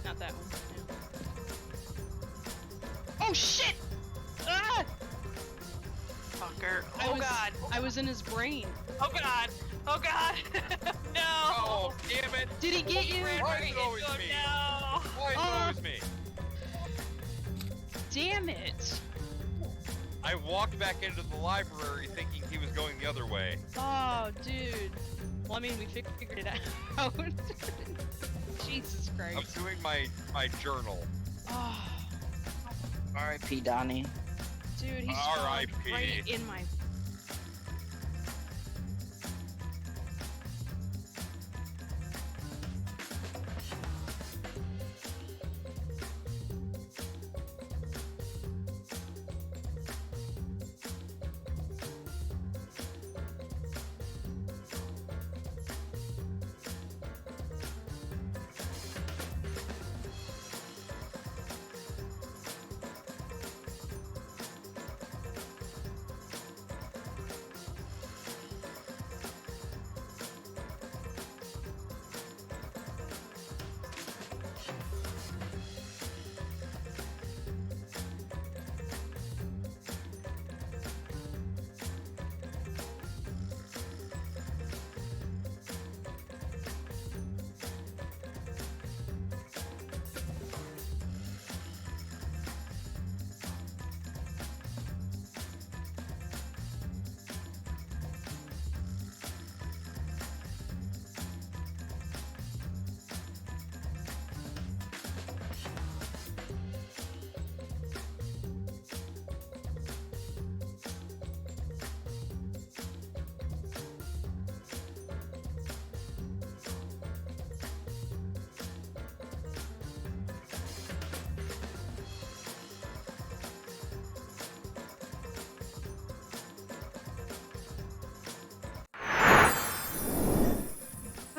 Not that one. No. Oh shit! Ah! Fucker. Oh god. I was in his brain. Oh god. Oh god. No. Damn it! Did he get you? Why is it always me? Why is it always me? Damn it! I walked back into the library thinking he was going the other way. Oh, dude. Well, I mean, we figured it out. Jesus I'm Christ. doing my journal. Oh, R.I.P. Donnie. dude, he's R.I.P. right in my.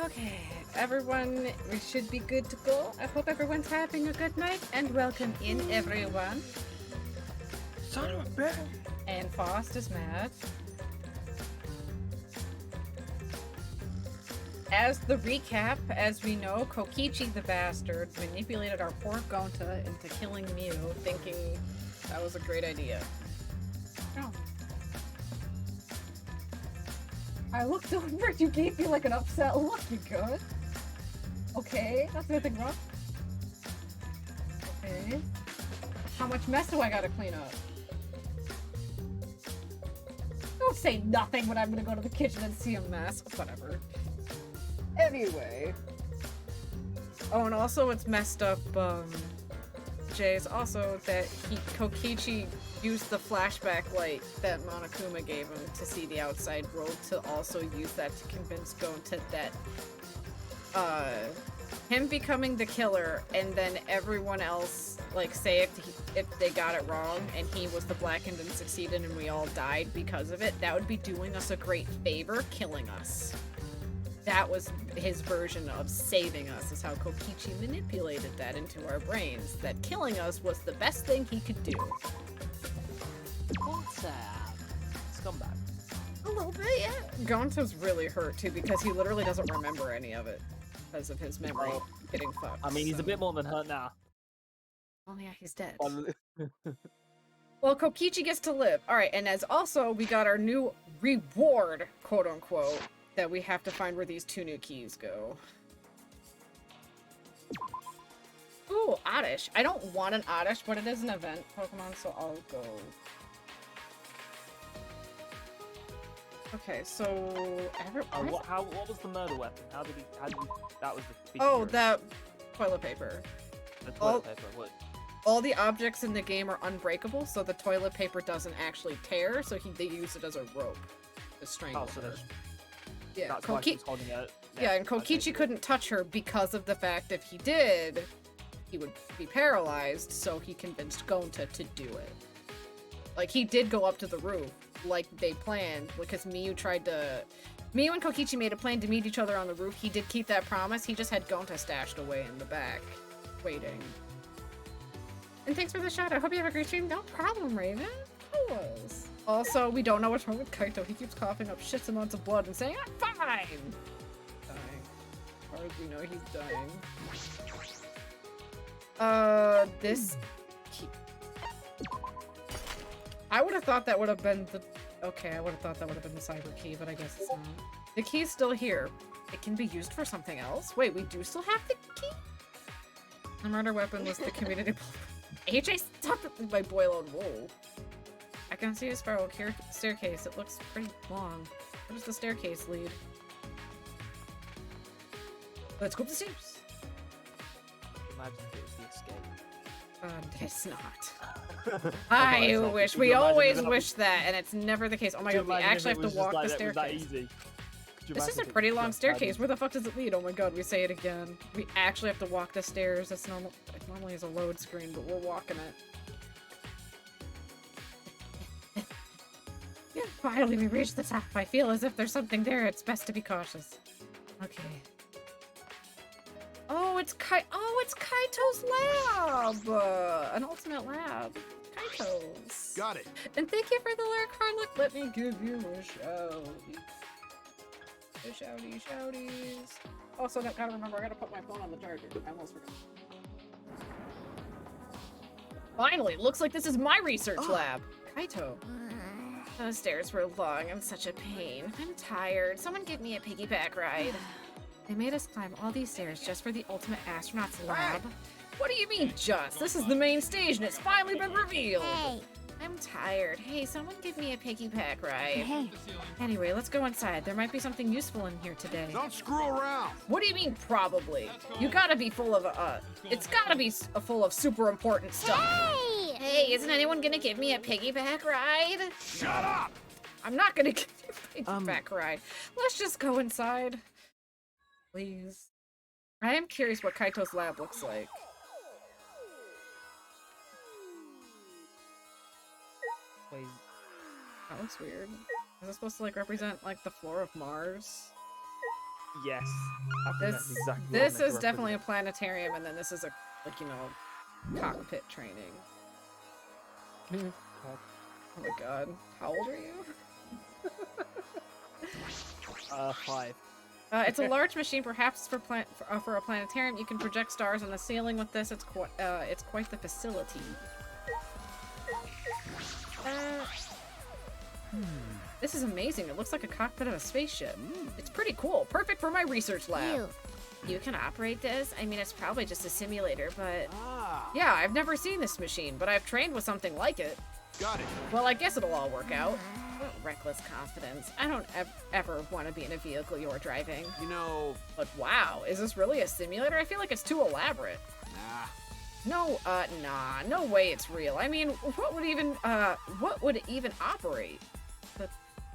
Okay, everyone, we should be good to go. I hope everyone's having a good night, and welcome in, everyone. Son of a bitch. And Faust is mad. As the recap, as we know, Kokichi the bastard manipulated our poor Gonta into killing Mew, thinking that was a great idea. Oh. I looked over, you gave me like an upset look, you good? Okay, that's nothing wrong. Okay. How much mess do I gotta clean up? Don't say nothing when I'm gonna go to the kitchen and see a mess. Whatever. Anyway. Oh, and also it's messed up, Jay's also that Kokichi used the flashback light that Monokuma gave him to see the outside world to also use that to convince Gonta that, him becoming the killer and then everyone else, like, say if they got it wrong and he was the blackened and succeeded and we all died because of it, that would be doing us a great favor, killing us. That was his version of saving us, is how Kokichi manipulated that into our brains, that killing us was the best thing he could do. What's that? Scumbag. A little bit, yeah. Gonta's really hurt, too, because he literally doesn't remember any of it because of his memory getting fucked. I mean, he's a bit more than hurt now. Oh, yeah, he's dead. Well, Kokichi gets to live. Alright, and as also, we got our new reward, quote-unquote, that we have to find where these 2 new keys go. Ooh, Oddish. I don't want an Oddish, but it is an event Pokemon, so I'll go. Okay, so what was the murder weapon? How did that was the Oh, that toilet paper. The toilet paper, what? All the objects in the game are unbreakable, so the toilet paper doesn't actually tear, so they use it as a rope to strangle so her. that's Yeah, why she's holding it. Yeah, and Kokichi couldn't touch her because of the fact if he did, he would be paralyzed, so he convinced Gonta to do it. Like, he did go up to the roof, like they planned, because Miyu and Kokichi made a plan to meet each other on the roof. He did keep that promise, he just had Gonta stashed away in the back, waiting. And thanks for the shout. I hope you have a great stream. No problem, Raven. Of course. Also, we don't know what's wrong with Kaito. He keeps coughing up shits amounts of blood and saying, I'm fine! Dying. As far as we know, he's dying. This... I would have thought that would have been the... Okay, I would have thought that would have been the cyber key, but I guess it's not. The key's still here. it can be used for something else. Wait, we do still have the key? The murder weapon was the community. AJ, stop it! My boil on wool. I can see a spiral staircase. It looks pretty long. Where does the staircase lead? Let's go up the stairs. Imagine if it was the escape. It's not. I wish. We always wish that, and it's never the case. Oh my god, we actually have to walk the staircase. This is a pretty long staircase. Where the fuck does it lead? Oh my god, we say it again. We actually have to walk the stairs. That's normal. It normally is a load screen, but we're walking it. Yeah, finally we reached the top. I feel as if there's something there. It's best to be cautious. Okay. Oh, it's Kaito's lab! An ultimate lab. Kaito's. Got it. And thank you for the lyric card. Look, let me give you a shout. The shouties. Also, I gotta remember, I gotta put my phone on the charger. I almost forgot. Finally, looks like this is my research lab. Kaito. Those stairs were long and such a pain. I'm tired. Someone give me a piggyback ride. They made us climb all these stairs just for the ultimate astronaut's lab. What do you mean just? This is the main stage and it's finally been revealed. Hey. I'm tired. Hey, someone give me a piggyback ride. Hey. Anyway, let's go inside. There might be something useful in here today. Don't screw around. What do you mean, probably? You gotta be full of, it's gotta be full of super important stuff. Hey! Hey, isn't anyone gonna give me a piggyback ride? Shut up. I'm not gonna give you a piggyback ride. Let's just go inside. Please. I am curious what Kaito's lab looks like. Wait. That looks weird. Is it supposed to like represent like the floor of Mars? Yes. I think that's exactly what This I meant is to definitely a represent. planetarium, and then this is a like, you know, cockpit training. Oh my god. How old are you? 5. It's a large machine, perhaps for a planetarium. You can project stars on the ceiling with this. It's quite the facility. This is amazing. It looks like a cockpit of a spaceship. It's pretty cool. Perfect for my research lab. You can operate this? I mean, it's probably just a simulator, but... Yeah, I've never seen this machine, but I've trained with something like it. Got it. Well, I guess it'll all work out. What reckless confidence. I don't ever want to be in a vehicle you're driving. You know... But wow, is this really a simulator? I feel like it's too elaborate. Nah. Nah, no way it's real. I mean, what would it even operate? The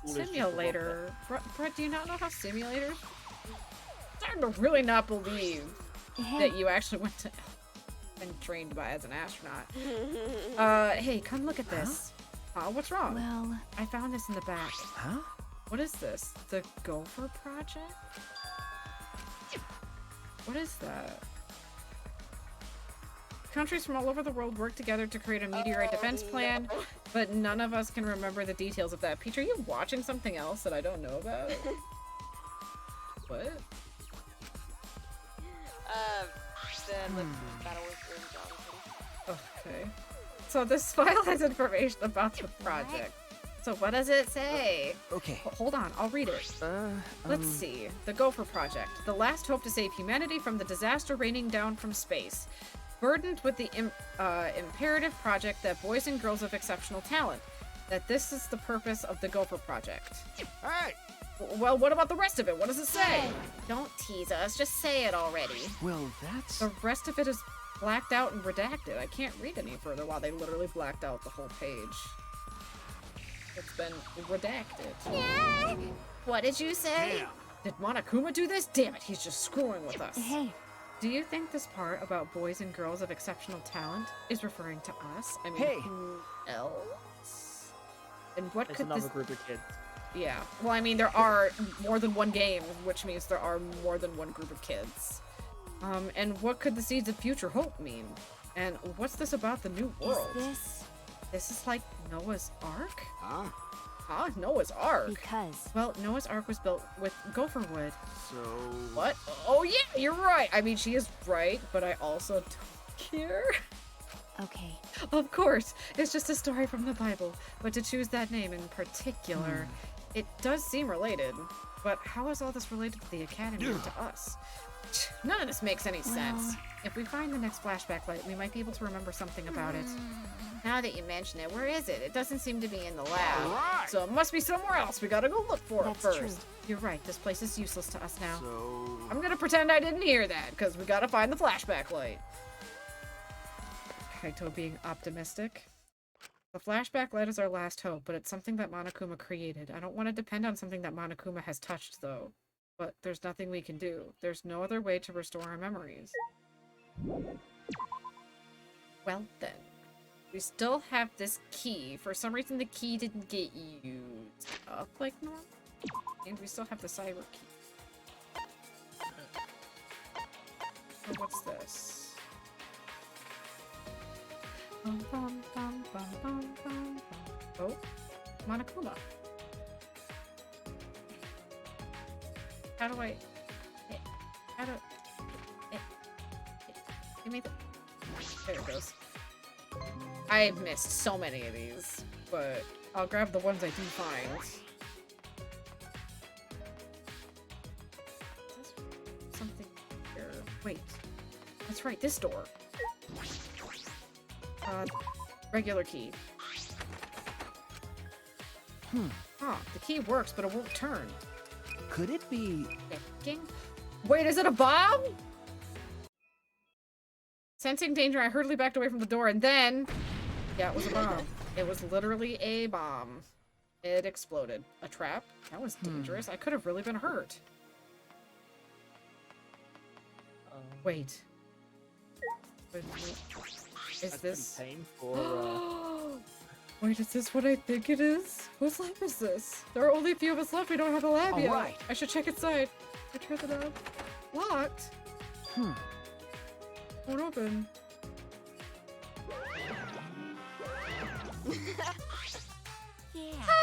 simulator. Brett, do you not know how simulators? I'm starting to really not believe that you actually went to and trained by as an astronaut. Hey, come look at this. What's wrong? Well, I found this in the back. Huh? What is this? The Gopher Project? What is that? Countries from all over the world work together to create a meteorite defense plan, but none of us can remember the details of that. Peach, are you watching something else that I don't know about? What? Battle with Okay. So this file has information about the project. So what does it say? Okay. Hold on, I'll read it. Let's see. The Gopher Project. The last hope to save humanity from the disaster raining down from space. Burdened with the imperative project that boys and girls of exceptional talent. That this is the purpose of the Gopher Project. Hey! Well, what about the rest of it? What does it say? Hey. Don't tease us, just say it already. Well, that's... The rest of it is blacked out and redacted. I can't read any further while they literally blacked out the whole page. It's been redacted. yeah. What did you say? Damn. Did Monokuma do this? Damn it, he's just screwing with us. Hey. Do you think this part about boys and girls of exceptional talent is referring to us? I mean, Hey. who else? And what It's could another this... group of kids. Yeah. Well, I mean, there are more than one game, which means there are more than one group of kids. And what could the Seeds of Future Hope mean? And what's this about the new world? This is like Noah's Ark? Huh? Huh? Noah's Ark? Because. Well, Noah's Ark was built with gopher wood. So... What? Oh yeah, you're right. I mean, she is right, but I also don't care. Okay. Of course, it's just a story from the Bible, but to choose that name in particular, it does seem related. But how is all this related to the Academy and to us? None of this makes any sense. If we find the next flashback light, we might be able to remember something about it. Now that you mention it, where is it? It doesn't seem to be in the lab. Alright. So it must be somewhere else. We gotta go look for it That's first. true. You're right, this place is useless to us now. So... I'm gonna pretend I didn't hear that, because we gotta find the flashback light. Kaito being optimistic. The flashback light is our last hope, but it's something that Monokuma created. I don't want to depend on something that Monokuma has touched, though. But there's nothing we can do. There's no other way to restore our memories. Well then. We still have this key. For some reason the key didn't get used up like normal. And we still have the cyber key. So what's this? Bum, bum, bum, bum, bum, bum, bum. Oh, Monokuma. How do I... How do... Give me the... There it goes. I've missed so many of these, but I'll grab the ones I do find. Is this something here? Wait. That's right, this door. Regular key. Huh, the key works, but it won't turn. Could it be? Thinking? Wait, is it a bomb? Sensing danger, I hurriedly backed away from the door, and then... Yeah, it was a bomb. It was literally a bomb. It exploded. A trap? That was dangerous. I could have really been hurt. Wait. Is this... Wait, is this what I think it is? Whose lab is this? There are only a few of us left. We don't have a lab yet. Right. I should check inside. I tried the door. Locked? Won't open.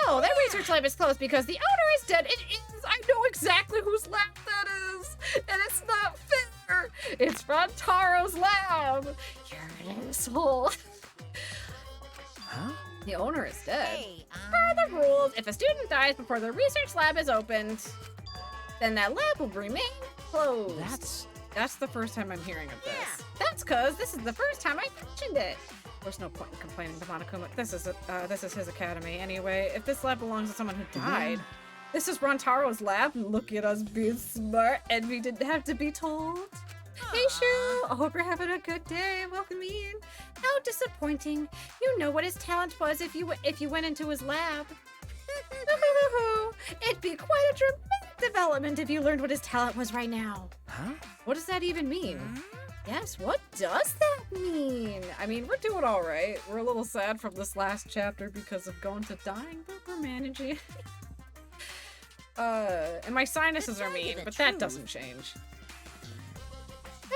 Oh, that research lab is closed because the owner is dead. It is. I know exactly whose lab that is. And it's not fair. It's Rontaro's lab. You're an asshole. Huh? The owner is dead. Hey, Per the rules, if a student dies before the research lab is opened, then that lab will remain closed. That's the first time I'm hearing of this. Yeah. That's because this is the first time I mentioned it. There's no point in complaining to Monokuma. This is his academy anyway. If this lab belongs to someone who died, this is Rontaro's lab. Look at us being smart, and we didn't have to be told. Hey Shu, I hope you're having a good day. Welcome in. How disappointing. You know what his talent was if you went into his lab. It'd be quite a dramatic development if you learned what his talent was right now. Huh? What does that even mean? Yes, what does that mean? I mean, we're doing all right. We're a little sad from this last chapter because of Gonta dying, but we're managing. And my sinuses are mean, but that doesn't change.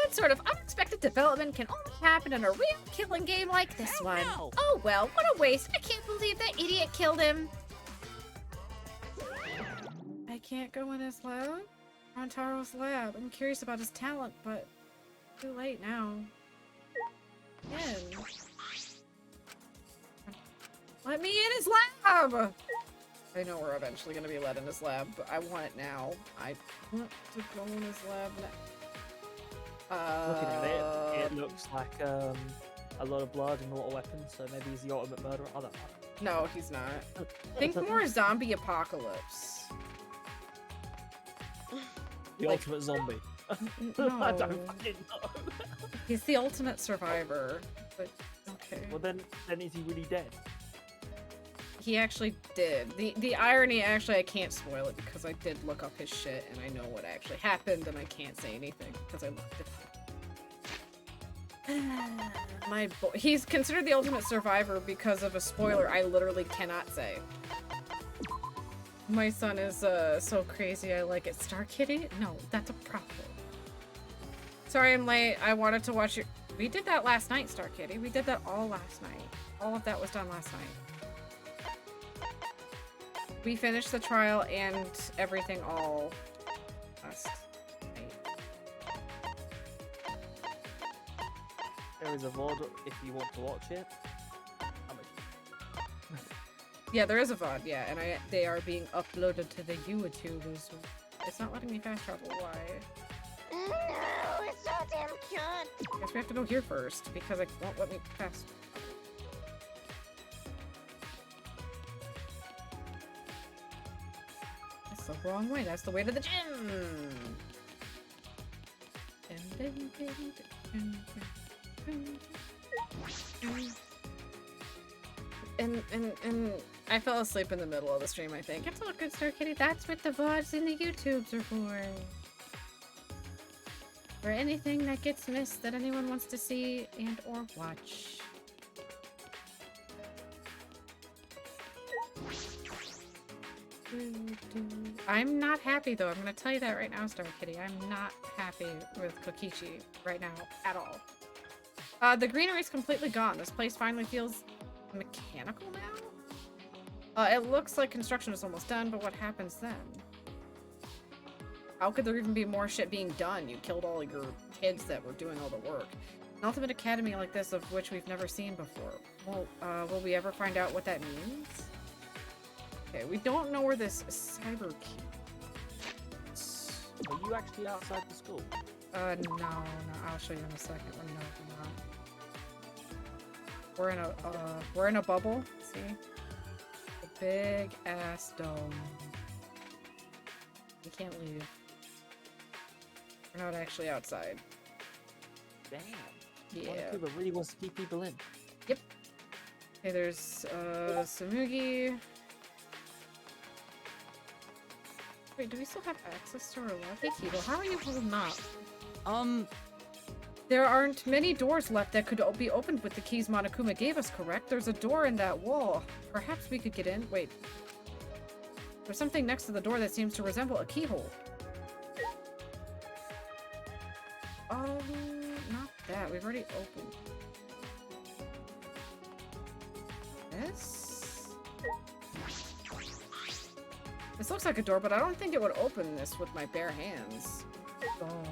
That sort of unexpected development can only happen in a real killing game like this one. no. Oh well, what a waste. I can't believe that idiot killed him. I can't go in his lab? Rontaro's lab. I'm curious about his talent, but too late now. In. Let me in his lab! I know we're eventually going to be let in his lab, but I want it now. I want to go in his lab now. Looking at it, it looks like a lot of blood and a lot of weapons, so maybe he's the ultimate murderer. I don't know. No, he's not. Think more zombie apocalypse. The like- ultimate zombie. No. I don't fucking know. He's the ultimate survivor, but okay. Well then is he really dead? He actually did. The irony, actually, I can't spoil it because I did look up his shit and I know what actually happened and I can't say anything because I looked it up. My boy, he's considered the ultimate survivor because of a spoiler I literally cannot say. My son is so crazy I like it. Star Kitty? No, that's a problem. Sorry I'm late. I wanted to watch your... We did that last night, Star Kitty. We did that all last night. All of that was done last night. We finished the trial and everything all last night. There is a VOD if you want to watch it. Yeah, there is a VOD, yeah, and they are being uploaded to the YouTube as well. It's not letting me fast travel. Why? No, it's so damn cute. I guess we have to go here first because it won't let me fast. That's the wrong way. That's the way to the gym. And I fell asleep in the middle of the stream, I think. It's all good, Star Kitty. That's what the VODs and the YouTubes are for. For anything that gets missed that anyone wants to see and or watch. I'm not happy though. I'm gonna tell you that right now, Star Kitty. I'm not happy with Kokichi right now at all. The greenery's completely gone. This place finally feels mechanical now? It looks like construction is almost done, but what happens then? How could there even be more shit being done? You killed all of your kids that were doing all the work. An ultimate academy like this, of which we've never seen before. Well, will we ever find out what that means? Okay, we don't know where this cyber key is. Are you actually outside the school? No, I'll show you in a second. No, we're not. We're in a bubble, see? A big ass dome. We can't leave. We're not actually outside. Damn. Yeah. Monokuma really wants to keep people in. Yep. Okay, there's Samugi. Wait, do we still have access to our lab? Hey Kibo, how are you holding up? There aren't many doors left that could be opened with the keys Monokuma gave us, correct? There's a door in that wall. Perhaps we could get in. Wait. There's something next to the door that seems to resemble a keyhole. Not that. We've already opened. This? This looks like a door, but I don't think it would open this with my bare hands. Oh.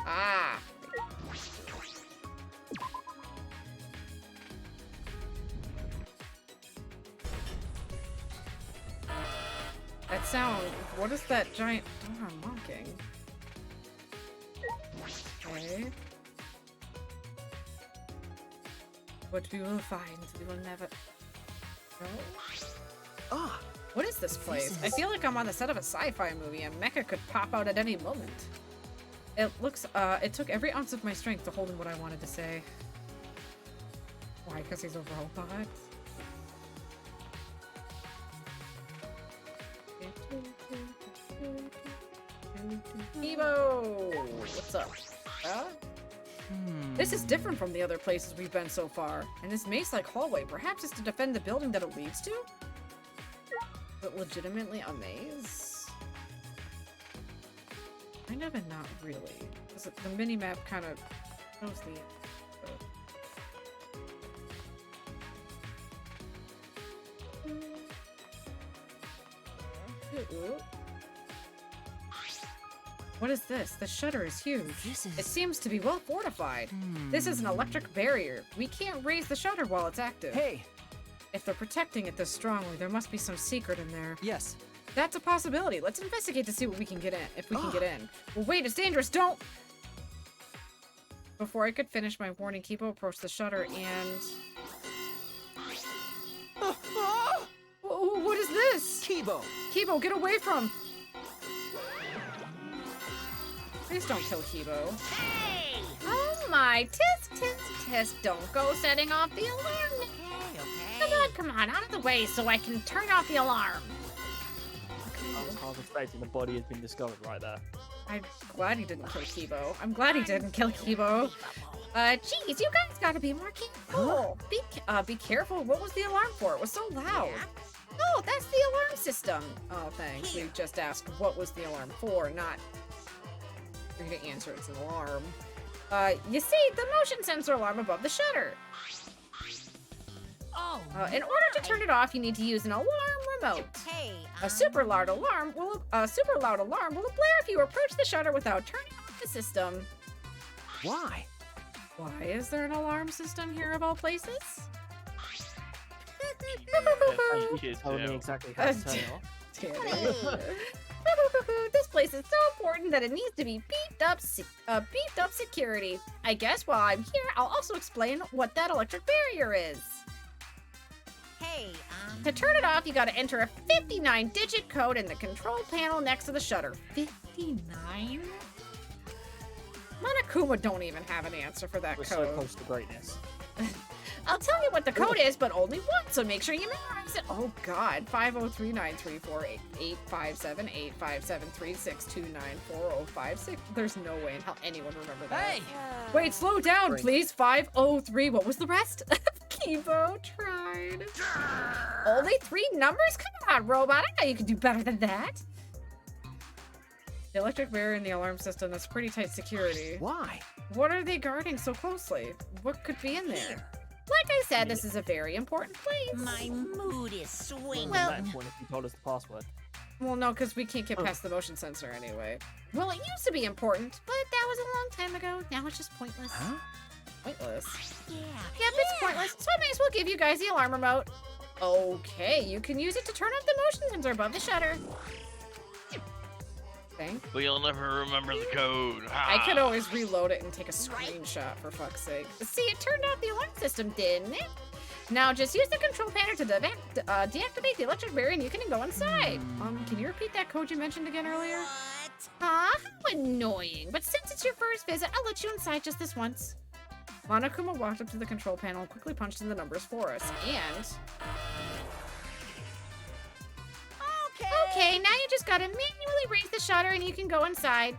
Ah! That sound, what is that giant door unlocking? Okay. What we will find, we will never... No? Ah, What is this place? I feel like I'm on the set of a sci-fi movie and Mecha could pop out at any moment. It looks, it took every ounce of my strength to hold in what I wanted to say. Why? Because he's a robot? Evo! What's up? This is different from the other places we've been so far. And this maze-like hallway, perhaps it's to defend the building that it leads to? Is it legitimately a maze? Kind of and not really. The mini-map kind of shows the... What is this? The shutter is huge. It seems to be well fortified. This is an electric barrier. We can't raise the shutter while it's active. hey, If they're protecting it this strongly, there must be some secret in there. yes. That's a possibility. Let's investigate to see what we can get in. If we can get in. Well, wait, it's dangerous. Don't! Before I could finish my warning, Kipo approached the shutter and... What is this? Kibo. Kibo, get away from... Please don't kill Kibo. Hey! Oh my, tisk. Don't go setting off the alarm. Come on, out of the way so I can turn off the alarm. I was half expecting the body has been discovered right there. I'm glad he didn't kill Kibo. I'm glad he didn't kill Kibo. Geez, you guys gotta be more careful. Be careful. What was the alarm for? It was so loud. Oh, that's the alarm system. Oh, thanks. We just asked what was the alarm for, not for you to answer it's an alarm. You see, the motion sensor alarm above the shutter. In order to turn it off, you need to use an alarm remote. Hey, A super loud alarm will blare if you approach the shutter without turning off the system. Why? Why is there an alarm system here of all places? You should tell me exactly how to turn it off. Damn it. This place is so important that it needs to be beefed up security. I guess while I'm here, I'll also explain what that electric barrier is. Hey, To turn it off, you gotta enter a 59-digit code in the control panel next to the shutter. 59? Monokuma don't even have an answer for that We're code. so close to greatness. I'll tell you what the code is, but only once, so make sure you memorize it. Oh god, 503-934-857-857-36294-056. There's no way in hell anyone remember that. Hey! Wait, slow down, Right. please. 503. What was the rest? Kibo tried. Only 3 numbers? Come on, robot. I know you can do better than that. The electric barrier in the alarm system, that's pretty tight security. Why? What are they guarding so closely? What could be in there? Like I said, this is a very important place. my mood is swinging. Well, that important if you told us the password. Well, no, because we can't get past the motion sensor anyway. Well, it used to be important, but that was a long time ago. Now it's just pointless. Huh? Pointless. Yeah. Yep, it's pointless, so I may as well give you guys the alarm remote. Okay, you can use it to turn off the motion sensor above the shutter. Thing. But you'll never remember the code. I could always reload it and take a screenshot, for fuck's sake. See, it turned off the alarm system, didn't it? Now just use the control panel to deactivate the electric barrier and you can go inside. Can you repeat that code you mentioned again earlier? What? How annoying. But since it's your first visit, I'll let you inside just this once. Monokuma walked up to the control panel and quickly punched in the numbers for us. And... Okay, now you just gotta manually raise the shutter and you can go inside.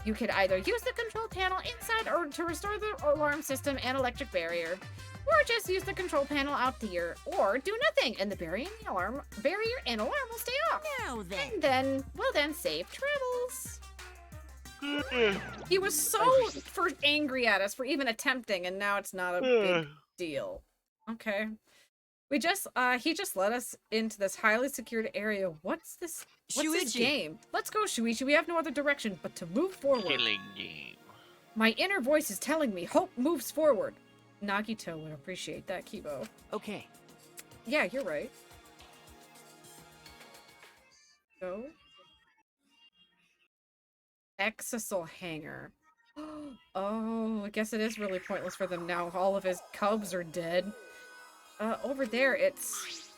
You could either use the control panel inside or to restore the alarm system and electric barrier. Or just use the control panel out here. Or do nothing and the barrier and alarm will stay off. Now then. And then, well then, safe travels. He was so angry at us for even attempting, and now it's not a big deal. Okay. He just let us into this highly secured area. What's this Shuichi. game? Let's go, Shuichi. We have no other direction but to move forward. Killing game. My inner voice is telling me hope moves forward. Nagito would appreciate that, Kibo. Okay. Yeah, you're right. Go. Exisal hanger. Oh, I guess it is really pointless for them now. All of his cubs are dead. Over there, it's...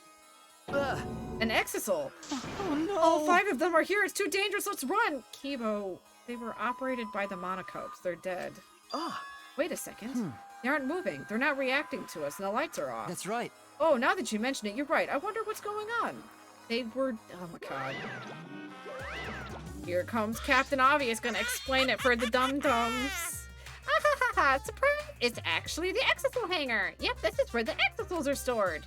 an Exisal. Oh no! All 5 of them are here. It's too dangerous. Let's run. Kibo, they were operated by the Monocubs. They're dead. Ah, Wait a second. They aren't moving. They're not reacting to us, and the lights are off. that's right. Oh, now that you mention it, you're right. I wonder what's going on. They were... Oh my god. Here comes Captain Obvious, gonna explain it for the dum-dums. Ah ha ha ha, surprise! It's actually the Exisal hangar. Yep, this is where the Exisals are stored.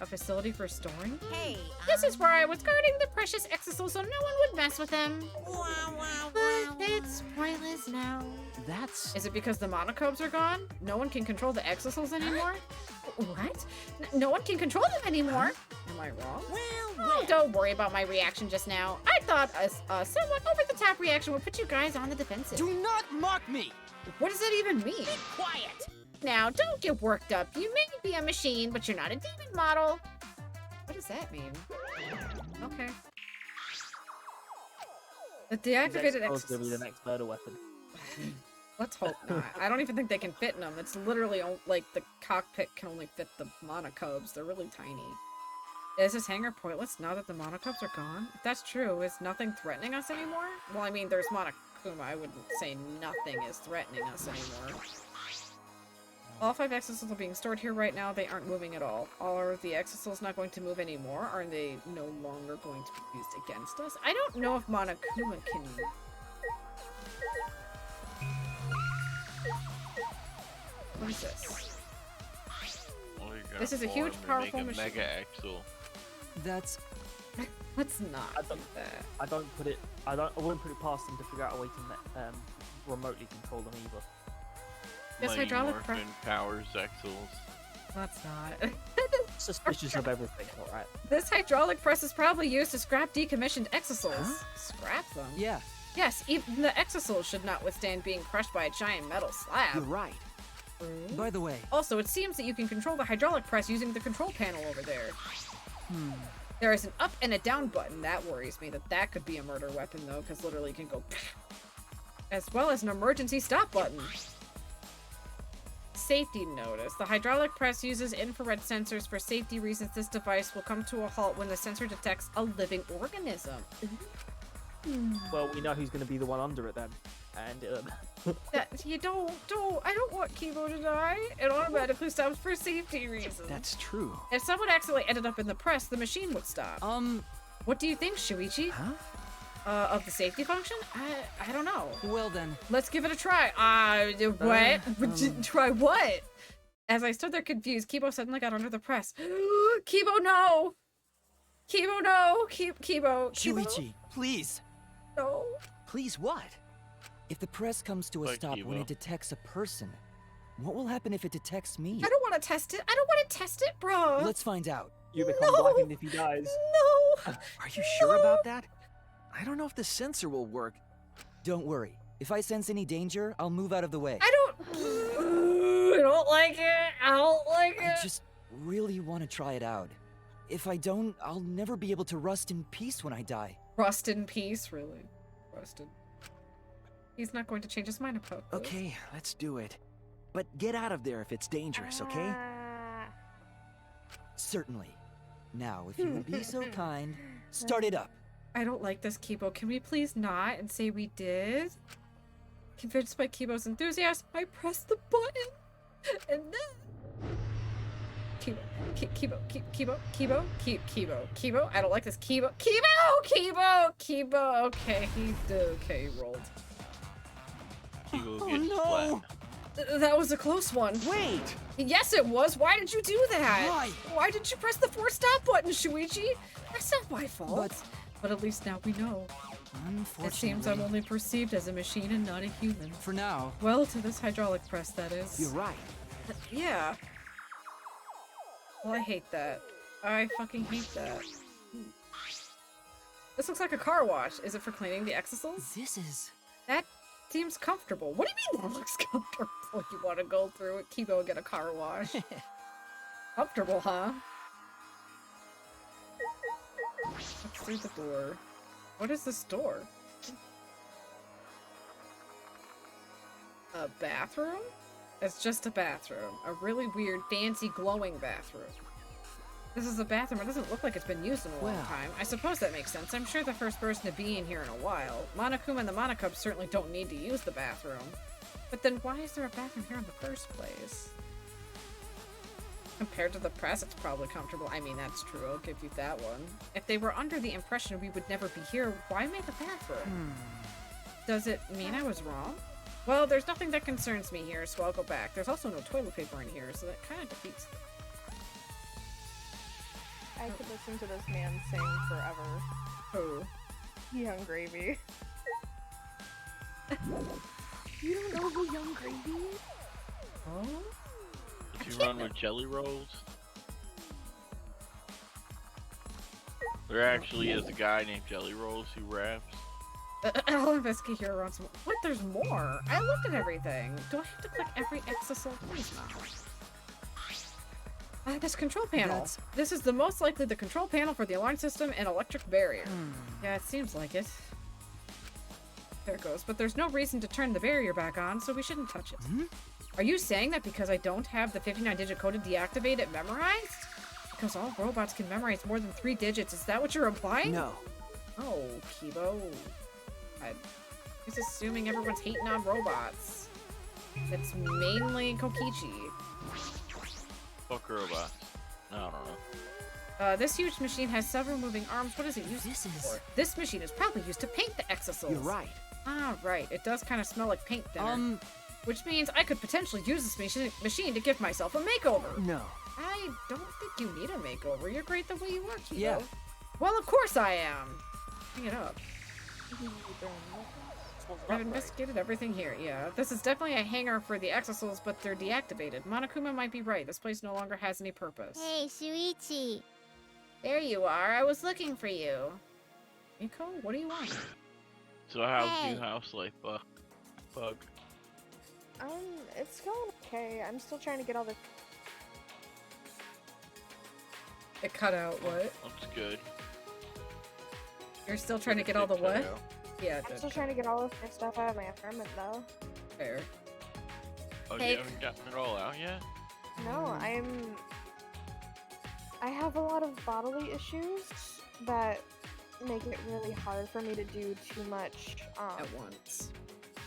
A facility for storing? Hey, This is where I was guarding the precious Exisal so no one would mess with them. But it's pointless now. That's... Is it because the Monocubs are gone? No one can control the Exisals anymore? What? No one can control them anymore? Am I wrong? Oh, don't worry about my reaction just now. I thought a somewhat over-the-top reaction would put you guys on the defensive. Do not mock me! What does that even mean? quiet. Now, don't get worked up. You may be a machine, but you're not a demon model. What does that mean? Okay. The deactivated Exo's gonna be the Exisals. next murder weapon. Let's hope not. I don't even think they can fit in them. It's literally like the cockpit can only fit the Monocubs. They're really tiny. Is this hangar pointless now that the Monocubs are gone? If that's true, is nothing threatening us anymore? Well, I mean, there's Monokuma. I wouldn't say nothing is threatening us anymore. All 5 Exisals are being stored here right now. They aren't moving at all. Are the Exisals not going to move anymore? Are they no longer going to be used against us? I don't know if Monokuma can... What is this? Well, you got This is a huge, form and powerful make a machine. Mega Axle. That's... Let's not I do don't- that. I wouldn't put it past them to figure out a way to remotely control them either. This Mighty hydraulic Morphin powers Axles. Let's not. Suspicious of everything, alright. This hydraulic press is probably used to scrap decommissioned Exisals. Huh? Scrap them? Yeah, Yes, even the Exisals should not withstand being crushed by a giant metal slab. you're right. By the way, Also, it seems that you can control the hydraulic press using the control panel over there. There is an up and a down button. That worries me that that could be a murder weapon, though, because literally you can go... As well as an emergency stop button. Safety notice. The hydraulic press uses infrared sensors for safety reasons. This device will come to a halt when the sensor detects a living organism. Well, we know who's going to be the one under it then. And You don't. I don't want Kibo to die. It automatically stops for safety reasons. That's true. If someone accidentally ended up in the press, the machine would stop. What do you think, Shuichi? Huh? Of the safety function? I don't know. Well then. Let's give it a try. What? Try what? As I stood there confused, Kibo suddenly got under the press. Kibo, no! Kibo, no! Kibo. Shuichi, please. No. Please what? If the press comes to a Like stop when Kibo. it detects a person, what will happen if it detects me? I don't want to test it. I don't want to test it, bro. Let's find out. you become blackened if he dies. No. Are you sure about that? I don't know if the sensor will work. Don't worry. If I sense any danger, I'll move out of the way. I don't like it. I don't like I it. just really want to try it out. If I don't, I'll never be able to rust in peace when I die. Rust in peace, really. Rusted. He's not going to change his mind about this. Okay, let's do it. But get out of there if it's dangerous, okay? Certainly. Now, if you would be so kind, start it up. I don't like this, Kibo. Can we please not and say we did? Convinced by Kibo's enthusiasm, I pressed the button. And then... Kibo. I don't like this. Kibo. Okay, he rolled. Kibo Oh, gets no. flattened. That was a close one. Wait! Yes, it was. Why did you do that? Why? Why did you press the force stop button, Shuichi? That's not my fault. But- But at least now we know. Unfortunately. It seems I'm only perceived as a machine and not a human. For now. Well, to this hydraulic press, that is. You're right. Yeah. Well, I hate that. I fucking hate that. This looks like a car wash. Is it for cleaning the exisals? This is... That seems comfortable. What do you mean that looks comfortable? You want to go through it, Kibo, and get a car wash? Comfortable, huh? Let's through the door. What is this door? A bathroom? It's just a bathroom. A really weird, fancy, glowing bathroom. This is a bathroom. It doesn't look like it's been used in a long time. I suppose that makes sense. I'm sure the first person to be in here in a while. Monokuma and the Monokubs certainly don't need to use the bathroom. But then why is there a bathroom here in the first place? Compared to the press, it's probably comfortable. I mean, that's true. I'll give you that one. If they were under the impression we would never be here, why make a bathroom? Does it mean I was wrong? Well, there's nothing that concerns me here, so I'll go back. There's also no toilet paper in here, so that kind of defeats it. I could listen to this man sing forever. Who? Young Gravy. You don't know who Young Gravy is? Oh? Did you run with jelly rolls? There actually is a guy named Jelly Rolls who raps. I'll investigate here around some. What? There's more. I looked at everything. Do I have to click every exisal? Please not. This control panel. This is the most likely the control panel for the alarm system and electric barrier. Yeah, it seems like it. There it goes. But there's no reason to turn the barrier back on, so we shouldn't touch it. Are you saying that because I don't have the 59-digit code to deactivate it memorized? Because all robots can memorize more than 3 digits. Is that what you're implying? No. Oh, Kibo. I was assuming everyone's hating on robots. It's mainly Kokichi. Fuck robots. I don't know. This huge machine has several moving arms. What is it used for? This machine is probably used to paint the exisals. You're right. Ah, right. It does kind of smell like paint thinner. Which means I could potentially use this machine to give myself a makeover. No. I don't think you need a makeover. You're great the way you are, Kibo. Yeah. Well, of course I am. Bring it up. I've investigated everything here, yeah. This is definitely a hangar for the exisals, but they're deactivated. Monokuma might be right. This place no longer has any purpose. Hey, Shuichi. There you are. I was looking for you. Miko, what do you want? So how's Hey. new house life, Bug? It's going okay. I'm still trying to get all the... It cut out what? That's good. You're still trying to get all the what? Yeah, it I'm did. still trying to get all of my stuff out of my apartment though. Fair. Oh, Hey. you haven't gotten it all out yet? No, I have a lot of bodily issues that make it really hard for me to do too much At once.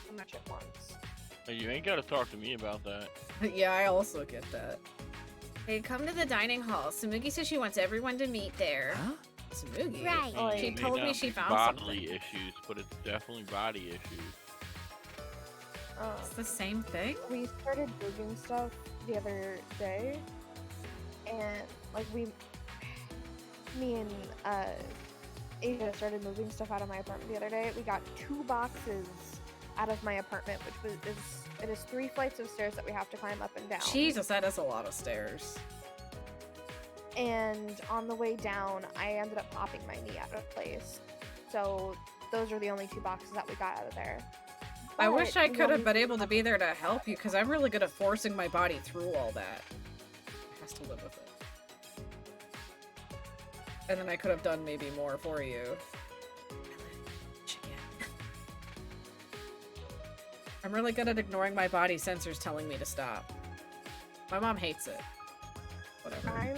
too much at once. Hey, you ain't gotta talk to me about that. Yeah, I also get that. Hey, come to the dining hall. Sumugi says she wants everyone to meet there. Huh? Sumugi? Right. Oh, She May told me not she be found bodily something. issues, but it's definitely body issues. It's the same thing? We started moving stuff the other day, and like me and Asia started moving stuff out of my apartment the other day. We got 2 boxes out of my apartment, which it is 3 flights of stairs that we have to climb up and down. Jesus, that is a lot of stairs. And on the way down, I ended up popping my knee out of place. So those are the only 2 boxes that we got out of there. I wish I But could have when been able to be there to help you, because I'm really good at forcing my body through all that. It has to live with it. And then I could have done maybe more for you. I'm really good at ignoring my body sensors telling me to stop. My mom hates it. Whatever. I'm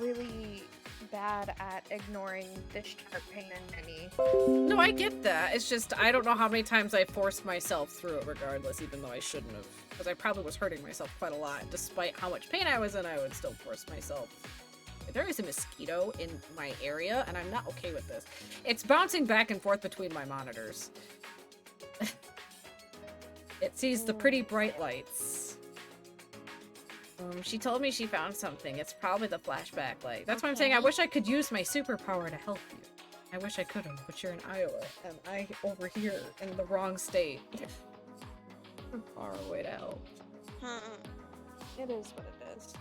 really bad at ignoring this sharp pain in my knee. No, I get that. It's just, I don't know how many times I forced myself through it regardless, even though I shouldn't have. Because I probably was hurting myself quite a lot. Despite how much pain I was in, I would still force myself. There is a mosquito in my area, and I'm not okay with this. It's bouncing back and forth between my monitors. It sees the pretty bright lights. She told me she found something. It's probably the flashback light. That's why I'm saying I wish I could use my superpower to help you. I wish I could have, but you're in Iowa, and I over here in the wrong state. I'm far away to help. It is what it is.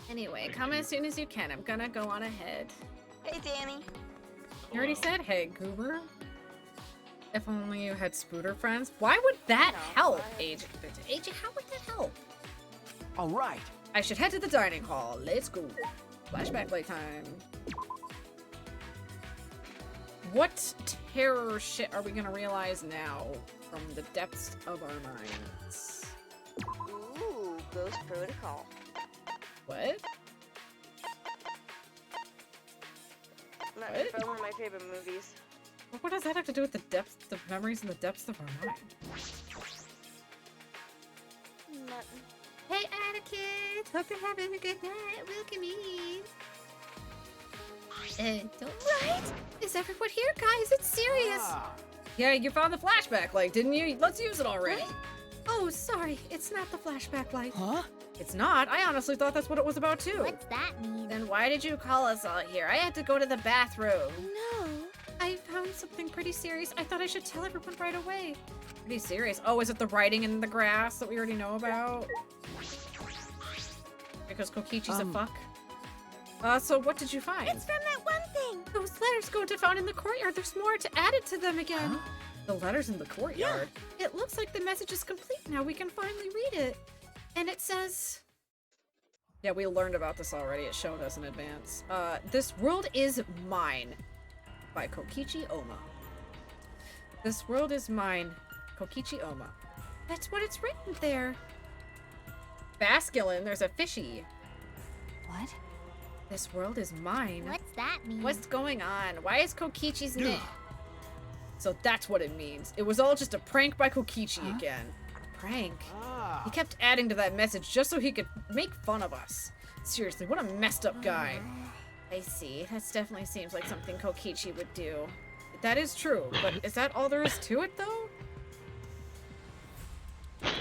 Anyway, come as soon as you can. I'm gonna go on ahead. Hey, Danny. You already said, hey, Goober. If only you had Spooter friends. Why would that help, AJ? AJ, how would that help? All right. I should head to the dining hall. Let's go. Flashback playtime. What terror shit are we gonna realize now from the depths of our minds? Ooh, Ghost Protocol. What? That's one of my favorite movies. What does that have to do with the depths, the memories in the depths of our mind? Nothing. Hey, Atticus! Hope you're having a good night. Welcome in. Right? Is everyone here, guys? It's serious. Yeah, you found the flashback light, didn't you? Let's use it already. What? Oh, sorry. It's not the flashback light. Huh? It's not. I honestly thought that's what it was about, too. What's that mean? Then why did you call us all here? I had to go to the bathroom. No. I found something pretty serious. I thought I should tell everyone right away. Pretty serious. Oh, is it the writing in the grass that we already know about? Because Kokichi's a fuck? So what did you find? It's from that one thing. Those letters Gonta found in the courtyard. There's more to add it to them again. Huh? The letters in the courtyard? Yeah. It looks like the message is complete now. We can finally read it. And it says... Yeah, we learned about this already. It showed us in advance. This world is mine. By Kokichi Oma. This world is mine. Kokichi Oma. That's what it's written there. Basculin, there's a fishy. What? This world is mine. What's that mean? What's going on? Why is Kokichi's name? So that's what it means. It was all just a prank by Kokichi again. A prank? He kept adding to that message just so he could make fun of us. Seriously, what a messed up guy. I see. That definitely seems like something Kokichi would do. That is true, but is that all there is to it, though?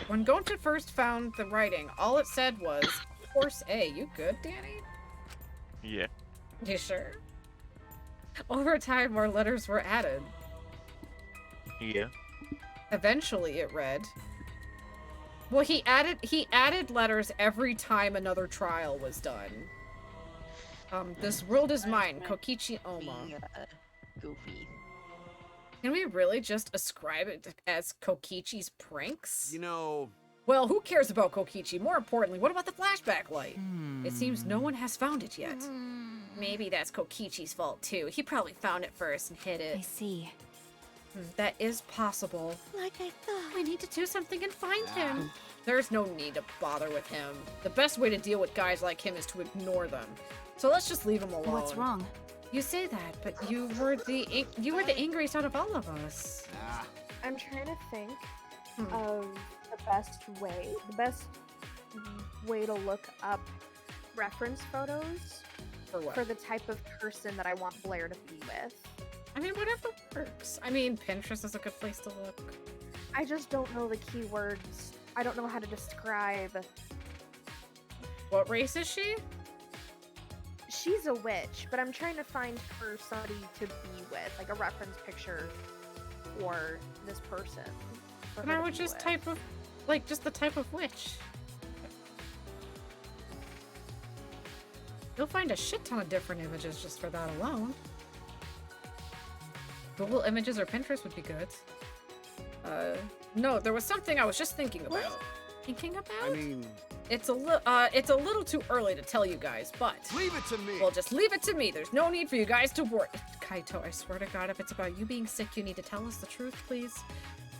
When Gonta first found the writing, all it said was, Course A. You good, Danny? Yeah. You sure? Over time, more letters were added. Yeah. Eventually, it read... Well, he added letters every time another trial was done. This world is mine, Kokichi Oma. Goofy. Can we really just ascribe it as Kokichi's pranks? You know, Well, who cares about Kokichi? More importantly, what about the flashback light? It seems no one has found it yet. Maybe that's Kokichi's fault too. He probably found it first and hid it. I see. That is possible. Like I thought. We need to do something and find him. There's no need to bother with him. The best way to deal with guys like him is to ignore them. So let's just leave him alone. What's wrong? You say that, but you were the angriest out of all of us. I'm trying to think of the best way to look up reference photos For what? for the type of person that I want Blair to be with. I mean, whatever works. I mean, Pinterest is a good place to look. I just don't know the keywords. I don't know how to describe. What race is she? She's a witch, but I'm trying to find her somebody to be with, like a reference picture for this person. for And her I to would be just with. type of, like, just the type of witch. You'll find a shit ton of different images just for that alone. Google Images or Pinterest would be good. No, there was something I was just thinking about. Thinking about? I mean, It's a little too early to tell you guys, but leave it to me. well, just leave it to me. There's no need for you guys to worry. Kaito, I swear to God, if it's about you being sick, you need to tell us the truth, please.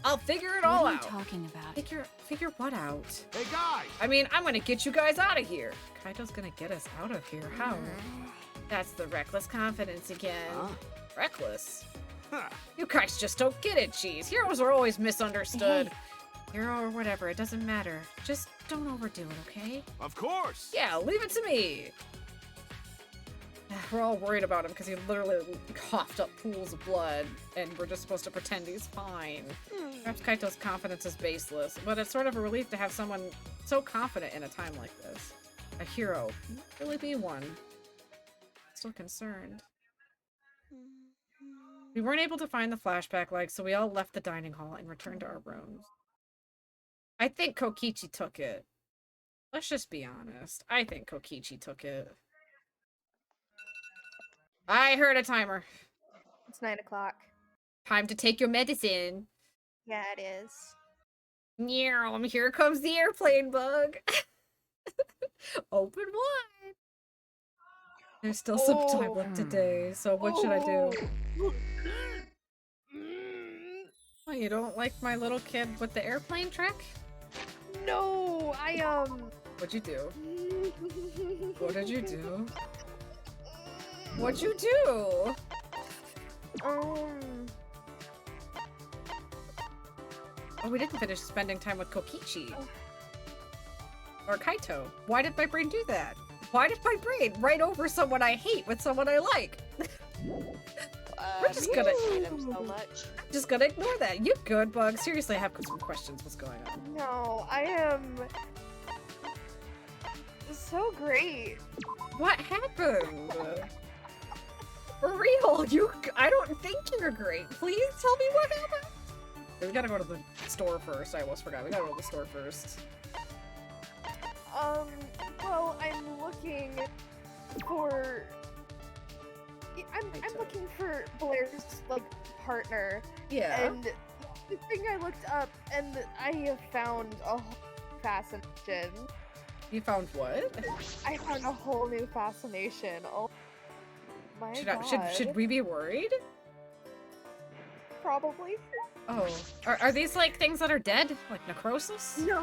I'll figure it all What are you out. talking about? Figure what out? Hey guys! I mean, I'm gonna get you guys out of here. Kaito's gonna get us out of here. How? That's the reckless confidence again. Huh? Reckless? Huh. You guys just don't get it, jeez. Heroes are always misunderstood. Hero or whatever, it doesn't matter. Just don't overdo it, okay? Of course! Yeah, leave it to me. We're all worried about him because he literally coughed up pools of blood, and we're just supposed to pretend he's fine. Perhaps Kaito's confidence is baseless, but it's sort of a relief to have someone so confident in a time like this. A hero. Really be one. Still concerned. We weren't able to find the flashback light, so we all left the dining hall and returned to our rooms. I think Kokichi took it. Let's just be honest. I think Kokichi took it. I heard a timer. It's 9 o'clock. Time to take your medicine. Yeah, it is. Meow, here comes the airplane bug. Open wide. There's still some time left today, so what should I do? Oh, you don't like my little kid with the airplane trick? No, What'd you do? What did you do? What'd you do? um, Oh, we didn't finish spending time with Kokichi. Or Kaito. Why did my brain do that? Why did my brain write over someone I hate with someone I like? We're just gonna hate him so much. I'm just gonna ignore that. You good, Bug? Seriously, I have some questions. What's going on? no, I am so great. What happened? For real, I don't think you're great. Please tell me what happened. We gotta go to the store first. I almost forgot. We gotta go to the store first. Well, I'm looking for. I'm looking for Blair's like partner. Yeah. And the thing I looked up, and I have found a whole fascination. You found what? I found a whole new fascination. Oh my god. Should we be worried? Probably. Oh, are these like things that are dead, like necrosis? No.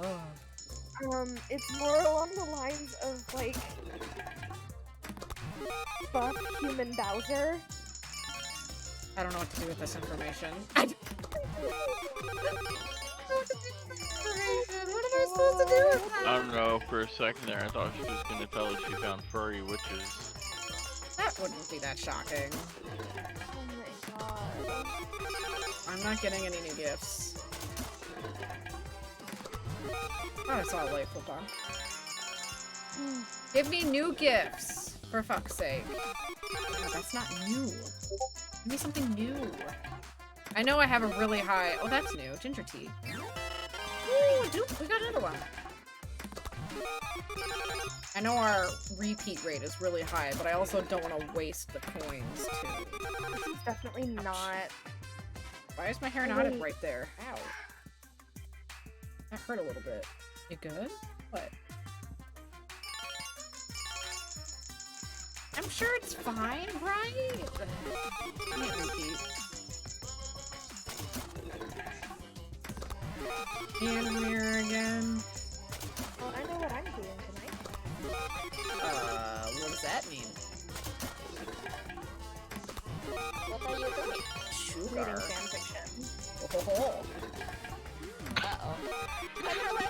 Oh. It's more along the lines of like buff human Bowser. I don't know what to do with this information. What am I supposed to do with that? I don't know, for a second there I thought she was gonna tell us she found furry witches. That wouldn't be that shocking. Oh my god. I'm not getting any new gifts. Oh, I saw a light flip on. Give me new gifts, for fuck's sake. Oh, that's not new. Give me something new. I know I have a really high... Oh, that's new. Ginger tea. Ooh, dude, we got another one. I know our repeat rate is really high, but I also don't want to waste the coins, too. This is definitely not. Why is my hair not up right there? Ow. That hurt a little bit. You good? What? I'm sure it's fine, right? Can't repeat. And mirror again. Well, I know what I'm doing tonight. What does that mean? What are you doing? Sugar. Reading fanfiction. Oh. Uh-oh. Run away!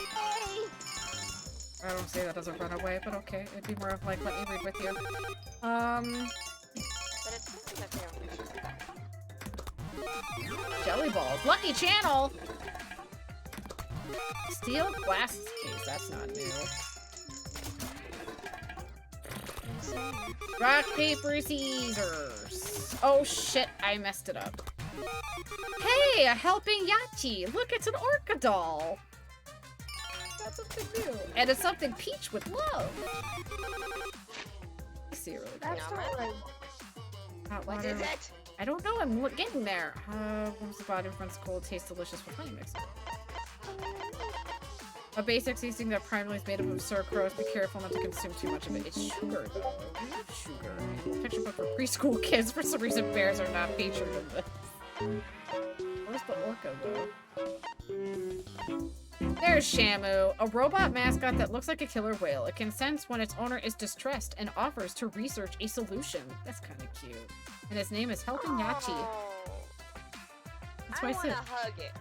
I don't say that as a runaway, but okay. It'd be more of like, let me read with you. But it's something that they don't usually say that. Jelly balls. Lucky channel! Steel glass case. That's not new. Rock, paper, scissors. Oh shit, I messed it up. Hey, a helping Yachi! Look, it's an orca doll! That's something new. And it's something Peach would love. Let's see really quick. That's not like... Hot What water. is it? I don't know, I'm getting there. Warms the body, runs cold, tastes delicious with honey mix. A basic seasoning that primarily is made up of sucrose. Be careful not to consume too much of it. It's sugar, though. We love sugar. Picture book for preschool kids. For some reason, bears are not featured in this. Where's the orca, though? There's Shamu, a robot mascot that looks like a killer whale. It can sense when its owner is distressed and offers to research a solution. That's kind of cute. And his name is Helping Yachi. That's why I said. wanna hug it.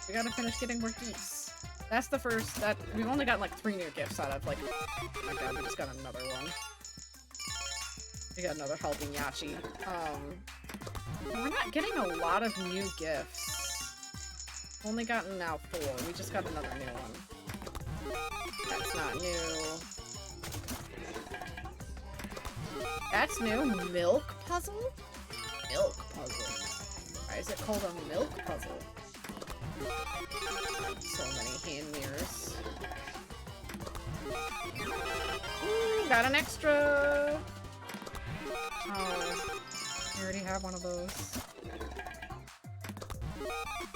We gotta finish getting more gifts. That's the first, we've only got like 3 new gifts out of like, oh my god, we just got another one. We got another Helping Yachi. We're not getting a lot of new gifts. Only gotten now 4. We just got another new one. That's not new. That's new. Milk puzzle? Milk puzzle. Why is it called a milk puzzle? So many hand mirrors. Ooh, got an extra! Oh, I already have one of those.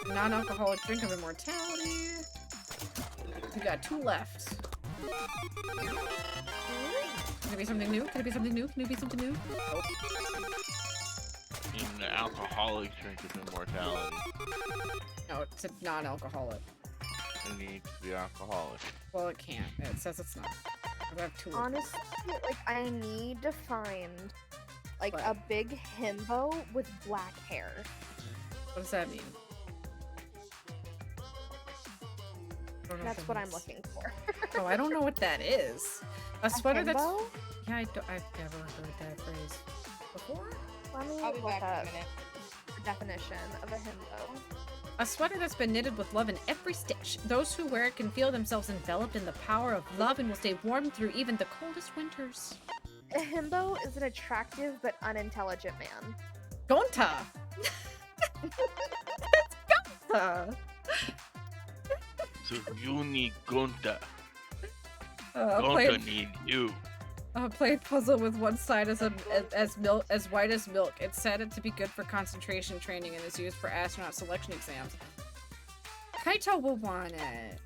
Non-alcoholic drink of immortality. We got 2 left. Can it be something new? Can it be something new? Can it be something new? Oh. An alcoholic drink of immortality. No, it's a non-alcoholic. It needs to be alcoholic. Well, it can't. It says it's not. I have 2 of them. Honestly, like, I need to find, like, What? a big himbo with black hair. What does that mean? That's what I'm looking for. Oh, I don't know what that is. A sweater that's... himbo? Yeah, I've never heard that phrase before. Let me I'll be look back in a up minute. the definition of a himbo. A sweater that's been knitted with love in every stitch. Those who wear it can feel themselves enveloped in the power of love and will stay warm through even the coldest winters. A himbo is an attractive but unintelligent man. Gonta! It's Gonta! So you need Gonta. Play Gonta need you. a puzzle with one side as white as milk. It's said to be good for concentration training and is used for astronaut selection exams. Kaito will want it.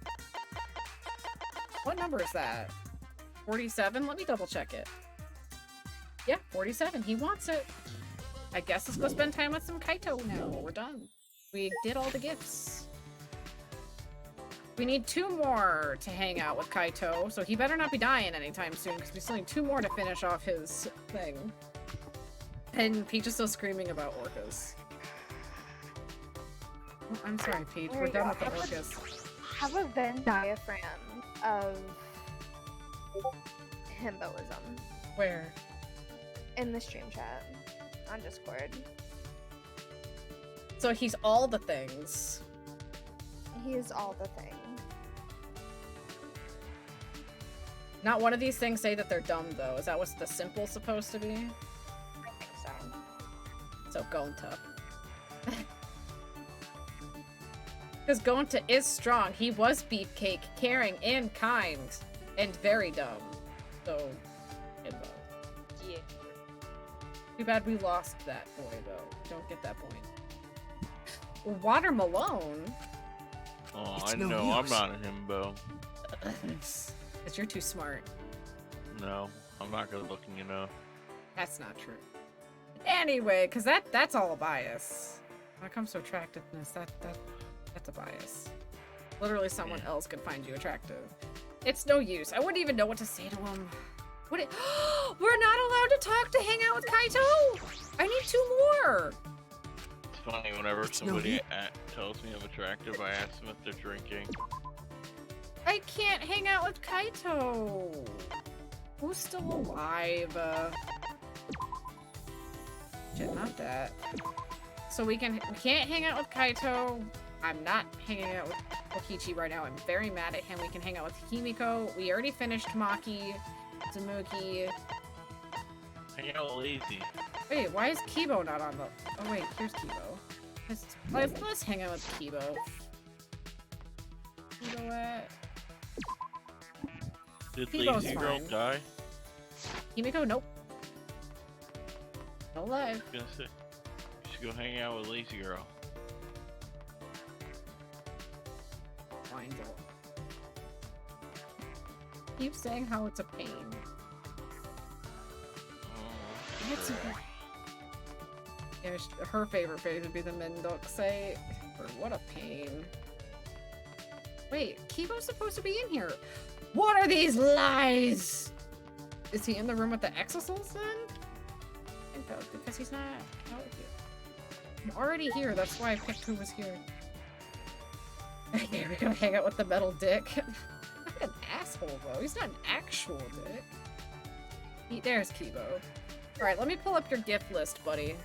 What number is that? 47? Let me double check it. Yeah, 47. He wants it. I guess let's go spend time with some Kaito now. We're done. We did all the gifts. We need 2 more to hang out with Kaito, so he better not be dying anytime soon, because we still need 2 more to finish off his thing. And Peach is still screaming about orcas. Oh, I'm sorry, Peach. There We're you done go. with the orcas. Have a Venn diagram of himboism Where? in the stream chat on Discord. So he's all the things. He is all the thing. Not one of these things say that they're dumb, though. Is that what the simple's supposed to be? I think so. So Gonta. Because Gonta is strong. He was beefcake, caring, and kind. And very dumb. So, himbo. Yeah. Too bad we lost that boy, though. Don't get that point. Water Malone? Oh, It's I no know. I'm use. not a himbo. Because you're too smart. No, I'm not good looking enough. That's not true. Anyway, because that's all a bias. When it comes to attractiveness, that's a bias. Literally, someone else could find you attractive. It's no use. I wouldn't even know what to say to him. We're not allowed to talk to hang out with Kaito. I need 2 more. It's funny whenever It's no somebody use. tells me I'm attractive, I ask them if they're drinking. I can't hang out with Kaito. Who's still alive? Shit, not that. So we can't hang out with Kaito. I'm not hanging out with Kokichi right now. I'm very mad at him. We can hang out with Himiko. We already finished Maki, Tsumuki. Hang out lazy. Wait, why is Kibo not on the... Oh wait, here's Kibo. Let's hang out with Kibo. Kibo at... Did Kibo's Lazy Girl fine. die? Himiko, nope. Still alive. I was gonna say, you should go hang out with Lazy Girl. Find it. Keep saying how it's a pain. Oh, It's sure. yeah, her favorite phase would be the Mendokse. Or what a pain. Wait, Kibo's supposed to be in here. What are these lies? Is he in the room with the Exosouls then? I think that was because he's not out here. I'm already here, that's why I picked who was here. Okay, we're gonna hang out with the metal dick. Not an asshole though, he's not an actual dick. There's Kibo. Alright, let me pull up your gift list, buddy.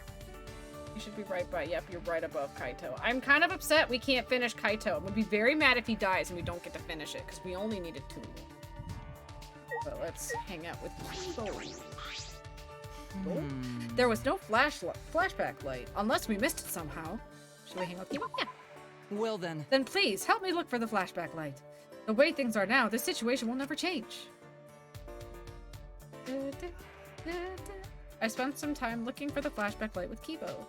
You should be right by, yep, you're right above Kaito. I'm kind of upset we can't finish Kaito. I'm gonna be very mad if he dies and we don't get to finish it, because we only needed 2. But let's hang out with Kibo. Oh, there was no flashback light, unless we missed it somehow. Should we hang out with Kibo? Yeah. Well then. Then please, help me look for the flashback light. The way things are now, this situation will never change. I spent some time looking for the flashback light with Kibo.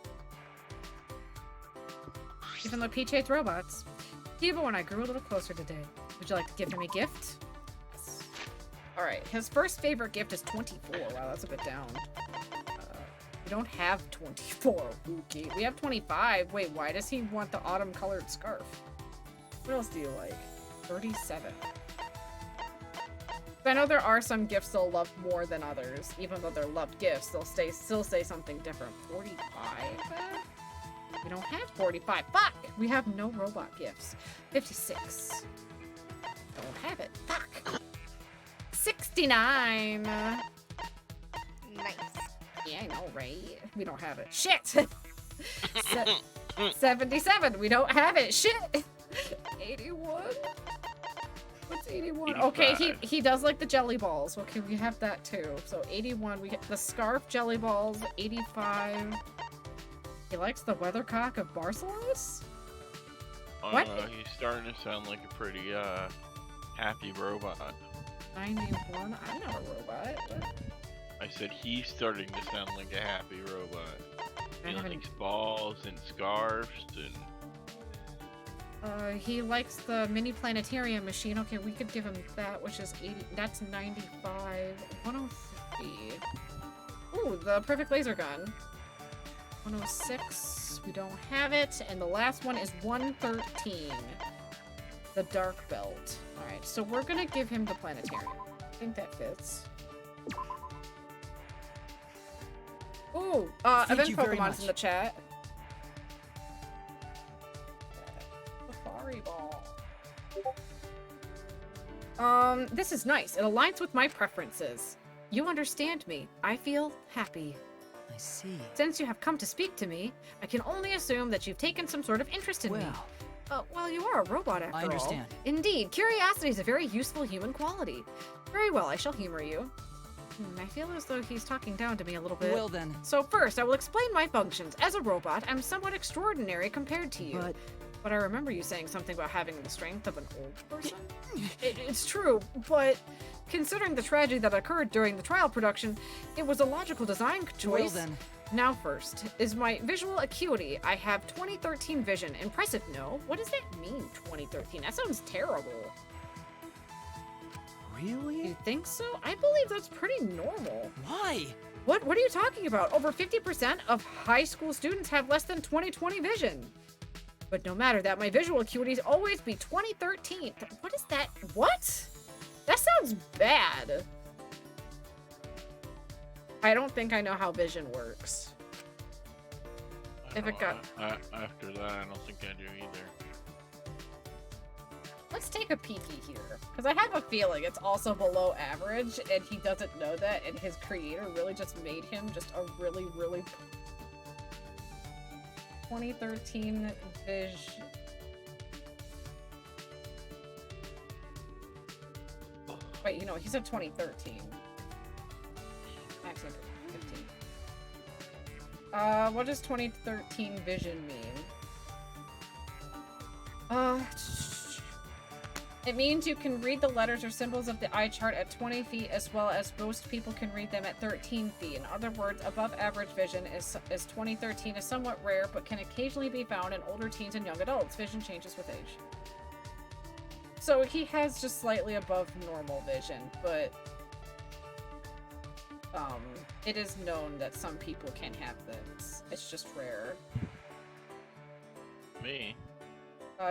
Even though Peach hates robots, Kibo and I grew a little closer today. Would you like to give him a gift? Yes. Alright, his first favorite gift is 24. Wow, that's a bit down. We don't have 24. Okay, we have 25. Wait, why does he want the autumn-colored scarf? What else do you like? 37. I know there are some gifts they'll love more than others. Even though they're loved gifts, they'll still say something different. 45? We don't have 45. Fuck! We have no robot gifts. 56. Don't have it. Fuck! 69! Nice. Yeah, I know, right? We don't have it. Shit! 77. We don't have it. Shit! 81? What's 81? 85. Okay, he does like the jelly balls. Okay, we have that too. So 81, we get the scarf jelly balls. 85. He likes the weathercock of Barcelos? What? He's starting to sound like a pretty, happy robot. 91? I'm not a robot. What? I said he's starting to sound like a happy robot. I He haven't- likes balls and scarves and... He likes the mini planetarium machine. Okay, we could give him that, which is 80. That's 95. 103. Ooh, the perfect laser gun. 106. We don't have it. And the last one is 113. The dark belt. Alright, so we're gonna give him the planetarium. I think that fits. Ooh, Thank event you very Pokemon's much. in the chat. Safari Ball. This is nice. It aligns with my preferences. You understand me. I feel happy. I see. Since you have come to speak to me, I can only assume that you've taken some sort of interest in me. Well, you are a robot after all. I understand. Indeed, curiosity is a very useful human quality. Very well, I shall humor you. I feel as though he's talking down to me a little bit. Well then. So first, I will explain my functions. As a robot, I'm somewhat extraordinary compared to you. But But I remember you saying something about having the strength of an old person. It's true, but considering the tragedy that occurred during the trial production, it was a logical design choice. Well then. Now first, is my visual acuity. I have 2013 vision. Impressive, no? What does that mean, 2013? That sounds terrible. Really? You think so? I believe that's pretty normal. Why? What are you talking about? Over 50% of high school students have less than 20/20 vision. But no matter that, my visual acuity always be 2013. What is that? What? That sounds bad. I don't think I know how vision works. If it got... After that, I don't think I do either. Let's take a peeky here. Because I have a feeling it's also below average, and he doesn't know that, and his creator really just made him just a really, really... 2013 vision... Wait, you know, he said 2013. Actually, 15. What does 2013 vision mean? It means you can read the letters or symbols of the eye chart at 20 feet as well as most people can read them at 13 feet. In other words, above average vision is 2013 is somewhat rare but can occasionally be found in older teens and young adults. Vision changes with age. So he has just slightly above normal vision, but it is known that some people can have this. It's just rare. Me?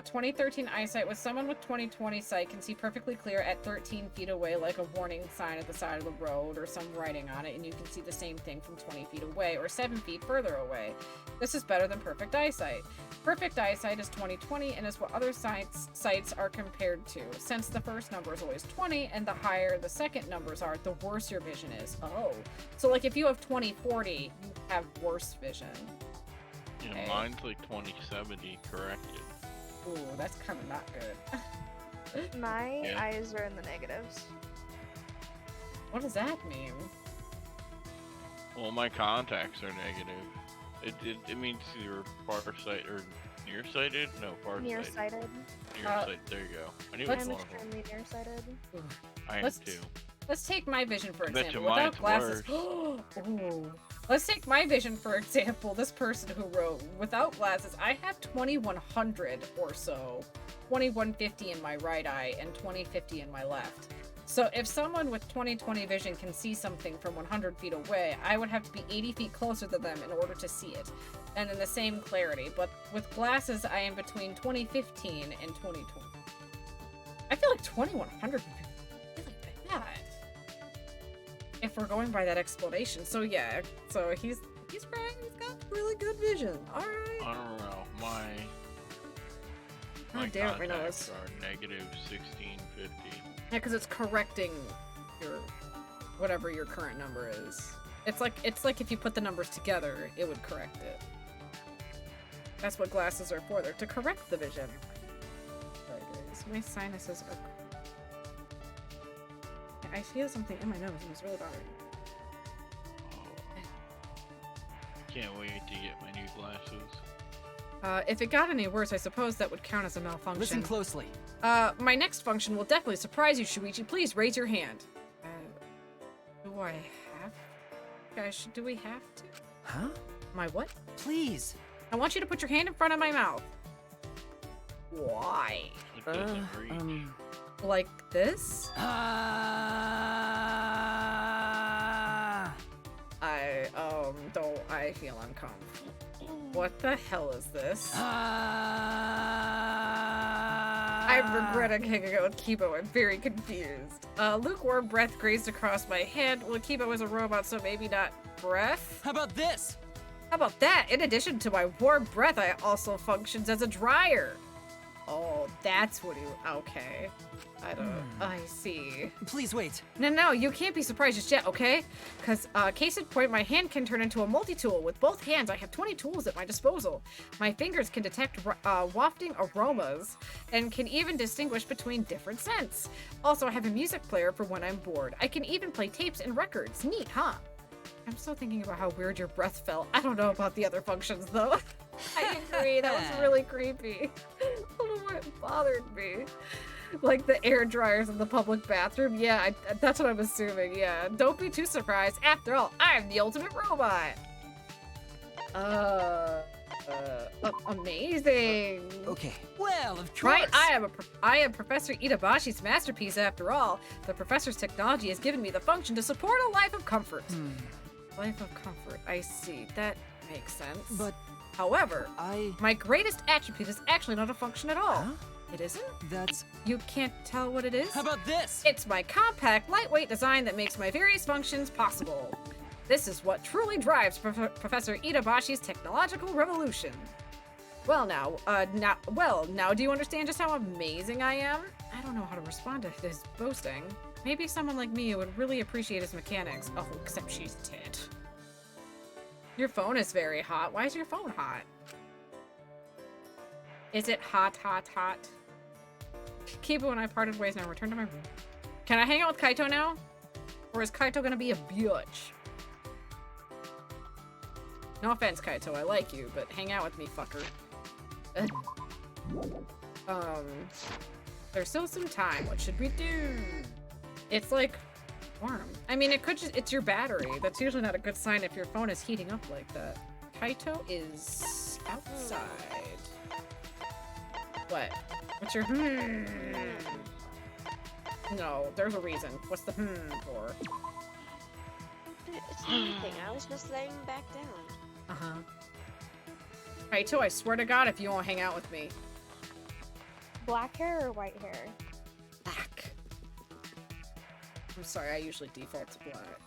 2013 eyesight with someone with 20/20 sight can see perfectly clear at 13 feet away, like a warning sign at the side of the road or some writing on it, and you can see the same thing from 20 feet away or 7 feet further away. This is better than perfect eyesight. Perfect eyesight is 20/20 and is what other sights are compared to. Since the first number is always 20 and the higher the second numbers are, the worse your vision is. Oh. So like if you have 20/40, you have worse vision. Yeah, Okay. mine's like 20/70 corrected. Ooh, that's kind of not good. My Yeah. eyes are in the negatives. What does that mean? Well, my contacts are negative. It means you're farsighted or nearsighted? No, farsighted. Nearsighted. Nearsighted. There you go. I knew it I'm was one of them. extremely nearsighted. I am Let's- too. Let's take my vision for I bet example. you Without mine's glasses. worse. Ooh. Let's take my vision for example. This person who wrote, without glasses, I have 2100 or so. 2150 in my right eye and 2050 in my left. So if someone with 20/20 vision can see something from 100 feet away, I would have to be 80 feet closer to them in order to see it. And in the same clarity. But with glasses, I am between 2015 and 2020. I feel like 2100 would be really bad. If we're going by that explanation. So yeah, so he's right, he's got really good vision. Alright. I don't know. My Oh, damn it, my contacts nose. are negative 1650. Yeah, because it's correcting your whatever your current number is. It's like if you put the numbers together, it would correct it. That's what glasses are for. They're to correct the vision. My sinuses are. I feel something in my nose and it's really bothering me. Can't wait to get my new glasses. If it got any worse, I suppose that would count as a malfunction. Listen closely. My next function will definitely surprise you, Shuichi. Please raise your hand. Do I have? Guys, do we have to? Huh? My what? Please. I want you to put your hand in front of my mouth. Why? It doesn't reach. Like this? I feel uncomfortable. What the hell is this? I'm regretting hanging out with Kibo. I'm very confused. Lukewarm breath grazed across my hand. Well, Kibo is a robot, so maybe not breath. How about this? How about that? In addition to my warm breath, I also functions as a dryer. Oh, that's what he... Okay. I don't... I see. Please wait. No, you can't be surprised just yet, okay? Because, case in point, my hand can turn into a multi-tool. With both hands, I have 20 tools at my disposal. My fingers can detect wafting aromas and can even distinguish between different scents. Also, I have a music player for when I'm bored. I can even play tapes and records. Neat, huh? I'm still thinking about how weird your breath felt. I don't know about the other functions, though. I agree. That was really creepy. I don't know why it bothered me. Like the air dryers in the public bathroom. Yeah, that's what I'm assuming. Yeah. Don't be too surprised. After all, I'm the ultimate robot. Amazing. Okay. Well, of course. Right, I am Professor Itabashi's masterpiece after all. The professor's technology has given me the function to support a life of comfort. Life of comfort. I see. That makes sense. But however, my greatest attribute is actually not a function at all. Huh? It isn't? That's... You can't tell what it is? How about this? It's my compact, lightweight design that makes my various functions possible. This is what truly drives Professor Itabashi's technological revolution. Well now, now do you understand just how amazing I am? I don't know how to respond to his boasting. Maybe someone like me would really appreciate his mechanics. Oh, except she's dead. Your phone is very hot. Why is your phone hot? Is it hot, hot, hot? Kiba and I parted ways now. Return to my room. Can I hang out with Kaito now? Or is Kaito gonna be a bitch? No offense, Kaito. I like you, but hang out with me, fucker. There's still some time. What should we do? It's like warm. I mean, it could just, it's your battery. That's usually not a good sign if your phone is heating up like that. Kaito is outside. What? What's your No, there's a reason. What's the for? It's nothing. I was just laying back down. Uh-huh. Kaito, I swear to God, if you won't hang out with me. Black hair or white hair? Black. I'm sorry, I usually default to black.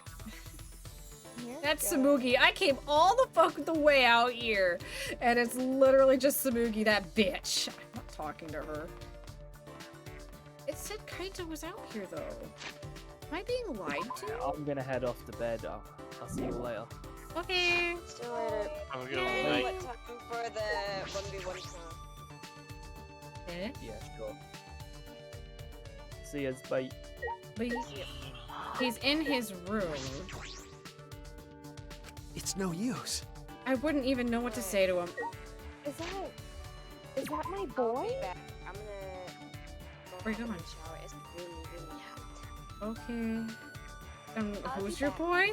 That's Samugi. I came all the fuck the way out here, and it's literally just Samugi, that bitch. I'm not talking to her. It said Kaito was out here, though. Am I being lied to? I'm gonna head off to bed. I'll see you later. Okay. See you later. Have a good night. What time for the 1v1 call? Eh? Yeah, sure. See you, bye. But he's in his room. It's no use. I wouldn't even know what to say to him. Is that my boy? I'm gonna go Where you home going? and shower. It's really, really hot. Okay. I'll Who's be your back. boy?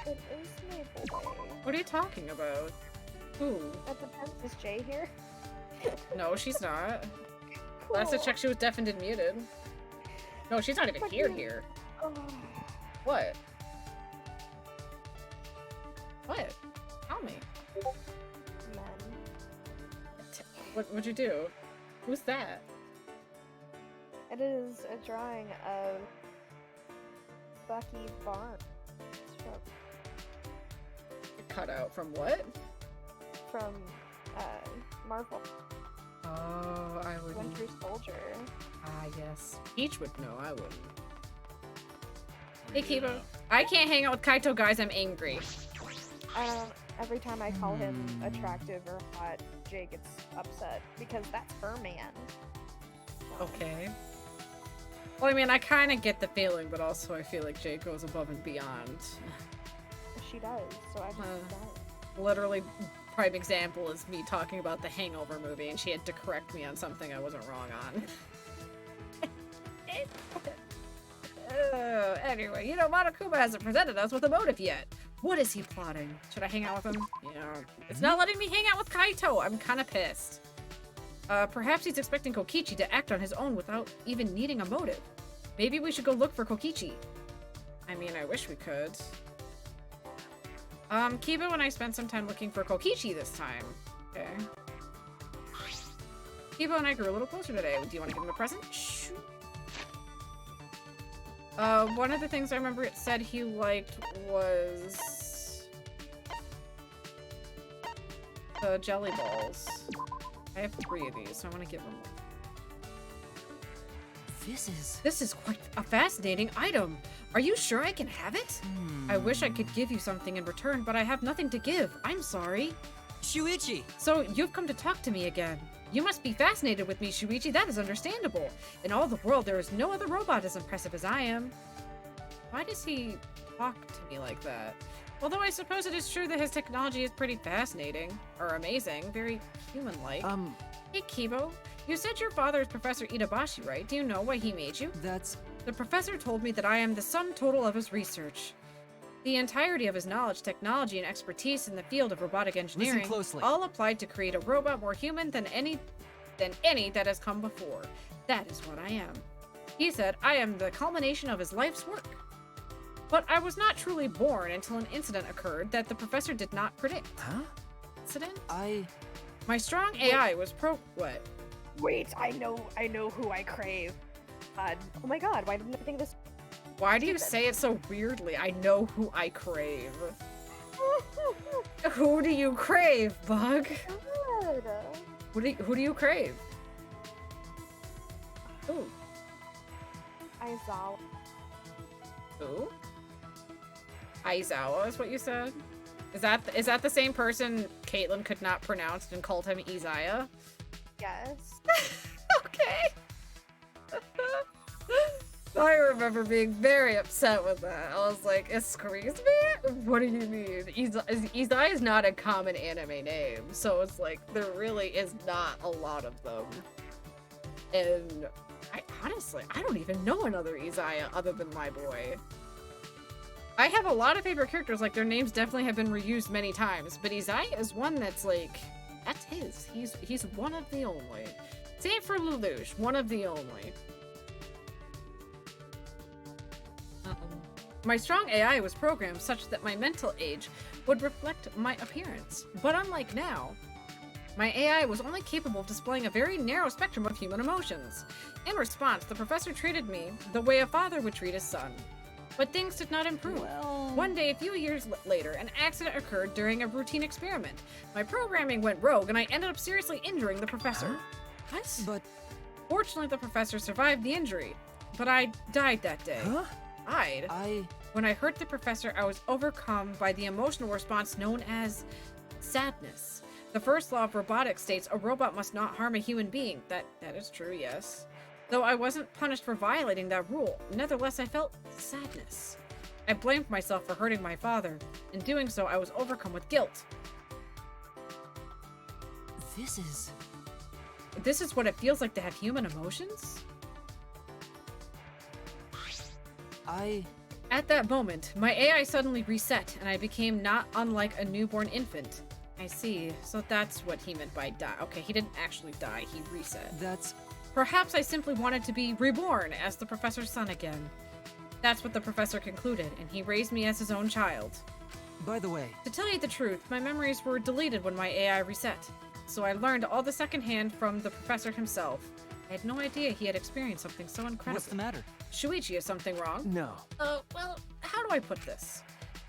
It is my boy. What are you talking about? Who? That depends. Is Jay here? No, she's not. Cool. Last I checked, she was deafened and muted. No, she's not even But here you- here. Oh. What? What? Tell me. Men. What'd you do? Who's that? It is a drawing of Bucky Barnes Cut out from what? from Marvel. Oh, I would. Winter Soldier. Ah, yes. Peach would know. I wouldn't. Hey, Kiba. I can't hang out with Kaito, guys. I'm angry. Every time I call him attractive or hot, Jay gets upset because that's her man. Okay. Well, I mean, I kind of get the feeling, but also I feel like Jay goes above and beyond. She does, so I just don't. Literally, prime example is me talking about the Hangover movie, and she had to correct me on something I wasn't wrong on. Anyway, you know, Monokuma hasn't presented us with a motive yet. What is he plotting? Should I hang out with him? Yeah. It's not letting me hang out with Kaito. I'm kind of pissed. Perhaps he's expecting Kokichi to act on his own without even needing a motive. Maybe we should go look for Kokichi. I mean, I wish we could. Kiba and I spent some time looking for Kokichi this time. Okay. Kiba and I grew a little closer today. Do you want to give him a present? Shoot. One of the things I remember it said he liked was the jelly balls. I have 3 of these, so I want to give him one. This is quite a fascinating item. Are you sure I can have it? I wish I could give you something in return, but I have nothing to give. I'm sorry. Shuichi! So, you've come to talk to me again. You must be fascinated with me, Shuichi. That is understandable. In all the world, there is no other robot as impressive as I am. Why does he talk to me like that? Although I suppose it is true that his technology is pretty fascinating. Or amazing. Very human-like. Hey, Kibo. You said your father is Professor Itabashi, right? Do you know why he made you? That's... The professor told me that I am the sum total of his research. The entirety of his knowledge, technology, and expertise in the field of robotic engineering closely. all applied to create a robot more human than any that has come before. That is what I am. He said I am the culmination of his life's work. But I was not truly born until an incident occurred that the professor did not predict. Huh? Incident? My strong AI was what? Wait, I know who I crave. Oh my god, why didn't I think this? Why do you say it so weirdly? I know who I crave. Who do you crave, Bug? God. Who do you crave? Who? Aizawa. Who? Aizawa is what you said? Is that the same person Caitlin could not pronounce and called him Isaiah? Yes. Okay. I remember being very upset with that. I was like, excuse me? What do you mean? Isaiah is not a common anime name, so it's like, there really is not a lot of them. And I don't even know another Isaiah other than my boy. I have a lot of favorite characters, like their names definitely have been reused many times, but Isaiah is one that's like, that's his. He's one of the only. Same for Lelouch, one of the only. My strong AI was programmed such that my mental age would reflect my appearance. But unlike now, my AI was only capable of displaying a very narrow spectrum of human emotions. In response, the professor treated me the way a father would treat his son. But things did not improve. One day, a few years later, an accident occurred during a routine experiment. My programming went rogue, and I ended up seriously injuring the professor. What? But... Fortunately, the professor survived the injury. But I died that day. Huh? When I hurt the professor, I was overcome by the emotional response known as sadness. The first law of robotics states a robot must not harm a human being. That is true, yes. Though I wasn't punished for violating that rule, nevertheless I felt sadness. I blamed myself for hurting my father. In doing so, I was overcome with guilt. This is what it feels like to have human emotions? At that moment, my AI suddenly reset, and I became not unlike a newborn infant. I see. So that's what he meant by die. Okay, he didn't actually die. He reset. Perhaps I simply wanted to be reborn as the professor's son again. That's what the professor concluded, and he raised me as his own child. By the way... To tell you the truth, my memories were deleted when my AI reset. So I learned all the secondhand from the professor himself. I had no idea he had experienced something so incredible. What's the matter? Shuichi, is something wrong? No. Well, how do I put this?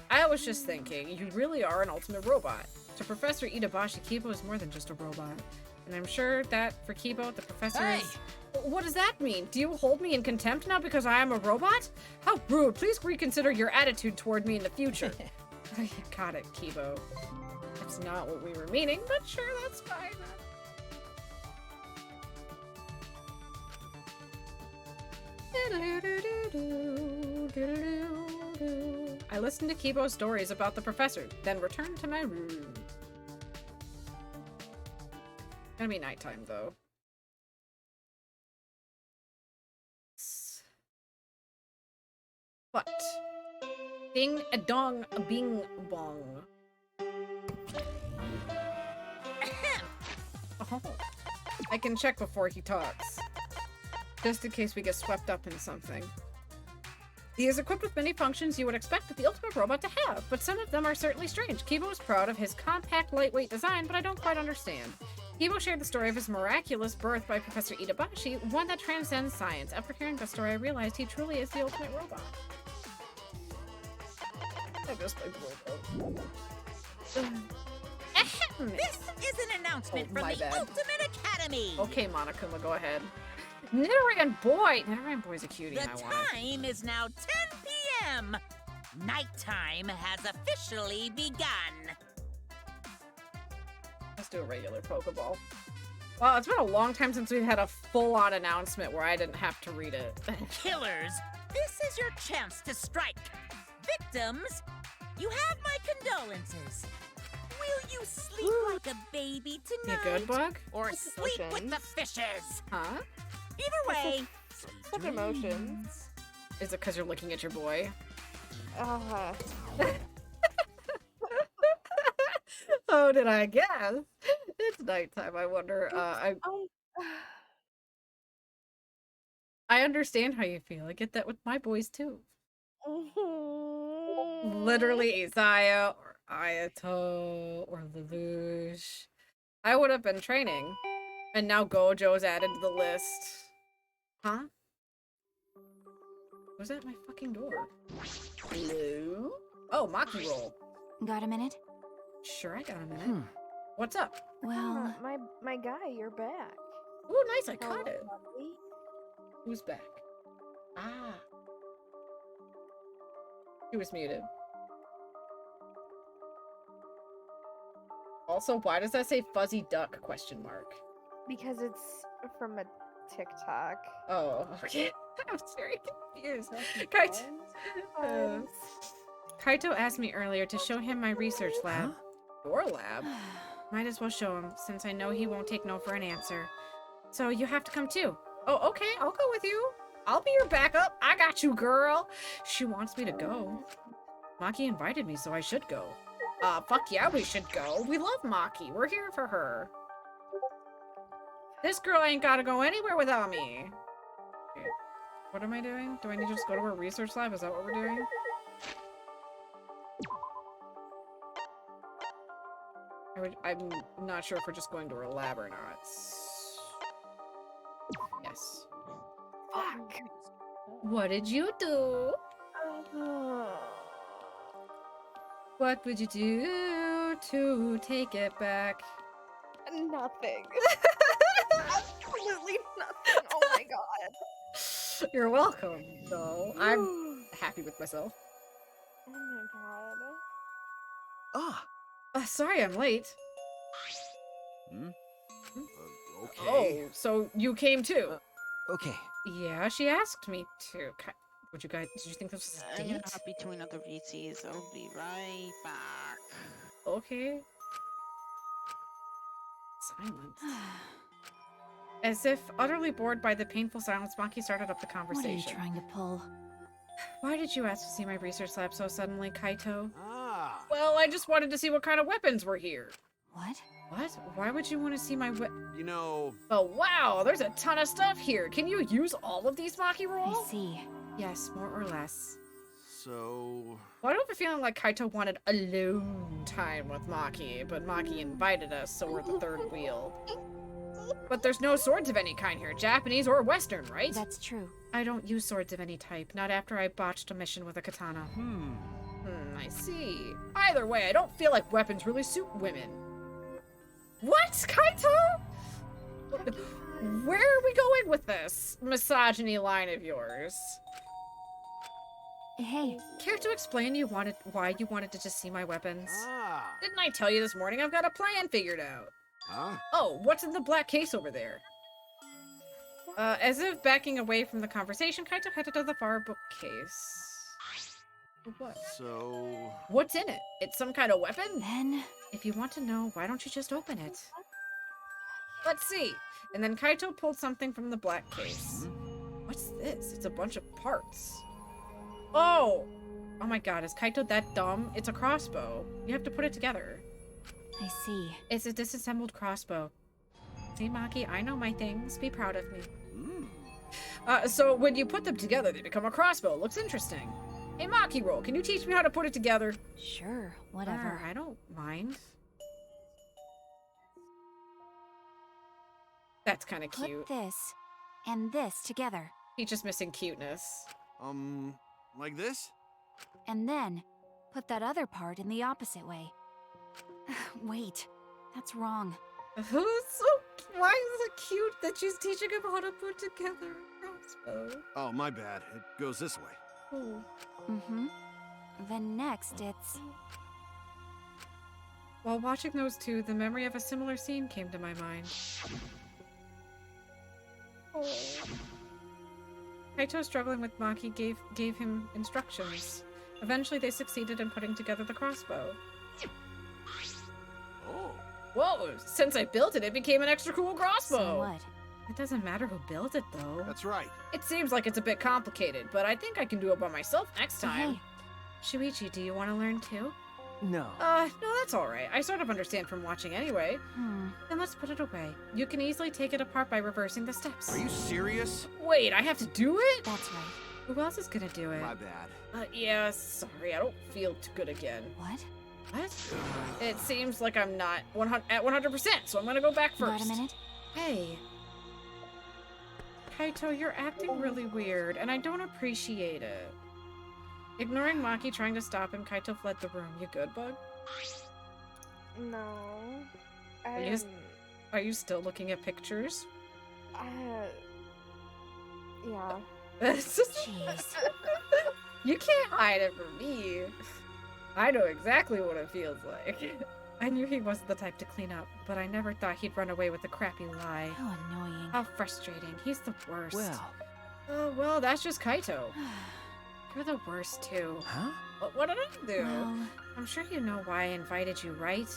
I was just thinking, you really are an ultimate robot. To Professor Itabashi, Kibo is more than just a robot. And I'm sure that for Kibo, the professor is... What does that mean? Do you hold me in contempt now because I am a robot? How rude. Please reconsider your attitude toward me in the future. Got it, Kibo. That's not what we were meaning, but sure, that's fine. I listened to Kibo's stories about the professor, then returned to my room. Gonna be nighttime, though. What? Ding a dong a bing bong. Oh. I can check before he talks. Just in case we get swept up in something. He is equipped with many functions you would expect the ultimate robot to have, but some of them are certainly strange. Kibo is proud of his compact, lightweight design, but I don't quite understand. Kibo shared the story of his miraculous birth by Professor Itabashi, one that transcends science. After hearing the story, I realized he truly is the ultimate robot. I just played robot. This is an announcement from the Ultimate Academy! Okay, Monokuma, go ahead. Nidoran Boy! Nidoran Boy's a cutie, The time is now 10 p.m. Nighttime has officially begun. Let's do a regular Pokeball. Well, it's been a long time since we've had a full-on announcement where I didn't have to read it. Killers, this is your chance to strike. Victims, You have my condolences. Will you sleep like a baby You tonight? good, Bug? Or sleep with the fishes? Huh? Either way, Such emotions. Is it because you're looking at your boy? Oh, did I guess? It's nighttime. I wonder. I understand how you feel. I get that with my boys too. Literally Isaiah or Ayato or Lelouch. I would have been training. And now Gojo's added to the list. Huh? Who's at my fucking door? Hello? Oh, Maki roll. Got a minute? Sure, I got a minute. What's up? Well, my guy, you're back. Ooh, nice, I caught Hello, it. buddy. Who's back? Ah. He was muted. Also, why does that say fuzzy duck question mark? Because it's from a TikTok. Oh, okay. I was very confused. Kaito asked me earlier to show him my research lab. Your lab? Might as well show him, since I know he won't take no for an answer. So you have to come too. Oh, okay, I'll go with you. I'll be your backup. I got you, girl. She wants me to go. Maki invited me, so I should go. Fuck yeah, we should go. We love Maki. We're here for her. This girl ain't gotta go anywhere without me. Okay. What am I doing? Do I need to just go to her research lab? Is that what we're doing? I'm not sure if we're just going to her lab or not. Yes. Fuck. What did you do? What would you do to take it back? Nothing. Absolutely nothing. Oh my god. You're welcome, though. I'm happy with myself. Oh my god. Ah. Sorry I'm late. Okay. Oh, so you came too? Okay. Yeah, she asked me to. Would you guys? Did you think this was a I'm date? not between other VCs. I'll be right back. Okay. Silence. As if utterly bored by the painful silence, Maki started up the conversation. What are you trying to pull? Why did you ask to see my research lab so suddenly, Kaito? Ah. Well, I just wanted to see what kind of weapons were here. What? What? Why would you want to see my You know. Oh, wow! There's a ton of stuff here! Can you use all of these, Maki roll? I see. Yes, more or less. So. Well, I don't have a feeling like Kaito wanted alone time with Maki, but Maki invited us, so we're the third wheel. But there's no swords of any kind here, Japanese or Western, right? That's true. I don't use swords of any type, not after I botched a mission with a katana. I see. Either way, I don't feel like weapons really suit women. What, Kaito? Where are we going with this misogyny line of yours? Hey. Care to explain why you wanted to just see my weapons? Ah. Didn't I tell you this morning I've got a plan figured out? Huh? Oh, what's in the black case over there? As if backing away from the conversation, Kaito headed to the far bookcase. What? So. What's in it? It's some kind of weapon? Then. If you want to know, why don't you just open it? Let's see. And then Kaito pulled something from the black case. What's this? It's a bunch of parts. Oh! Oh my god, is Kaito that dumb? It's a crossbow. You have to put it together. I see. It's a disassembled crossbow. See, Maki, I know my things. Be proud of me. So when you put them together, they become a crossbow. Looks interesting. Hey, Maki roll, can you teach me how to put it together? Sure, whatever. I don't mind. That's kind of cute. Put this and this together. He's just missing cuteness. Like this? And then put that other part in the opposite way. Wait, that's wrong. Why is it cute that she's teaching him how to put together a crossbow? Oh, my bad. It goes this way. Oh. Mm-hmm. Then next, it's... While watching those two, the memory of a similar scene came to my mind. Oh. Kaito, struggling with Maki, gave him instructions. Eventually, they succeeded in putting together the crossbow. Oh. Whoa! Since I built it, it became an extra cool crossbow! So what? It doesn't matter who built it, though. That's right. It seems like it's a bit complicated, but I think I can do it by myself next time. Hey. Shuichi, do you want to learn too? No. No, that's alright. I sort of understand from watching anyway. Then let's put it away. You can easily take it apart by reversing the steps. Are you serious? Wait, I have to do it? That's right. Who else is gonna do it? My bad. Yeah, sorry, I don't feel too good again. What? What? It seems like I'm not at 100%, so I'm gonna go back first. Wait a minute. Hey. Kaito, you're acting really weird, and I don't appreciate it. Ignoring Maki trying to stop him, Kaito fled the room. You good, bug? No. Are you still looking at pictures? Yeah. Jeez. You can't hide it from me. I know exactly what it feels like. I knew he wasn't the type to clean up, but I never thought he'd run away with a crappy lie. How annoying. How frustrating. He's the worst. Well. Oh, well, that's just Kaito. You're the worst, too. Huh? What did I do? Well, I'm sure you know why I invited you, right?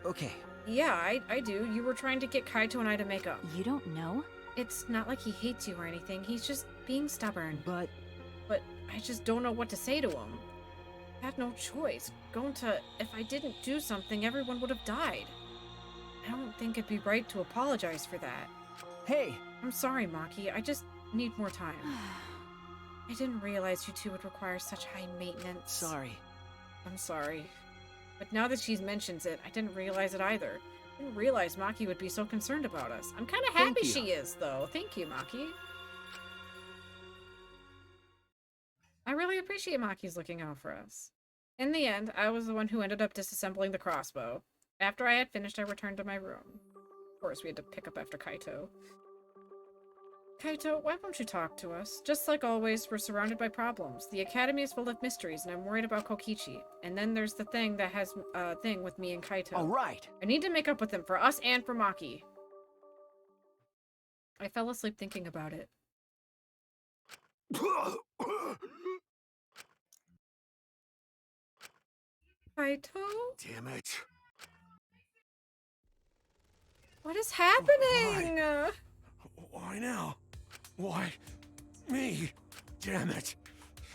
Okay. Yeah, I do. You were trying to get Kaito and I to make up. you don't know? It's not like he hates you or anything. He's just being stubborn. But I just don't know what to say to him. I had no choice. Gonta, if I didn't do something, everyone would have died. I don't think it'd be right to apologize for that. hey, I'm sorry, Maki. I just need more time. I didn't realize you two would require such high maintenance. sorry. I'm sorry. But now that she mentions it, I didn't realize it either. I didn't realize Maki would be so concerned about us. I'm kind of Thank happy you. she is, though. Thank you, Maki. I really appreciate Maki's looking out for us. In the end, I was the one who ended up disassembling the crossbow. After I had finished, I returned to my room. Of course, we had to pick up after Kaito. Kaito, why won't you talk to us? Just like always, we're surrounded by problems. The academy is full of mysteries, and I'm worried about Kokichi. And then there's the thing that has thing with me and Kaito. All right. I need to make up with him for us and for Maki. I fell asleep thinking about it. Kaito? Damn it. What is happening? Why now? Why me? Damn it.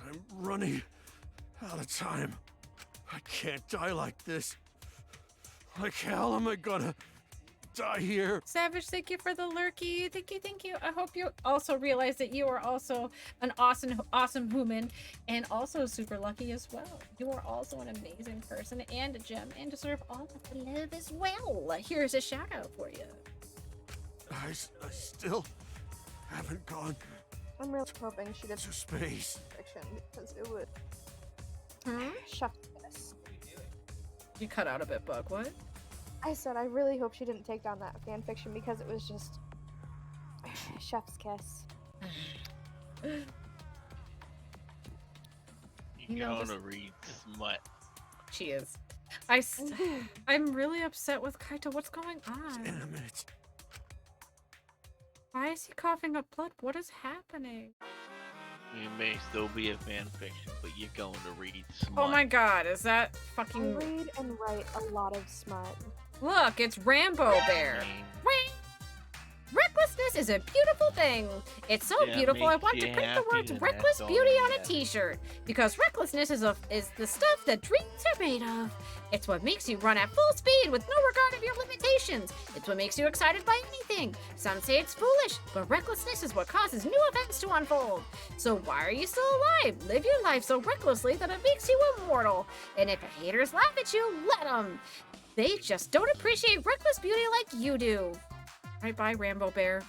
I'm running out of time. I can't die like this. Like hell am I gonna die here? Savage, thank you for the lurky. Thank you, thank you. I hope you also realize that you are also an awesome human and also super lucky as well. You are also an amazing person and a gem and deserve all of the love as well. Here's a shout out for you. I still haven't gone I'm really hoping she did to space. fiction because it would Hmm? chef kiss. You cut out a bit, Bug. What? I said I really hope she didn't take down that fan fiction because it was just chef's kiss. You know, gotta read smut. She is. I'm really upset with Kaito. What's going on? In a minute. Why is he coughing up blood? What is happening? You may still be a fan fiction, but you're going to read smut. Oh my god, is that I fucking... read and write a lot of smut. Look, it's Rambo Bear. Recklessness is a beautiful thing. It's so Yeah, beautiful I makes want to you print the happy, words then reckless that's all beauty you on a have. t-shirt. Because recklessness is the stuff that dreams are made of. It's what makes you run at full speed with no regard of your limitations. It's what makes you excited by anything. Some say it's foolish, but recklessness is what causes new events to unfold. So why are you still alive? Live your life so recklessly that it makes you immortal. And if haters laugh at you, let them. They just don't appreciate reckless beauty like you do. Right, bye, Rambo Bear.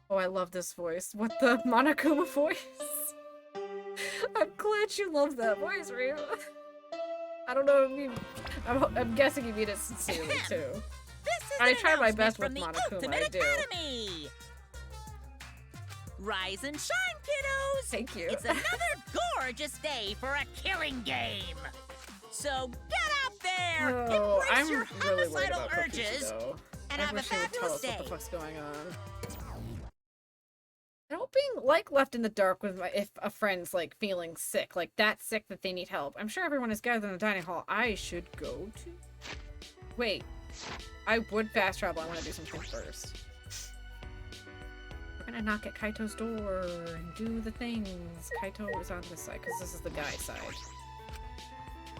Oh, I love this voice. What the Monokuma voice? I'm glad you love that voice, Rambo. I don't know if you... I'm guessing you mean it sincerely, too. This is I an try my announcement best from with the Monokuma, Ultimate I do. Academy. Rise and shine, kiddos! Thank you. It's another gorgeous day for a killing game. So get out there, Oh, embrace I'm your really worried homicidal about Kokichi, urges, though. and I have a wish he would tell fabulous us what day. the fuck's going on. I don't being like left in the dark with if a friend's like feeling sick, like that sick that they need help. I'm sure everyone is gathered in the dining hall. I should go to. Wait, I would fast travel. I want to do something first. We're gonna knock at Kaito's door and do the things. Kaito is on this side because this is the guy side.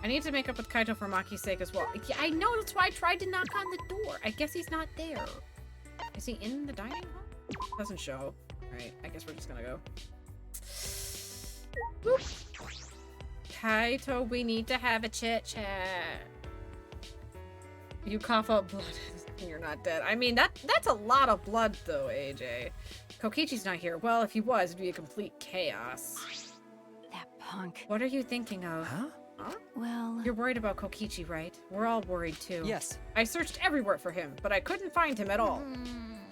I need to make up with Kaito for Maki's sake as well. Yeah, I know, that's why I tried to knock on the door. I guess he's not there. Is he in the dining hall? Doesn't show. Alright, I guess we're just gonna go. Whoop. Kaito, we need to have a chit-chat. You cough up blood and you're not dead. I mean, that's a lot of blood though, AJ. Kokichi's not here. Well, if he was, it'd be a complete chaos. That punk. What are you thinking of? Huh? Huh? Well... You're worried about Kokichi, right? We're all worried too. Yes. I searched everywhere for him, but I couldn't find him at all.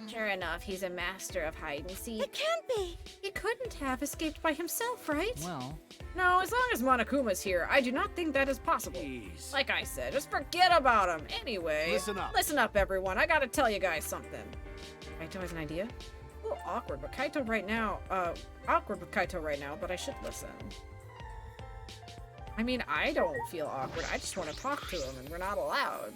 Sure enough, he's a master of hide and seek. It can't be. He couldn't have escaped by himself, right? Well... No, as long as Monokuma's here, I do not think that is possible. Jeez. Like I said, just forget about him. Anyway, Listen up, everyone. I gotta tell you guys something. Kaito has an idea? A little awkward, but Kaito right now, awkward with Kaito right now, but I should listen. I mean, I don't feel awkward. I just want to talk to him, and we're not allowed.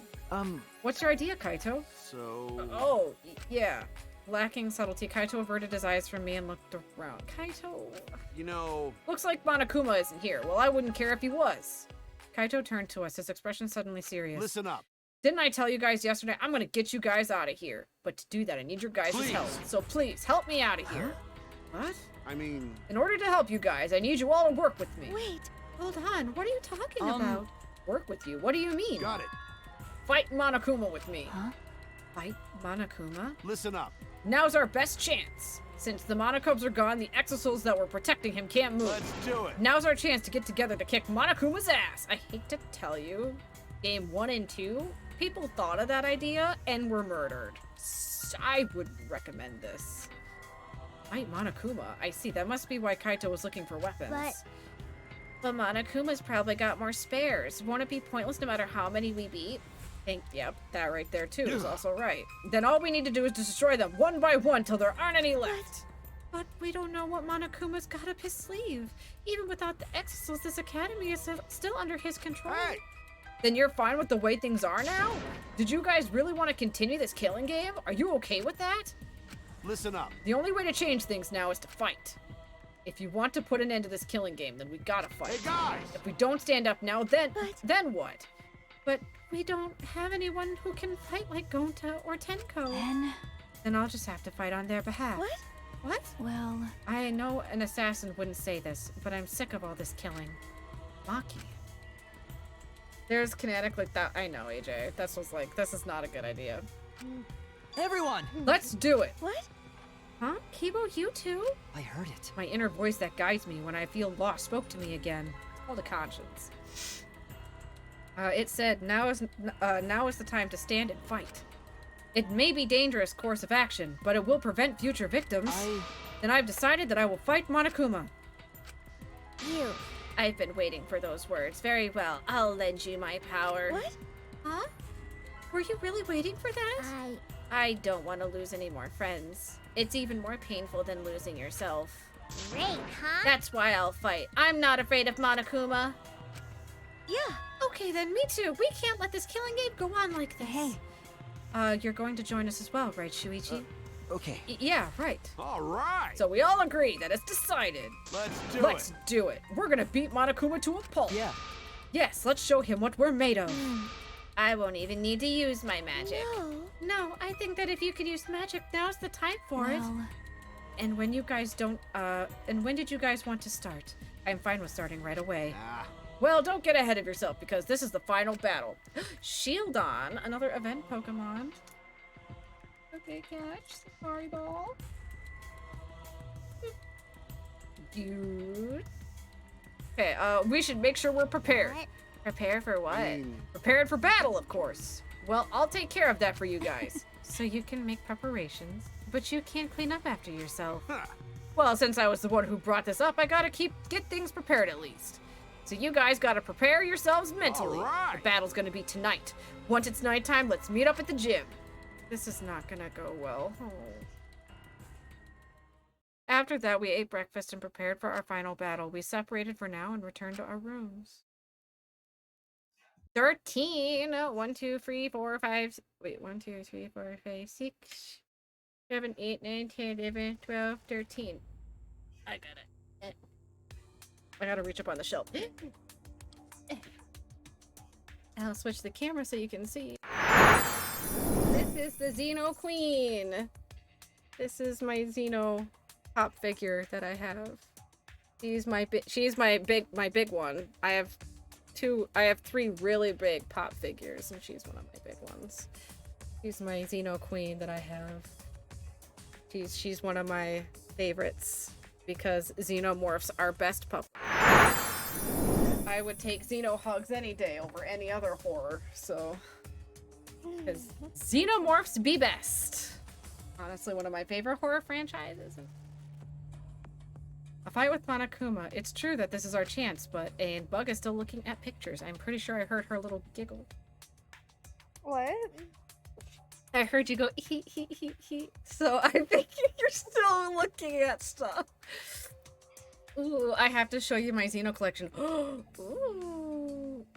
What's your idea, Kaito? So... Oh, yeah. Lacking subtlety, Kaito averted his eyes from me and looked around. Kaito... You know... Looks like Monokuma isn't here. Well, I wouldn't care if he was. Kaito turned to us, his expression suddenly serious. Listen up. Didn't I tell you guys yesterday, I'm gonna get you guys out of here. But to do that, I need your guys' help. So please, help me out of here. What? I mean... In order to help you guys, I need you all to work with me. Wait. Hold on, what are you talking about? Work with you? What do you mean? Got it. Fight Monokuma with me. Huh? Fight Monokuma? Listen up. Now's our best chance. Since the Monokubs are gone, the Exosouls that were protecting him can't move. Let's do it. Now's our chance to get together to kick Monokuma's ass. I hate to tell you, game 1 and 2, people thought of that idea and were murdered. I would recommend this. Fight Monokuma. I see. That must be why Kaito was looking for weapons. But Monokuma's probably got more spares. Won't it be pointless no matter how many we beat? Yep, that right there too is also right. Then all we need to do is destroy them one by one till there aren't any left. But we don't know what Monokuma's got up his sleeve. Even without the Exosouls, this academy is still under his control. Hey! Then you're fine with the way things are now? Did you guys really want to continue this killing game? Are you okay with that? Listen up. The only way to change things now is to fight. If you want to put an end to this killing game, then we gotta fight. Hey guys! If we don't stand up now, then what? But we don't have anyone who can fight like Gonta or Tenko. Then I'll just have to fight on their behalf. What? What? Well... I know an assassin wouldn't say this, but I'm sick of all this killing. Maki. There's kinetic like that. I know, AJ. This was like, this is not a good idea. Everyone! Let's do it! What? Huh? Kibo, you too? I heard it. My inner voice that guides me when I feel lost spoke to me again. It's called a conscience. It said, now is the time to stand and fight. It may be dangerous course of action, but it will prevent future victims. Then I've decided that I will fight Monokuma. You. I've been waiting for those words. Very well. I'll lend you my power. What? Huh? Were you really waiting for that? I don't want to lose any more friends. It's even more painful than losing yourself. Great, huh? That's why I'll fight. I'm not afraid of Monokuma. Yeah. Okay then, me too. We can't let this killing game go on like this. Hey. You're going to join us as well, right, Shuichi? Okay. Yeah, right. All right. So we all agree that it's decided. Let's do it. We're gonna beat Monokuma to a pulp. Yeah. Yes, let's show him what we're made of. I won't even need to use my magic. No, I think that if you could use magic, now's the time for it. And when you guys don't, and when did you guys want to start? I'm fine with starting right away. Well, don't get ahead of yourself because this is the final battle. Shieldon, another event Pokemon. Okay, catch. Safari Ball. Dude. Okay, we should make sure we're prepared. What? Prepare for what? Prepared for battle, of course. Well, I'll take care of that for you guys. So you can make preparations, but you can't clean up after yourself. Well, since I was the one who brought this up, I gotta get things prepared at least. So you guys gotta prepare yourselves mentally. The battle's gonna be tonight. Once it's nighttime, let's meet up at the gym. This is not gonna go well. After that, we ate breakfast and prepared for our final battle. We separated for now and returned to our rooms. 13. 1, 2, 3, 4, 5. Wait, 1, 2, 3, 4, 5, 6, 7, 8, 9, 10, 11, 12, 13. I got it. I gotta reach up on the shelf. I'll switch the camera so you can see. This is the Xeno Queen. This is my Xeno pop figure that I have. She's my big one. I have 3 really big pop figures, and she's one of my big ones. She's my Xeno Queen that I have. She's one of my favorites because xenomorphs are best pup. I would take Xeno hugs any day over any other horror, so because xenomorphs be best. Honestly, one of my favorite horror franchises. A fight with Monokuma. It's true that this is our chance, but Bug is still looking at pictures. I'm pretty sure I heard her little giggle. What? I heard you go he. So I think you're still looking at stuff. Ooh, I have to show you my Xeno collection. Ooh.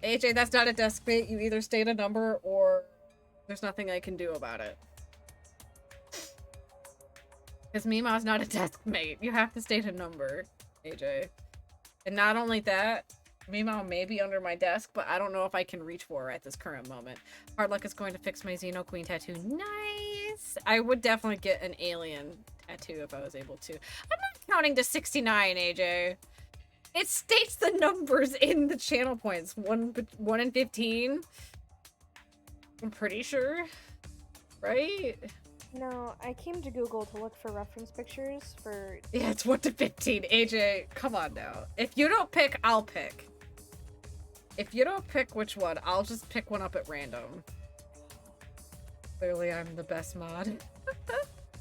AJ, that's not a desk mate. You either state a number or there's nothing I can do about it. Because Mima's not a desk mate. You have to state a number, AJ. And not only that, Mima may be under my desk, but I don't know if I can reach for her at this current moment. Hard luck is going to fix my Xeno Queen tattoo. Nice! I would definitely get an alien tattoo if I was able to. I'm not counting to 69, AJ. It states the numbers in the channel points. 1 and 15. I'm pretty sure. Right? No, I came to Google to look for reference pictures for... Yeah, it's 1 to 15. AJ, come on now. If you don't pick, I'll pick. If you don't pick which one, I'll just pick one up at random. Clearly, I'm the best mod.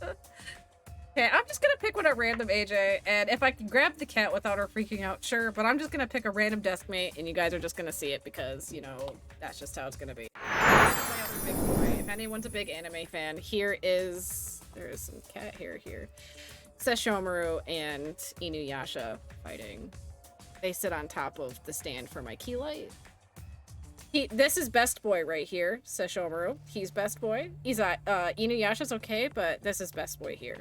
Okay, I'm just gonna pick one at random, AJ, and if I can grab the cat without her freaking out, sure, but I'm just gonna pick a random desk mate, and you guys are just gonna see it because, you know, that's just how it's gonna be. My other big boy. If anyone's a big anime fan, there is some cat hair here. Sesshomaru and Inuyasha fighting. They sit on top of the stand for my key light. This is best boy right here, Sesshomaru. He's best boy. Inuyasha's okay, but this is best boy here.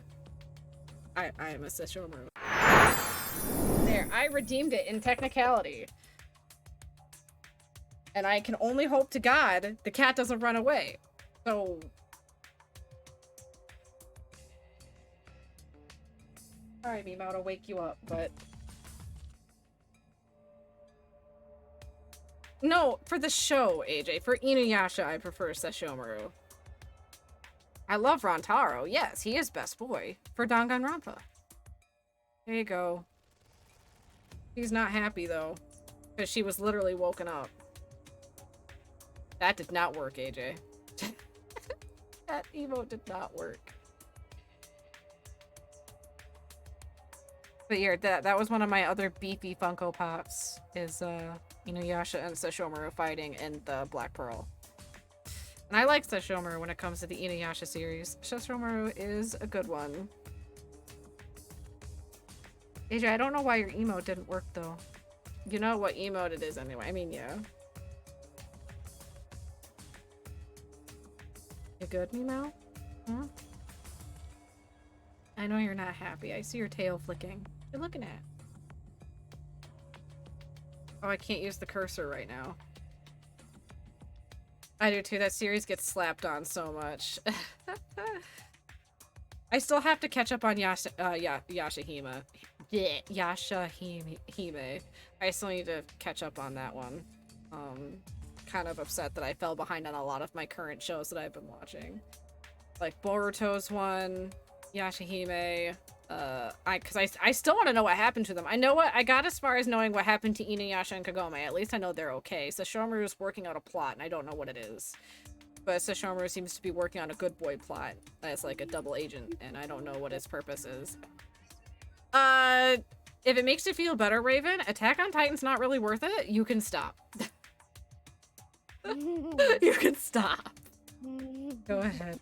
I am a Sesshomaru. There, I redeemed it in technicality. And I can only hope to God the cat doesn't run away. So... Sorry, Mima, to wake you up, but... No, for the show, AJ. For Inuyasha, I prefer Sesshomaru. I love Rantaro. Yes, he is best boy. For Danganronpa. There you go. She's not happy, though. Because she was literally woken up. That did not work, AJ. That emote did not work. But yeah, that was one of my other beefy Funko Pops, is Inuyasha and Sesshomaru fighting in the Black Pearl. And I like Sesshomaru when it comes to the Inuyasha series. Sesshomaru is a good one. AJ, I don't know why your emote didn't work, though. You know what emote it is anyway. I mean, yeah. You good, Mimo? Huh? I know you're not happy. I see your tail flicking. What are you looking at? Oh, I can't use the cursor right now. I do too. That series gets slapped on so much. I still have to catch up on Yashahime. Yeah, Yashahime. I still need to catch up on that one. Kind of upset that I fell behind on a lot of my current shows that I've been watching. Like Boruto's one, Yashahime. Cause I still want to know what happened to them. I know what I got as far as knowing what happened to Inuyasha and Kagome. At least I know they're okay. Sesshomaru is working out a plot, and I don't know what it is. But Sesshomaru seems to be working on a good boy plot as like a double agent, and I don't know what his purpose is. If it makes you feel better, Raven, Attack on Titan's not really worth it. You can stop. You can stop. Go ahead.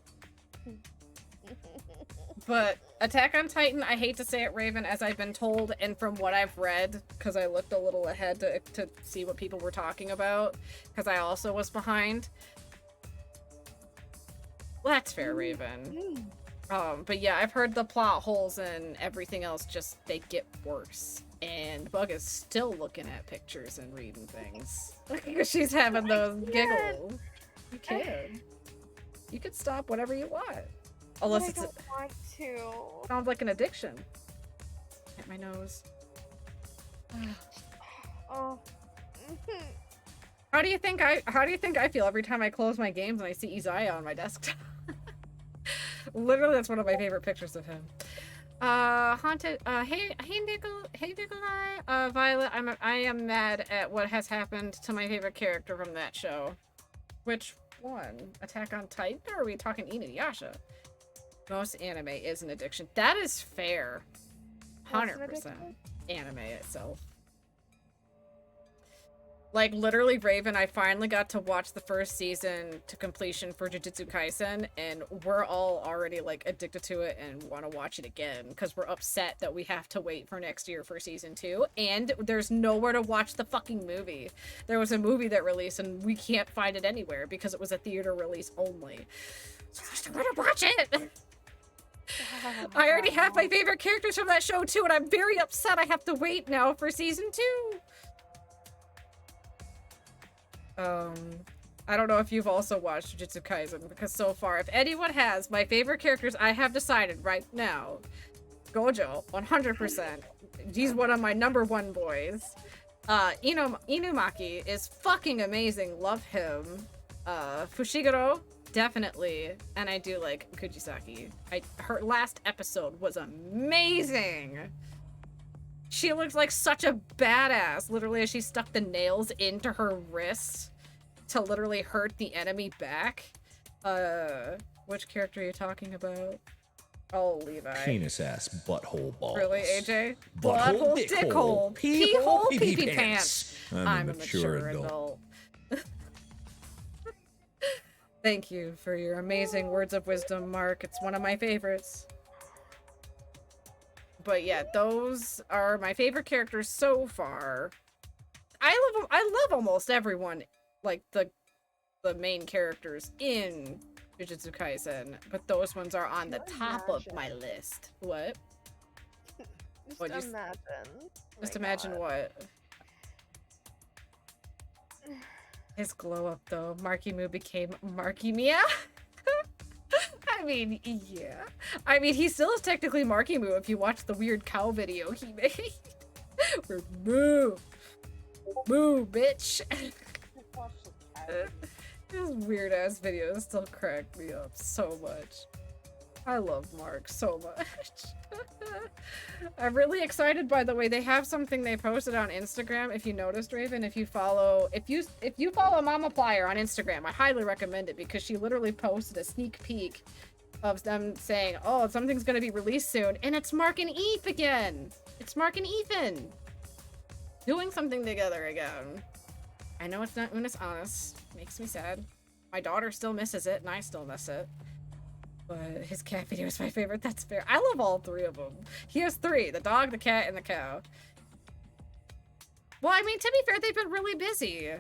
But Attack on Titan, I hate to say it, Raven, as I've been told, and from what I've read, because I looked a little ahead to see what people were talking about, because I also was behind. Well, that's fair, Raven. But yeah, I've heard the plot holes and everything else just, they get worse. And Bug is still looking at pictures and reading things. Because she's having those giggles. You can. You can stop whatever you want. Unless it's... I don't want to. Sounds like an addiction. Hit my nose. Oh. How do you think I feel every time I close my games and I see Isaiah on my desktop? Literally, that's one of my favorite pictures of him. Haunted, hey Nikolai, Violet, I am mad at what has happened to my favorite character from that show. Which one? Attack on Titan, or are we talking Inuyasha? Most anime is an addiction. That is fair. 100% anime itself. Like, literally, Raven, I finally got to watch the first season to completion for Jujutsu Kaisen, and we're all already, like, addicted to it and want to watch it again, because we're upset that we have to wait for next year for season 2, and there's nowhere to watch the fucking movie. There was a movie that released, and we can't find it anywhere, because it was a theater release only. So there's nowhere to watch it! I already have my favorite characters from that show, too, and I'm very upset I have to wait now for season 2! I don't know if you've also watched Jujutsu Kaisen, because so far, if anyone has, my favorite characters, I have decided right now. Gojo, 100%. He's one of my #1 boys. Inumaki is fucking amazing, love him. Fushiguro, definitely. And I do like Kujisaki. Her last episode was amazing! She looks like such a badass, literally, as she stuck the nails into her wrist to literally hurt the enemy back. Which character are you talking about? Oh, Levi. Penis ass, butthole balls. Really, AJ? Butthole, dickhole, pee-hole, pee-pee pants. I'm a mature adult. Thank you for your amazing words of wisdom, Mark. It's one of my favorites. But yeah, those are my favorite characters so far. I love almost everyone, like the main characters in Jujutsu Kaisen, but those ones are on the top of my list. What? Just imagine. Just imagine what? His glow up though. Markimu became Markimia. I mean, yeah. I mean, he still is technically Markimu if you watch the weird cow video he made. We're moo. Moo, bitch. His weird ass videos still crack me up so much. I love Mark so much. I'm really excited, by the way. They have something they posted on Instagram. If you noticed, Raven, if you follow Mama Plier on Instagram, I highly recommend it, because she literally posted a sneak peek of them saying, oh, something's gonna be released soon, and it's Mark and Eve again. It's Mark and Ethan doing something together again. I know it's not Unis Honest. Makes me sad. My daughter still misses it, and I still miss it. But his cat video is my favorite. That's fair. I love all 3 of them. He has 3. The dog, the cat, and the cow. Well, I mean, to be fair, they've been really busy.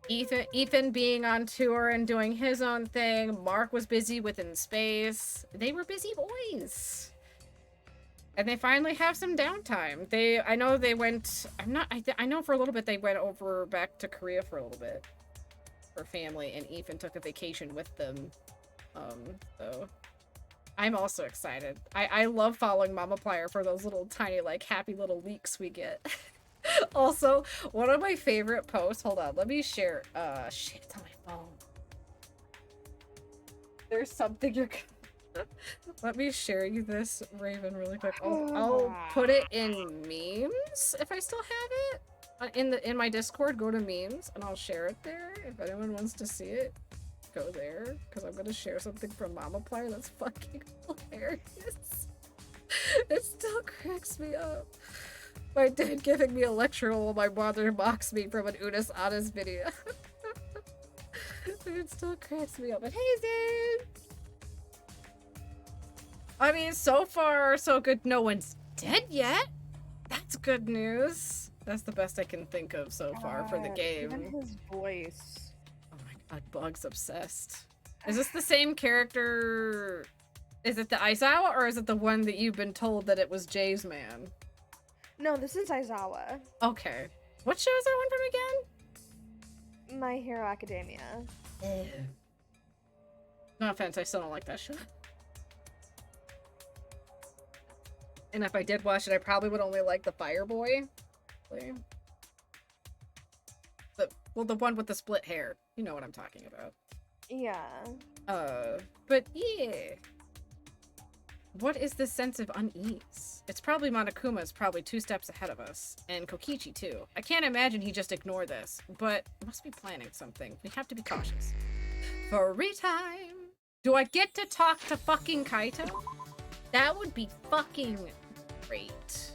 Ethan being on tour and doing his own thing. Mark was busy within space. They were busy boys. And they finally have some downtime. I know they went... I know for a little bit they went over back to Korea for a little bit. For family, and Ethan took a vacation with them. So... I'm also excited. I love following Mama Plier for those little tiny, like, happy little leaks we get. Also, one of my favorite posts, hold on, let me share, shit, it's on my phone. There's something you're let me share you this, Raven, really quick. I'll put it in memes, if I still have it. In my Discord, go to memes, and I'll share it there, if anyone wants to see it. Go there, because I'm gonna share something from Mama Plier that's fucking hilarious. It still cracks me up. My dad giving me a lecture while my mother mocks me from an Unis Honest video. It still cracks me up. But hey, Zane! I mean, so far, so good. No one's dead yet. That's good news. That's the best I can think of so far for the game. Even his voice. Oh my god, Bug's obsessed. Is this the same character? Is it the Aizawa, or is it the one that you've been told that it was Jay's man? No, this is Aizawa. Okay. What show is that one from again? My Hero Academia. No offense, I still don't like that show. And if I did watch it, I probably would only like the Fire Boy. The one with the split hair. You know what I'm talking about. Yeah. But yeah. What is this sense of unease? It's probably Monokuma's probably 2 steps ahead of us. And Kokichi too. I can't imagine he just ignored this, but must be planning something. We have to be cautious. Free time! Do I get to talk to fucking Kaito? That would be fucking great.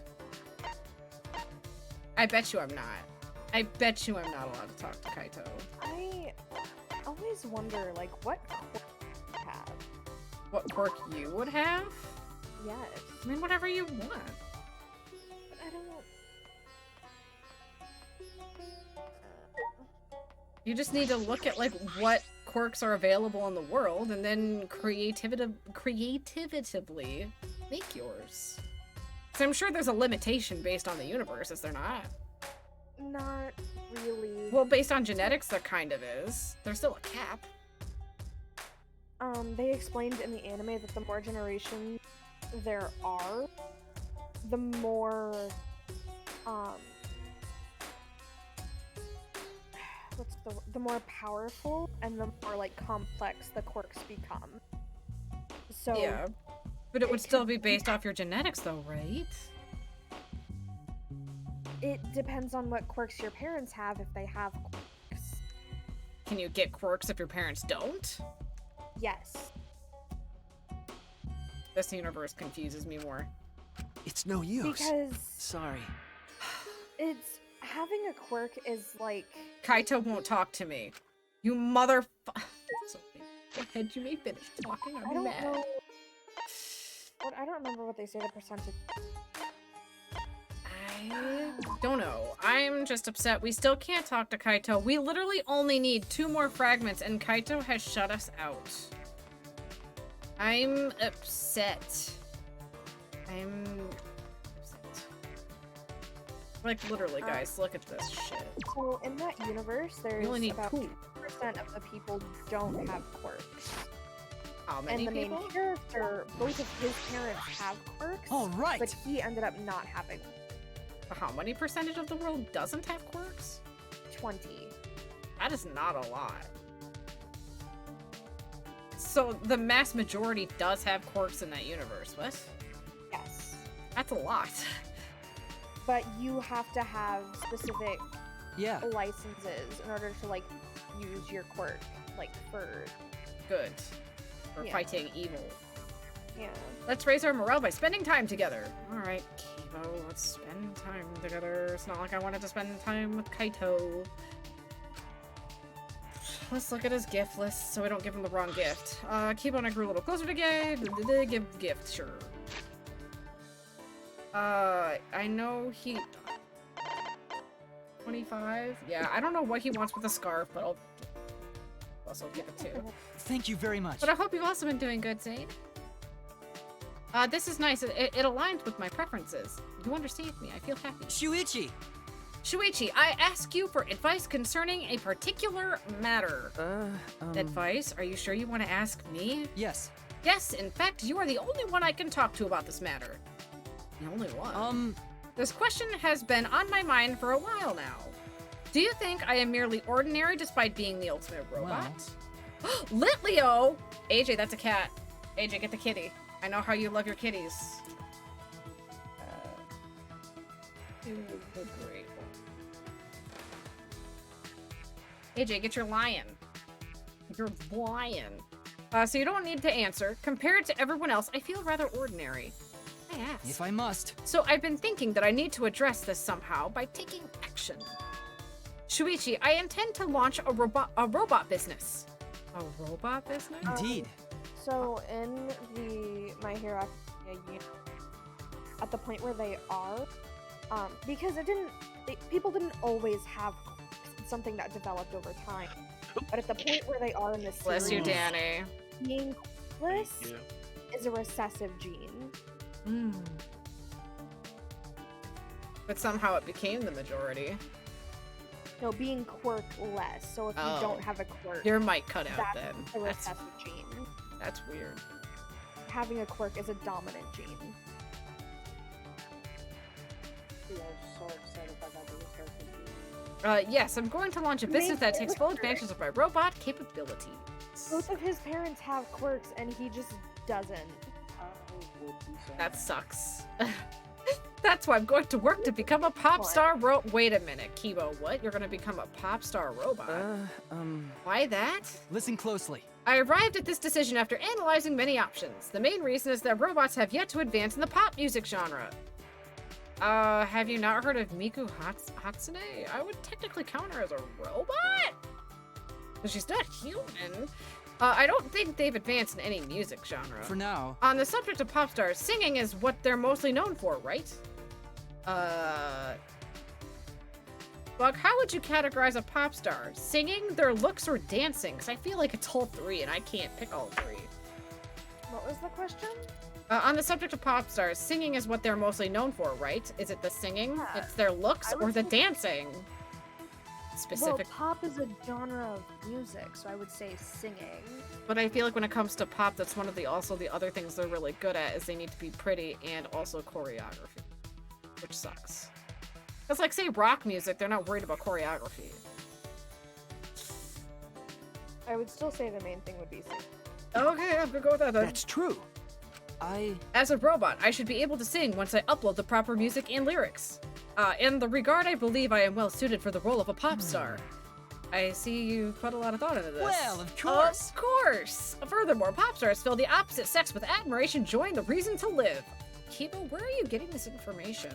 I bet you I'm not. I bet you I'm not allowed to talk to Kaito. I always wonder, like, what quirk you have? What quirk you would have? Yes. I mean, whatever you want. But I don't... You just need to look at, like, what quirks are available in the world, and then creatively make yours. So I'm sure there's a limitation based on the universe, is there not? Not really. Well, based on genetics, there kind of is. There's still a cap. They explained in the anime that the more generations there are, the more, the more powerful and the more, like, complex the quirks become. So... Yeah. But it would still be based off your genetics, though, right? It depends on what quirks your parents have, if they have quirks. Can you get quirks if your parents don't? Yes. This universe confuses me more. It's no use. Because... Sorry. It's... Having a quirk is like... Kaito won't talk to me. You mother... Go ahead, you may finish talking. I'm mad. Know... I don't remember what they say the percentage... I don't know. I'm just upset. We still can't talk to Kaito. We literally only need 2 more fragments, and Kaito has shut us out. I'm upset. I'm upset. Like, literally, guys, look at this shit. So, in that universe, there's about 2% of the people don't have quirks. How many and the people? main character, both of his parents have quirks, all right, but he ended up not having them. How many percentage of the world doesn't have quirks? 20. That is not a lot. So the mass majority does have quirks in that universe, what? Yes. That's a lot. But you have to have specific licenses in order to, like, use your quirk, like, for... Good. For fighting evil. Yeah. Let's raise our morale by spending time together. Alright, Kibo, let's spend time together. It's not like I wanted to spend time with Kaito. Let's look at his gift list so we don't give him the wrong gift. Kibo and I grew a little closer together. Give gift, sure. I know he... 25? Yeah, I don't know what he wants with the scarf, but I'll also give it to. Thank you very much. But I hope you've also been doing good, Zane. This is nice. It aligns with my preferences. You understand me. I feel happy. Shuichi! Shuichi, I ask you for advice concerning a particular matter. Advice? Are you sure you want to ask me? Yes. Yes, in fact, you are the only one I can talk to about this matter. The only one? This question has been on my mind for a while now. Do you think I am merely ordinary despite being the ultimate robot? Litleo! AJ, that's a cat. AJ, get the kitty. I know how you love your kitties. Great. AJ, get your lion. Your lion. So you don't need to answer. Compared to everyone else, I feel rather ordinary. I ask. If I must. So I've been thinking that I need to address this somehow by taking action. Shuichi, I intend to launch a robot business. A robot business? Indeed. So in the My Hero Academia, at the point where they are, because people didn't always have something that developed over time. But at the point where they are in this series, Bless you, Danny. being quirkless is a recessive gene. But somehow it became the majority. No, being quirkless. So if you don't have a quirk, your mic cut out that's then. a recessive gene. That's weird. Having a quirk is a dominant gene. Yes, I'm going to launch a business that takes full advantage of my robot capabilities. Both of his parents have quirks, and he just doesn't. That sucks. That's why I'm going to work to become a pop star Wait a minute, Kibo, what? You're gonna become a pop star robot? Why that? Listen closely. I arrived at this decision after analyzing many options. The main reason is that robots have yet to advance in the pop music genre. Have you not heard of Miku Hatsune? I would technically count her as a robot? But she's not human. I don't think they've advanced in any music genre. For now. On the subject of pop stars, singing is what they're mostly known for, right? Bug, how would you categorize a pop star? Singing, their looks, or dancing? Because I feel like it's all three, and I can't pick all three. What was the question? On the subject of pop stars, singing is what they're mostly known for, right? Is it the singing, it's their looks, or the dancing? Specific. Well, pop is a genre of music, so I would say singing. But I feel like when it comes to pop, that's one of the other things they're really good at is they need to be pretty and also choreography, which sucks. Because like say rock music, they're not worried about choreography. I would still say the main thing would be singing. Okay, I'm gonna go with that then. That's true. As a robot, I should be able to sing once I upload the proper music and lyrics. In the regard, I believe I am well suited for the role of a pop star. I see you put a lot of thought into this. Well, of course. Of course! Furthermore, pop stars fill the opposite sex with admiration, joy, and the reason to live. Kibo, where are you getting this information?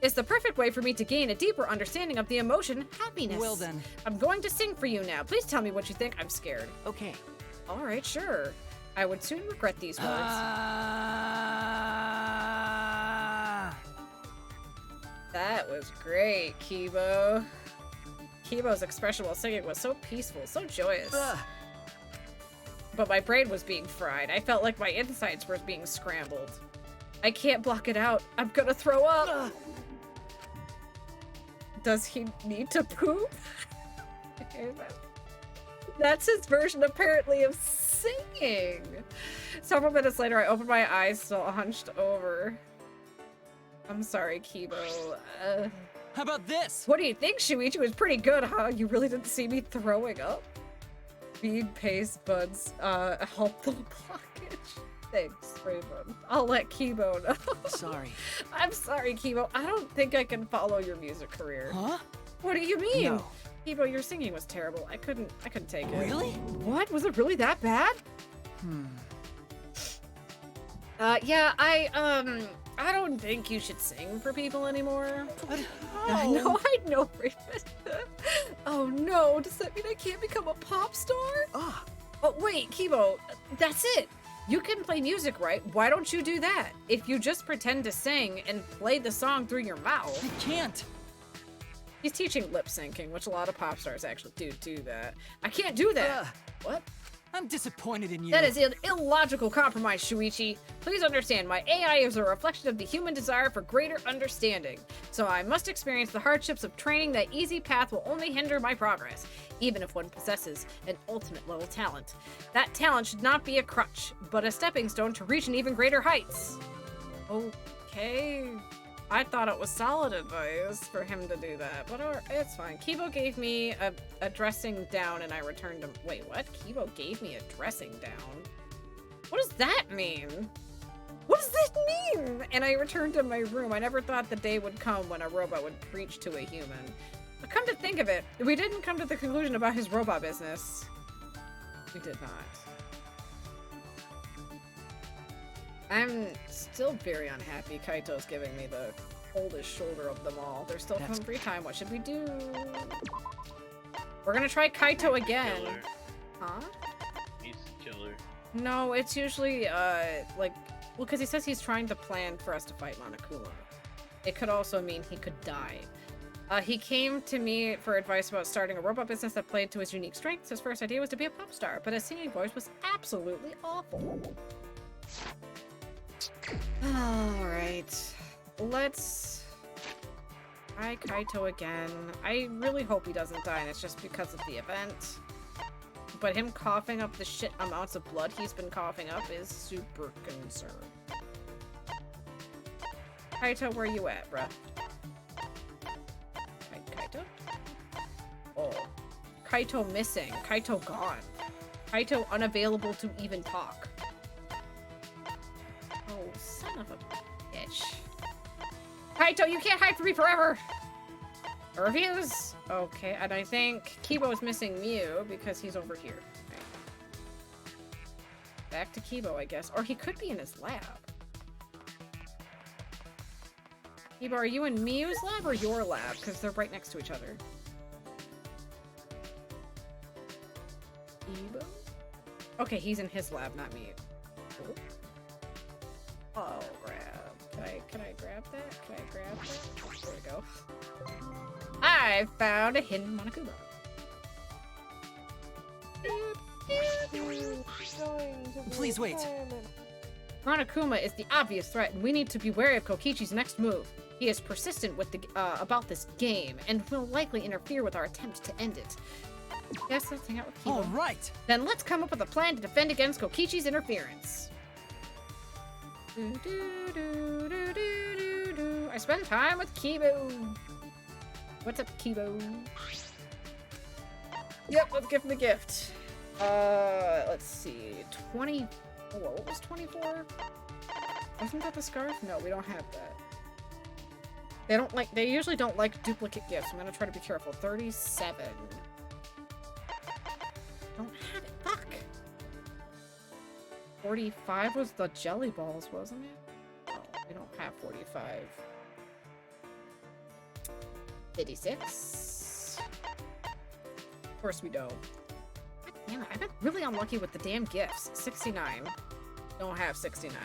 It's the perfect way for me to gain a deeper understanding of the emotion happiness. Well then. I'm going to sing for you now. Please tell me what you think. I'm scared. Okay. Alright, sure. I would soon regret these words. That was great, Kibo. Kibo's expression while singing was so peaceful, so joyous. But my brain was being fried. I felt like my insides were being scrambled. I can't block it out. I'm gonna throw up. Does he need to poop? That's his version, apparently, of singing. Several minutes later, I opened my eyes, still hunched over. I'm sorry, Kibo. How about this? What do you think, Shuichi? Was pretty good, huh? You really didn't see me throwing up? Feed, paste, buds, help the blockage. Thanks, Raven. I'll let Kibo know. Sorry. I'm sorry, Kibo. I don't think I can follow your music career. Huh? What do you mean? No. Kibo, your singing was terrible. I couldn't take it. Really? What? Was it really that bad? Yeah, I don't think you should sing for people anymore. But I know, Raven. Oh no, does that mean I can't become a pop star? Oh wait, Kibo, that's it. You can play music, right? Why don't you do that? If you just pretend to sing and play the song through your mouth. I can't. He's teaching lip syncing, which a lot of pop stars actually do that. I can't do that. What? I'm disappointed in you. That is an illogical compromise, Shuichi. Please understand, my AI is a reflection of the human desire for greater understanding. So I must experience the hardships of training. That easy path will only hinder my progress, even if one possesses an ultimate level talent. That talent should not be a crutch, but a stepping stone to reach an even greater heights. Okay. I thought it was solid advice for him to do that, but it's fine. Kibo gave me a dressing down and I returned him. Wait, what? Kibo gave me a dressing down? What does that mean? What does this mean? And I returned to my room. I never thought the day would come when a robot would preach to a human. But come to think of it, we didn't come to the conclusion about his robot business. We did not. I'm still very unhappy Kaito's giving me the coldest shoulder of them all. There's still some free time. What should we do? We're gonna try Kaito again. Killer. Huh? He's a killer. No, it's usually, like, well, because he says he's trying to plan for us to fight Monokuma. It could also mean he could die. He came to me for advice about starting a robot business that played to his unique strengths. His first idea was to be a pop star, but his singing voice was absolutely awful. Alright. Let's try Kaito again. I really hope he doesn't die and it's just because of the event. But him coughing up the shit amounts of blood he's been coughing up is super concerning. Kaito, where you at, bruh? Kaito? Oh. Kaito missing. Kaito gone. Kaito unavailable to even talk. Oh, son of a bitch. Kaito, you can't hide from me forever! I refuse! Okay, and I think Kibo's missing Mew because he's over here. Okay. Back to Kibo, I guess. Or he could be in his lab. Kibo, are you in Mew's lab or your lab? Because they're right next to each other. Kibo? Okay, he's in his lab, not Mew. Oh, grab. Can I grab that? Can I grab that? There we go. I found a hidden Monokuma. Please wait. Monokuma is the obvious threat, and we need to be wary of Kokichi's next move. He is persistent with the about this game, and will likely interfere with our attempt to end it. Yes, let's hang out with Kibo. All right. Then let's come up with a plan to defend against Kokichi's interference. I spend time with Kibo. What's up, Kibo? Yep, let's give him the gift. Let's see. 24. What was 24? Wasn't that the scarf? No, we don't have that. They usually don't like duplicate gifts. I'm gonna try to be careful. 37. Don't have it. Fuck. 45 was the jelly balls, wasn't it? Oh, we don't have 45. 56. Of course we don't. God damn it, I've been really unlucky with the damn gifts. 69. Don't have 69.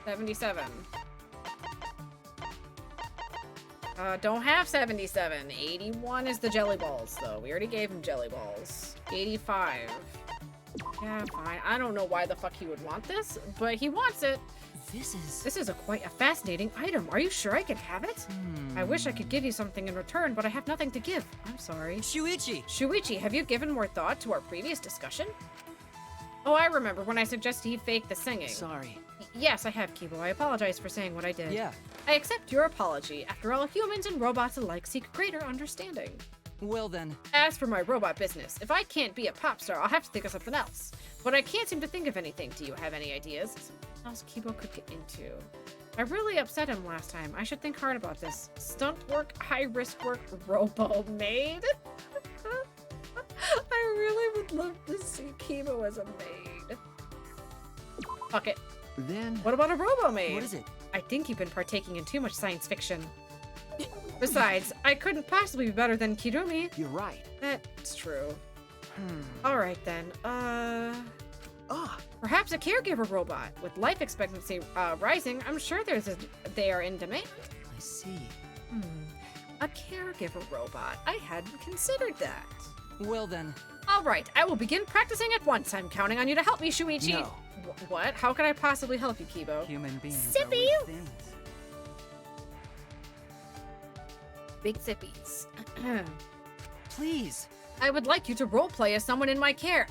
77. Don't have 77. 81 is the jelly balls, though. We already gave him jelly balls. 85. Yeah, fine. I don't know why the fuck he would want this, but he wants it. This is quite a fascinating item. Are you sure I can have it? I wish I could give you something in return, but I have nothing to give. I'm sorry. Shuichi! Shuichi, have you given more thought to our previous discussion? Oh, I remember when I suggested he fake the singing. Sorry. Yes, I have, Kibo. I apologize for saying what I did. Yeah. I accept your apology. After all, humans and robots alike seek greater understanding. Well then. As for my robot business, if I can't be a pop star, I'll have to think of something else. But I can't seem to think of anything. Do you have any ideas? Something else Kibo could get into. I really upset him last time. I should think hard about this. Stunt work, high-risk work, robo-maid? I really would love to see Kibo as a maid. Fuck it. Then... What about a robo-maid? What is it? I think you've been partaking in too much science fiction. Besides, I couldn't possibly be better than Kirumi. You're right. That's true. Alright then, perhaps a caregiver robot. With life expectancy rising, I'm sure they are in demand. I see. A caregiver robot. I hadn't considered that. Well then. Alright, I will begin practicing at once. I'm counting on you to help me, Shuichi. No. What? How can I possibly help you, Kibo? Human beings Sippy! are weak things. Big sippies. Please. I would like you to roleplay as someone in my care.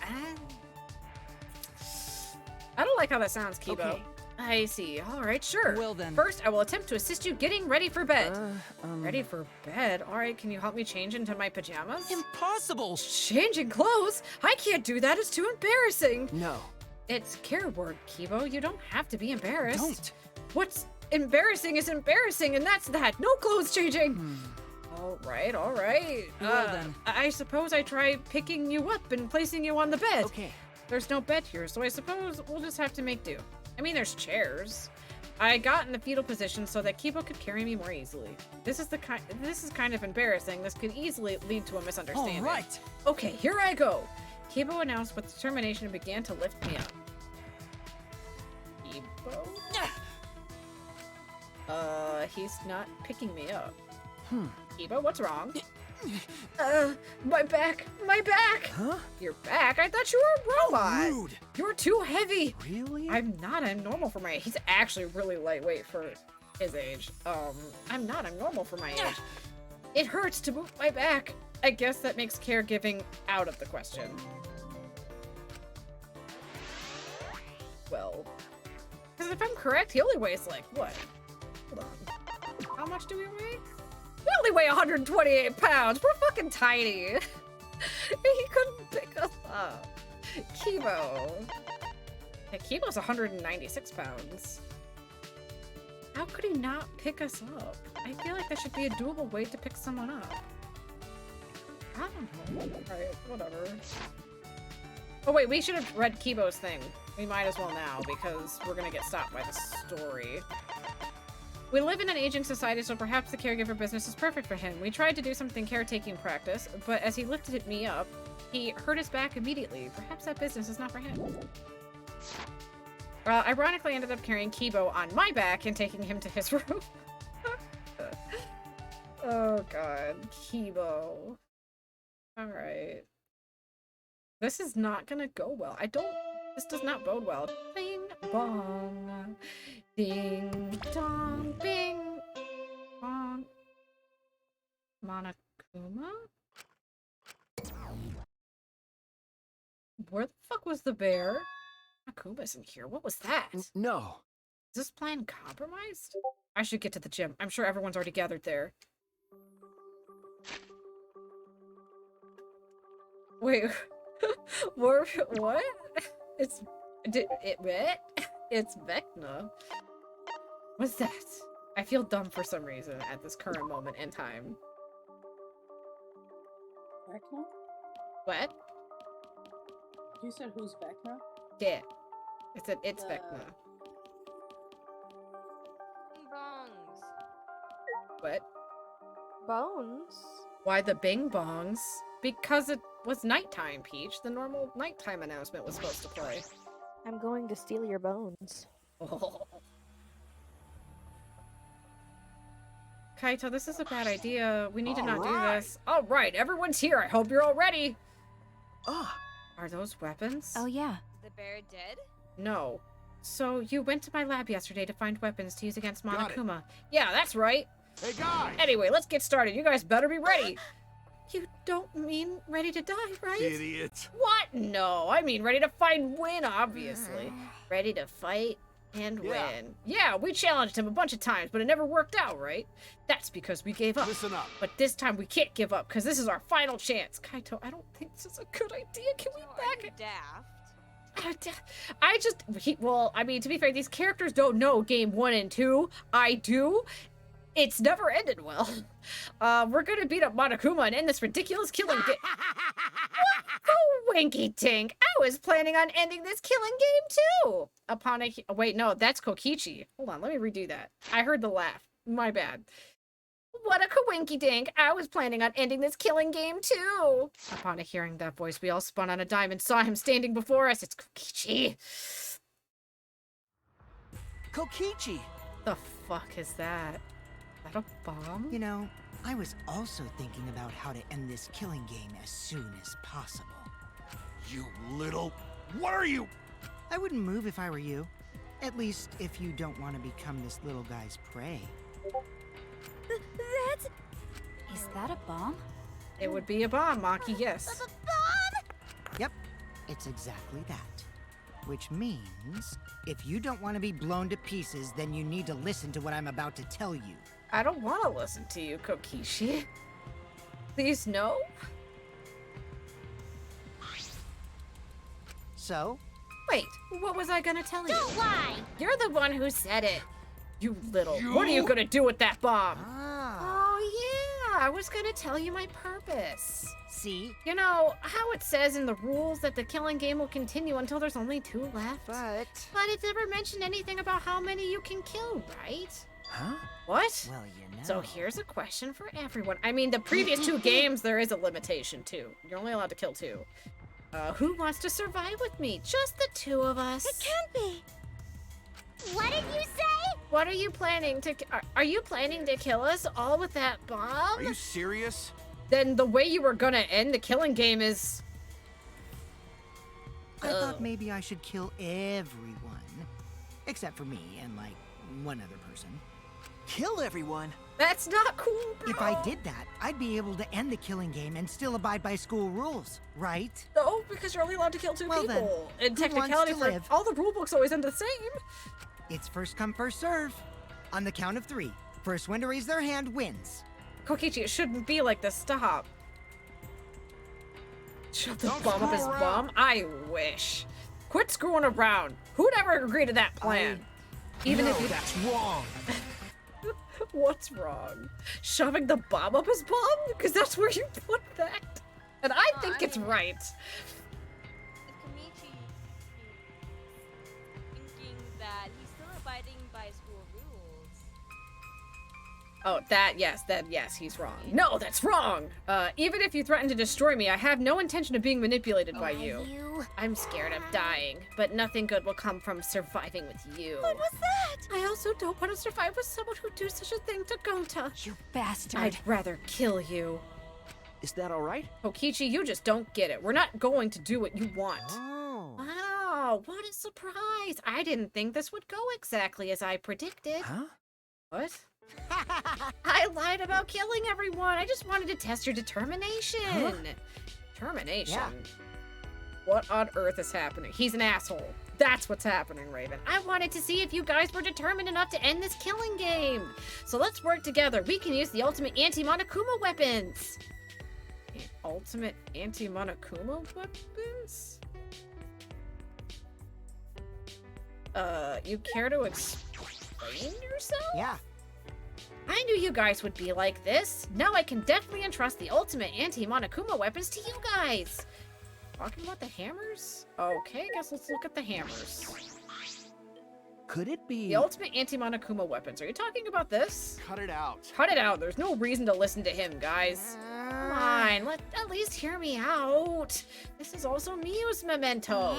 I don't like how that sounds, Kibo. Okay. I see. Alright, sure. Well then. First, I will attempt to assist you getting ready for bed. Ready for bed? Alright, can you help me change into my pajamas? Impossible! Changing clothes? I can't do that. It's too embarrassing. No. It's care work, Kibo. You don't have to be embarrassed. Don't. What's embarrassing is embarrassing, and that's that. No clothes changing. Alright, alright. Well then. I suppose I try picking you up and placing you on the bed. Okay. There's no bed here, so I suppose we'll just have to make do. I mean, there's chairs. I got in the fetal position so that Kibo could carry me more easily. This is kind of embarrassing. This could easily lead to a misunderstanding. All right. Okay, here I go. Kibo announced with determination and began to lift me up. Kibo? He's not picking me up. Kibo, what's wrong? My back! My back! Huh? Your back? I thought you were a robot! Rude! You're too heavy! Really? I'm not. I'm normal for my age. He's actually really lightweight for his age. I'm not. I'm normal for my age. It hurts to move my back. I guess that makes caregiving out of the question. Well, because if I'm correct, he only weighs like, what? Hold on. How much do we weigh? We only weigh 128 pounds. We're fucking tiny. He couldn't pick us up. Kibo. Yeah, Kibo's 196 pounds. How could he not pick us up? I feel like there should be a doable way to pick someone up. I don't know. Alright, whatever. Oh wait, we should have read Kibo's thing. We might as well now, because we're gonna get stopped by the story. We live in an aging society, so perhaps the caregiver business is perfect for him. We tried to do something caretaking practice, but as he lifted me up, he hurt his back immediately. Perhaps that business is not for him. Ironically, I ended up carrying Kibo on my back and taking him to his room. Oh god, Kibo. Alright. This is not gonna go well. This does not bode well. Bing bong. Ding dong. Bing bong. Monokuma? Where the fuck was the bear? Monokuma's in here. What was that? No. Is this plan compromised? I should get to the gym. I'm sure everyone's already gathered there. Wait. What? It's Vecna. What's that? I feel dumb for some reason at this current moment in time. Vecna? What? You said who's Vecna? Yeah. I said it's Vecna. Bongs. What? Bones? Why the bing bongs? Because it was nighttime, Peach. The normal nighttime announcement was supposed to play. I'm going to steal your bones. Oh. Kaito, this is a bad idea. We need to not do this. All right, everyone's here. I hope you're all ready. Are those weapons? Oh, yeah. Is the bear dead? No. So you went to my lab yesterday to find weapons to use against Got it. Monokuma. Yeah, that's right. Hey, guys! Anyway, let's get started. You guys better be ready. You don't mean ready to die, right? Idiot. What? No, I mean ready to fight and win, obviously. Ready to fight and win. Yeah, we challenged him a bunch of times, but it never worked out, right? That's because we gave up. Listen up. But this time we can't give up, because this is our final chance. Kaito, I don't think this is a good idea. Can we back it? Well, I mean, to be fair, these characters don't know game 1 and 2. I do. It's never ended well. We're gonna beat up Monokuma and end this ridiculous killing game. What? Winky Tink! I was planning on ending this killing game too! Wait, no, that's Kokichi. Hold on, let me redo that. I heard the laugh. My bad. What a coinky dink! I was planning on ending this killing game too! Upon hearing that voice, we all spun on a dime and saw him standing before us. It's Kokichi! Kokichi! The fuck is that? Is that a bomb? You know, I was also thinking about how to end this killing game as soon as possible. You little... What are you? I wouldn't move if I were you. At least, if you don't want to become this little guy's prey. That's... Is that a bomb? It would be a bomb, Maki, yes. Yep, it's exactly that. Which means, if you don't want to be blown to pieces, then you need to listen to what I'm about to tell you. I don't want to listen to you, Kokichi. Please, no? So? Wait, what was I gonna tell you? Don't lie! You're the one who said it. You little... What are you gonna do with that bomb? Oh, yeah, I was gonna tell you my purpose. See? You know, how it says in the rules that the killing game will continue until there's only 2 left? But it never mentioned anything about how many you can kill, right? Huh? What? Well, you know. So here's a question for everyone. I mean, the previous 2 games, there is a limitation, too. You're only allowed to kill 2. Who wants to survive with me? Just the 2 of us. It can't be. What are you planning to... Are you planning to kill us all with that bomb? Are you serious? Then the way you were gonna end the killing game is... I thought maybe I should kill everyone. Except for me and, like, one other person. Kill everyone? That's not cool, bro. If I did that, I'd be able to end the killing game and still abide by school rules, right? No, because you're only allowed to kill 2 Well, people. then, In who wants technicality, to for live? all the rule books always end the same. It's first come, first serve. On the count of 3. First one to raise their hand wins. Kokichi, it shouldn't be like this. Stop. Shove the Don't bomb up screw his around. bum? I wish. Quit screwing around. Who'd ever agree to that plan? Even if you... that's wrong. What's wrong? Shoving the bomb up his bum? Because that's where you put that. And I think it's right. Kokichi thinking that he's still abiding by school rules. Oh, yes, he's wrong. No, that's wrong! Even if you threaten to destroy me, I have no intention of being manipulated by you. I'm scared of dying, but nothing good will come from surviving with you. What was that? I also don't want to survive with someone who'd do such a thing to Gonta. You bastard. I'd rather kill you. Is that alright? Kokichi, you just don't get it. We're not going to do what you want. Oh. Wow, what a surprise! I didn't think this would go exactly as I predicted. Huh? What? I lied about killing everyone. I just wanted to test your determination. Huh? Determination? Yeah. What on earth is happening? He's an asshole. That's what's happening, Raven. I wanted to see if you guys were determined enough to end this killing game. So let's work together. We can use the ultimate anti-Monokuma weapons. Ultimate anti-Monokuma weapons? You care to explain yourself? Yeah. I knew you guys would be like this. Now I can definitely entrust the ultimate anti-Monokuma weapons to you guys. Talking about the hammers? Okay, guess let's look at the hammers. Could it be... The ultimate anti-Monokuma weapons. Are you talking about this? Cut it out. Cut it out. There's no reason to listen to him, guys. Come on, at least hear me out. This is also Miyu's memento.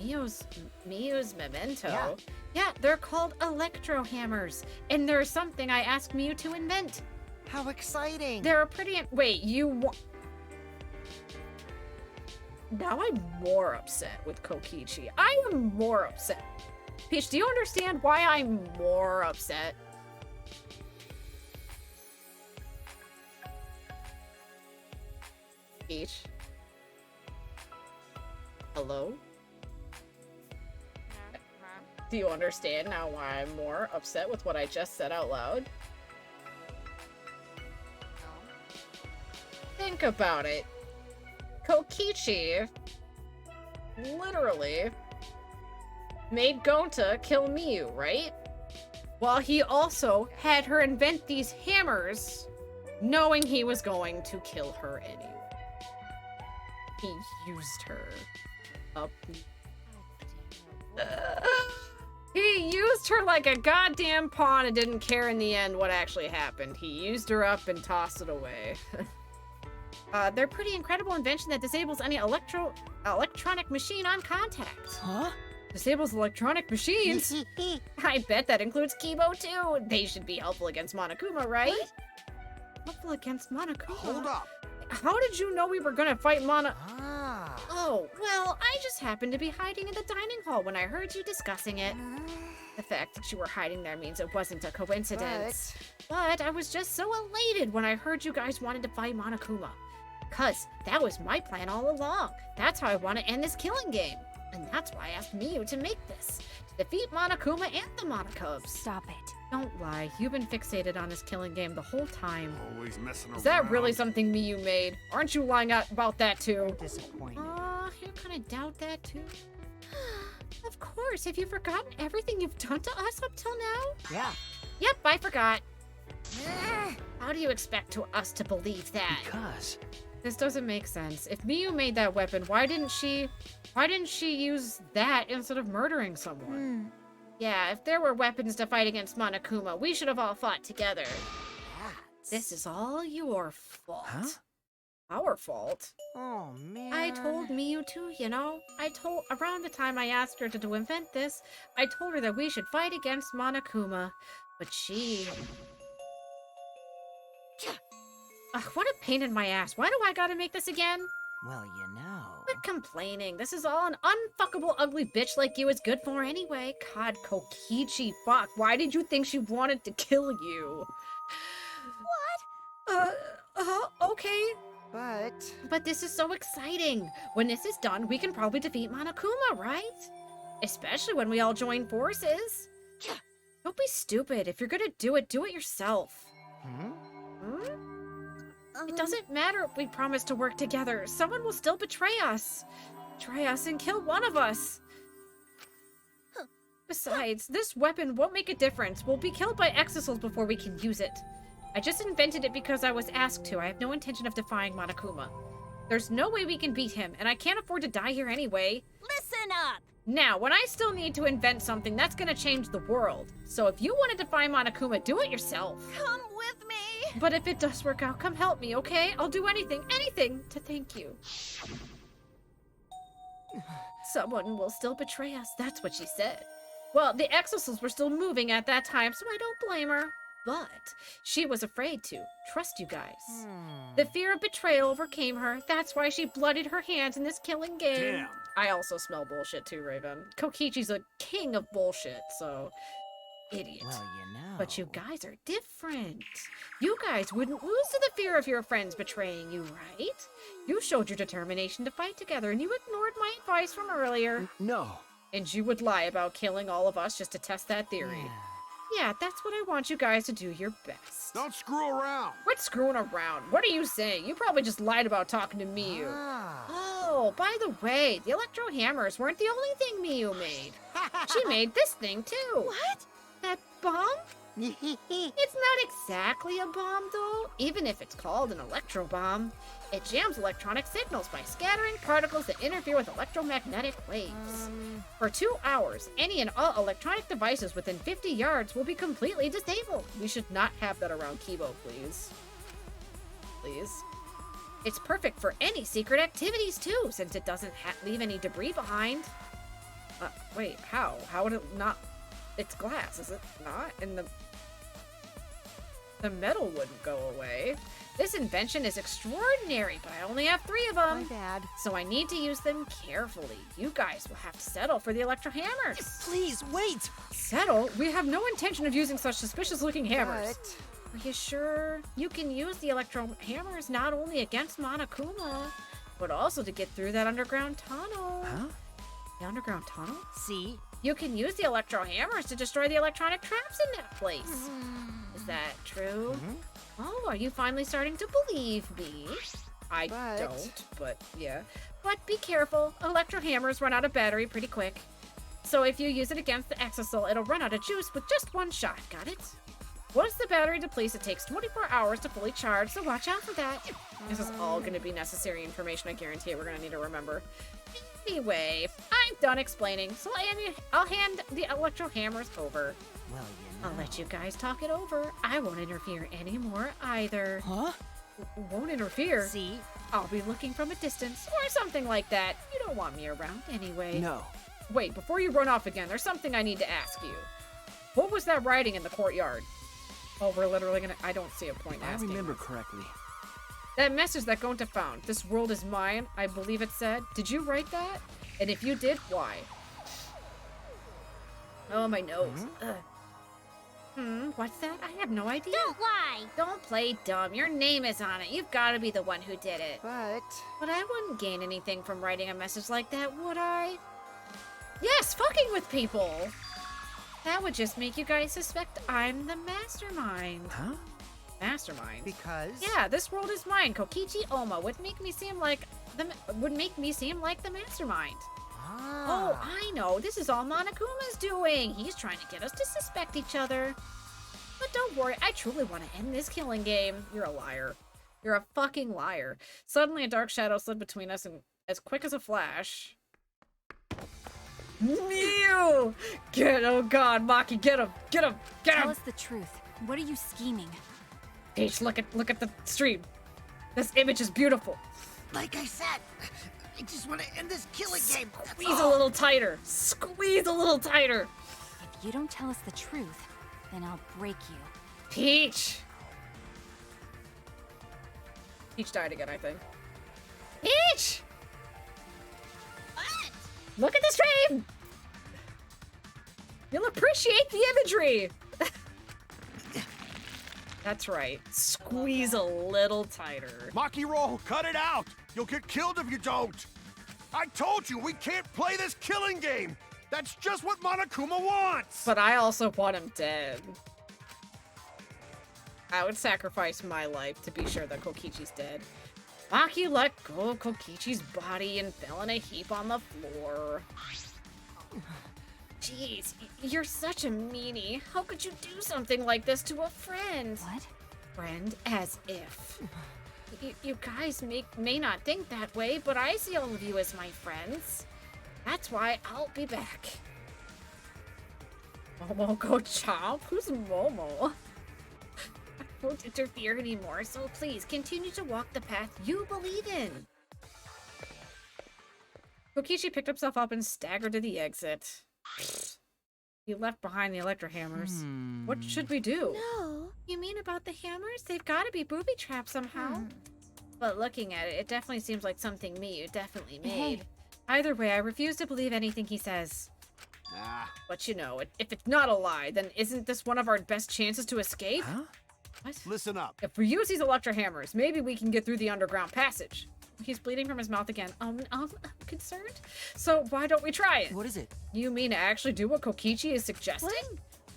Miyu's memento? Yeah, they're called electro hammers. And they're something I asked Miyu to invent. How exciting. They're a pretty... Wait, Now I'm more upset with Kokichi. I am more upset. Peach, do you understand why I'm more upset? Peach? Hello? Do you understand now why I'm more upset with what I just said out loud? Think about it. Kokichi literally made Gonta kill Miyu, right? While he also had her invent these hammers, knowing he was going to kill her anyway. He used her up. He used her like a goddamn pawn and didn't care in the end what actually happened. He used her up and tossed it away. They're pretty incredible invention that disables any electronic machine on contact. Huh? Disables electronic machines? I bet that includes Kibo too. They should be helpful against Monokuma, right? What? Helpful against Monokuma? Hold up. How did you know we were gonna fight Oh, well, I just happened to be hiding in the dining hall when I heard you discussing it. The fact that you were hiding there means it wasn't a coincidence. But I was just so elated when I heard you guys wanted to fight Monokuma. 'Cause that was my plan all along. That's how I want to end this killing game. And that's why I asked Miyu to make this. To defeat Monokuma and the Monokubs. Stop it. Don't lie. You've been fixated on this killing game the whole time. Always messing around. Is that really something Miyu made? Aren't you lying out about that too? Disappointed. You kind of doubt that too? Of course. Have you forgotten everything you've done to us up till now? Yeah. Yep, I forgot. How do you expect us to believe that? Because... This doesn't make sense. If Miyu made that weapon, why didn't she use that instead of murdering someone? Yeah, if there were weapons to fight against Monokuma, we should have all fought together. This is all your fault. Huh? Our fault? Oh, man. I told Miyu too, you know? Around the time I asked her to invent this, I told her that we should fight against Monokuma. But she... Ugh, what a pain in my ass. Why do I gotta make this again? Well, you know. Quit complaining. This is all an unfuckable ugly bitch like you is good for anyway. God, Kokichi, fuck. Why did you think she wanted to kill you? What? Okay. But this is so exciting. When this is done, we can probably defeat Monokuma, right? Especially when we all join forces. Don't be stupid. If you're gonna do it yourself. It doesn't matter if we promise to work together. Someone will still betray us. Betray us and kill one of us. Besides, this weapon won't make a difference. We'll be killed by exosols before we can use it. I just invented it because I was asked to. I have no intention of defying Monokuma. There's no way we can beat him, and I can't afford to die here anyway. Listen up! Now, when I still need to invent something, that's gonna change the world. So if you want to defy Monokuma, do it yourself. Come with me! But if it does work out, come help me, okay? I'll do anything to thank you. Someone will still betray us, that's what she said. Well, the exosols were still moving at that time, so I don't blame her. But she was afraid to trust you guys. The fear of betrayal overcame her. That's why she bloodied her hands in this killing game. Damn. I also smell bullshit too, Raven. Kokichi's a king of bullshit, so... Idiot. Well, you know. But you guys are different. You guys wouldn't lose to the fear of your friends betraying you, right? You showed your determination to fight together, and you ignored my advice from earlier. No. And you would lie about killing all of us just to test that theory. Yeah, that's what I want you guys to do your best. Don't screw around. Quit screwing around. What are you saying? You probably just lied about talking to Miyu. Oh, by the way, the electro hammers weren't the only thing Miyu made. She made this thing too. What? That bomb? It's not exactly a bomb though, even if it's called an electro bomb. It jams electronic signals by scattering particles that interfere with electromagnetic waves. For 2 hours, any and all electronic devices within 50 yards will be completely disabled. We should not have that around Kibo, please. Please. It's perfect for any secret activities too, since it doesn't leave any debris behind. Wait, how? How would it not? It's glass, is it not? And the metal wouldn't go away. This invention is extraordinary, but I only have 3 of them. My bad. So I need to use them carefully. You guys will have to settle for the electro hammers. Please, wait! Settle? We have no intention of using such suspicious-looking hammers. Are you sure? You can use the electro hammers not only against Monokuma, but also to get through that underground tunnel. Huh? The underground tunnel? See? You can use the electro hammers to destroy the electronic traps in that place. Is that true? Oh, are you finally starting to believe me? I don't, but yeah. But be careful. Electro hammers run out of battery pretty quick. So if you use it against the exosol, it'll run out of juice with just 1 shot. Got it? Once the battery depletes, it takes 24 hours to fully charge, so watch out for that. This is all going to be necessary information. I guarantee it. We're going to need to remember. Anyway, I'm done explaining, so I'll hand the electro hammers over. Well, you know. I'll let you guys talk it over. I won't interfere anymore either. Huh? Won't interfere? See? I'll be looking from a distance, or something like that. You don't want me around anyway. No. Wait, before you run off again, there's something I need to ask you. What was that writing in the courtyard? Oh, we're literally gonna... I don't see a point in I asking. remember correctly. That message that Gonta found, this world is mine, I believe it said. Did you write that? And if you did, why? Oh, my nose. What's that? I have no idea. Don't lie. Don't play dumb. Your name is on it. You've got to be the one who did it. But I wouldn't gain anything from writing a message like that, would I? Yes, fucking with people. That would just make you guys suspect I'm the mastermind. Huh? Mastermind? Because? Yeah, this world is mine. Kokichi Oma would make me seem like the mastermind. Oh, I know. This is all Monokuma's doing. He's trying to get us to suspect each other. But don't worry, I truly want to end this killing game. You're a liar. You're a fucking liar. Suddenly a dark shadow slid between us and as quick as a flash. Mew! Oh god, Maki, get him! Get him! Get him! Tell us the truth. What are you scheming? Peach, look at the stream. This image is beautiful. Like I said, I just want to end this killing game. Squeeze a little tighter. Squeeze a little tighter. If you don't tell us the truth, then I'll break you. Peach. Peach died again, I think. Peach! What? Look at the stream! You'll appreciate the imagery! That's right. Squeeze a little tighter. Maki roll, cut it out! You'll get killed if you don't! I told you, we can't play this killing game! That's just what Monokuma wants! But I also want him dead. I would sacrifice my life to be sure that Kokichi's dead. Maki let go of Kokichi's body and fell in a heap on the floor. Jeez, you're such a meanie. How could you do something like this to a friend? What? Friend, as if. You guys may not think that way, but I see all of you as my friends. That's why I'll be back. Momo go chomp? Who's Momo? I won't interfere anymore, so please continue to walk the path you believe in. Kokichi picked himself up and staggered to the exit. He left behind the electro hammers. What should we do? No. You mean about the hammers? They've got to be booby trapped somehow. But looking at it, it definitely seems like something you definitely made. Either way, I refuse to believe anything he says. Nah. But you know, if it's not a lie, then isn't this one of our best chances to escape? Huh? What? Listen up. If we use these electro hammers, maybe we can get through the underground passage. He's bleeding from his mouth again. I'm concerned. So why don't we try it? What is it? You mean to actually do what Kokichi is suggesting?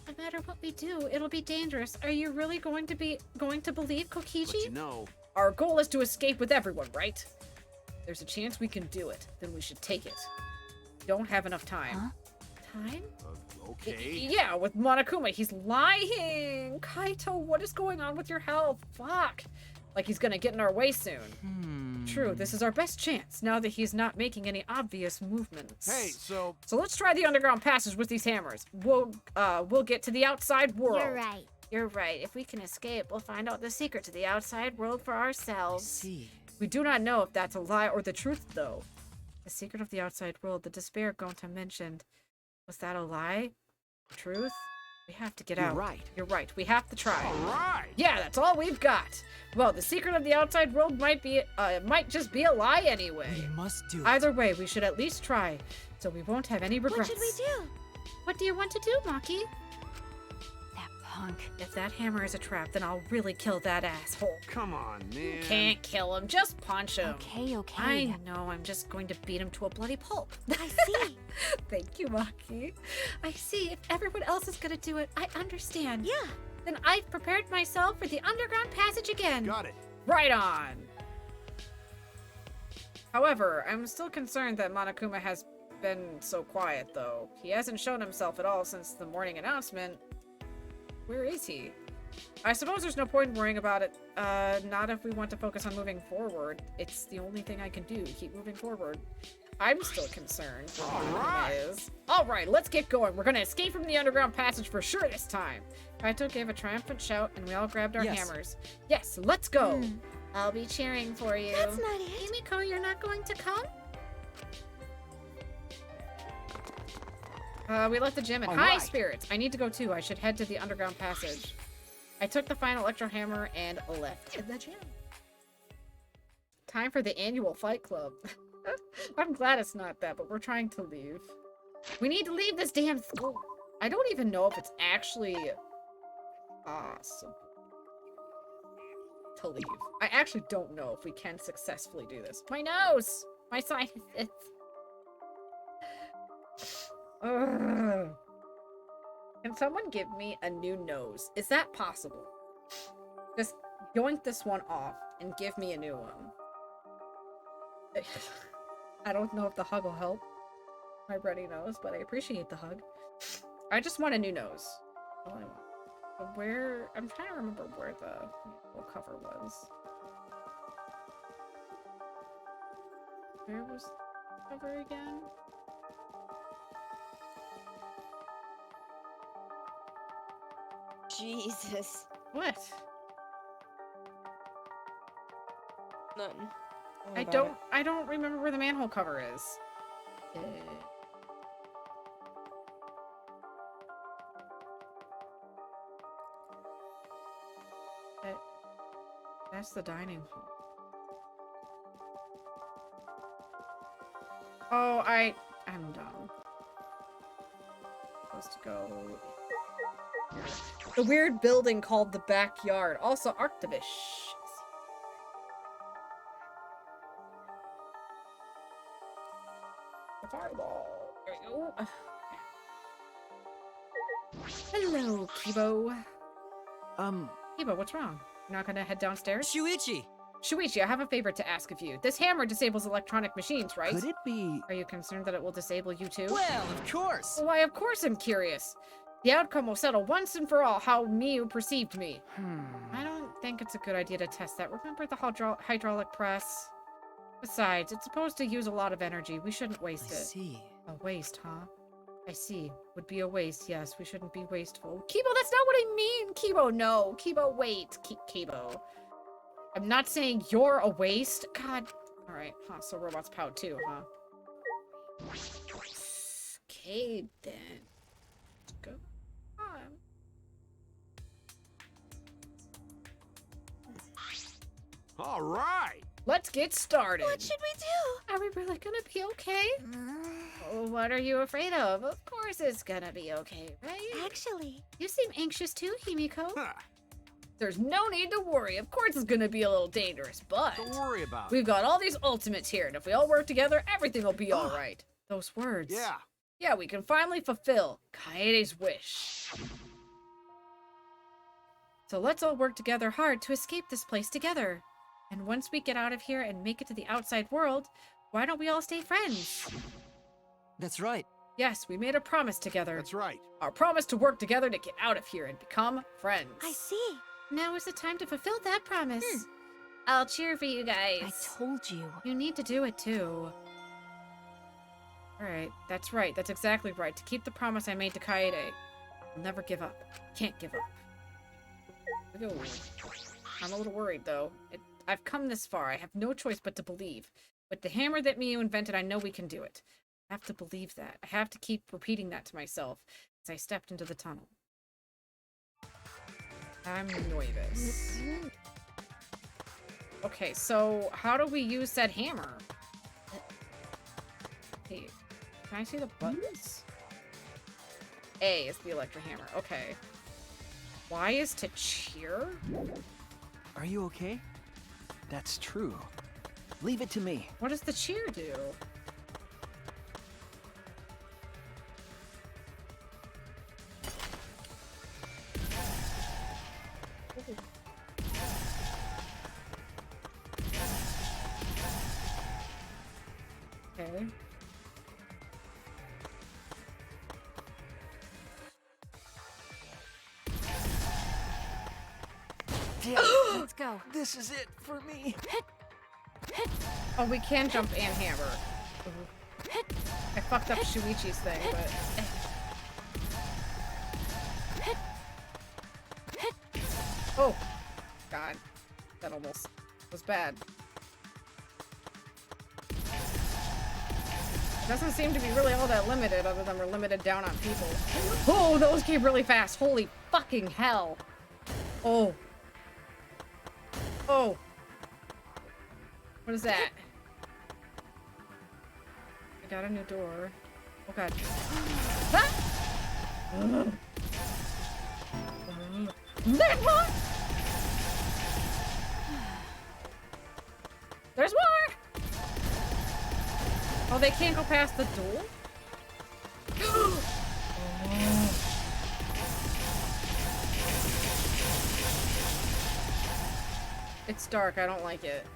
No matter what we do, it'll be dangerous. Are you really going to believe Kokichi? But you know... Our goal is to escape with everyone, right? There's a chance we can do it. Then we should take it. Don't have enough time. Huh? Time? Okay. Yeah, with Monokuma. He's lying. Kaito, what is going on with your health? Fuck. Like he's gonna get in our way soon. True, this is our best chance, now that he's not making any obvious movements. Hey, so let's try the underground passage with these hammers. We'll get to the outside world. You're right. You're right. If we can escape, we'll find out the secret to the outside world for ourselves. See. We do not know if that's a lie or the truth, though. The secret of the outside world, the despair Gonta mentioned. Was that a lie? Truth? We have to get out. You're right. You're right. We have to try. all right. Yeah, that's all we've got. Well, the secret of the outside world might just be a lie anyway. We must do it. Either way, we should at least try, so we won't have any regrets. What should we do? What do you want to do, Maki? That punk. If that hammer is a trap, then I'll really kill that asshole. Come on, man. Can't kill him, just punch him. Okay. I know, I'm just going to beat him to a bloody pulp. I see. Thank you, Maki. I see. If everyone else is gonna do it, I understand. Yeah. Then I've prepared myself for the underground passage again. Got it. Right on. However, I'm still concerned that Monokuma has been so quiet, though. He hasn't shown himself at all since the morning announcement. Where is he? I suppose there's no point in worrying about it. Not if we want to focus on moving forward. It's the only thing I can do. Keep moving forward. I'm still concerned. All right, let's get going. We're gonna escape from the underground passage for sure this time. Kaito gave a triumphant shout, and we all grabbed our hammers. Yes, let's go. I'll be cheering for you. That's not it. Himiko, you're not going to come? We left the gym at high spirits. I need to go too. I should head to the underground passage. I took the final electro hammer and left the gym. Time for the annual fight club. I'm glad it's not that, but we're trying to leave. We need to leave this damn school. I don't even know if it's actually awesome to leave. I actually don't know if we can successfully do this. My nose! My sinuses. Ugh. Can someone give me a new nose? Is that possible? Just yoink this one off and give me a new one. I don't know if the hug will help my runny nose, but I appreciate the hug. I just want a new nose. All I want. But where? I'm trying to remember where the cover was. Where was the cover again? Jesus. What? None. I don't remember where the manhole cover is. That's the dining hall. Oh, I'm dumb. Supposed to go. The weird building called the backyard. Also Arctivish. The fireball. There we go. Hello, Kibo. Kibo, what's wrong? You're not gonna head downstairs? Shuichi! Shuichi, I have a favor to ask of you. This hammer disables electronic machines, right? Could it be... Are you concerned that it will disable you too? Well, of course! Why, of course I'm curious. The outcome will settle once and for all how Miu perceived me. I don't think it's a good idea to test that. Remember the hydraulic press? Besides, it's supposed to use a lot of energy. We shouldn't waste it. I see. A waste, huh? I see. Would be a waste, yes. We shouldn't be wasteful. Kibo, that's not what I mean! Kibo, no. Kibo, wait. Kibo. I'm not saying you're a waste. God. Alright, huh, so robots pout too, huh? Okay, then. Let's go on. All right. Let's get started. What should we do? Are we really gonna be okay? Oh, what are you afraid of? Of course it's gonna be okay, right? Actually, You seem anxious too, Himiko. There's no need to worry. Of course it's gonna be a little dangerous, but Don't worry about it. we've got all these ultimates here, and if we all work together, everything will be all right. Those words. Yeah. Yeah, we can finally fulfill Kaede's wish. So let's all work together hard to escape this place together. And once we get out of here and make it to the outside world, why don't we all stay friends? That's right. Yes, we made a promise together. That's right. Our promise to work together to get out of here and become friends. I see. Now is the time to fulfill that promise. I'll cheer for you guys. I told you. You need to do it too. Alright, that's right. That's exactly right. To keep the promise I made to Kaede. I'll never give up. Can't give up. Here we go. I'm a little worried though. I've come this far. I have no choice but to believe. With the hammer that Miu invented, I know we can do it. I have to believe that. I have to keep repeating that to myself as I stepped into the tunnel. I'm nervous. Okay, so how do we use said hammer? Hey, can I see the buttons? A is the electro hammer. Okay. Y is to cheer? Are you okay? That's true. Leave it to me. What does the cheer do? Okay. Let's go. This is it for me. Oh, we can jump and hammer. I fucked up Shuichi's thing, but... Oh! God. That almost was bad. Doesn't seem to be really all that limited, other than we're limited down on people. Oh, those came really fast. Holy fucking hell. Oh. Oh. What is that? I got a new door. Oh god. Ah! There's more! There's more! Oh, they can't go past the door? Oh. It's dark, I don't like it.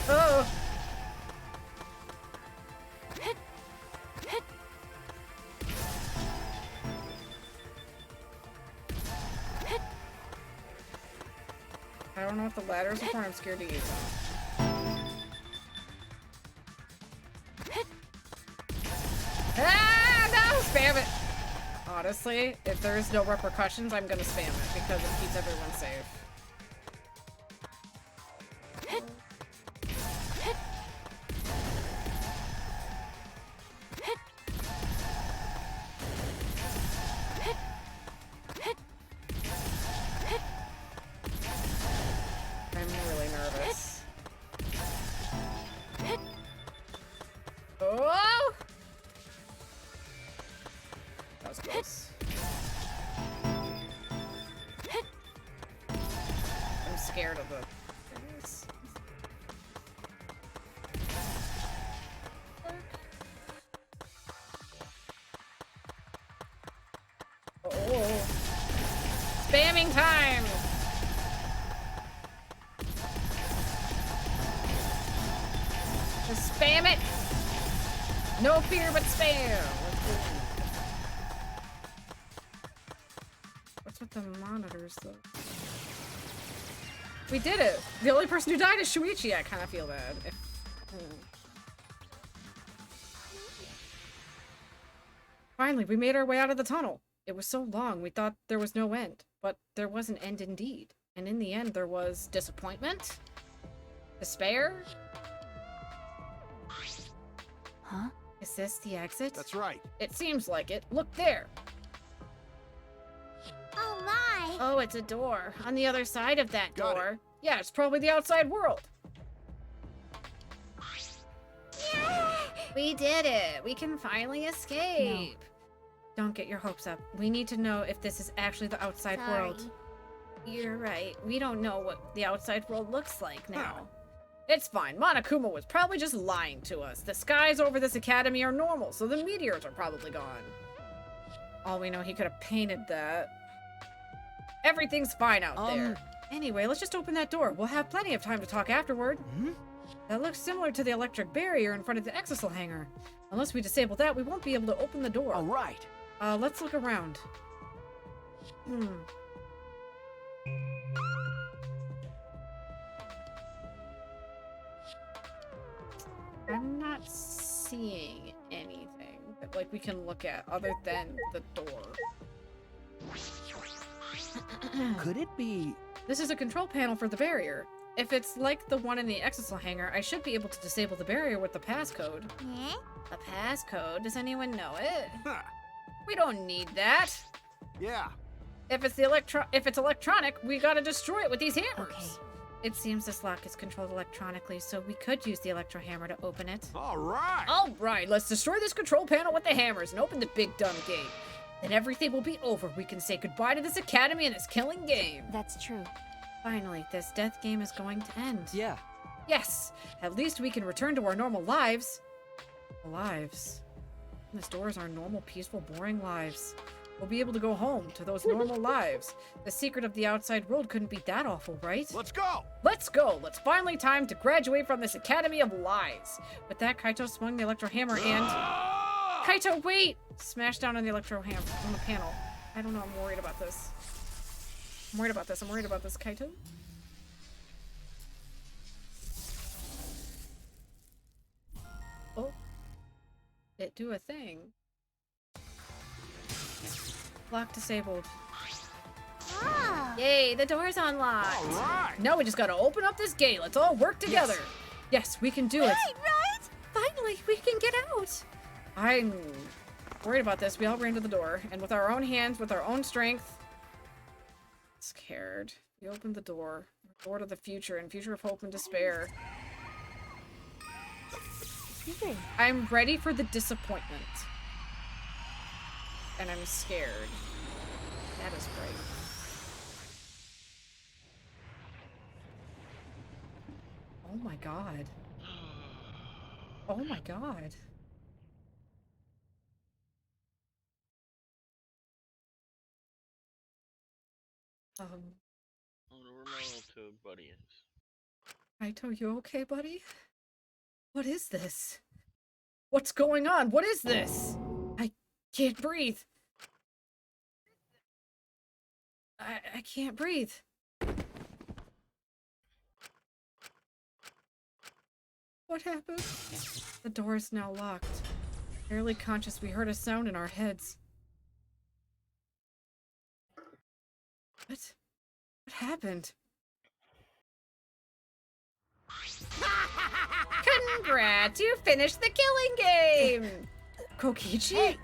Oh! I don't know if the ladder's before I'm scared to use them. Ah, no! Spam it! honestly, if there's no repercussions, I'm gonna spam it because it keeps everyone safe. I'm really nervous. Oh! That was close. I'm scared of the things. Oh. Spamming time! Just spam it! No fear but spam! What's with the monitors, though? We did it! The only person who died is Shuichi. I kind of feel bad. Finally, we made our way out of the tunnel. It was so long, we thought there was no end. But there was an end indeed. And in the end, there was disappointment? Despair? Huh? Is this the exit? That's right. It seems like it. Look there! Oh my! Oh, it's a door. On the other side of that door. Yeah, it's probably the outside world. Yeah! We did it! We can finally escape! Don't get your hopes up. We need to know if this is actually the outside world. You're right. We don't know what the outside world looks like now. It's fine. Monokuma was probably just lying to us. The skies over this academy are normal, so the meteors are probably gone. All we know, he could have painted that. Everything's fine out there. Anyway, let's just open that door. We'll have plenty of time to talk afterward. That looks similar to the electric barrier in front of the exisal hangar. Unless we disable that, we won't be able to open the door. All right. Let's look around. I'm not seeing anything that, like, we can look at other than the door. Could it be? This is a control panel for the barrier. If it's like the one in the exisal hangar, I should be able to disable the barrier with the passcode. Yeah? A passcode? Does anyone know it? We don't need that. Yeah. If it's electronic, we gotta destroy it with these hammers. Okay. It seems this lock is controlled electronically, so we could use the electro hammer to open it. All right. All right, let's destroy this control panel with the hammers and open the big dumb gate. Then everything will be over. We can say goodbye to this academy and this killing game. That's true. Finally, this death game is going to end. Yeah. Yes! At least we can return to our normal lives. Lives. This door is our normal, peaceful, boring lives. We'll be able to go home to those normal lives. The secret of the outside world couldn't be that awful, right? Let's go! Let's go! It's finally time to graduate from this Academy of Lies. With that, Kaito swung the electro hammer and... Kaito, wait! Smashed down on the electro hammer on the panel. I don't know, I'm worried about this. I'm worried about this, Kaito. Oh. It do a thing. Lock disabled. Ah. Yay, the door's unlocked. All right. Now we just gotta open up this gate. Let's all work together. Yes, we can do it. Right? Finally, we can get out. I'm worried about this. We all ran to the door, and with our own hands, with our own strength, scared. We opened the door. Door to the future, and future of hope and despair. I'm ready for the disappointment. And I'm scared. That is great. Oh my god. Oh my god. I wonder where my little buddy is. Kaito, you okay, buddy? What is this? What's going on? What is this? I can't breathe. I can't breathe. What happened? The door is now locked. Barely conscious, we heard a sound in our heads. What happened? Congrats! You finished the killing game! Kokichi? Hey.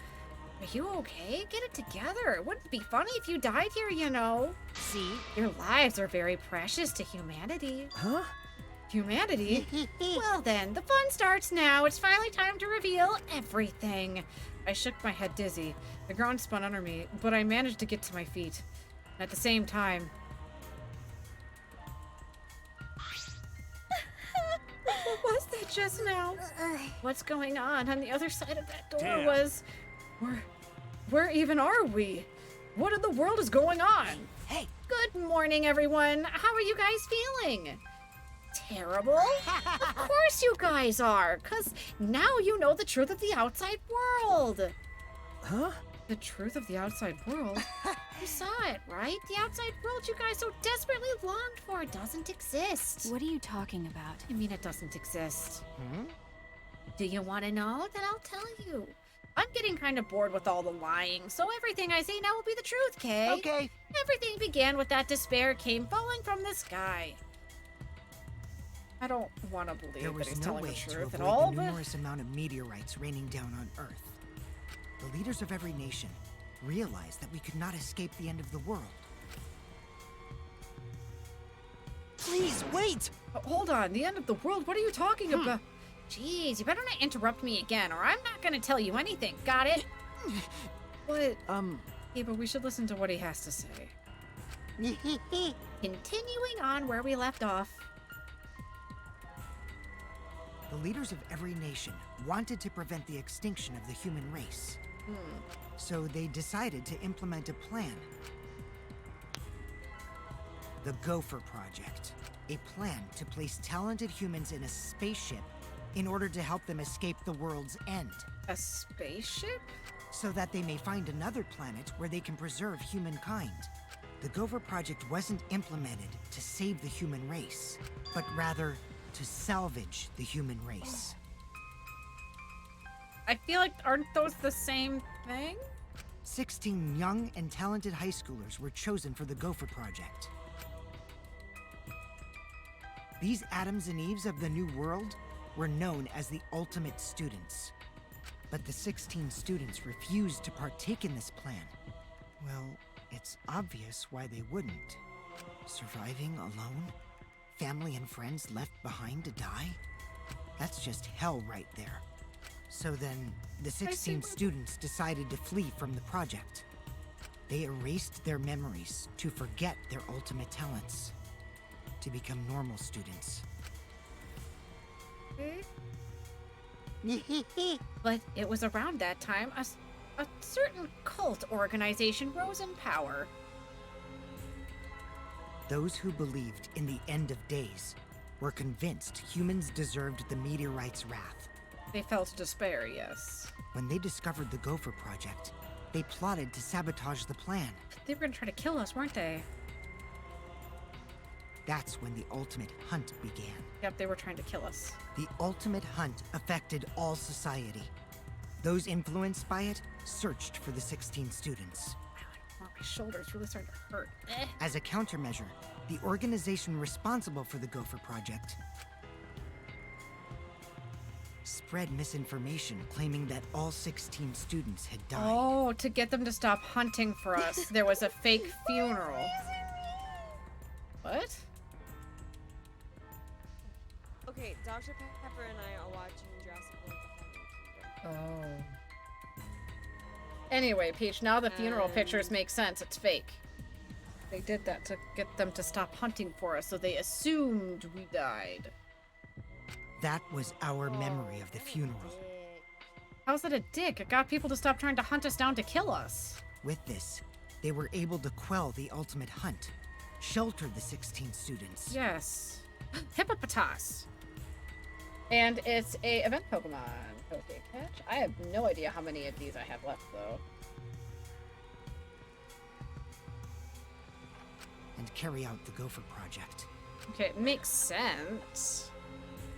Are you okay? Get it together. It wouldn't be funny if you died here, you know. See? Your lives are very precious to humanity. Huh? Humanity? Well then, the fun starts now. It's finally time to reveal everything. I shook my head dizzy. The ground spun under me, but I managed to get to my feet. At the same time... What was that just now? What's going on the other side of that door? Damn. Was... Where even are we? What in the world is going on? Hey! Good morning, everyone. How are you guys feeling? Terrible? Of course you guys are, because now you know the truth of the outside world. Huh? The truth of the outside world? You saw it, right? The outside world you guys so desperately longed for doesn't exist. What are you talking about? I mean, it doesn't exist. Hmm? Do you want to know? Then I'll tell you. I'm getting kind of bored with all the lying, so everything I say now will be the truth, Kay? Okay. Everything began with that despair came falling from the sky. I don't want to believe There that was he's no telling way the to truth avoid at all, the but... numerous amount of meteorites raining down on Earth. The leaders of every nation realized that we could not escape the end of the world. Please, wait! Hold on, the end of the world? What are you talking about? Jeez, you better not interrupt me again, or I'm not gonna tell you anything, got it? What? Yeah, but we should listen to what he has to say. Continuing on where we left off. The leaders of every nation wanted to prevent the extinction of the human race. So they decided to implement a plan. The Gopher Project. A plan to place talented humans in a spaceship in order to help them escape the world's end. A spaceship? So that they may find another planet where they can preserve humankind. The Gopher Project wasn't implemented to save the human race, but rather to salvage the human race. I feel like, aren't those the same thing? 16 young and talented high schoolers were chosen for the Gopher Project. These Adams and Eves of the New World were known as the ultimate students. But the 16 students refused to partake in this plan. Well, it's obvious why they wouldn't. Surviving alone? Family and friends left behind to die? That's just hell right there. So then, the 16 students decided to flee from the project. They erased their memories to forget their ultimate talents, to become normal students. But it was around that time a certain cult organization rose in power. Those who believed in the end of days were convinced humans deserved the meteorite's wrath. They felt despair, yes. When they discovered the Gopher Project, they plotted to sabotage the plan. They were gonna try to kill us, weren't they? That's when the ultimate hunt began. Yep, they were trying to kill us. The ultimate hunt affected all society. Those influenced by it searched for the 16 students. Wow, my shoulder's really starting to hurt. As a countermeasure, the organization responsible for the Gopher Project spread misinformation claiming that all 16 students had died. Oh, to get them to stop hunting for us. There was a fake funeral. What? Okay, Dr. Pepper and I are watching Jurassic World: The Fallen Kingdom. Oh. Anyway, Peach, now the funeral pictures make sense. It's fake. They did that to get them to stop hunting for us, so they assumed we died. That was our memory of the funeral. How's that a dick? It got people to stop trying to hunt us down to kill us. With this, they were able to quell the ultimate hunt, shelter the 16 students. Yes. Hippopotas. And it's a event Pokemon. Okay, catch. I have no idea how many of these I have left, though. And carry out the Gopher Project. Okay, it makes sense.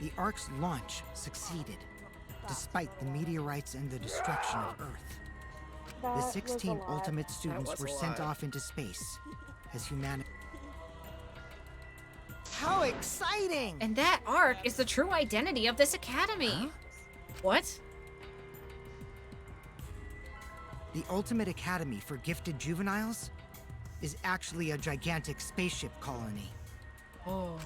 The Ark's launch succeeded, despite the meteorites and the destruction of Earth. The 16 ultimate students were sent off into space, as humanity. How exciting! And that arc is the true identity of this academy. Huh? What? The ultimate academy for gifted juveniles is actually a gigantic spaceship colony. Oh.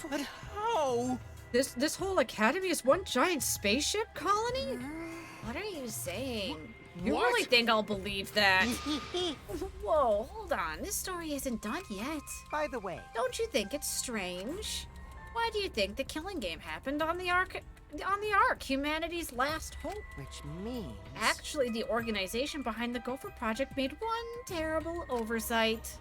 But how? This whole academy is one giant spaceship colony? What are you saying? You What? really think I'll believe that? Whoa, hold on. This story isn't done yet. By the way, Don't you think it's strange? Why do you think the killing game happened on the Ark, humanity's last hope? which means... Actually, the organization behind the Gopher Project made one terrible oversight.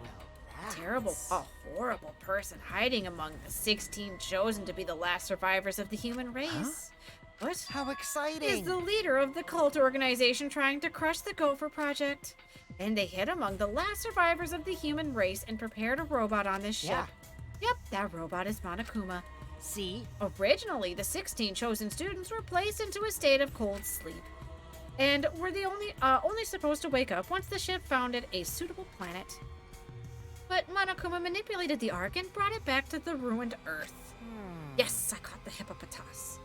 Terrible, a horrible person hiding among the 16 chosen to be the last survivors of the human race. What? How exciting! Is the leader of the cult organization trying to crush the Gopher Project. And they hid among the last survivors of the human race and prepared a robot on this ship. Yeah. Yep, that robot is Monokuma. See? Originally, the 16 chosen students were placed into a state of cold sleep, and were the only supposed to wake up once the ship found it a suitable planet. But Monokuma manipulated the Ark and brought it back to the ruined Earth. Yes, I caught the hippopotas.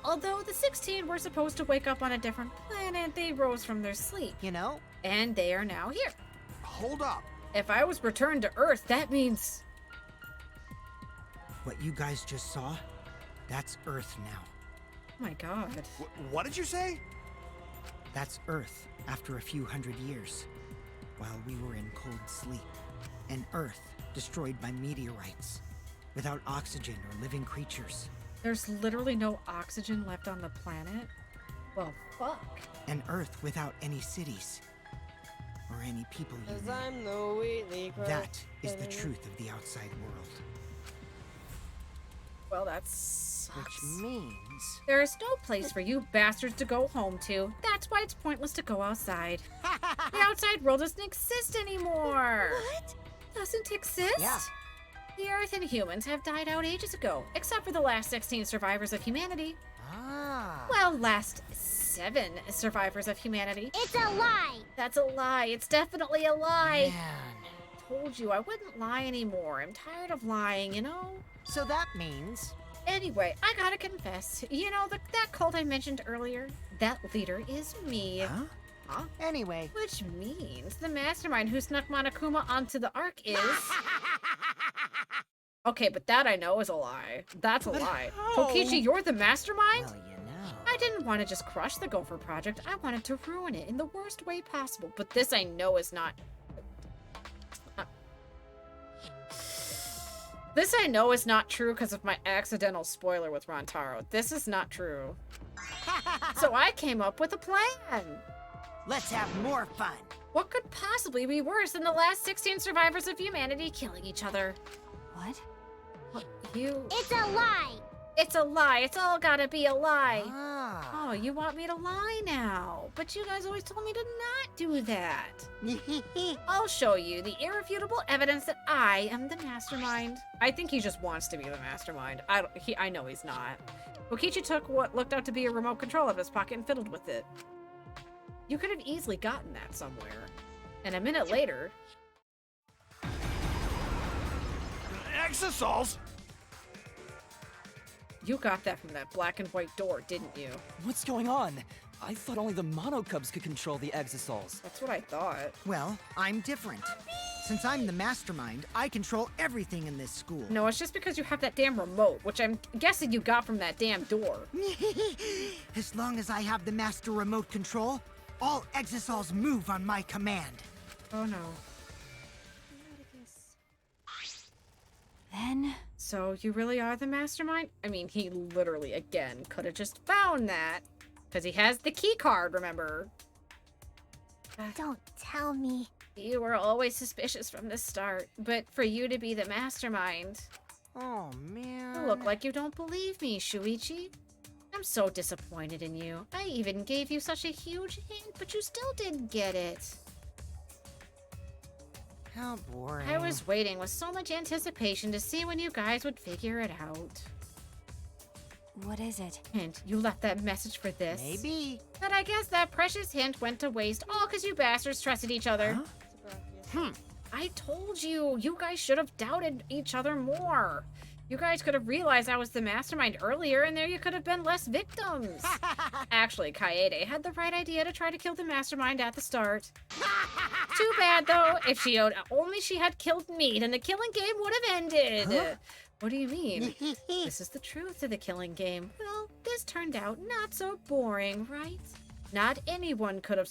Although the 16 were supposed to wake up on a different planet, they rose from their sleep. You know? And they are now here. Hold up. If I was returned to Earth, that means... What you guys just saw, that's Earth now. Oh my god. What did you say? That's Earth after a few hundred years, while we were in cold sleep. An Earth destroyed by meteorites, without oxygen or living creatures. There's literally no oxygen left on the planet? Well, fuck. An Earth without any cities, or any people you Cause know. I'm the Wheatley Crow. That is the truth of the outside world. Well, that sucks. Which means... There is no place for you bastards to go home to. That's why it's pointless to go outside. The outside world doesn't exist anymore. What? Doesn't exist? Yeah. The Earth and humans have died out ages ago, except for the last 16 survivors of humanity. Ah. Well, last 7 survivors of humanity. It's a lie! That's a lie. It's definitely a lie. Man. Told you I wouldn't lie anymore. I'm tired of lying, you know? So that means... Anyway, I gotta confess. You know, that cult I mentioned earlier? That leader is me. Huh? Huh? Anyway. Which means the mastermind who snuck Monokuma onto the Ark is... Okay, but that I know is a lie. That's a lie. Kokichi, you're the mastermind? Well, you know. I didn't want to just crush the Gopher Project. I wanted to ruin it in the worst way possible. But this I know is not... This I know is not true because of my accidental spoiler with Rontaro. This is not true. So I came up with a plan. Let's have more fun. What could possibly be worse than the last 16 survivors of humanity killing each other? What? What, you... It's a lie! It's a lie. It's all gotta be a lie. Ah. Oh, you want me to lie now? But you guys always told me to not do that. I'll show you the irrefutable evidence that I am the mastermind. I think he just wants to be the mastermind. I know he's not. Kokichi took what looked out to be a remote control out of his pocket and fiddled with it. You could have easily gotten that somewhere. And a minute later... Exosols? You got that from that black and white door, didn't you? What's going on? I thought only the Monocubs could control the Exosols. That's what I thought. Well, I'm different. Since I'm the mastermind, I control everything in this school. No, it's just because you have that damn remote, which I'm guessing you got from that damn door. As long as I have the master remote control, all Exosols move on my command. Oh no. Then... So you really are the mastermind? I mean, he literally, again, could have just found that. Because he has the key card, remember? Don't tell me. You were always suspicious from the start, but for you to be the mastermind... Oh, man. You look like you don't believe me, Shuichi. I'm so disappointed in you. I even gave you such a huge hint, but you still didn't get it. How boring. I was waiting with so much anticipation to see when you guys would figure it out. What is it? Hint, you left that message for this. Maybe. But I guess that precious hint went to waste all because you bastards trusted each other. Huh? Surprise. I told you, you guys should have doubted each other more. You guys could have realized I was the mastermind earlier, and there you could have been less victims. Actually, Kaede had the right idea to try to kill the mastermind at the start. Too bad, though. If she only she had killed me, then the killing game would have ended. Huh? What do you mean? This is the truth of the killing game. Well, this turned out not so boring, right? Not anyone could have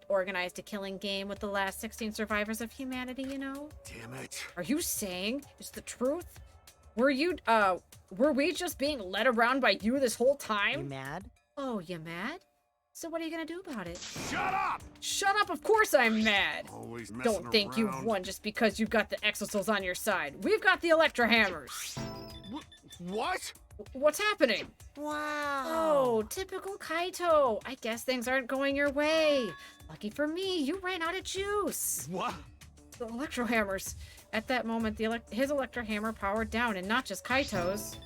organized a killing game with the last 16 survivors of humanity, you know? Damn it. Are you saying it's the truth? Were we just being led around by you this whole time? You mad? Oh, you mad? So what are you gonna do about it? Shut up! Shut up, of course I'm mad! Always messing Don't think you've around. won just because you've got the Exosouls on your side. We've got the Electro Hammers! What? What's happening? Wow. Oh, typical Kaito. I guess things aren't going your way. Lucky for me, you ran out of juice. What? The Electro Hammers. At that moment, his Electro Hammer powered down, and not just Kaito's.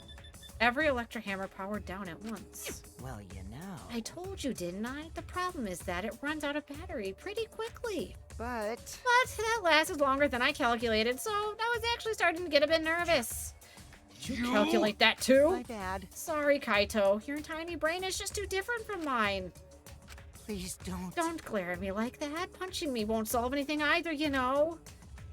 Every Electro Hammer powered down at once. Well, you know. I told you, didn't I? The problem is that it runs out of battery pretty quickly. But that lasted longer than I calculated, so I was actually starting to get a bit nervous. Did you calculate that too? My bad. Sorry, Kaito. Your tiny brain is just too different from mine. Please don't. Don't glare at me like that. Punching me won't solve anything either, you know.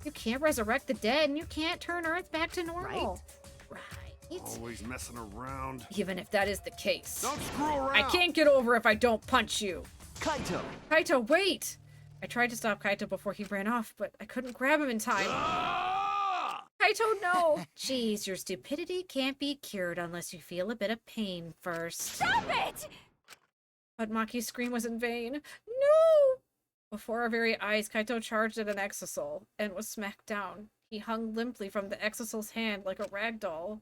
You can't resurrect the dead, and you can't turn Earth back to normal. Right. Always messing around. Even if that is the case. Don't screw around. I can't get over if I don't punch you. Kaito! Kaito, wait! I tried to stop Kaito before he ran off, but I couldn't grab him in time. Kaito, no! Jeez, your stupidity can't be cured unless you feel a bit of pain first. Stop it! But Maki's scream was in vain. No! Before our very eyes, Kaito charged at an Exosoul and was smacked down. He hung limply from the Exosoul's hand like a rag doll.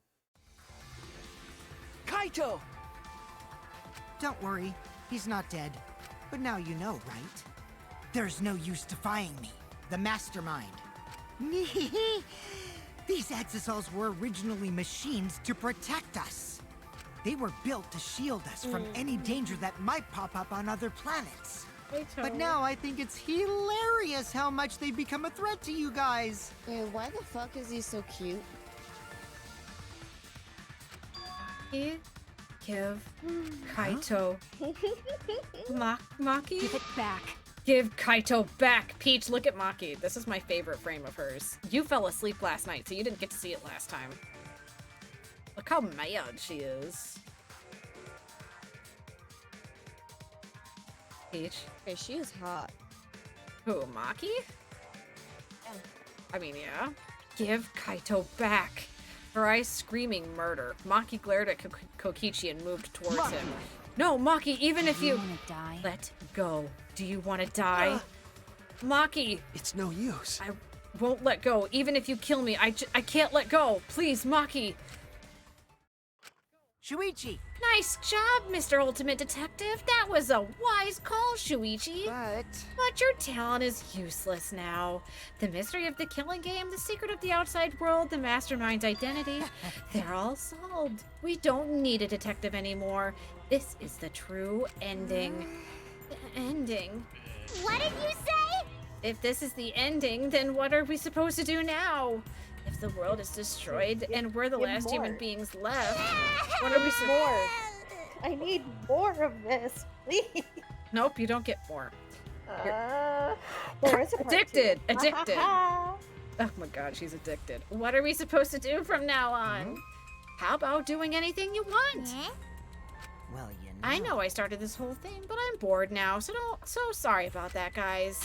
Kaito! Don't worry, he's not dead. But now you know, right? There's no use defying me, the mastermind. These Exosouls were originally machines to protect us. They were built to shield us from any danger that might pop up on other planets. But now I think it's hilarious how much they've become a threat to you guys. Wait, why the fuck is he so cute? Give Kaito. Maki? Give it back. Give Kaito back! Peach, look at Maki. This is my favorite frame of hers. You fell asleep last night, so you didn't get to see it last time. Look how mad she is. Peach. Okay, she is hot. Who, Maki? Yeah. I mean, yeah. Give Kaito back. Her eyes screaming murder. Maki glared at Kokichi and moved towards him. No, Maki, even if you... wanna die? Let go. Do you want to die? Maki! It's no use. I won't let go. Even if you kill me, I can't let go. Please, Maki. Shuichi! Nice job, Mr. Ultimate Detective. That was a wise call, Shuichi. But your talent is useless now. The mystery of the killing game, the secret of the outside world, the mastermind's identity, they're all solved. We don't need a detective anymore. This is the true ending. The ending. What did you say? If this is the ending, then what are we supposed to do now? If the world is destroyed and we're the last human beings left, what are we more? I need more of this, please. Nope, you don't get more. There is a part Addicted! two. Addicted! Oh my god, she's addicted. What are we supposed to do from now on? How about doing anything you want? Well, you know. I know I started this whole thing, but I'm bored now, so sorry about that, guys.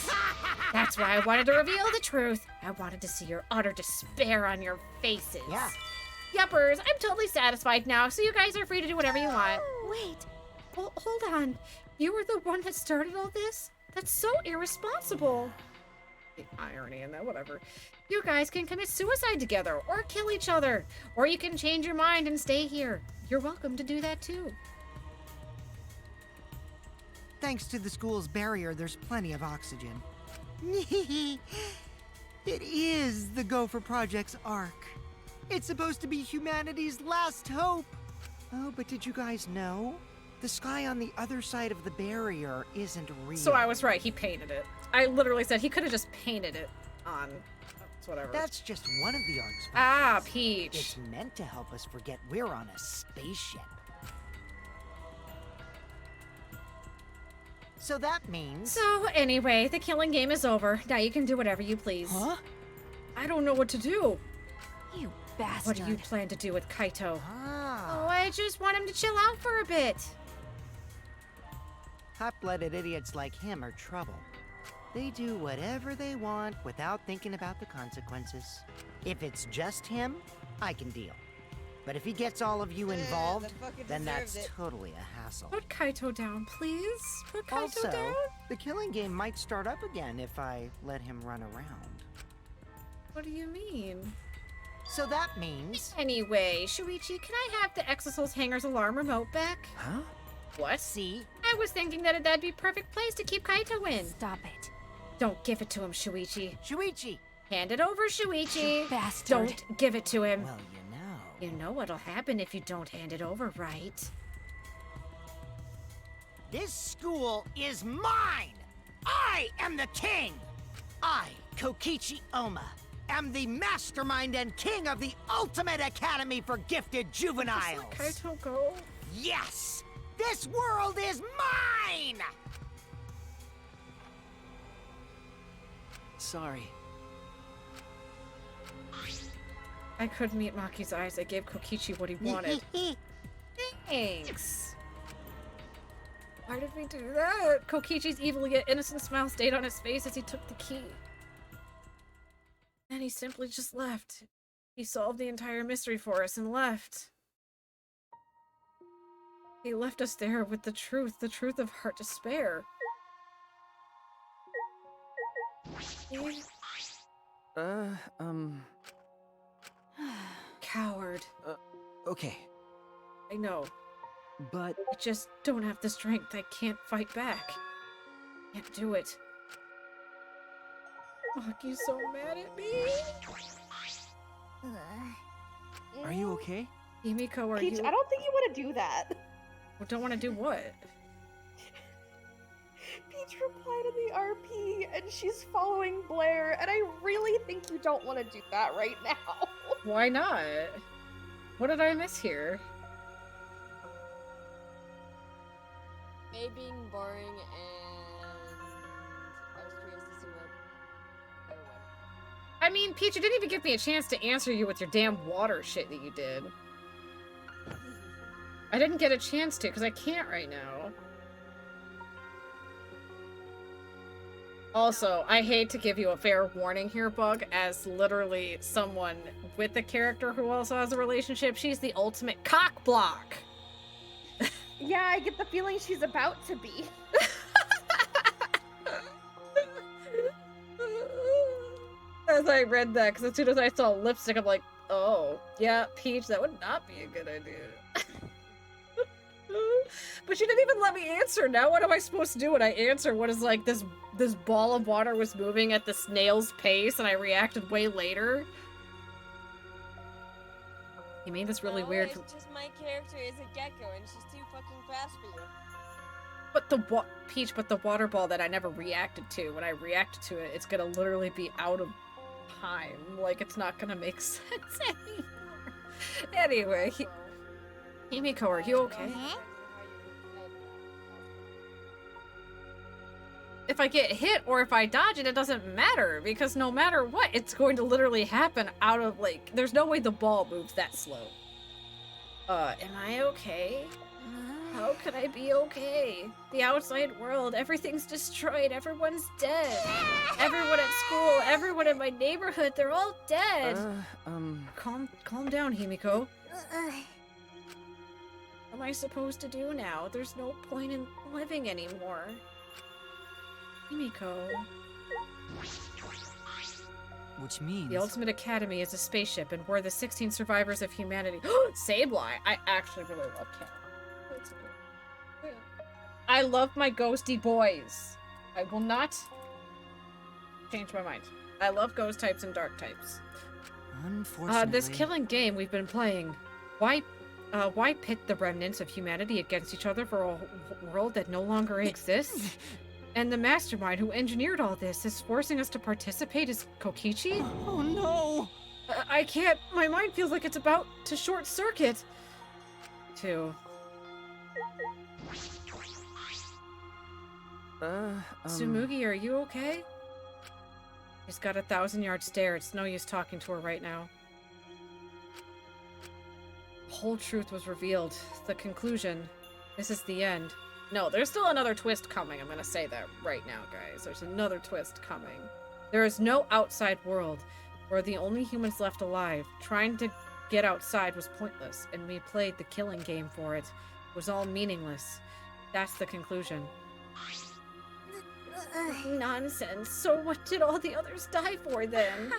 That's why I wanted to reveal the truth. I wanted to see your utter despair on your faces. Yeah. Yuppers, I'm totally satisfied now, so you guys are free to do whatever you want. Wait. Well, hold on. You were the one that started all this? That's so irresponsible. The irony in that, whatever. You guys can commit suicide together, or kill each other, or you can change your mind and stay here. You're welcome to do that too. Thanks to the school's barrier, there's plenty of oxygen. It is the Gopher Project's arc. It's supposed to be humanity's last hope. Oh, but did you guys know? The sky on the other side of the barrier isn't real. So I was right, he painted it. I literally said he could have just painted it. on. It's whatever. That's just one of the arc's Ah, functions. Peach. It's meant to help us forget we're on a spaceship. So that means... So, anyway, the killing game is over. Now you can do whatever you please. Huh? I don't know what to do. You bastard. What do you plan to do with Kaito? Ah. Oh, I just want him to chill out for a bit. Hot-blooded idiots like him are trouble. They do whatever they want without thinking about the consequences. If it's just him, I can deal. But if he gets all of you involved, then that's totally a hassle. Put Kaito down, please. Put Kaito Also, down. the killing game might start up again if I let him run around. What do you mean? So that means... Anyway, Shuichi, can I have the Exosoul's Hanger's alarm remote back? Huh? What? See? I was thinking that that'd be a perfect place to keep Kaito in. Stop it. Don't give it to him, Shuichi. Shuichi! Hand it over, Shuichi. You bastard. Don't give it to him. Well, you know. You know what'll happen if you don't hand it over, right? This school is mine! I am the king! I, Kokichi Oma, am the mastermind and king of the ultimate academy for gifted juveniles! Just let Kaito go. Yes! This world is mine! Sorry. I couldn't meet Maki's eyes. I gave Kokichi what he wanted. Thanks. Why did we do that? Kokichi's evil yet innocent smile stayed on his face as he took the key. And he simply just left. He solved the entire mystery for us and left. He left us there with the truth of heart despair. Coward. Okay. I know. But... I just don't have the strength. I can't fight back. Can't do it. Maki's so mad at me. Are you okay? Himiko, are Peach, you... I don't think you want to do that. Well, don't want to do what? Peach replied in the RP, and she's following Blair, and I really think you don't want to do that right now. Why not? What did I miss here? May being boring and I was curious to see what. I mean, Peach, you didn't even give me a chance to answer you with your damn water shit that you did. I didn't get a chance to, because I can't right now. Also, I hate to give you a fair warning here, Bug, as literally someone with a character who also has a relationship, she's the ultimate cock block. Yeah, I get the feeling she's about to be. As I read that, because as soon as I saw lipstick, I'm like, oh, yeah, Peach, that would not be a good idea. But you didn't even let me answer. Now what am I supposed to do when I answer what is like this ball of water was moving at the snail's pace and I reacted way later? You made this really weird. It's just my character is a gecko and she's too fucking fast for you. But Peach, but the water ball that I never reacted to, when I reacted to it, it's gonna literally be out of time. Like, it's not gonna make sense anymore. Anyway, Himiko, are you okay? If I get hit or if I dodge it, it doesn't matter, because no matter what, it's going to literally happen out of, like, there's no way the ball moves that slow. Am I okay? How could I be okay? The outside world, everything's destroyed, everyone's dead. Everyone at school, everyone in my neighborhood, they're all dead. Calm down, Himiko. What am I supposed to do now? There's no point in living anymore. Himiko. Which means... The Ultimate Academy is a spaceship, and we're the 16 survivors of humanity. Sableye! I actually really love Cat. I love my ghosty boys. I will not change my mind. I love ghost types and dark types. Unfortunately... This killing game we've been playing, why pit the remnants of humanity against each other for a world that no longer exists? And the mastermind who engineered all this is forcing us to participate as Kokichi? Oh no! I can't. My mind feels like it's about to short circuit. Tsumugi, are you okay? She's got a 1,000-yard stare. It's no use talking to her right now. The whole truth was revealed. The conclusion. This is the end. No, there's still another twist coming. I'm gonna say that right now, guys. There's another twist coming. There is no outside world. We're the only humans left alive. Trying to get outside was pointless, and we played the killing game for it. It was all meaningless. That's the conclusion. Nonsense. So what did all the others die for then?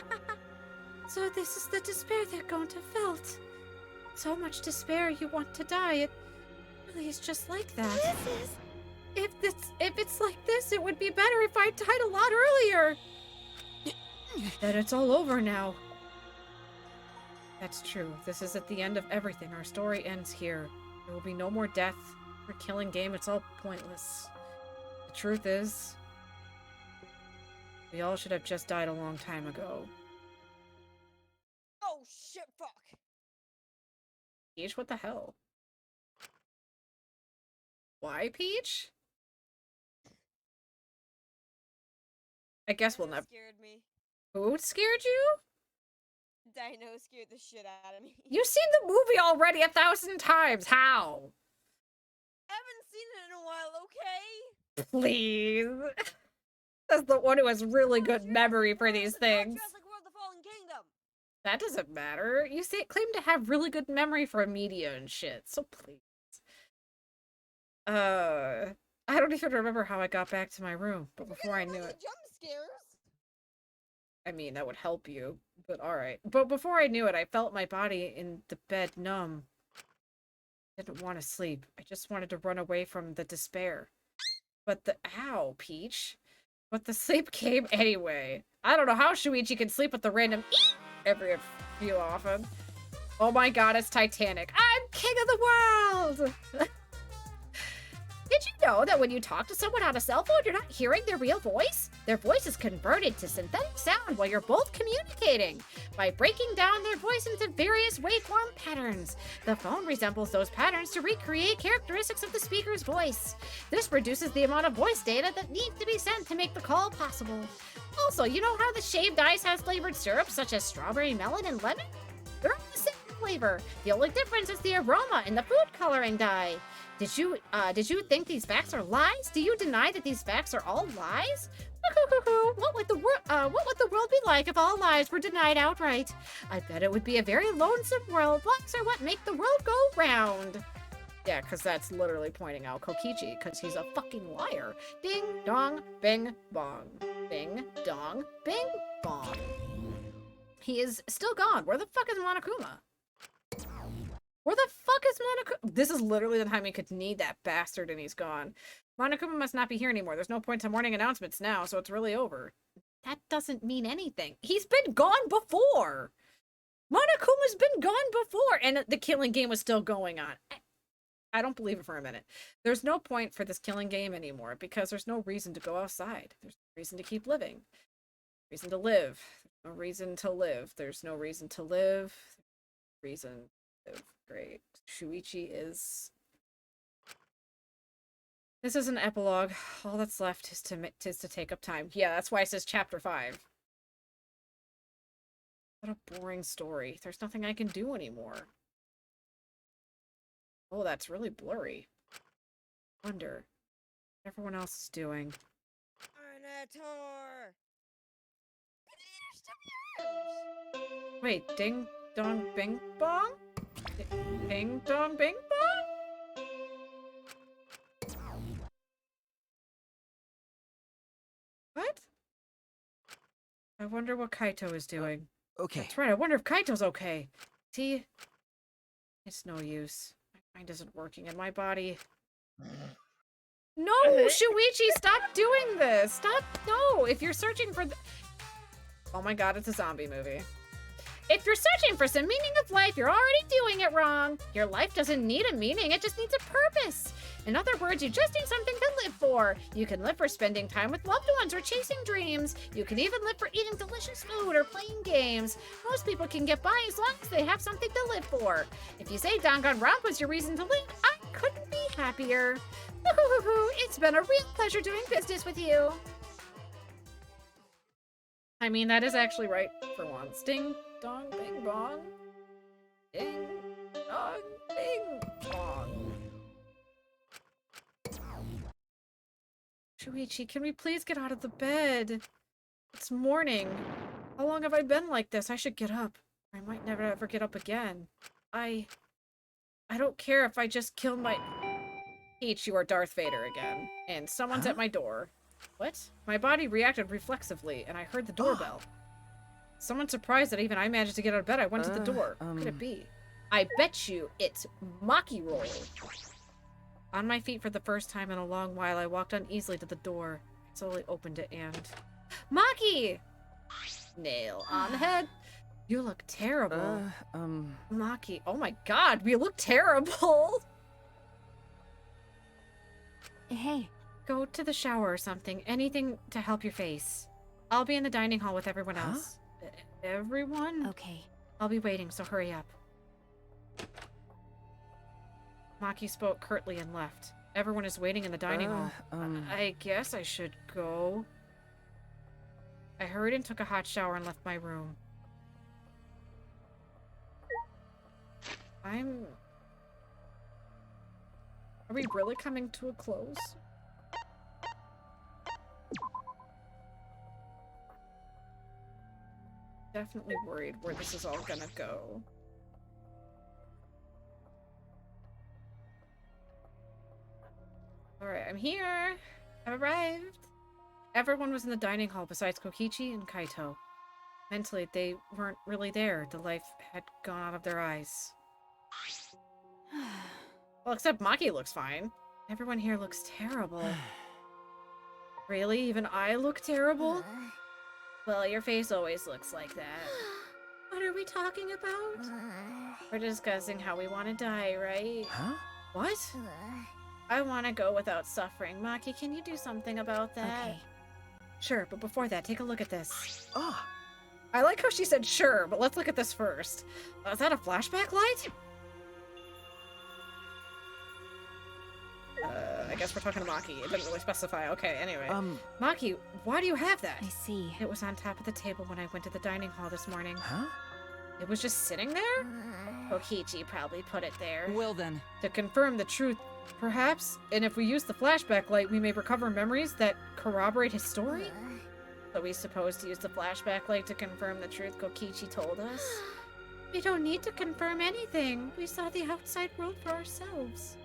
So this is the despair that Gonta felt. So much despair you want to die. It really is just like that. If it's like this, it would be better if I died a lot earlier. Then it's all over now. That's true. This is at the end of everything. Our story ends here. There will be no more death or killing game. It's all pointless. The truth is, we all should have just died a long time ago. Oh shit, fuck. Peach, what the hell? Why, Peach? I guess we'll never. Scared me. Who scared you? Dino scared the shit out of me. You've seen the movie already 1,000 times. How? Haven't seen it in a while, okay? Please. That's the one who has really good memory for these things. Jurassic World: The Fallen Kingdom. That doesn't matter. You claim to have really good memory for media and shit, so please. I don't even remember how I got back to my room, but before I knew it. Jump scares. I mean, that would help you, but alright. But before I knew it, I felt my body in the bed numb. I didn't want to sleep. I just wanted to run away from the despair. But ow, Peach. But the sleep came anyway. I don't know how Shuichi can sleep with the random every few often. Oh my god, it's Titanic. I'm king of the world! Did you know that when you talk to someone on a cell phone, you're not hearing their real voice? Their voice is converted to synthetic sound while you're both communicating by breaking down their voice into various waveform patterns. The phone resembles those patterns to recreate characteristics of the speaker's voice. This reduces the amount of voice data that needs to be sent to make the call possible. Also, you know how the shaved ice has flavored syrups such as strawberry, melon, and lemon? They're all the same flavor. The only difference is the aroma in the food coloring dye. Did you think these facts are lies? Do you deny that these facts are all lies? What would the world be like if all lies were denied outright? I bet it would be a very lonesome world. Lies are what make the world go round. Yeah, because that's literally pointing out Kokichi, because he's a fucking liar. Ding, dong, bing, bong. Ding, dong, bing, bong. He is still gone. Where the fuck is Monokuma? Where the fuck is Monokuma? This is literally the time he could need that bastard, and he's gone. Monokuma must not be here anymore. There's no point to morning announcements now, so it's really over. That doesn't mean anything. He's been gone before! Monokuma's been gone before! And the killing game was still going on. I don't believe it for a minute. There's no point for this killing game anymore, because there's no reason to go outside. There's no reason to keep living. Reason to live. There's no reason to live. There's no reason to live. Reason to live. Great. Shuichi is... This is an epilogue. All that's left is to take up time. Yeah, that's why it says chapter 5. What a boring story. There's nothing I can do anymore. Oh, that's really blurry. Wonder what everyone else is doing. Arnator! Wait, ding dong bing bong? Ding dong bing bong? What? I wonder what Kaito is doing. Okay. That's right, I wonder if Kaito's okay. See? It's no use. My mind isn't working and my body... No, Shuichi, stop doing this! Stop! No! If you're searching for... Oh my god, it's a zombie movie. If you're searching for some meaning of life, you're already doing it wrong. Your life doesn't need a meaning, it just needs a purpose. In other words, you just need something to live for. You can live for spending time with loved ones or chasing dreams. You can even live for eating delicious food or playing games. Most people can get by as long as they have something to live for. If you say Danganronpa is your reason to live, I couldn't be happier. It's been a real pleasure doing business with you. I mean, that is actually right for once. Ding, dong, bing, bong. Ding, dong, bing, bong. Shuichi, can we please get out of the bed? It's morning. How long have I been like this? I should get up. I might never ever get up again. I don't care if I just kill my... Peach, you are Darth Vader again. And someone's at my door. What? My body reacted reflexively, and I heard the doorbell. Someone's surprised that even I managed to get out of bed. I went to the door. What could it be? I bet you it's Maki Roll. On my feet for the first time in a long while, I walked uneasily to the door. Slowly opened it and... Maki! Nail on the head. You look terrible. Maki, oh my god, we look terrible! Hey. Go to the shower or something. Anything to help your face. I'll be in the dining hall with everyone else. Everyone? Okay. I'll be waiting, so hurry up. Maki spoke curtly and left. Everyone is waiting in the dining hall. I guess I should go. I hurried and took a hot shower and left my room. Are we really coming to a close? Definitely worried where this is all gonna go. Alright, I'm here! I've arrived! Everyone was in the dining hall besides Kokichi and Kaito. Mentally, they weren't really there. The life had gone out of their eyes. Well, except Maki looks fine. Everyone here looks terrible. Really? Even I look terrible? Well, your face always looks like that. What are we talking about? We're discussing how we want to die, right? Huh? What? I want to go without suffering. Maki, can you do something about that? Okay. Sure, but before that, take a look at this. Ah! I like how she said sure, but let's look at this first. Is that a flashback light? I guess we're talking to Maki. It didn't really specify. Okay, anyway. Maki, why do you have that? I see. It was on top of the table when I went to the dining hall this morning. Huh? It was just sitting there? Kokichi probably put it there. Well then. To confirm the truth, perhaps? And if we use the flashback light, we may recover memories that corroborate his story? So we supposed to use the flashback light to confirm the truth Kokichi told us? We don't need to confirm anything. We saw the outside world for ourselves.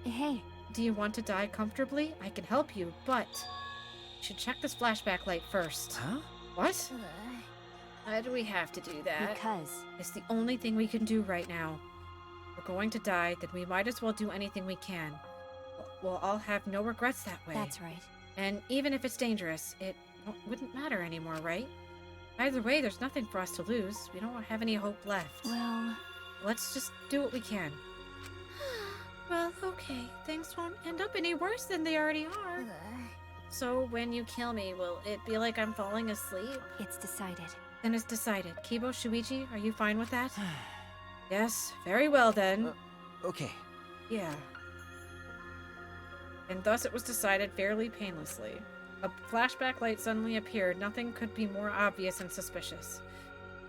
Hey. Do you want to die comfortably? I can help you, but you should check this flashback light first. Huh? What? Why do we have to do that? Because it's the only thing we can do right now. We're going to die, then we might as well do anything we can. We'll all have no regrets that way. That's right. And even if it's dangerous, it wouldn't matter anymore, right? Either way, there's nothing for us to lose. We don't have any hope left. Well, let's just do what we can. Well, okay. Things won't end up any worse than they already are. So when you kill me, will it be like I'm falling asleep? It's decided. Then it's decided. Kibo, Shuichi, are you fine with that? Yes, very well then. Okay. Yeah. And thus it was decided fairly painlessly. A flashback light suddenly appeared. Nothing could be more obvious and suspicious.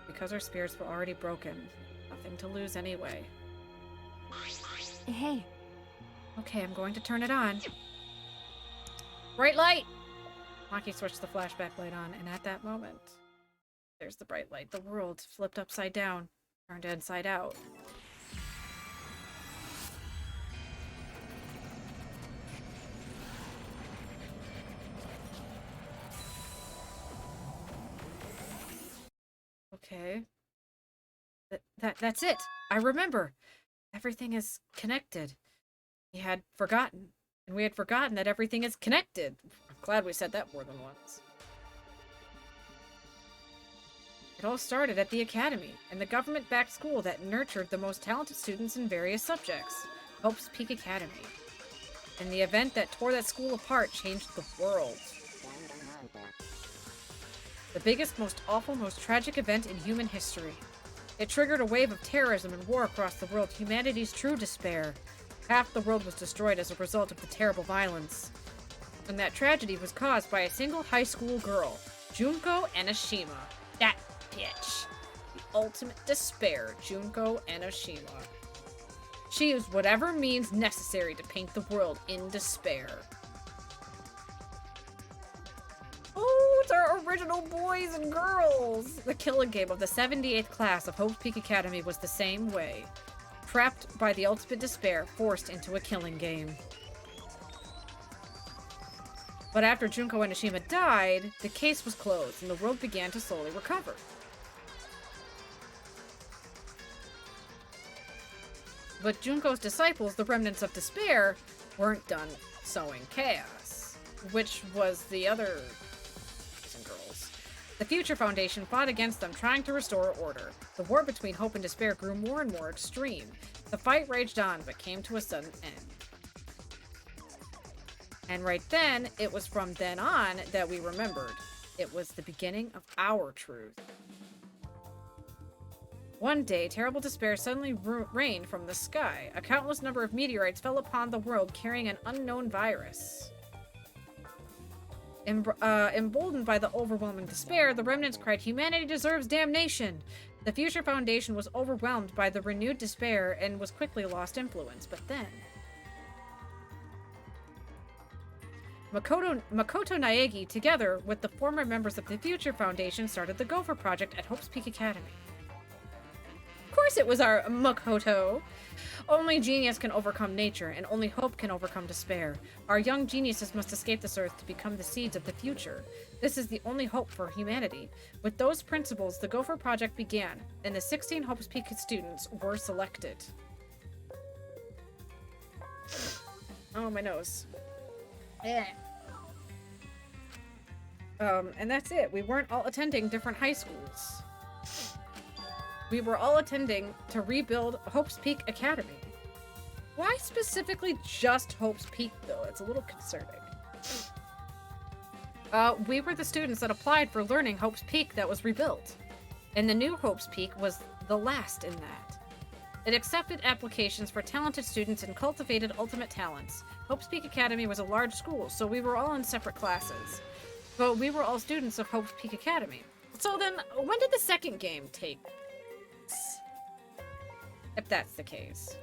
Because our spirits were already broken. Nothing to lose anyway. Hey. Okay, I'm going to turn it on. Bright light! Maki switched the flashback light on, and at that moment, there's the bright light. The world flipped upside down, turned inside out. Okay. That's it. I remember. Everything is connected. We had forgotten. And we had forgotten that everything is connected. I'm glad we said that more than once. It all started at the Academy, and the government-backed school that nurtured the most talented students in various subjects, Hope's Peak Academy. And the event that tore that school apart changed the world. The biggest, most awful, most tragic event in human history. It triggered a wave of terrorism and war across the world, humanity's true despair. Half the world was destroyed as a result of the terrible violence. And that tragedy was caused by a single high school girl, Junko Enoshima. That bitch. The ultimate despair, Junko Enoshima. She used whatever means necessary to paint the world in despair. Oh, it's our original boys and girls! The killing game of the 78th class of Hope's Peak Academy was the same way. Trapped by the ultimate despair, forced into a killing game. But after Junko Enoshima died, the case was closed and the world began to slowly recover. But Junko's disciples, the remnants of despair, weren't done sowing chaos, which was the other boys and girls. The Future Foundation fought against them, trying to restore order. The war between hope and despair grew more and more extreme. The fight raged on, but came to a sudden end. And right then, it was from then on that we remembered. It was the beginning of our truth. One day, terrible despair suddenly rained from the sky. A countless number of meteorites fell upon the world carrying an unknown virus. Emboldened by the overwhelming despair, the remnants cried, "Humanity deserves damnation!" The Future Foundation was overwhelmed by the renewed despair and was quickly lost influence. But then... Makoto Naegi, together with the former members of the Future Foundation, started the Gopher Project at Hope's Peak Academy. Of course it was our Makoto! Only genius can overcome nature, and only hope can overcome despair. Our young geniuses must escape this earth to become the seeds of the future. This is the only hope for humanity. With those principles, the Gopher Project began, and the 16 Hope's Peak students were selected. Oh, my nose. Yeah. And that's it. We weren't all attending different high schools. We were all attending to rebuild Hope's Peak Academy. Why specifically just Hope's Peak, though? It's a little concerning. We were the students that applied for learning Hope's Peak that was rebuilt. And the new Hope's Peak was the last in that. It accepted applications for talented students and cultivated ultimate talents. Hope's Peak Academy was a large school, so we were all in separate classes. But we were all students of Hope's Peak Academy. So then, when did the second game take place? If that's the case.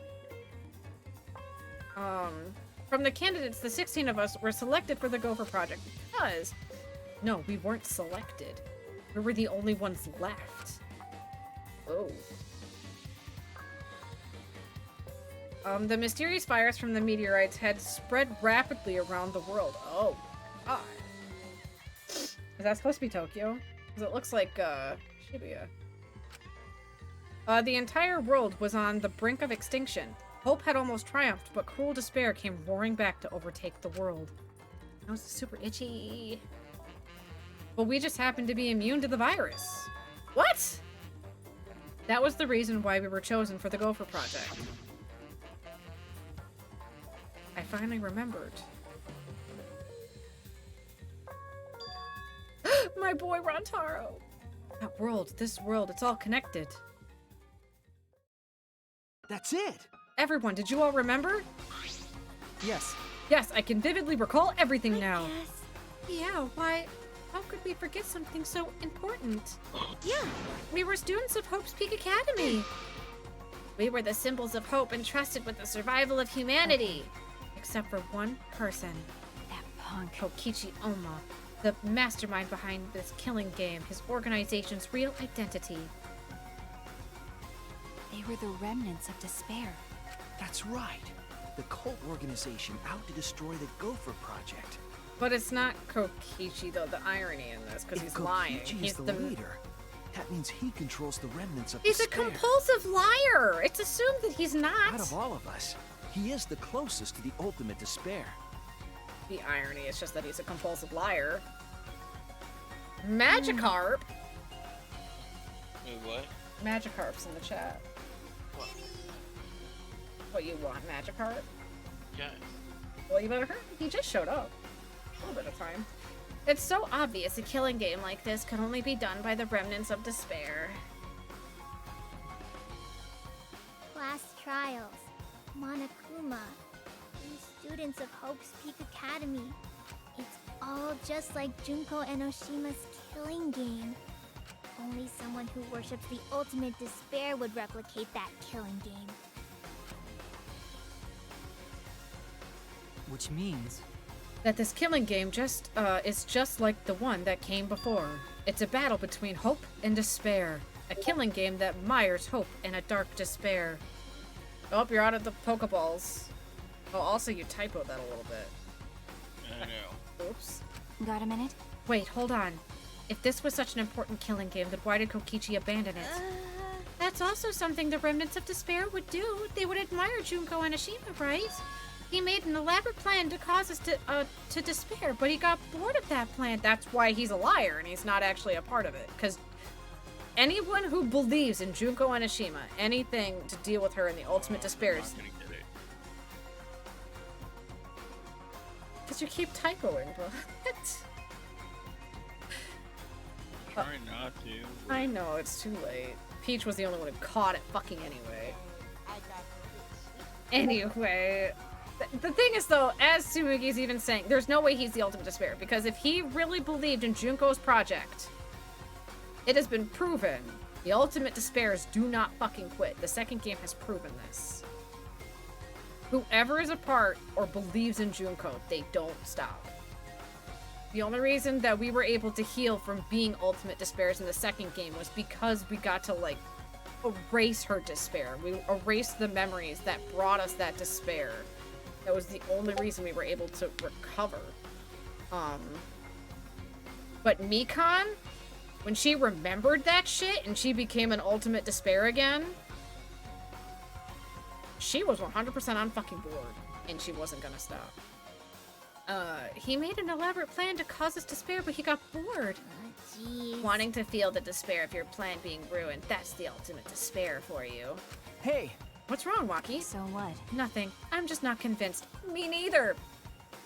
From the candidates, the 16 of us were selected for the Gopher Project because... No, we weren't selected. We were the only ones left. Oh. The mysterious virus from the meteorites had spread rapidly around the world. Oh, God. Is that supposed to be Tokyo? Because it looks like, Shibuya. The entire world was on the brink of extinction. Hope had almost triumphed, but cruel despair came roaring back to overtake the world. I was super itchy. But we just happened to be immune to the virus. What? That was the reason why we were chosen for the Gopher Project. I finally remembered. My boy Rantaro! That world, this world, it's all connected. That's it! Everyone, did you all remember? Yes. Yes, I can vividly recall everything now. Yeah, why? How could we forget something so important? Yeah, we were students of Hope's Peak Academy. We were the symbols of hope entrusted with the survival of humanity. Except for one person. That punk. Kokichi Oma. The mastermind behind this killing game. His organization's real identity. They were the remnants of despair. That's right. The cult organization out to destroy the Gopher Project. But it's not Kokichi, though, the irony in this, because he's lying. He's the leader. That means he controls the remnants of He's despair. a compulsive liar! It's assumed that he's not. Out of all of us, he is the closest to the ultimate despair. The irony is just that he's a compulsive liar. Magikarp? Wait, what? Magikarp's in the chat. What? What you want, Magikarp? Yeah. Well, you better hurry. He just showed up. A little bit of time. It's so obvious a killing game like this can only be done by the remnants of despair. Class trials. Monokuma. These students of Hope's Peak Academy. It's all just like Junko Enoshima's killing game. Only someone who worships the ultimate despair would replicate that killing game. Which means that this killing game is just like the one that came before. It's a battle between hope and despair. A killing game that mires hope in a dark despair. Oh, you're out of the Pokeballs. Oh, also you typoed that a little bit. I know. Oops. Got a minute? Wait, hold on. If this was such an important killing game, then why did Kokichi abandon it? That's also something the remnants of despair would do. They would admire Junko Enoshima, right? He made an elaborate plan to cause us to despair, but he got bored of that plan. That's why he's a liar and he's not actually a part of it. Because anyone who believes in Junko Enoshima, anything to deal with her in the ultimate despair is... Because you keep typoing, bro. Try not to. I know, it's too late. Peach was the only one who caught it fucking anyway. Anyway... The thing is, though, as Tsumugi's even saying, there's no way he's the ultimate despair, because if he really believed in Junko's project, it has been proven the ultimate despairs do not fucking quit. The second game has proven this. Whoever is a part or believes in Junko, they don't stop. The only reason that we were able to heal from being ultimate despairs in the second game was because we got to, like, erase her despair. We erased the memories that brought us that despair. That was the only reason we were able to recover. But Mikan, when she remembered that shit and she became an ultimate despair again, she was 100% on fucking board, and she wasn't gonna stop. He made an elaborate plan to cause us despair, but he got bored. Jeez. Wanting to feel the despair of your plan being ruined, that's the ultimate despair for you. Hey! What's wrong, Waki? So what? Nothing. I'm just not convinced. Me neither.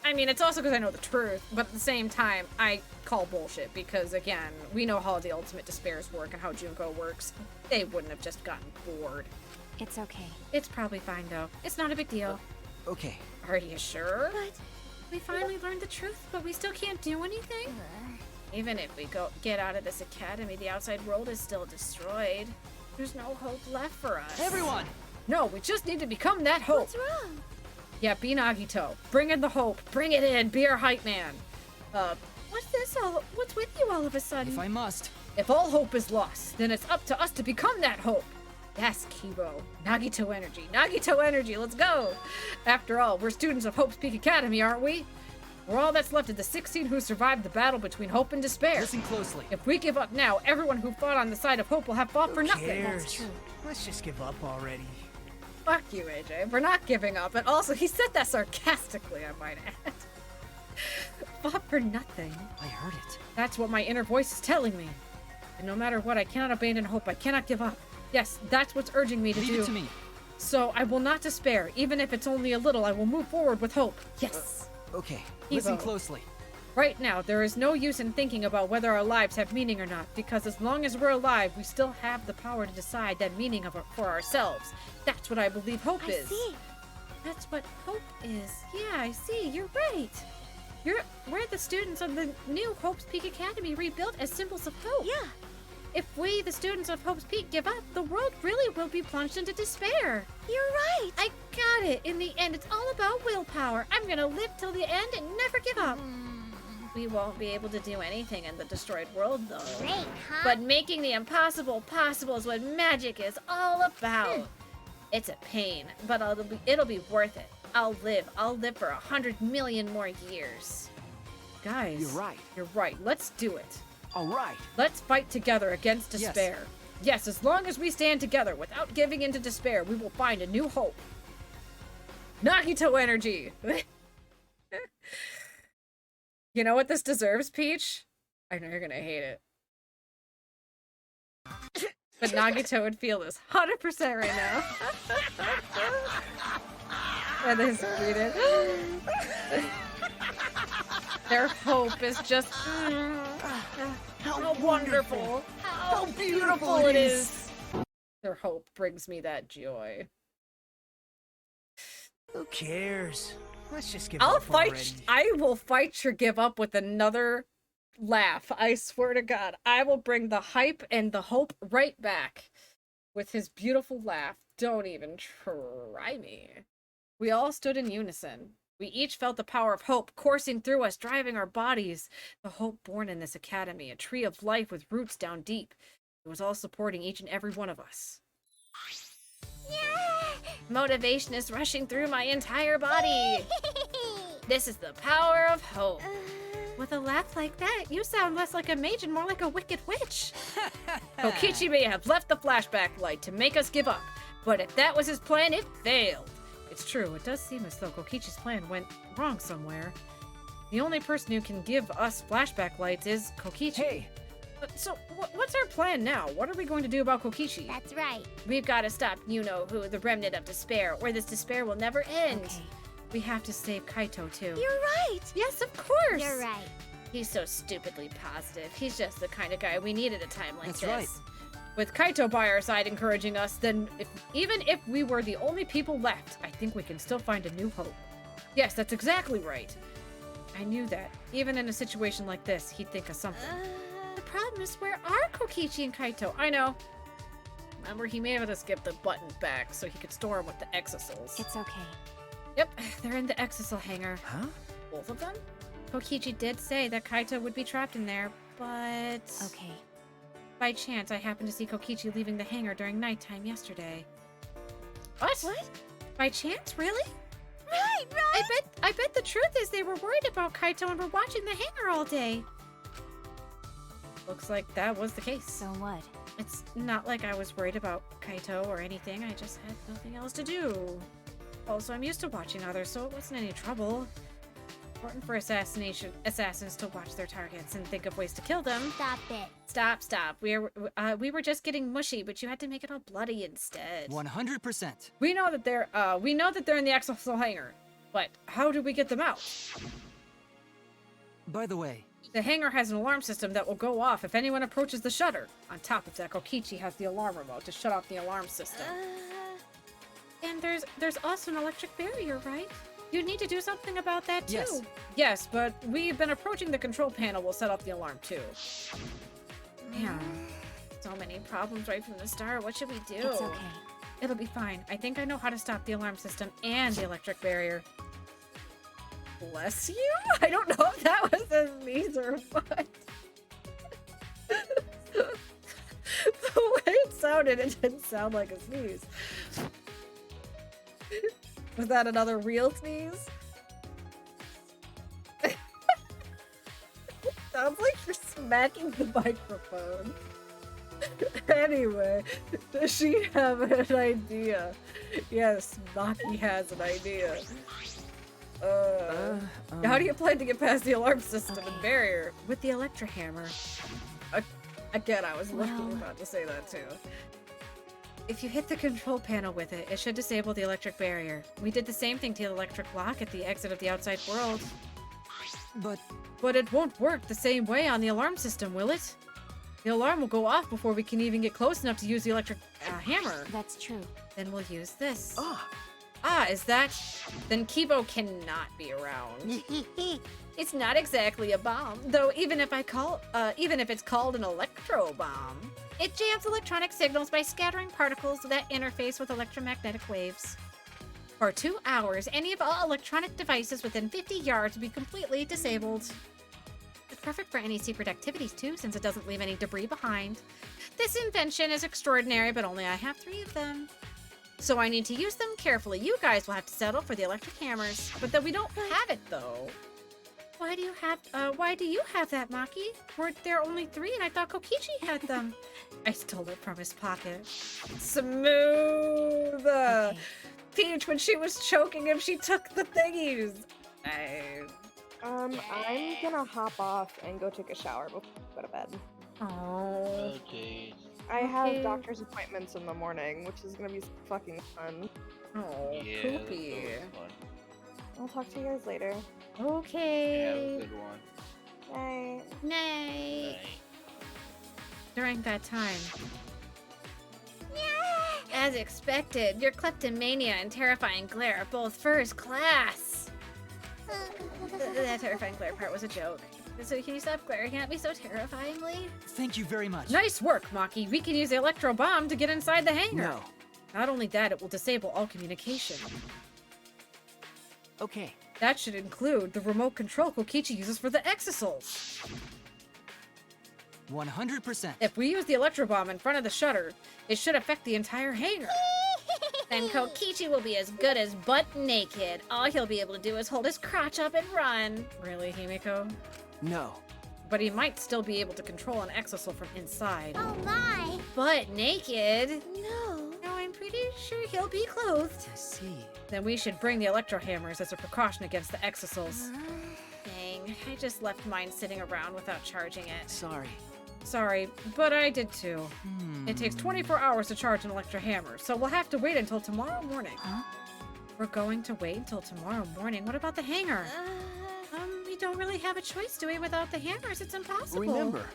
I mean, it's also because I know the truth, but at the same time, I call bullshit because, again, we know how the ultimate despairs work and how Junko works. They wouldn't have just gotten bored. It's okay. It's probably fine, though. It's not a big deal. Okay. Are you sure? But we finally learned the truth, but we still can't do anything? Even if we get out of this academy, the outside world is still destroyed. There's no hope left for us. Everyone! No, we just need to become that hope. What's wrong? Yeah, be Nagito. Bring in the hope. Bring it in. Be our hype man. What's this all? What's with you all of a sudden? If I must. If all hope is lost, then it's up to us to become that hope. Yes, Kibo. Nagito energy. Nagito energy. Let's go. After all, we're students of Hope's Peak Academy, aren't we? We're all that's left of the 16 who survived the battle between hope and despair. Listen closely. If we give up now, everyone who fought on the side of hope will have fought for nothing. That's true. Let's just give up already. Fuck you, AJ. We're not giving up. And also, he said that sarcastically, I might add. Fought for nothing. I heard it. That's what my inner voice is telling me. And no matter what, I cannot abandon hope. I cannot give up. Yes, that's what's urging me to do. Leave it to me. So I will not despair. Even if it's only a little, I will move forward with hope. Yes. Okay, listen closely. Right now, there is no use in thinking about whether our lives have meaning or not, because as long as we're alive, we still have the power to decide that meaning for ourselves. That's what I believe hope is. I see. That's what hope is. Yeah, I see. You're right. We're the students of the new Hope's Peak Academy rebuilt as symbols of hope. Yeah. If we, the students of Hope's Peak, give up, the world really will be plunged into despair. You're right. I got it. In the end, it's all about willpower. I'm gonna live till the end and never give up. We won't be able to do anything in the destroyed world, though. Great, huh? But making the impossible possible is what magic is all about. It's a pain, but it'll be worth it. I'll live for 100 million more years. Guys, You're right. You're right. Let's do it. All right. Let's fight together against despair. Yes, as long as we stand together without giving in to despair, we will find a new hope. Nagito energy! You know what this deserves, Peach? I know you're gonna hate it. But Nagito would feel this 100% right now. And they greeted. Their hope is just how wonderful, how beautiful it is. Their hope brings me that joy. Who cares? Let's just give I'll up fight. already. I will fight your give up with another laugh. I swear to God, I will bring the hype and the hope right back with his beautiful laugh. Don't even try me. We all stood in unison. We each felt the power of hope coursing through us, driving our bodies. The hope born in this academy, a tree of life with roots down deep. It was all supporting each and every one of us. Motivation is rushing through my entire body. This is the power of hope. With a laugh like that, you sound less like a mage and more like a wicked witch. Kokichi may have left the flashback light to make us give up, but if that was his plan, it failed. It's true, it does seem as though Kokichi's plan went wrong somewhere. The only person who can give us flashback lights is Kokichi. Hey! So, what's our plan now? What are we going to do about Kokichi? That's right. We've got to stop you-know-who, the remnant of despair, or this despair will never end. Okay. We have to save Kaito, too. You're right. Yes, of course. You're right. He's so stupidly positive. He's just the kind of guy we need at a time like That's this. right. With Kaito by our side encouraging us, then even if we were the only people left, I think we can still find a new hope. Yes, that's exactly right. I knew that. Even in a situation like this, he'd think of something. The problem is, where are Kokichi and Kaito? I know. Remember, he made us give the button back so he could store them with the exosols. It's okay. Yep, they're in the exosol hangar. Huh? Both of them? Kokichi did say that Kaito would be trapped in there, but... Okay. By chance, I happened to see Kokichi leaving the hangar during nighttime yesterday. What? What? By chance? Really? Right. I bet the truth is they were worried about Kaito and were watching the hangar all day. Looks like that was the case. So what? It's not like I was worried about Kaito or anything. I just had nothing else to do. Also, I'm used to watching others, so it wasn't any trouble. Important for assassins to watch their targets and think of ways to kill them. Stop it. Stop. We were just getting mushy, but you had to make it all bloody instead. 100%. We know that they're in the exosol hangar, but how do we get them out? By the way, the hangar has an alarm system that will go off if anyone approaches the shutter. On top of that, Kokichi has the alarm remote to shut off the alarm system. And there's also an electric barrier, right? You need to do something about that too. Yes. Yes, but we've been approaching the control panel. We'll set off the alarm too. Yeah. So many problems right from the start. What should we do? It's okay. It'll be fine. I think I know how to stop the alarm system and the electric barrier. Bless you? I don't know if that was a sneeze or what. The way it sounded, it didn't sound like a sneeze. Was that another real sneeze? Sounds like you're smacking the microphone. Anyway, does she have an idea? Yes, Maki has an idea. How do you plan to get past the alarm system and barrier? With the electro hammer. Again, I was literally about to say that too. If you hit the control panel with it, it should disable the electric barrier. We did the same thing to the electric lock at the exit of the outside world. But it won't work the same way on the alarm system, will it? The alarm will go off before we can even get close enough to use the electric hammer. That's true. Then we'll use this. Is that? Then Kibo cannot be around. It's not exactly a bomb, though. Even if it's called an electro bomb, it jams electronic signals by scattering particles that interface with electromagnetic waves. For 2 hours, any of all electronic devices within 50 yards will be completely disabled. It's perfect for any secret activities too, since it doesn't leave any debris behind. This invention is extraordinary, but only I have 3 of them. So I need to use them carefully. You guys will have to settle for the electric hammers. But then we don't have it, though. Why do you have that, Maki? Weren't there only 3 and I thought Kokichi had them? I stole it from his pocket. Smooth! Okay. Peach, when she was choking him, she took the thingies. I'm gonna hop off and go take a shower before I go to bed. Oh. jeez. I have doctor's appointments in the morning, which is gonna be fucking fun. Oh, Yeah, poopy. that's always fun. I'll talk to you guys later. Okay. Have a good one. Night. Night. During that time. As expected, your kleptomania and terrifying glare are both first class. That terrifying glare part was a joke. So can you stop glaring at me so terrifyingly? Thank you very much. Nice work, Maki. We can use the electro bomb to get inside the hangar. No. Not only that, it will disable all communication. Okay. That should include the remote control Kokichi uses for the exosols. 100%. If we use the electro bomb in front of the shutter, it should affect the entire hangar. Then Kokichi will be as good as butt naked. All he'll be able to do is hold his crotch up and run. Really, Himiko? No. But he might still be able to control an exosol from inside. Oh my! Butt naked? No. No, I'm pretty sure he'll be clothed. I see. Then we should bring the electro hammers as a precaution against the exosols. Dang, I just left mine sitting around without charging it. Sorry, but I did too. It takes 24 hours to charge an electro hammer, so we'll have to wait until tomorrow morning. Huh? We're going to wait until tomorrow morning. What about the hangar? We don't really have a choice, do we? Without the hammers, it's impossible. Remember.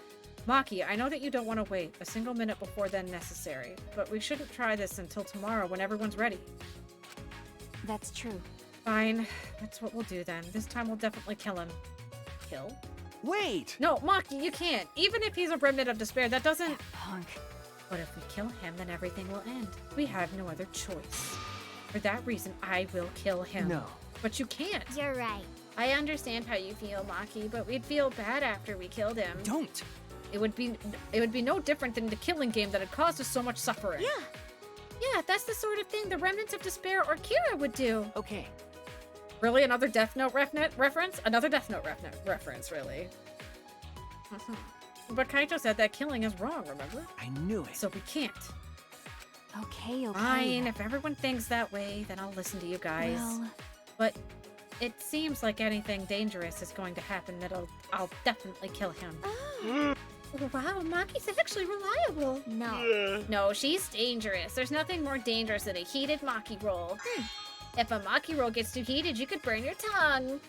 Maki, I know that you don't want to wait a single minute before then necessary, but we shouldn't try this until tomorrow when everyone's ready. That's true. Fine, that's what we'll do then. This time we'll definitely kill him. Kill? Wait! No, Maki, you can't. Even if he's a remnant of despair, that doesn't... Punk. But if we kill him, then everything will end. We have no other choice. For that reason, I will kill him. No. But you can't. You're right. I understand how you feel, Maki, but we'd feel bad after we killed him. Don't! It would be no different than the killing game that had caused us so much suffering. Yeah, that's the sort of thing the remnants of despair or Kira would do. Okay. Really? Another Death Note reference? Another Death Note reference, really. But Kaito said that killing is wrong, remember? I knew it. So we can't. Okay. Fine, if everyone thinks that way, then I'll listen to you guys. Well... But it seems like anything dangerous is going to happen that I'll definitely kill him. Oh. Wow, Maki's actually reliable. No. No, she's dangerous. There's nothing more dangerous than a heated Maki roll. If a Maki roll gets too heated, you could burn your tongue.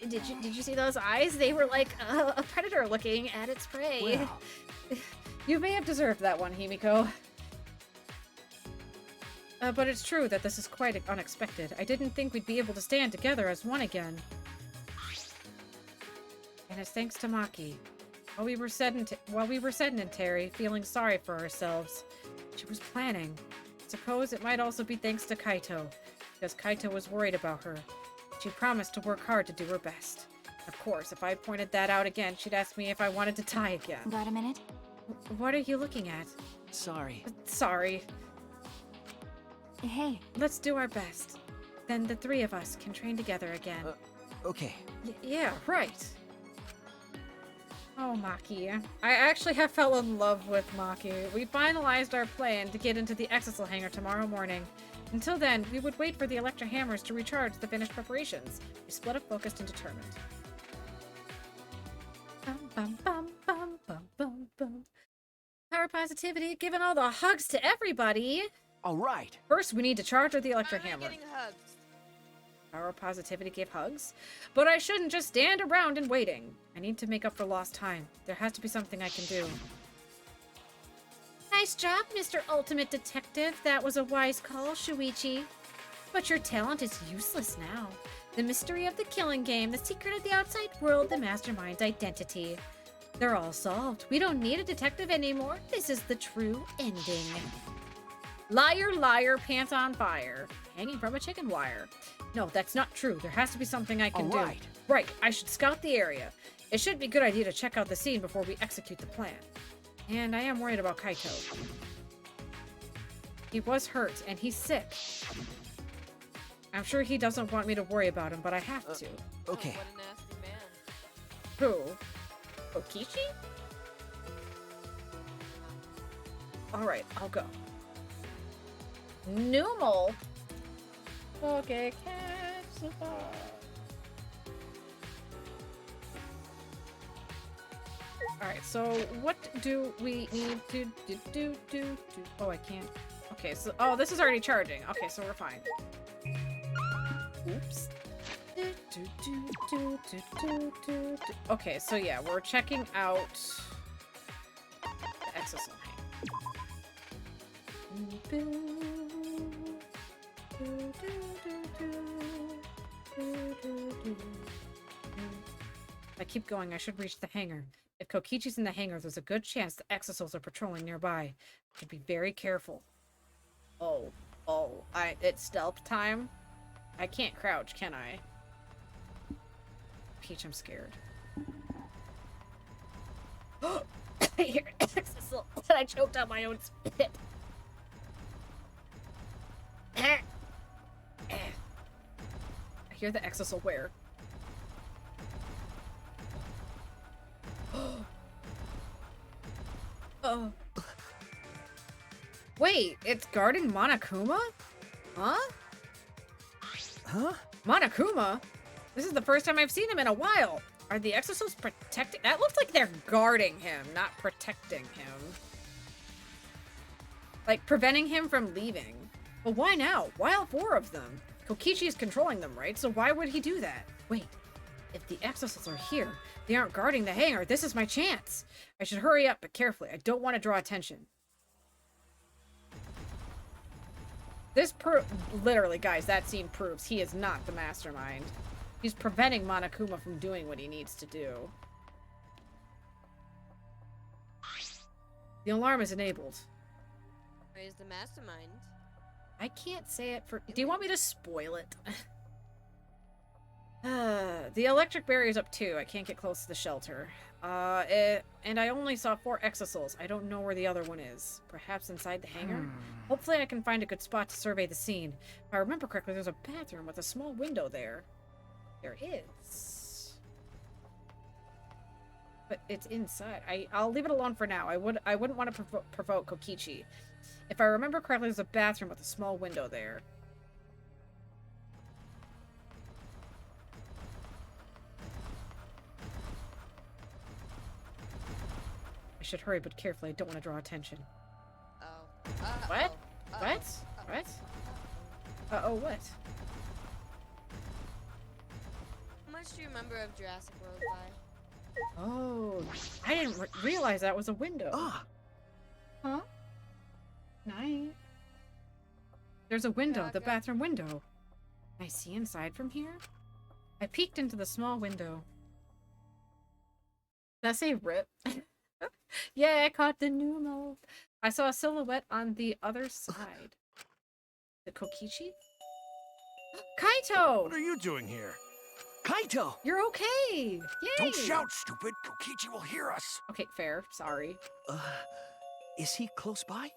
Did you see those eyes? They were like a predator looking at its prey. Well. You may have deserved that one, Himiko. But it's true that this is quite unexpected. I didn't think we'd be able to stand together as one again. And it's thanks to Maki. While we were sedentary, feeling sorry for ourselves, she was planning. Suppose it might also be thanks to Kaito, because Kaito was worried about her. She promised to work hard to do her best. Of course, if I pointed that out again, she'd ask me if I wanted to die again. Got a minute? What are you looking at? Sorry. Sorry. Hey. Let's do our best. Then the three of us can train together again. Okay. Yeah, right. Oh, Maki. I actually have fell in love with Maki. We finalized our plan to get into the exosol hangar tomorrow morning. Until then, we would wait for the electro hammers to recharge the finished preparations. We split up, focused, and determined. Bum, bum, bum, bum, bum, bum, bum. Power positivity, giving all the hugs to everybody. All right. First, we need to charge with the electro hammer. Getting hugs. Power positivity gave hugs. But I shouldn't just stand around and waiting. I need to make up for lost time. There has to be something I can do. Nice job, Mr. Ultimate Detective. That was a wise call, Shuichi. But your talent is useless now. The mystery of the killing game, the secret of the outside world, the mastermind's identity. They're all solved. We don't need a detective anymore. This is the true ending. Liar, liar, pants on fire. Hanging from a chicken wire. No, that's not true. There has to be something I can do. Right, I should scout the area. It should be a good idea to check out the scene before we execute the plan. And I am worried about Kaito. He was hurt, and he's sick. I'm sure he doesn't want me to worry about him, but I have to. Okay. What a nasty man. Who? Kokichi? Alright, I'll go. Numal. Okay, Alright, so what do we need to do? Oh, I can't. Okay, so oh, this is already charging. Okay, so we're fine. Oops. Okay, so yeah, we're checking out the exosome If I keep going, I should reach the hangar. If Kokichi's in the hangar, there's a good chance the exosouls are patrolling nearby. I should be very careful. It's stealth time? I can't crouch, can I? Peach, I'm scared. I hear an exosoul, and I choked on my own spit. I hear the exosoul where? Oh. Wait, it's guarding Monokuma? Huh? Huh? Monokuma? This is the first time I've seen him in a while. Are the exosouls protecting? That looks like they're guarding him, not protecting him. Like, preventing him from leaving. Well, why now? Why all 4 of them? Kokichi is controlling them, right? So why would he do that? Wait, if the exosouls are here, they aren't guarding the hangar. This is my chance. I should hurry up, but carefully. I don't want to draw attention. Literally, guys, that scene proves he is not the mastermind. He's preventing Monokuma from doing what he needs to do. The alarm is enabled. Where's the mastermind? I can't say it for... Do you want me to spoil it? The electric barrier's up too. I can't get close to the shelter. And I only saw 4 exosouls. I don't know where the other one is. Perhaps inside the hangar? Hopefully I can find a good spot to survey the scene. If I remember correctly, there's a bathroom with a small window there. There is. But it's inside. I'll leave it alone for now. I wouldn't want to provoke Kokichi. If I remember correctly, there's a bathroom with a small window there. I should hurry, but carefully. I don't want to draw attention. What? What? What? Uh-oh, what? How much do you remember of Jurassic World by? Oh, I didn't realize that was a window. Ah. Huh? Night. There's a window, the bathroom window. Can I see inside from here? I peeked into the small window. Did I say rip? Yeah, I caught the pneumo. I saw a silhouette on the other side. The Kokichi? Kaito! What are you doing here? Kaito! You're okay! Yay! Don't shout, stupid! Kokichi will hear us! Okay, fair. Sorry. Is he close by?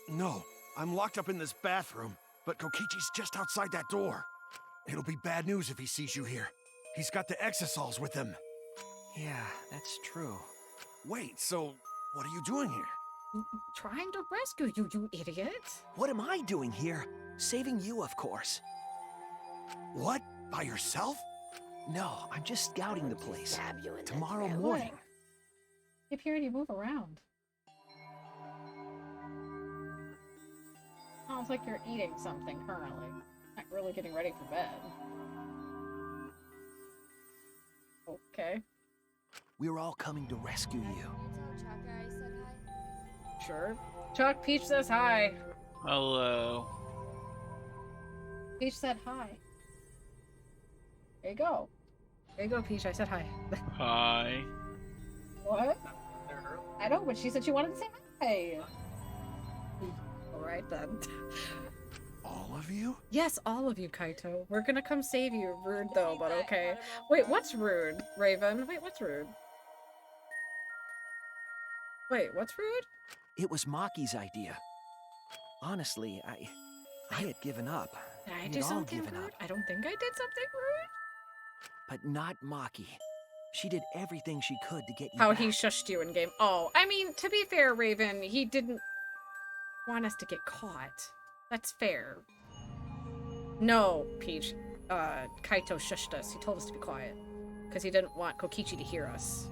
No, I'm locked up in this bathroom, but Kokichi's just outside that door. It'll be bad news if he sees you here. He's got the exosouls with him. Yeah, that's true. Wait, so what are you doing here? Trying to rescue you, you idiot! What am I doing here? Saving you, of course. What? By yourself? No, I'm just scouting the place. Tomorrow morning. Keep hearing you move around. Sounds like you're eating something currently. Not really getting ready for bed. Okay. We're all coming to rescue you. Sure. Chuck, Peach says hi. Hello. Peach said hi. There you go. There you go, Peach. I said hi. Hi. What? I know, but she said she wanted to say hi. Alright then. All of you? Yes, all of you, Kaito. We're gonna come save you. Rude though, but okay. Wait, what's rude, Raven? Wait, what's rude? Wait, what's rude? It was Maki's idea. Honestly, I had given up. Did I We'd do all something given rude? up. I don't think I did something rude. But not Maki. She did everything she could to get you How back. he shushed you in game. Oh, I mean, to be fair, Raven, he didn't want us to get caught. That's fair. No, Peach. Kaito shushed us. He told us to be quiet. Because he didn't want Kokichi to hear us.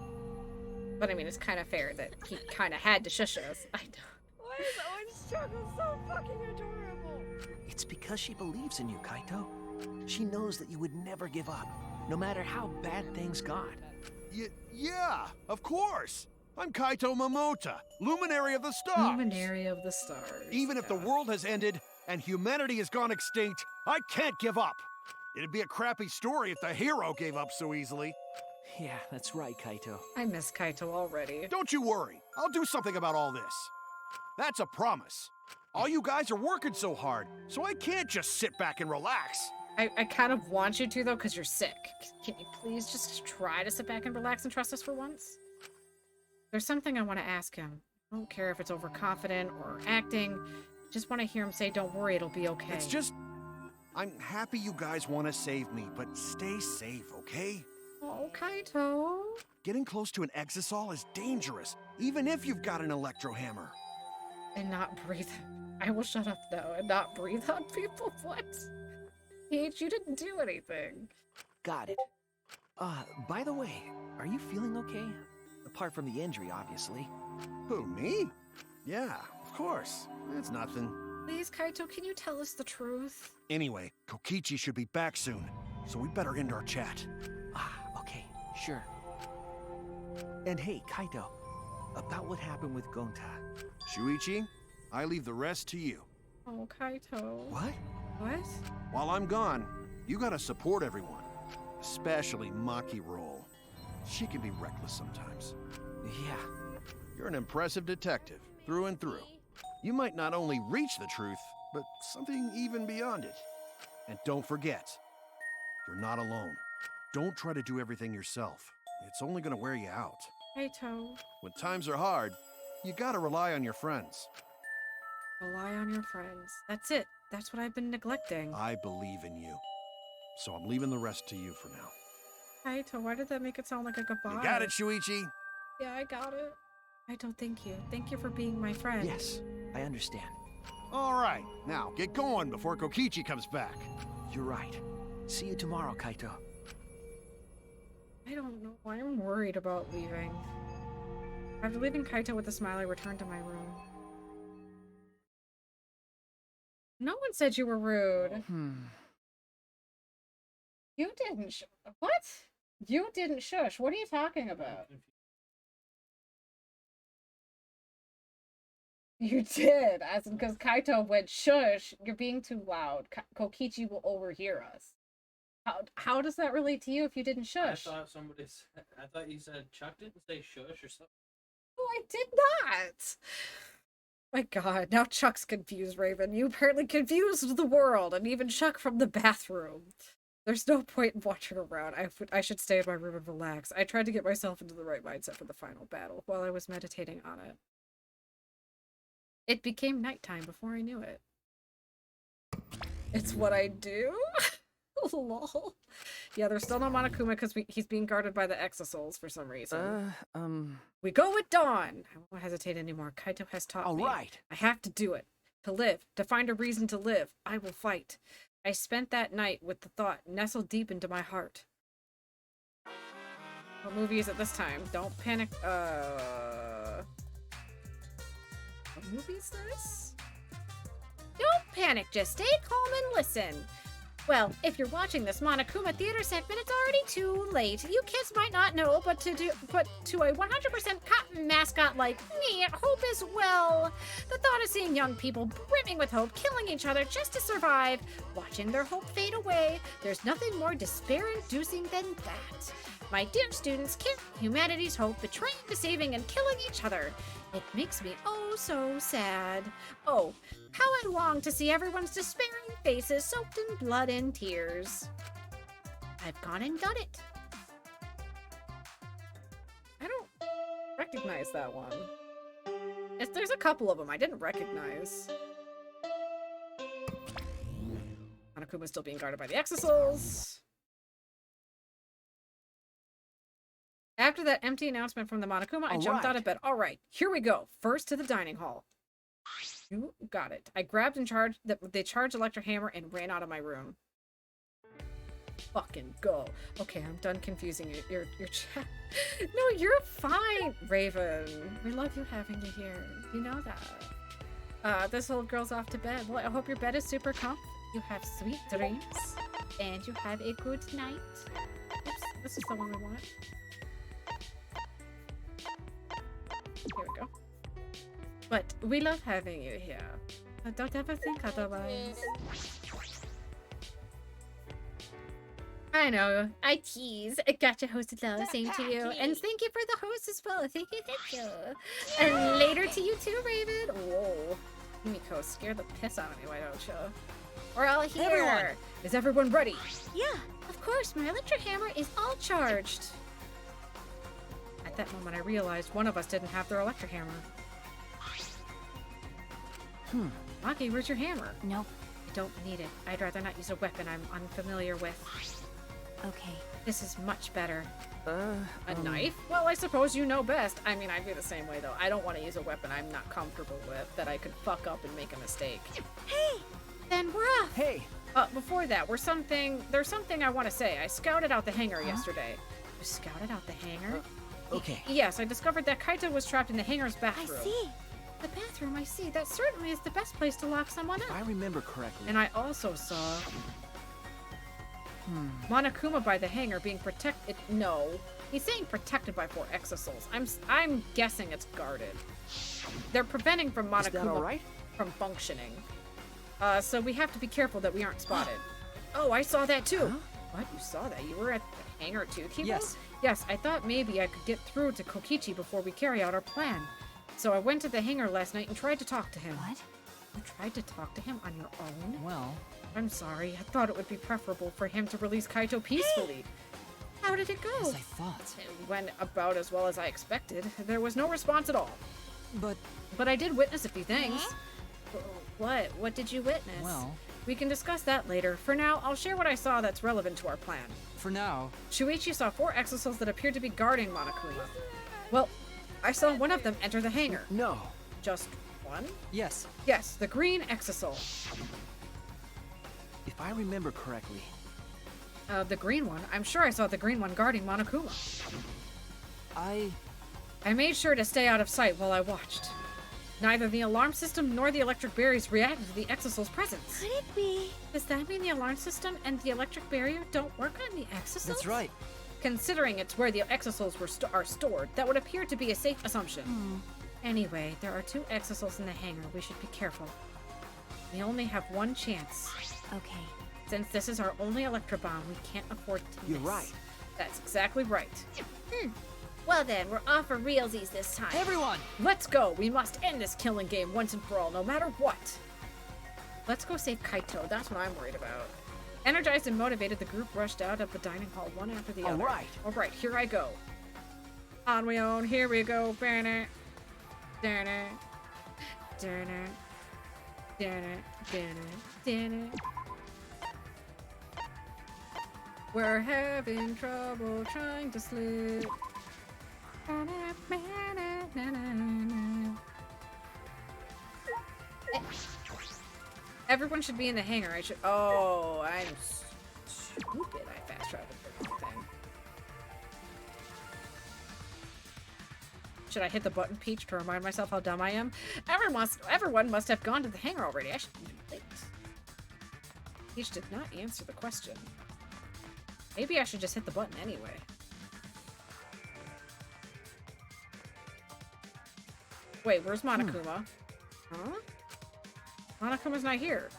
But I mean, it's kind of fair that he kind of had to shush us. I know. Why is Orange Chocolate so fucking adorable? It's because she believes in you, Kaito. She knows that you would never give up, no matter how bad things got. Yeah, of course. I'm Kaito Momota, Luminary of the Stars. Luminary of the Stars. Even if the world has ended and humanity has gone extinct, I can't give up. It'd be a crappy story if the hero gave up so easily. Yeah, that's right, Kaito. I miss Kaito already. Don't you worry. I'll do something about all this. That's a promise. All you guys are working so hard, so I can't just sit back and relax. I kind of want you to, though, because you're sick. Can you please just try to sit back and relax and trust us for once? There's something I want to ask him. I don't care if it's overconfident or acting. Just want to hear him say, don't worry, it'll be okay. It's just... I'm happy you guys want to save me, but stay safe, okay? Oh, Kaito. Getting close to an exisol is dangerous, even if you've got an electro hammer. And not breathe. I will shut up, though, and not breathe on people. What? Peach, you didn't do anything. Got it. By the way, are you feeling okay? Apart from the injury, obviously. Who, me? Yeah, of course. It's nothing. Please, Kaito, can you tell us the truth? Anyway, Kokichi should be back soon, so we better end our chat. Okay, sure. And hey, Kaito, about what happened with Gonta. Shuichi, I leave the rest to you. Oh, Kaito. What? What? While I'm gone, you gotta support everyone. Especially Maki Roll. She can be reckless sometimes. Yeah. You're an impressive detective, through and through. You might not only reach the truth, but something even beyond it. And don't forget, you're not alone. Don't try to do everything yourself. It's only gonna wear you out. Kaito. When times are hard, you gotta rely on your friends. Rely on your friends. That's it. That's what I've been neglecting. I believe in you. So I'm leaving the rest to you for now. Kaito, why did that make it sound like a goodbye? You got it, Shuichi. Yeah, I got it. Kaito, thank you. Thank you for being my friend. Yes, I understand. All right, now get going before Kokichi comes back. You're right. See you tomorrow, Kaito. I don't know. I'm worried about leaving. After leaving Kaito with a smile, I returned to my room. No one said you were rude. You didn't what? You didn't shush. What are you talking about? You did, as in because Kaito went shush. You're being too loud. Kokichi will overhear us. How does that relate to you if you didn't shush? I thought you said Chuck didn't say shush or something. Oh, I did not. My God, now Chuck's confused, Raven. You apparently confused the world, and even Chuck from the bathroom. There's no point in watching around. I should stay in my room and relax. I tried to get myself into the right mindset for the final battle while I was meditating on it. It became nighttime before I knew it. It's what I do? Lol. Yeah, there's still no Monokuma because he's being guarded by the Exisouls for some reason. We go with dawn! I won't hesitate anymore. Kaito has taught me. Alright. I have to do it. To live. To find a reason to live. I will fight. I spent that night with the thought nestled deep into my heart. What movie is it this time? Don't panic. What movie is this? Don't panic, just stay calm and listen. Well, if you're watching this Monokuma Theater segment, it's already too late. You kids might not know, but to a 100% cotton mascot like me, hope is, well, the thought of seeing young people brimming with hope, killing each other just to survive, watching their hope fade away, there's nothing more despair-inducing than that. My dear students, kill humanity's hope, betraying, deceiving, and killing each other. It makes me oh so sad. Oh, how I long to see everyone's despairing faces soaked in blood and tears. I've gone and done it. I don't recognize that one. There's a couple of them I didn't recognize. Monokuma's still being guarded by the Exisouls. After that empty announcement from the Monokuma, I jumped out of bed. All right, here we go. First to the dining hall. You got it. I grabbed and charged the charged electro hammer and ran out of my room. fucking go. Okay, I'm done confusing your chat. No, you're fine, Raven. We love you having you here. You know that. This little girl's off to bed. Well, I hope your bed is super comfy. You have sweet dreams. And you have a good night. Oops, this is the one we want. Here we go. But we love having you here. Don't ever think otherwise. I know. I tease. I gotcha, hosted love. Same to you. And thank you for the host as well. Thank you. And later to you too, Raven. Whoa. Himiko, scare the piss out of me, why don't you? We're all here. Everyone. Is everyone ready? Yeah, of course. My electric hammer is all charged. At that moment, I realized one of us didn't have their electric hammer. Maki, where's your hammer? Nope. I don't need it. I'd rather not use a weapon I'm unfamiliar with. Okay. This is much better. A knife? Well, I suppose you know best. I mean, I'd be the same way, though. I don't want to use a weapon I'm not comfortable with, that I could fuck up and make a mistake. Hey! Then we're off! Hey! Before that, there's something I want to say. I scouted out the hangar yesterday. You scouted out the hangar? Okay. Yes, I discovered that Kaito was trapped in the hangar's bathroom. I see. The bathroom, I see. That certainly is the best place to lock someone If up. I remember correctly. And I also saw Monokuma by the hangar being protected. No, he's saying protected by 4 exosols. I'm guessing it's guarded. They're preventing from Is that all Monokuma right? from functioning. So we have to be careful that we aren't spotted. Oh, I saw that too. What? You saw that? You were at the hangar too, Kibo? Yes. Yes, I thought maybe I could get through to Kokichi before we carry out our plan. So I went to the hangar last night and tried to talk to him. What? You tried to talk to him on your own? Well, I'm sorry. I thought it would be preferable for him to release Kaito peacefully. How did it go? as I thought. It went about as well as I expected. There was no response at all. But I did witness a few things. What? What did you witness? Well, We can discuss that later. For now, I'll share what I saw that's relevant to our plan. for now. Shuichi saw 4 exosols that appeared to be guarding Monokuma. Well, I saw one of them enter the hangar. No. Just one? Yes. Yes, the green exosol. If I remember correctly. The green one. I'm sure I saw the green one guarding Monokuma. I made sure to stay out of sight while I watched. Neither the alarm system nor the electric barriers reacted to the exosol's presence. Could it be? Does that mean the alarm system and the electric barrier don't work on the exosols? That's right. Considering it's where the exosols are stored, that would appear to be a safe assumption. Anyway, there are 2 exosols in the hangar. We should be careful. We only have one chance. Okay. Since this is our only Electrobomb, we can't afford to miss. You're right. That's exactly right. Well then, we're off for realsies this time. Everyone! Let's go! We must end this killing game once and for all, no matter what! Let's go save Kaito, that's what I'm worried about. Energized and motivated, the group rushed out of the dining hall one after the other. Alright, here I go. On we own, here we go. Banner. Dinner. Dinner. Dinner. Dinner. Dinner. We're having trouble trying to slip. Everyone should be in the hangar. I should. Oh, I'm stupid. I fast traveled the wrong thing. Should I hit the button, Peach, to remind myself how dumb I am? Everyone must have gone to the hangar already. I should be late. Peach did not answer the question. Maybe I should just hit the button anyway. Wait, where's Monokuma? Huh? Monokuma's not here.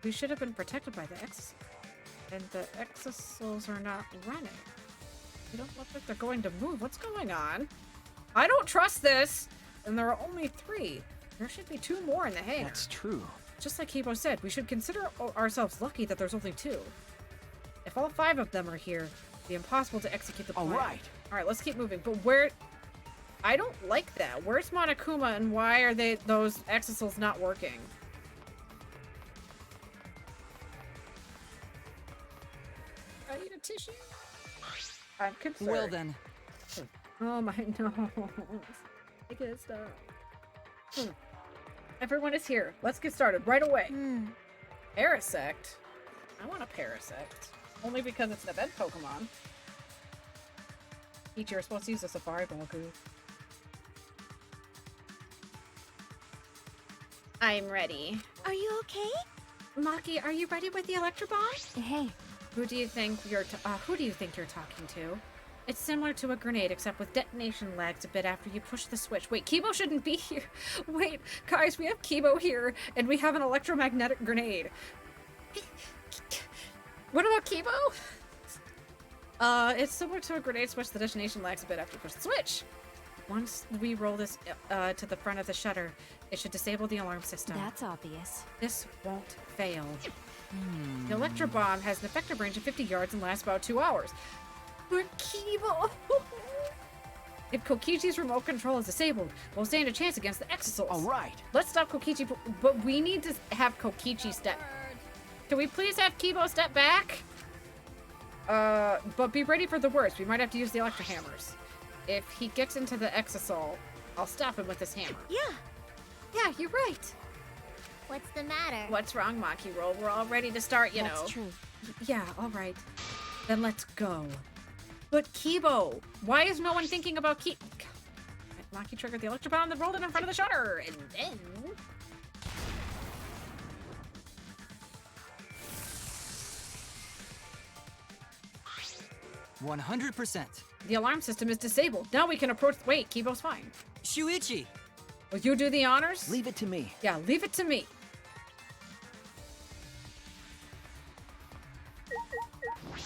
We should have been protected by the exosols. And the exosols are not running. They don't look like they're going to move. What's going on? I don't trust this! And there are only 3. There should be 2 more in the hangar. That's true. Just like Kibo said, we should consider ourselves lucky that there's only 2. If all 5 of them are here, it'd be impossible to execute the plan. Alright, let's keep moving. But where... I don't like that. Where's Monokuma and why are those exosols not working? I need a tissue. I'm concerned. Well then. Oh my nose. I can't stop. Everyone is here. Let's get started right away. Parasect? I want a parasect. Only because it's an event Pokemon. Each you're supposed to use a Safari Bulgu. I'm ready. Are you okay? Maki, are you ready with the Electro Bomb? Hey. Who do you think you're talking to? It's similar to a grenade, except with detonation lags a bit after you push the switch. Wait, Kibo shouldn't be here. Wait, guys, we have Kibo here, and we have an electromagnetic grenade. What about Kibo? It's similar to a grenade switch. The detonation lags a bit after you push the switch. Once we roll this to the front of the shutter, it should disable the alarm system. That's obvious. This won't fail. The Electro Bomb has an effective range of 50 yards and lasts about 2 hours. But Kibo! If Kokichi's remote control is disabled, we'll stand a chance against the Exosols. All right. Let's stop Kokichi, but we need to have Kokichi step. Can we please have Kibo step back? But be ready for the worst. We might have to use the Electro Hammers. If he gets into the Exosol, I'll stop him with this hammer. Yeah, you're right. What's the matter? What's wrong, Maki Roll? We're all ready to start, you know. That's true. Yeah, all right. Then let's go. But Kibo, why is no one thinking about Maki triggered the Electro Bomb, then rolled it in front of the shutter, and then... 100%. The alarm system is disabled. Now we can approach... Wait, Kibo's fine. Shuichi! Will you do the honors? Leave it to me. Yeah, leave it to me.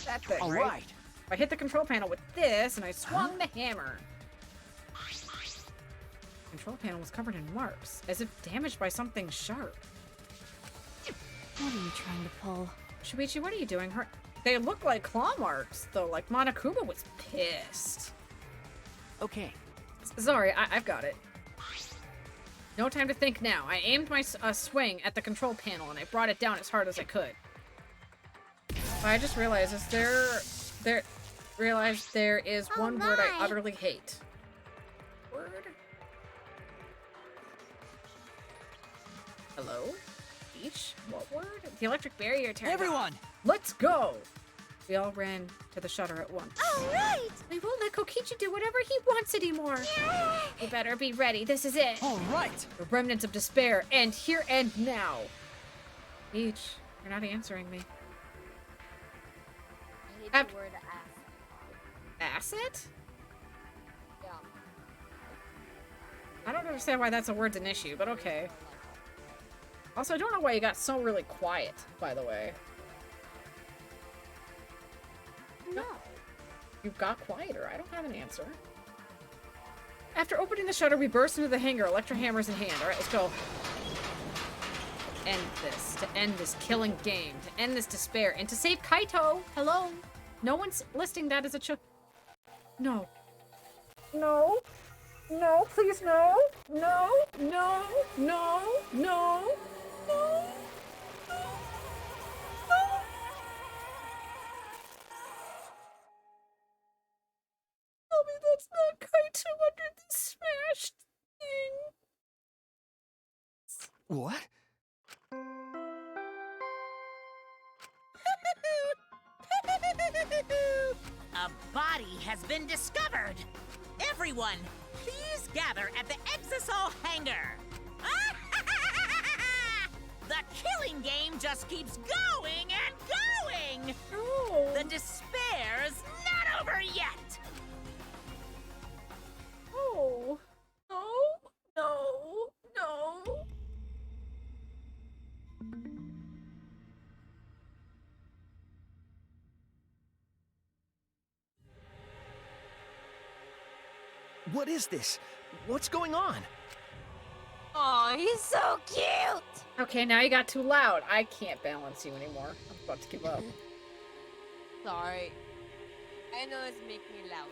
That thing, All right? right. I hit the control panel with this, and I swung the hammer. The control panel was covered in marks, as if damaged by something sharp. What are you trying to pull? Shuichi, what are you doing? They look like claw marks, though. Like, Monokuma was pissed. Okay. Sorry, I've got it. No time to think now. I aimed my swing at the control panel, and I brought it down as hard as I could. I just realized there is one word I utterly hate. Word? Hello? Beach? What word? The electric barrier turned Everyone! on. Let's go! We all ran to the shutter at once. All right! We won't let Kokichi do whatever he wants anymore. Yeah. You better be ready. This is it. All right! The remnants of despair end here and now. Peach, you're not answering me. I hate the word acid. Acid? Yeah. I don't understand why that's a word's an issue, but okay. Also, I don't know why you got so really quiet, by the way. No. You got quieter. I don't have an answer. After opening the shutter, we burst into the hangar, electro hammers in hand. Alright, let's go. End this. To end this killing game. To end this despair. And to save Kaito! Hello? No one's listing that as a No. No. No, please no. No. No. No. No. No. Tell me that's not Kaito under the smashed thing. What? A body has been discovered. Everyone, please gather at the Exosol hangar. The killing game just keeps going and going. Oh. The despair's not over yet. Oh. No. No. No. What is this? What's going on? Oh, he's so cute! Okay, now you got too loud. I can't balance you anymore. I'm about to give up. Sorry. I know it's making me loud.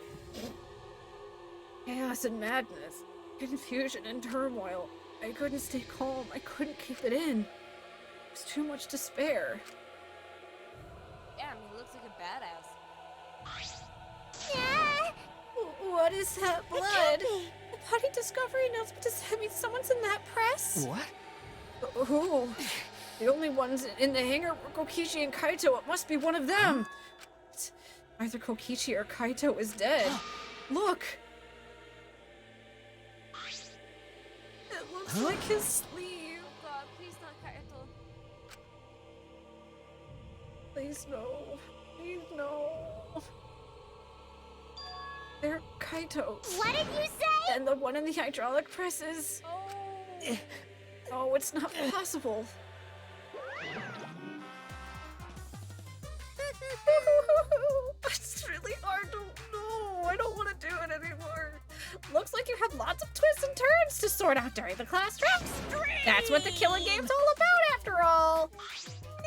Chaos and madness. Confusion and turmoil. I couldn't stay calm. I couldn't keep it in. It was too much despair. Damn, he looks like a badass. Yeah. What is that blood? A body discovery announcement. Does that mean someone's in that press? What? Who? The only ones in the hangar were Kokichi and Kaito. It must be one of them. Either Kokichi or Kaito is dead. Look! It looks like his sleeve. God, please not Kaito. Please no. Please no. They're Kaito's. What did you say? And the one in the hydraulic presses. Oh, it's not possible. It's really hard to know. I don't want to do it anymore. Looks like you have lots of twists and turns to sort out during the class trips. That's what the killing game's all about, after all.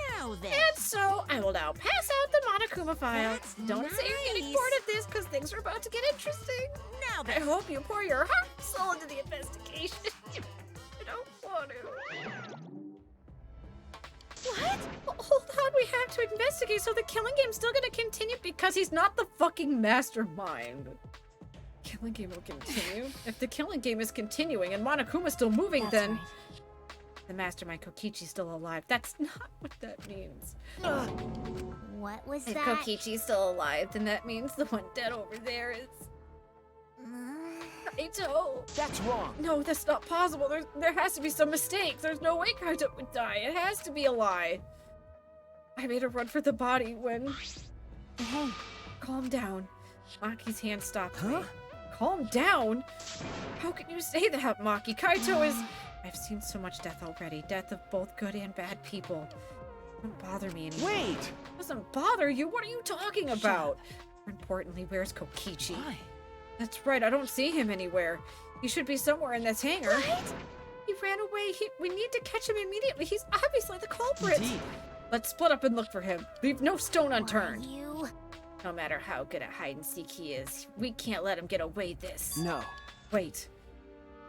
Now then. And so, I will now pass out the Monokuma file. Don't say you're getting nice. bored of this, because things are about to get interesting. Now I then. hope you pour your heart and soul into the investigation. I don't want to. What? Hold on, we have to investigate, so the killing game's still gonna continue because he's not the fucking mastermind. Killing game will continue? If the killing game is continuing and Monokuma's still moving, That's then... right. The mastermind Kokichi's still alive. That's not what that means. What was If that? Kokichi's still alive, then that means the one dead over there is... Kaito. That's wrong. No, that's not possible. There has to be some mistake. There's no way Kaito would die. It has to be a lie. I made a run for the body when... Hey, calm down. Maki's hand stopped me. Calm down? How can you say that, Maki? Kaito is... I've seen so much death already. Death of both good and bad people. Don't bother me anymore. Wait! It doesn't bother you? What are you talking about? More importantly, where's Kokichi? Why? That's right, I don't see him anywhere. He should be somewhere in this hangar. What? He ran away. We need to catch him immediately. He's obviously the culprit. Indeed. Let's split up and look for him. Leave no stone unturned. You? No matter how good at hide and seek he is, we can't let him get away this. No. Wait.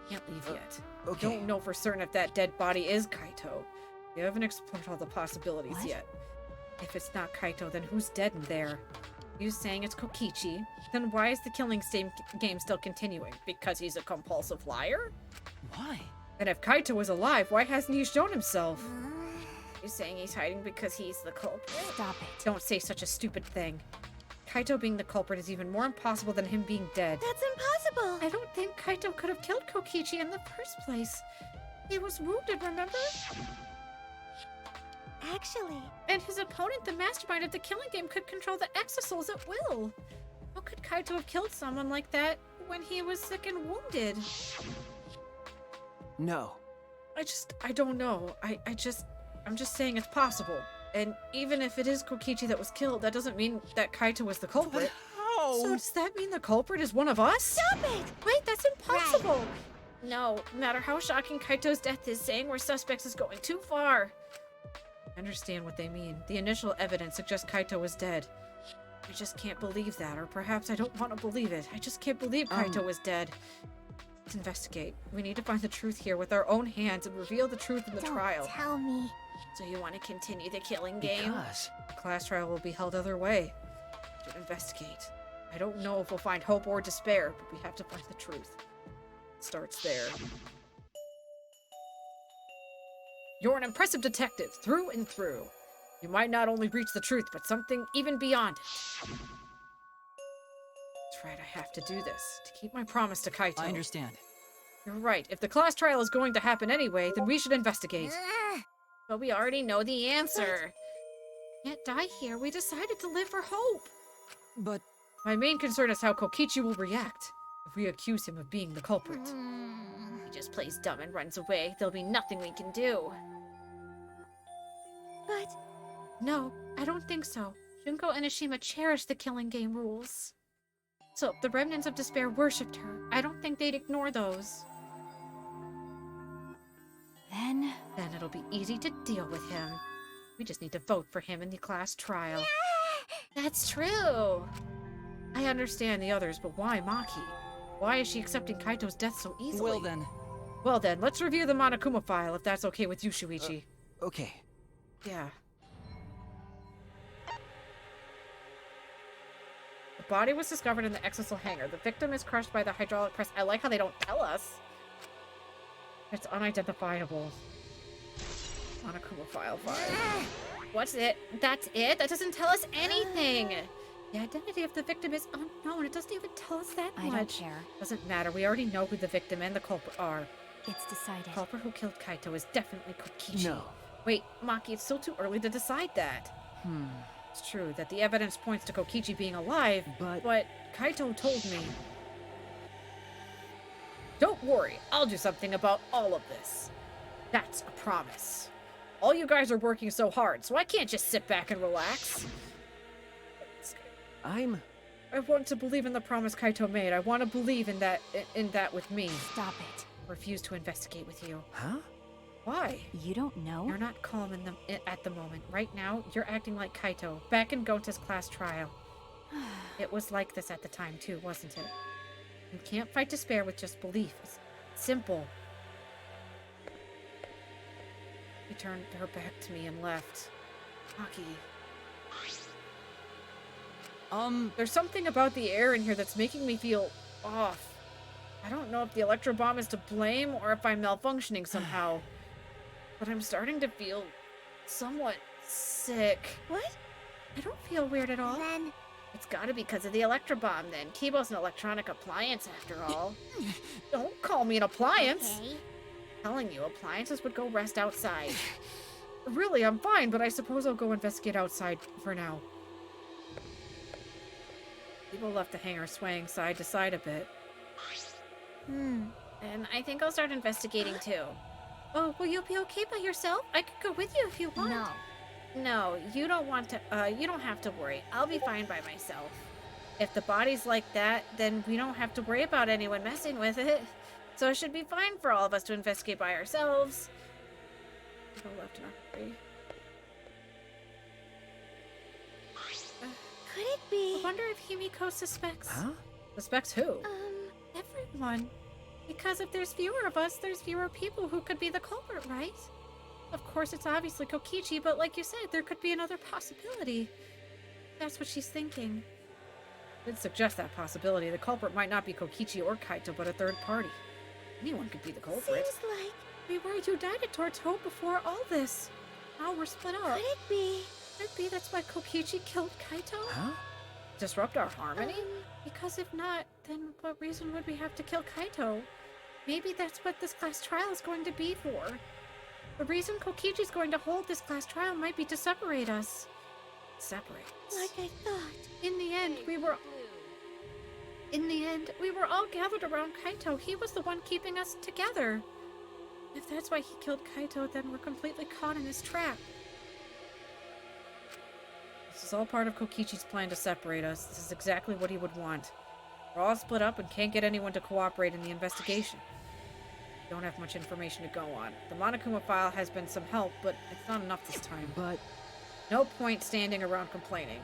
Can't leave yet. Okay. Don't know for certain if that dead body is Kaito. We haven't explored all the possibilities What? yet. If it's not Kaito, then who's dead in there? You saying it's Kokichi? Then why is the killing game still continuing? Because he's a compulsive liar? Why? And if Kaito is alive, why hasn't he shown himself? You saying he's hiding because he's the culprit? Stop it. Don't say such a stupid thing. Kaito being the culprit is even more impossible than him being dead. That's impossible. I don't think Kaito could have killed Kokichi in the first place. He was wounded, remember? Actually, And his opponent, the mastermind of the killing game, could control the exosouls at will. How could Kaito have killed someone like that when he was sick and wounded? No. I don't know. I'm just saying it's possible. And even if it is Kokichi that was killed, that doesn't mean that Kaito was the culprit. How? So does that mean the culprit is one of us? stop it. Wait, that's impossible! No matter how shocking Kaito's death is, saying we're suspects is going too far. I understand what they mean. The initial evidence suggests Kaito was dead. I just can't believe that, or perhaps I don't want to believe it. I just can't believe Kaito was dead. Let's investigate. We need to find the truth here with our own hands and reveal the truth in the Don't trial. tell me. So you want to continue the killing game? Because... The class trial will be held other way. To investigate. I don't know if we'll find hope or despair, but we have to find the truth. It starts there. You're an impressive detective, through and through. You might not only reach the truth, but something even beyond it. That's right, I have to do this, to keep my promise to Kaito. I understand. You're right, if the class trial is going to happen anyway, then we should investigate. But we already know the answer. Can't die here, we decided to live for hope. But... My main concern is how Kokichi will react if we accuse him of being the culprit. He just plays dumb and runs away. There'll be nothing we can do. But... No, I don't think so. Junko Enoshima cherished the killing game rules. So, if the remnants of despair worshipped her, I don't think they'd ignore those. Then it'll be easy to deal with him. We just need to vote for him in the class trial. That's true! I understand the others, but why Maki? Why is she accepting Kaito's death so easily? Well then, let's review the Monokuma file, if that's okay with you, Shuichi. Okay. Yeah. The body was discovered in the exosol hangar. The victim is crushed by the hydraulic press. I like how they don't tell us. It's unidentifiable. Monokuma file 5. What's it? That's it? That doesn't tell us anything! The identity of the victim is unknown. It doesn't even tell us that much. I don't care. Doesn't matter. We already know who the victim and the culprit are. It's decided. The culprit who killed Kaito is definitely Kokichi. No. Wait, Maki, it's still too early to decide that. It's true that the evidence points to Kokichi being alive, but Kaito told me. Don't worry, I'll do something about all of this. That's a promise. All you guys are working so hard, so I can't just sit back and relax. I want to believe in the promise Kaito made. I want to believe in that with me. Stop it. I refuse to investigate with you. Huh? Why? You don't know? You're not calm at the moment. Right now, you're acting like Kaito, back in Gonta's class trial. It was like this at the time too, wasn't it? You can't fight despair with just belief. It's simple. He turned her back to me and left. Maki. There's something about the air in here that's making me feel off. I don't know if the electro bomb is to blame or if I'm malfunctioning somehow. But I'm starting to feel somewhat sick. What? I don't feel weird at all. Then... It's gotta be because of the electro bomb then. Kibo's an electronic appliance after all. Don't call me an appliance. Okay. Telling you, appliances would go rest outside. Really, I'm fine, but I suppose I'll go investigate outside for now. Kibo left the hangar swaying side to side a bit. And I think I'll start investigating too. Oh, will you be okay by yourself? I could go with you if you want. No. No, you don't want to, you don't have to worry. I'll be fine by myself. If the body's like that, then we don't have to worry about anyone messing with it. So it should be fine for all of us to investigate by ourselves. Go left in a hurry. Could it be? I wonder if Himiko suspects. Huh? Suspects who? Everyone. Because if there's fewer of us, there's fewer people who could be the culprit, right? Of course, it's obviously Kokichi, but like you said, there could be another possibility. That's what she's thinking. It suggests that possibility. The culprit might not be Kokichi or Kaito, but a third party. Anyone could be the culprit. Seems like... We were united towards hope before all this. Now we're split up. Could it be? Could it be that's why Kokichi killed Kaito? Huh? Disrupt our harmony? Because if not, then what reason would we have to kill Kaito? Maybe that's what this class trial is going to be for. The reason Kokichi's going to hold this class trial might be to separate us. Separate us. Like I thought. In the end, we were all gathered around Kaito. He was the one keeping us together. If that's why he killed Kaito, then we're completely caught in his trap. This is all part of Kokichi's plan to separate us. This is exactly what he would want. We're all split up and can't get anyone to cooperate in the investigation. We don't have much information to go on. The Monokuma file has been some help, but it's not enough this time. But no point standing around complaining.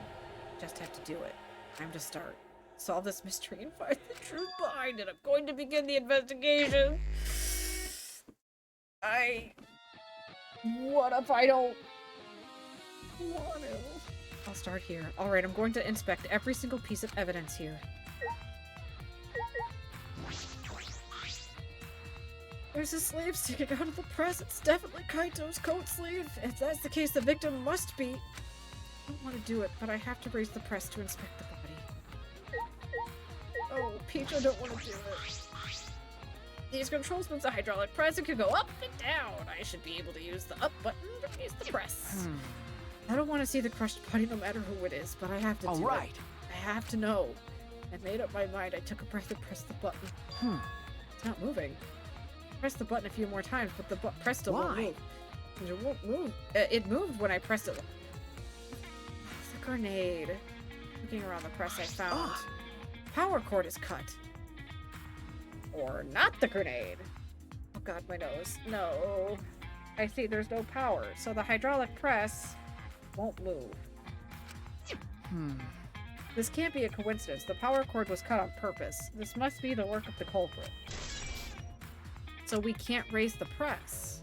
Just have to do it. Time to start. Solve this mystery and find the truth behind it. I'm going to begin the investigation. What if I don't want to? I'll start here. Alright, I'm going to inspect every single piece of evidence here. There's a sleeve sticking out of the press. It's definitely Kaito's coat sleeve. If that's the case, the victim must be. I don't want to do it, but I have to raise the press to inspect the body. Oh, Peach, I don't want to do it. These controls move the hydraulic press. It can go up and down. I should be able to use the up button to raise the press. I don't want to see the crushed body no matter who it is, but I have to do it. I have to know. I made up my mind. I took a breath and pressed the button. It's not moving. Press the button a few more times, but the press still won't move. It won't move. It moved when I pressed it. The grenade. Looking around the press, I found power cord is cut. Or not the grenade. Oh god, my nose. No. I see there's no power, so the hydraulic press won't move. This can't be a coincidence. The power cord was cut on purpose. This must be the work of the culprit. So we can't raise the press.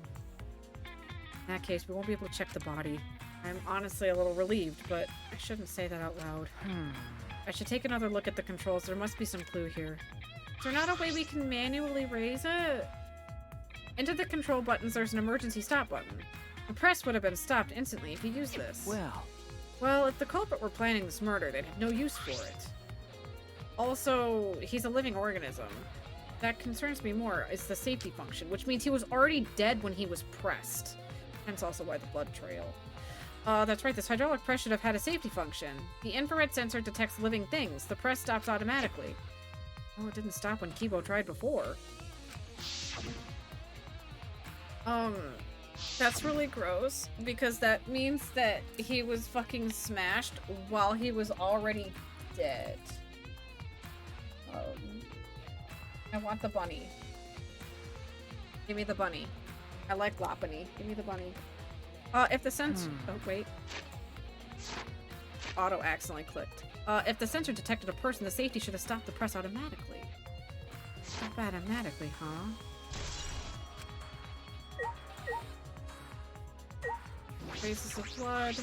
In that case, we won't be able to check the body. I'm honestly a little relieved, but I shouldn't say that out loud. I should take another look at the controls. There must be some clue here. Is there not a way we can manually raise it? Into the control buttons, there's an emergency stop button. The press would have been stopped instantly if you used this. Well, if the culprit were planning this murder, they'd have no use for it. Also, he's a living organism. That concerns me more is the safety function, which means he was already dead when he was pressed. Hence also why the blood trail. That's right, this hydraulic press should have had a safety function. The infrared sensor detects living things. The press stops automatically. Oh, it didn't stop when Kibo tried before. That's really gross, because that means that he was fucking smashed while he was already dead. I want the bunny. Give me the bunny. I like Loppany. Give me the bunny. If the sensor... Oh, wait. Auto accidentally clicked. If the sensor detected a person, the safety should have stopped the press automatically. Stop automatically, huh? Traces of blood.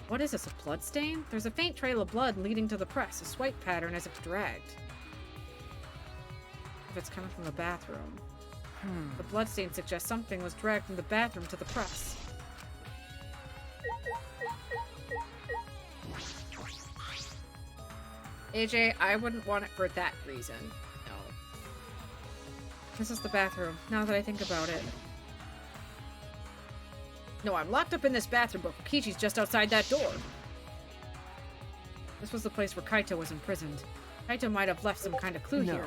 What is this, a blood stain? There's a faint trail of blood leading to the press, a swipe pattern as if dragged. If it's coming from the bathroom. The blood stain suggests something was dragged from the bathroom to the press. AJ, I wouldn't want it for that reason. No. This is the bathroom, now that I think about it. No, I'm locked up in this bathroom, but Kokichi's just outside that door. This was the place where Kaito was imprisoned. Kaito might have left some kind of clue here.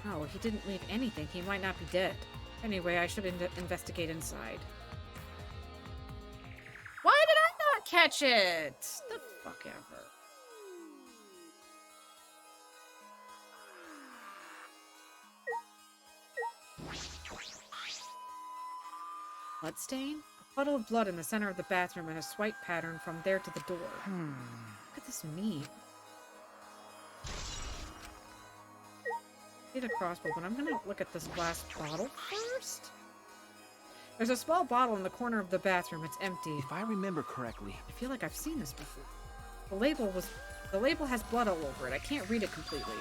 No, he didn't leave anything. He might not be dead. Anyway, I should investigate inside. Why did I not catch it? The fuck ever. Bloodstain? A puddle of blood in the center of the bathroom and a swipe pattern from there to the door. What could this mean? I need a crossbow, but I'm gonna look at this glass bottle first. There's a small bottle in the corner of the bathroom. It's empty. If I remember correctly, I feel like I've seen this before. The label has blood all over it. I can't read it completely,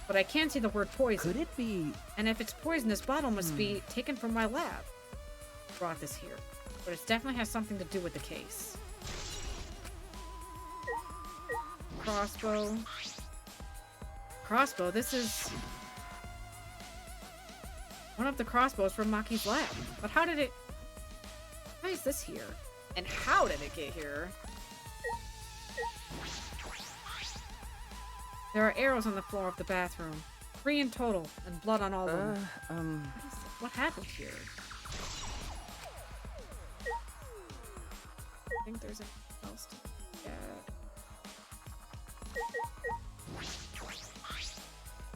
but I can see the word poison. Could it be? And if it's poison, this bottle must be taken from my lab. Brought this here, but it definitely has something to do with the case. Crossbow. Crossbow, this is one of the crossbows from Maki's lab. But how did it... Why is this here? And how did it get here? There are arrows on the floor of the bathroom. 3 in total, and blood on all of them. What happened here? I think there's anything else to get.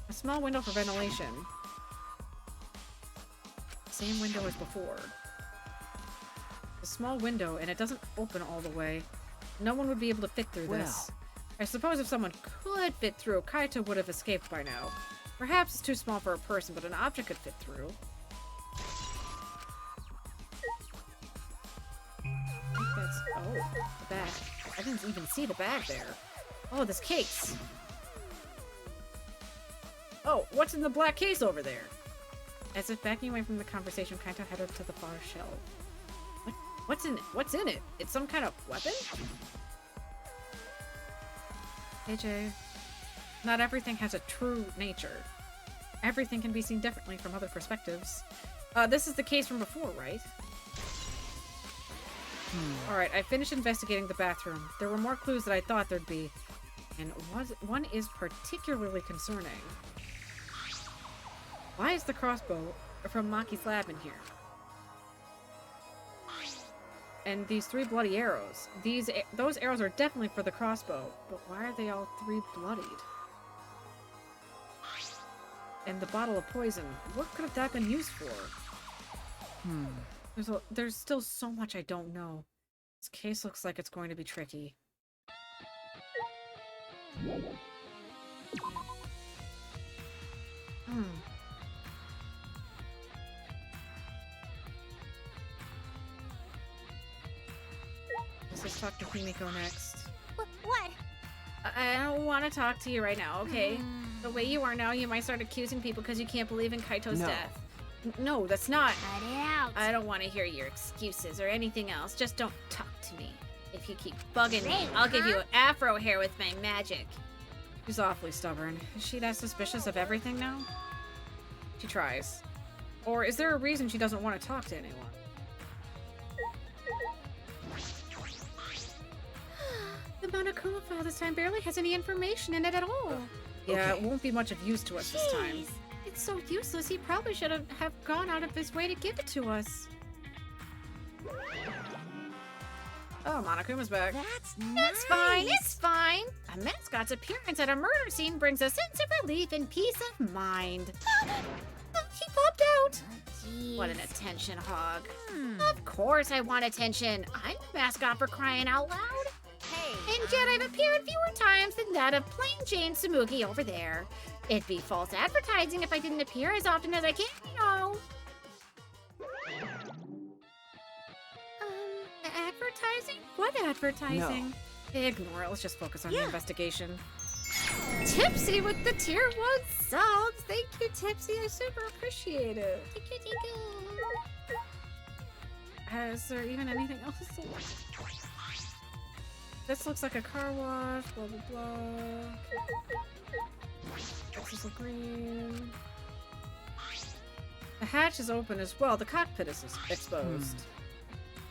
A small window for ventilation. Same window as before. A small window, and it doesn't open all the way. No one would be able to fit through this. I suppose if someone could fit through, Kaito would have escaped by now. Perhaps it's too small for a person, but an object could fit through. Oh, the bag. I didn't even see the bag there. Oh, this case. Oh, what's in the black case over there? As if backing away from the conversation, Kaito headed to the far shelf. What's in it? What's in it? It's some kind of weapon? AJ, not everything has a true nature. Everything can be seen differently from other perspectives. This is the case from before, right? Alright, I finished investigating the bathroom. There were more clues than I thought there'd be. And one is particularly concerning. Why is the crossbow from Maki's lab in here? And these 3 bloody arrows. Those arrows are definitely for the crossbow. But why are they all 3 bloodied? And the bottle of poison. What could have that been used for? There's still so much I don't know. This case looks like it's going to be tricky. Let's talk to Himiko next. What? I don't want to talk to you right now, okay? The way you are now, you might start accusing people because you can't believe in Kaito's death. No, that's not. Cut it out. I don't want to hear your excuses or anything else. Just don't talk to me. If you keep bugging me, I'll give you afro hair with my magic. She's awfully stubborn. Is she that suspicious of everything now? She tries. Or is there a reason she doesn't want to talk to anyone? The Monokuma file this time barely has any information in it at all. Yeah, it won't be much of use to us this time. Jeez, it's so useless. He probably should have gone out of his way to give it to us. Oh, Monokuma's back. That's fine. It's fine. A mascot's appearance at a murder scene brings a sense of relief and peace of mind. He popped out. What an attention hog. Of course I want attention. I'm the mascot for crying out loud. Hey, and yet I've appeared fewer times than that of plain Jane Samugi over there. It'd be false advertising if I didn't appear as often as I can, you know. Advertising? What advertising? Ignore it. Let's just focus on the investigation. Tipsy with the tier 1 subs. Thank you, Tipsy. I super appreciate it. Thank you. Is there even anything else? This looks like a car wash. Blah blah blah. This is a green. The hatch is open as well. The cockpit is exposed.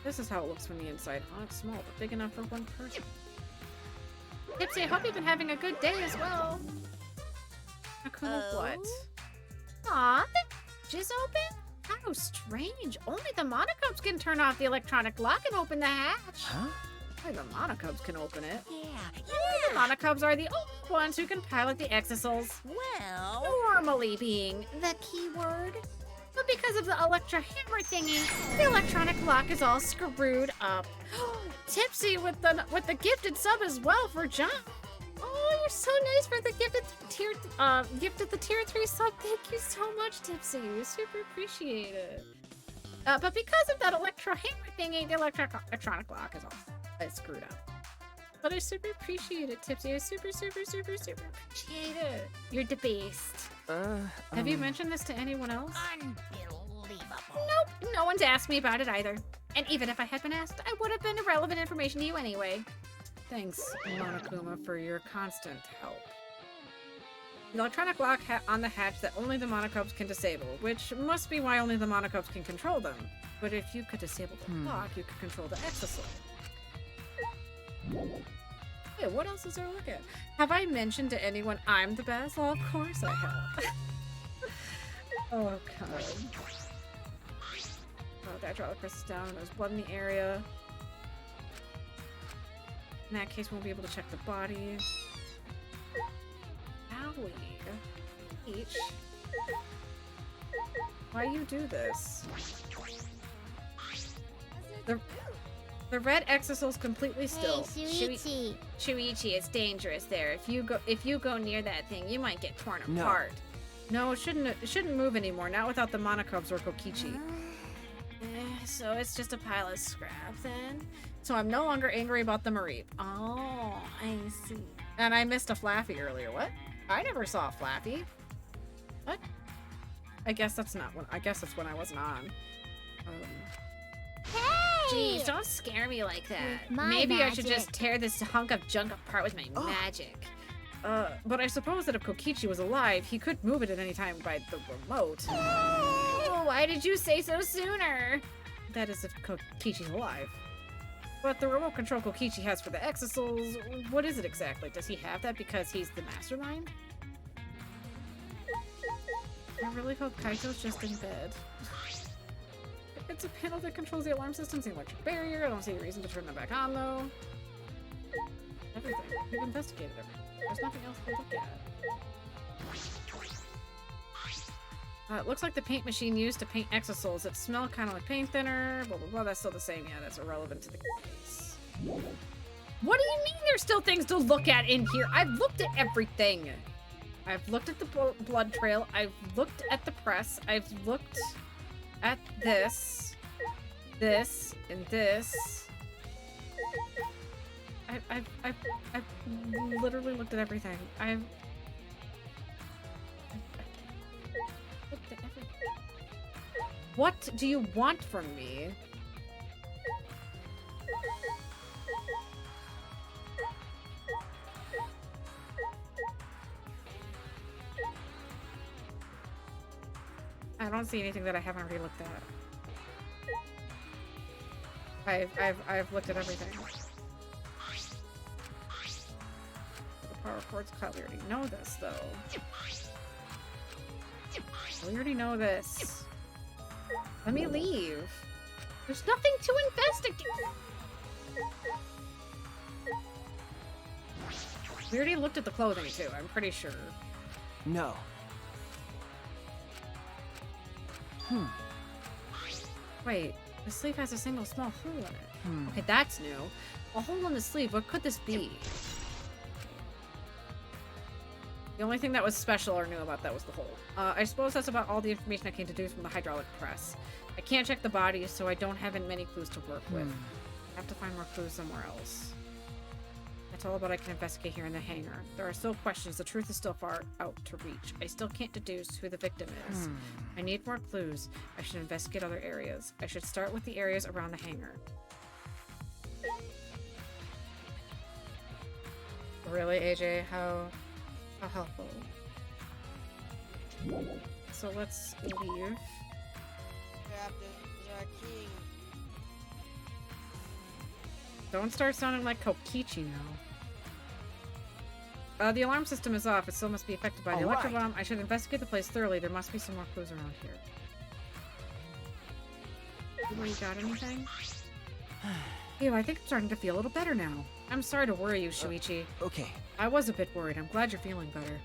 This is how it looks from the inside. Oh, it's small, but big enough for one person. Tipsy, I hope you've been having a good day as well. What? Aw, the hatch is open? How strange. Only the Monocubs can turn off the electronic lock and open the hatch. Huh? Only the Monocubs can open it. The Monocubs are the only ones who can pilot the Exisals. Well, Normally being the key word. But because of the Electra hammer thingy, the electronic lock is all screwed up. Tipsy with the gifted sub as well for John. Oh, you're so nice for the gifted tier 3 sub. Thank you so much, Tipsy. We super appreciate it. But because of that Electra hammer thingy, the electronic lock is all screwed up. But I super appreciate it, Tipsy. I super appreciate it. You're the best. Have you mentioned this to anyone else? unbelievable. Nope, no one's asked me about it either. And even if I had been asked, I would have been irrelevant information to you anyway. Thanks, Monokuma, for your constant help. The electronic lock on the hatch that only the Monocubs can disable, which must be why only the Monocubs can control them. But if you could disable the lock, you could control the Exisal. Hey, what else is there to look at? Have I mentioned to anyone I'm the best? Well, of course I have. Oh, God. Oh, that hydraulic press is down and there's blood in the area. In that case, we won't be able to check the body. Owie. Peach. Why you do this? The red Exisal's completely still. Hey, Shuichi. Shuichi, it's dangerous there. If you go near that thing, you might get torn apart. No, it shouldn't move anymore. Not without the Monocubs or Kokichi. So it's just a pile of scrap then? So I'm no longer angry about the Mareep. Oh, I see. And I missed a Flaffy earlier. What? I never saw a Flaffy. What? I guess that's not when. I guess that's when I wasn't on. Jeez, don't scare me like that. My Maybe I should magic. just tear this hunk of junk apart with my magic. But I suppose that if Kokichi was alive, he could move it at any time by the remote. Oh, why did you say so sooner? That is if Kokichi's alive. But the remote control Kokichi has for the Exisals, what is it exactly? Does he have that because he's the mastermind? I really hope Kaito's just in bed. It's a panel that controls the alarm systems, the electric barrier. I don't see any reason to turn them back on, though. Everything. We've investigated everything. There's nothing else to look at. It looks like the paint machine used to paint Exisals. It smelled kind of like paint thinner. Blah, blah, blah. That's still the same. Yeah, that's irrelevant to the case. What do you mean there's still things to look at in here? I've looked at everything. I've looked at the blood trail. I've looked at the press. I've looked at this, and this. I've literally looked at everything. I've looked at everything. What do you want from me? I don't see anything that I haven't already looked at. I've looked at everything. The power chord's cut. We already know this, though. We already know this. Let me leave. There's nothing to investigate. We already looked at the clothing, too. I'm pretty sure. No. Wait, the sleeve has a single small hole in it. Okay, that's new. A hole in the sleeve, what could this be? The only thing that was special or new about that was the hole. I suppose that's about all the information I can deduce from the hydraulic press. I can't check the body, so I don't have many clues to work with. I have to find more clues somewhere else. That's all about I can investigate here in the hangar. There are still questions. The truth is still far out to reach. I still can't deduce who the victim is. I need more clues. I should investigate other areas. I should start with the areas around the hangar. Really, AJ? How helpful? So let's leave. Don't start sounding like Kokichi now. The alarm system is off. It still must be affected by the electro bomb. I should investigate the place thoroughly. There must be some more clues around here. You got anything? Ew, I think I'm starting to feel a little better now. I'm sorry to worry you, Shuichi. Okay. I was a bit worried. I'm glad you're feeling better.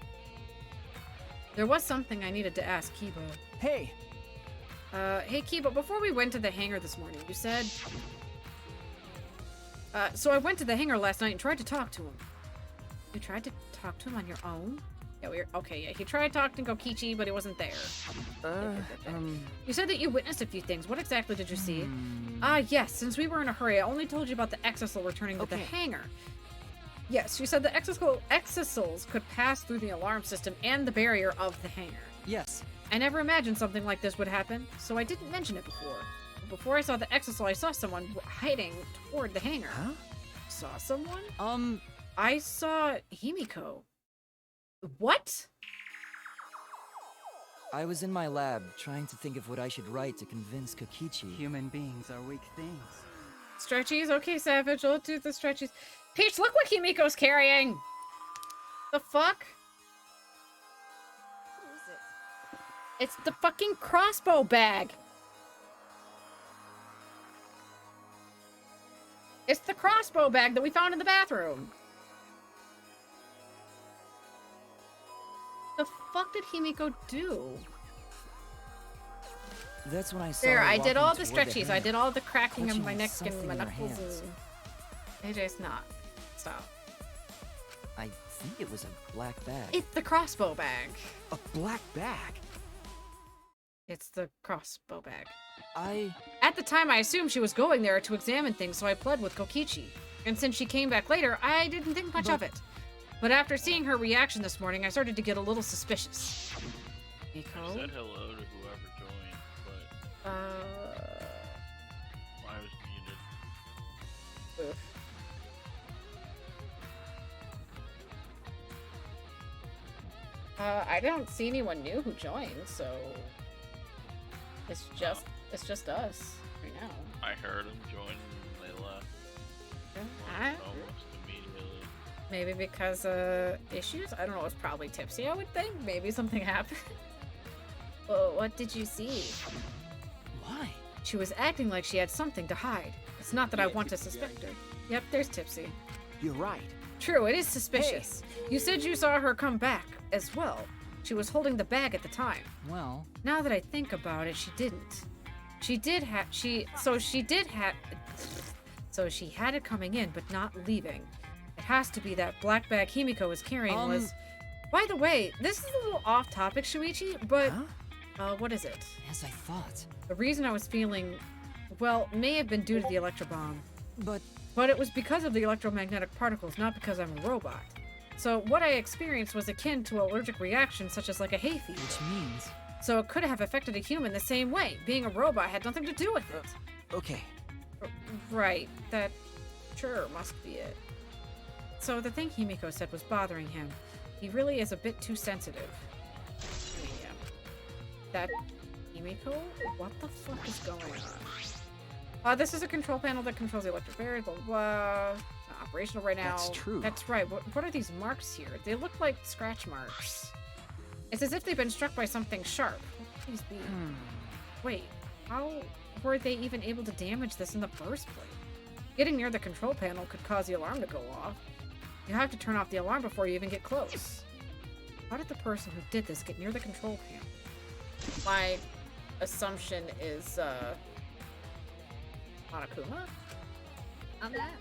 There was something I needed to ask Kiba. Hey! Hey Kiba, before we went to the hangar this morning, you said... so I went to the hangar last night and tried to talk to him. You tried to talk to him on your own? Yeah, okay, yeah. He tried talking to Kokichi, but he wasn't there. You said that you witnessed a few things. What exactly did you see? Yes, since we were in a hurry, I only told you about the exisal returning to the hangar. Yes, you said the exisals could pass through the alarm system and the barrier of the hangar. Yes. I never imagined something like this would happen, so I didn't mention it before. But before I saw the exisal, I saw someone hiding toward the hangar. Huh? Saw someone? I saw Himiko. What? I was in my lab, trying to think of what I should write to convince Kokichi. Human beings are weak things. Stretchies? Okay, Savage, I'll do the stretchies. Peach, look what Himiko's carrying! The fuck? What is it? It's the fucking crossbow bag! It's the crossbow bag that we found in the bathroom! The fuck did Himiko do? That's when I saw There, her I did walking all the toward stretchies. hangar, I did all the cracking of clutching my neck something and my in her knuckles hands. and... AJ's not. Stop. I think it was a black bag. It's the crossbow bag. A black bag? It's the crossbow bag. I... At the time, I assumed she was going there to examine things, so I pled with Kokichi. And since she came back later, I didn't think much of it. But after seeing her reaction this morning, I started to get a little suspicious. Nico? I said hello to whoever joined, but I was muted. Oof. I don't see anyone new who joined, so it's just us right now. I heard them join and they left. Almost immediately. Maybe because issues? I don't know, it was probably tipsy, I would think. Maybe something happened. Well, what did you see? Why? She was acting like she had something to hide. It's not that I want to suspect her. Yep, there's Tipsy. You're right. True, it is suspicious. Hey. You said you saw her come back as well. She was holding the bag at the time. Well... Now that I think about it, she didn't. She had it coming in, but not leaving. It has to be that black bag Himiko was carrying was... By the way, this is a little off topic, Shuichi, but... Huh? What is it? As I thought. The reason I was feeling... Well, may have been due to the electro bomb. But it was because of the electromagnetic particles, not because I'm a robot. So what I experienced was akin to an allergic reaction, such as like a hay fever. Which means... So it could have affected a human the same way. Being a robot had nothing to do with it. Okay. Right. That sure must be it. So the thing Himiko said was bothering him. He really is a bit too sensitive. Yeah. That Himiko? What the fuck is going on? This is a control panel that controls the electric barriers, blah, blah, blah. It's not operational right now. That's true. That's right. What are these marks here? They look like scratch marks. It's as if they've been struck by something sharp. What could these be? Wait, how were they even able to damage this in the first place? Getting near the control panel could cause the alarm to go off. You have to turn off the alarm before you even get close. How did the person who did this get near the control panel? My assumption is, Monokuma? On that?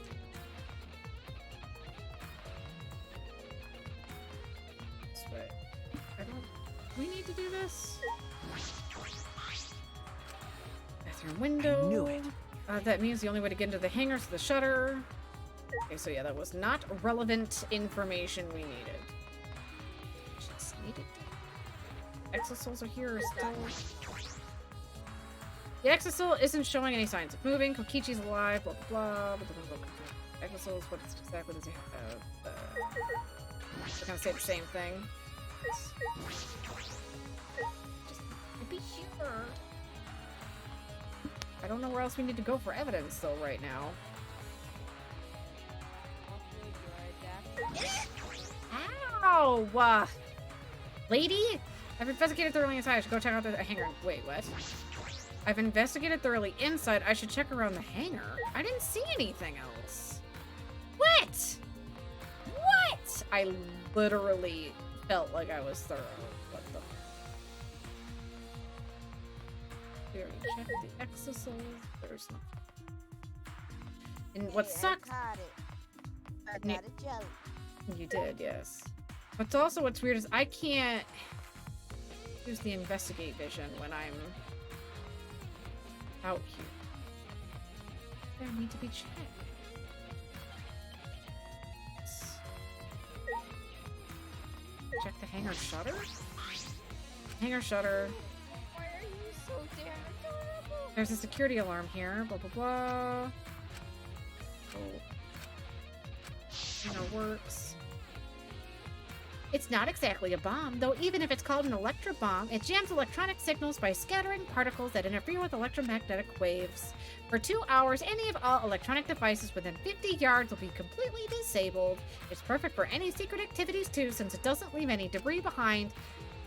This way. We need to do this? Bathroom window. I knew it. That means the only way to get into the hangar is the shutter. Okay, so yeah, that was not relevant information we needed. Just needed. Exosouls are here still. The exosoul isn't showing any signs of moving. Kokichi's alive, blah blah blah. Exosouls, what exactly does he have? We're gonna say the same thing. Just be sure. I don't know where else we need to go for evidence though right now. Ow! Lady? I've investigated thoroughly inside. I should go check out the hangar. Wait, what? I've investigated thoroughly inside. I should check around the hangar. I didn't see anything else. What? What? I literally felt like I was thorough. What the? We already checked the exosoul. There's nothing. And what sucks? I got it, Joe. You did, yes. But also what's weird is I can't use the investigate vision when I'm out here. They need to be checked. Check the hangar shutter? Hangar shutter. Why are you so damn adorable? There's a security alarm here. Blah, blah, blah. Oh. Hangar works. It's not exactly a bomb, though even if it's called an electrobomb, it jams electronic signals by scattering particles that interfere with electromagnetic waves. For 2 hours, any of all electronic devices within 50 yards will be completely disabled. It's perfect for any secret activities too, since it doesn't leave any debris behind.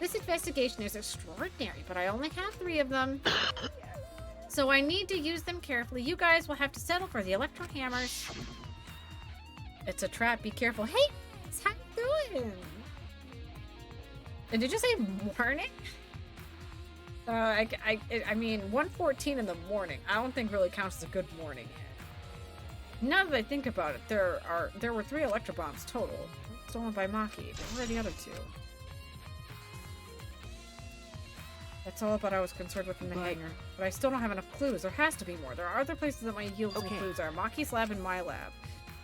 This investigation is extraordinary, but I only have 3 of them. So I need to use them carefully. You guys will have to settle for the electro hammers. It's a trap, be careful. Hey, how you doing? Did you say morning? I mean, 1:14 in the morning. I don't think really counts as a good morning. Now that I think about it, there were 3 electrobombs total, stolen by Maki. But where are the other 2? That's all about I was concerned with in the hangar. But I still don't have enough clues. There has to be more. There are other places that might yield some clues. There are Maki's lab and my lab.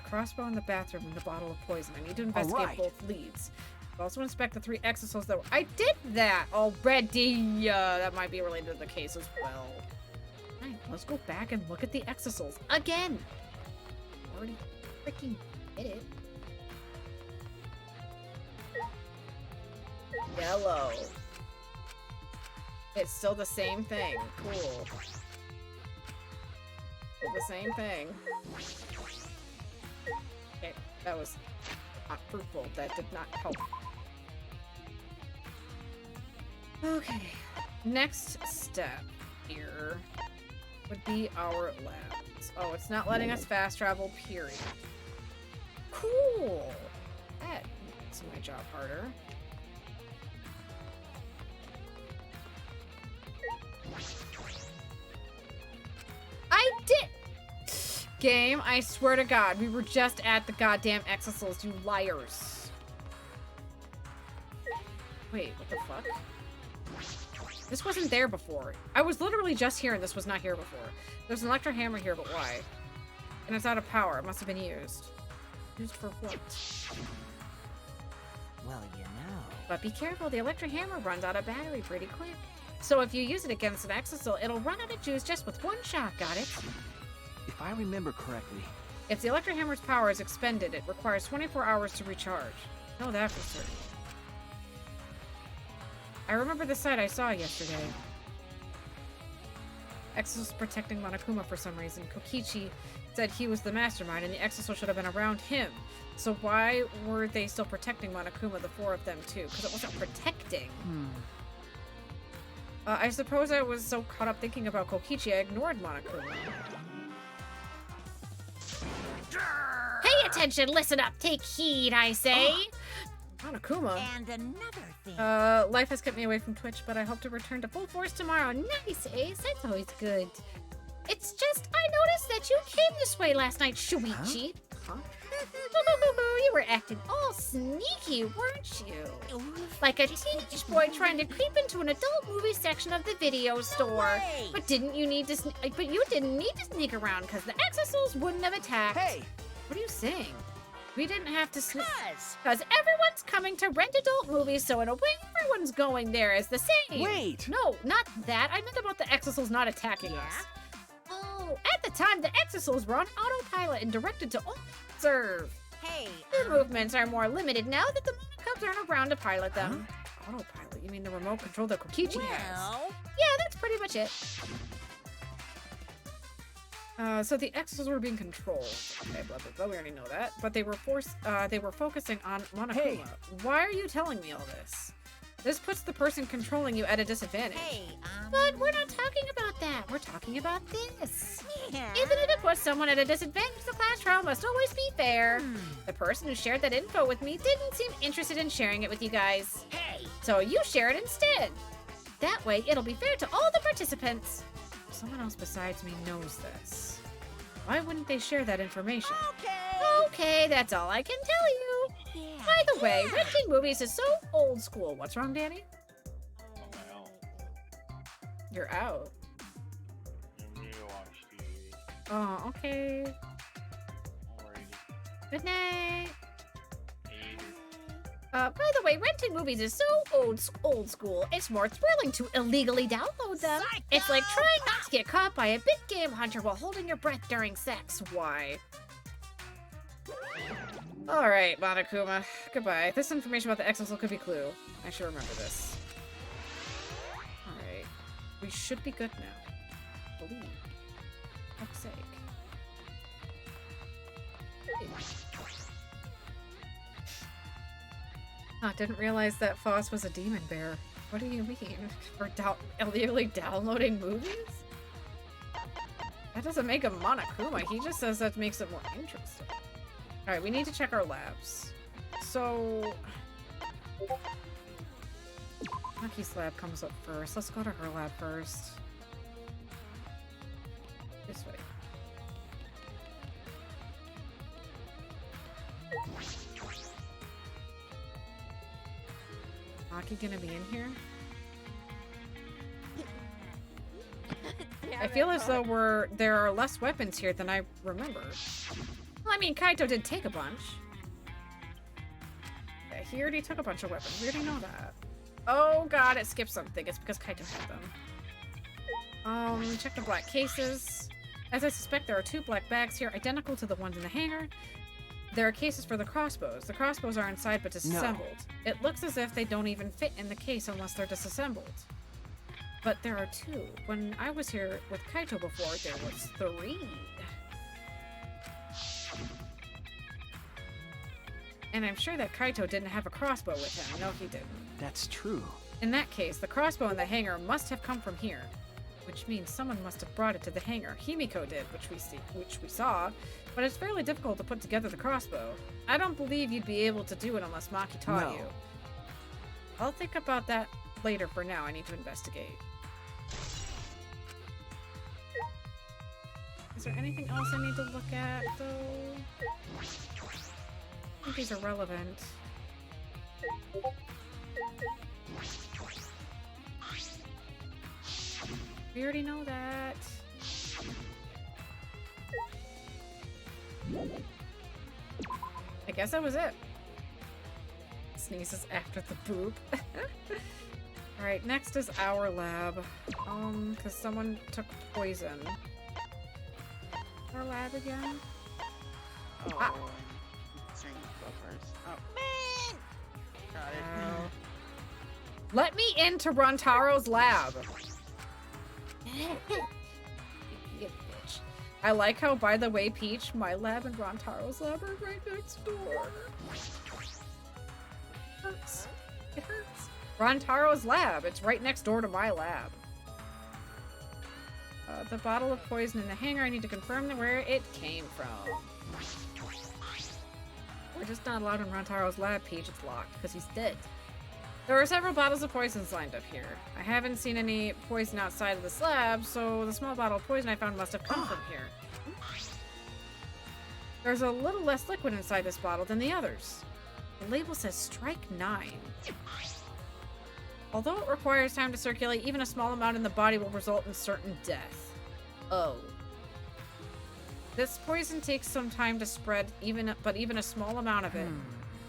The crossbow in the bathroom and the bottle of poison. I need to investigate both leads. I'll also inspect the 3 exosouls that were— I did that already! That might be related to the case as well. Alright, let's go back and look at the exosouls again! Already freaking did it. Yellow. It's still the same thing. Cool. Still the same thing. Okay, that was not fruitful. That did not help. Okay, next step here would be our labs. Oh, it's not letting us fast travel, period. Cool! That makes my job harder. I did! Game, I swear to God, we were just at the goddamn exosouls, you liars. Wait, what the fuck? This wasn't there before. I was literally just here and this was not here before. There's an electro hammer here, but why? And it's out of power. It must have been used. Used for what? Well, you know. But be careful, the electro hammer runs out of battery pretty quick. So if you use it against an Exisal, it'll run out of juice just with one shot, got it? If I remember correctly, If the Electro Hammer's power is expended, it requires 24 hours to recharge. Know that for certain. I remember the sight I saw yesterday. Exisal protecting Monokuma for some reason. Kokichi said he was the mastermind and the Exisal should have been around him. So why were they still protecting Monokuma, the four of them too? Because it wasn't protecting. I suppose I was so caught up thinking about Kokichi I ignored Monokuma. Pay attention, listen up, take heed, I say! Monokuma? And another thing. Life has kept me away from Twitch, but I hope to return to full force tomorrow. Nice, Ace. That's always good. It's just, I noticed that you came this way last night, Shuichi. Huh? You were acting all sneaky, weren't you? Like a teenage boy trying to creep into an adult movie section of the video store. But didn't you need to? But you didn't need to sneak around because the Exisals wouldn't have attacked. Hey, what are you saying? We didn't have to sneak. Because everyone's coming to rent adult movies, so in a way, everyone's going there as the same. Wait. No, not that. I meant about the Exisals not attacking us. Oh, at the time, the Exisals were on autopilot and directed to only observe. Hey, Their movements are more limited now that the Monokubs aren't around to pilot them. Autopilot? You mean the remote control that Kokichi has? Yeah, that's pretty much it. So the Exisals were being controlled. Okay, blah, blah, blah. We already know that. But they were focusing on Monokuma. Hey. Why are you telling me all this? This puts the person controlling you at a disadvantage. But we're not talking about that. We're talking about this. Even if it puts someone at a disadvantage, the class trial must always be fair. The person who shared that info with me didn't seem interested in sharing it with you guys. So you share it instead. That way, it'll be fair to all the participants. Someone else besides me knows this. Why wouldn't they share that information? Okay, that's all I can tell you. By the way, renting movies is so old school. What's wrong, Danny? You're out. Oh, okay. Good night. By the way, renting movies is so old school. It's more thrilling to illegally download them. It's like trying not to get caught by a big game hunter while holding your breath during sex. Why? Alright, Monokuma. Goodbye. This information about the Exisal could be clue. I should remember this. Alright. We should be good now. Believe. For fuck's sake. Didn't realize that Foss was a demon bear. What do you mean? For illegally downloading movies? That doesn't make him Monokuma. He just says that makes it more interesting. Alright, we need to check our labs. So... Maki's lab comes up first. Let's go to her lab first. This way. Maki gonna be in here? I feel as though there are less weapons here than I remember. Well, I mean, Kaito did take a bunch. Yeah, he already took a bunch of weapons. We already know that. Oh god, it skipped something. It's because Kaito had them. Check the black cases. As I suspect, there are 2 black bags here, identical to the ones in the hangar. There are cases for the crossbows. The crossbows are inside but disassembled. No. It looks as if they don't even fit in the case unless they're disassembled. But there are 2. When I was here with Kaito before, there was 3. And I'm sure that Kaito didn't have a crossbow with him. No, he didn't. That's true. In that case, the crossbow in the hangar must have come from here. Which means someone must have brought it to the hangar. Himiko did, which we saw, but it's fairly difficult to put together the crossbow. I don't believe you'd be able to do it unless Maki taught you. I'll think about that later. For now, I need to investigate. Is there anything else I need to look at, though? I think these are relevant. We already know that. I guess that was it. Sneezes after the poop. Alright, next is our lab. Because someone took poison. Our lab again? Oh, Ah. String buffers. Oh, man! Got it. Wow. Let me into Rontaro's lab! You bitch. I like how, by the way, Peach, my lab and Rontaro's lab are right next door. Hurts. It hurts. Rontaro's lab. It's right next door to my lab. The bottle of poison in the hangar. I need to confirm where it came from. We're just not allowed in Rontaro's lab, Peach. It's locked because he's dead. There are several bottles of poisons lined up here. I haven't seen any poison outside of this lab, so the small bottle of poison I found must have come from here. There's a little less liquid inside this bottle than the others. The label says Strike 9. Although it requires time to circulate, even a small amount in the body will result in certain death. Oh. This poison takes some time to spread, but even a small amount of it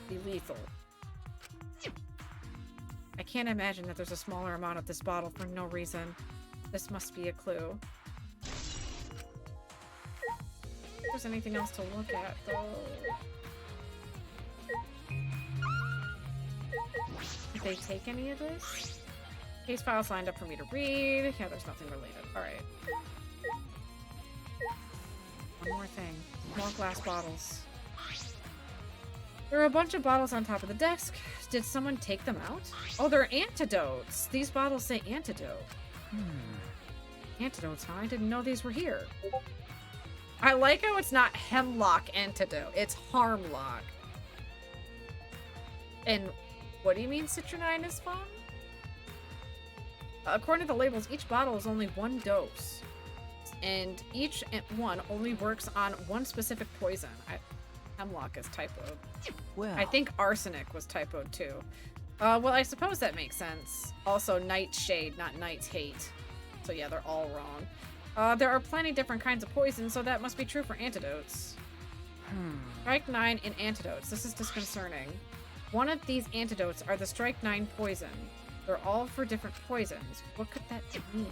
be lethal. I can't imagine that there's a smaller amount of this bottle for no reason. This must be a clue. If there's anything else to look at, though. Did they take any of this? Case files lined up for me to read. Yeah, there's nothing related. Alright. One more thing. Small glass bottles. There are a bunch of bottles on top of the desk. Did someone take them out? Oh, they're antidotes. These bottles say antidote. Antidotes, huh? I didn't know these were here. I like how it's not hemlock antidote. It's harmlock. And what do you mean citronine is fun? According to the labels, each bottle is only one dose. And each one only works on one specific poison. Hemlock is typoed. Well, I think arsenic was typoed too. Well, I suppose that makes sense. Also, nightshade, not night's hate. So yeah, they're all wrong. There are plenty different kinds of poison, so that must be true for antidotes. Strike 9 in antidotes. This is disconcerting. One of these antidotes are the Strike 9 poison. They're all for different poisons. What could that mean?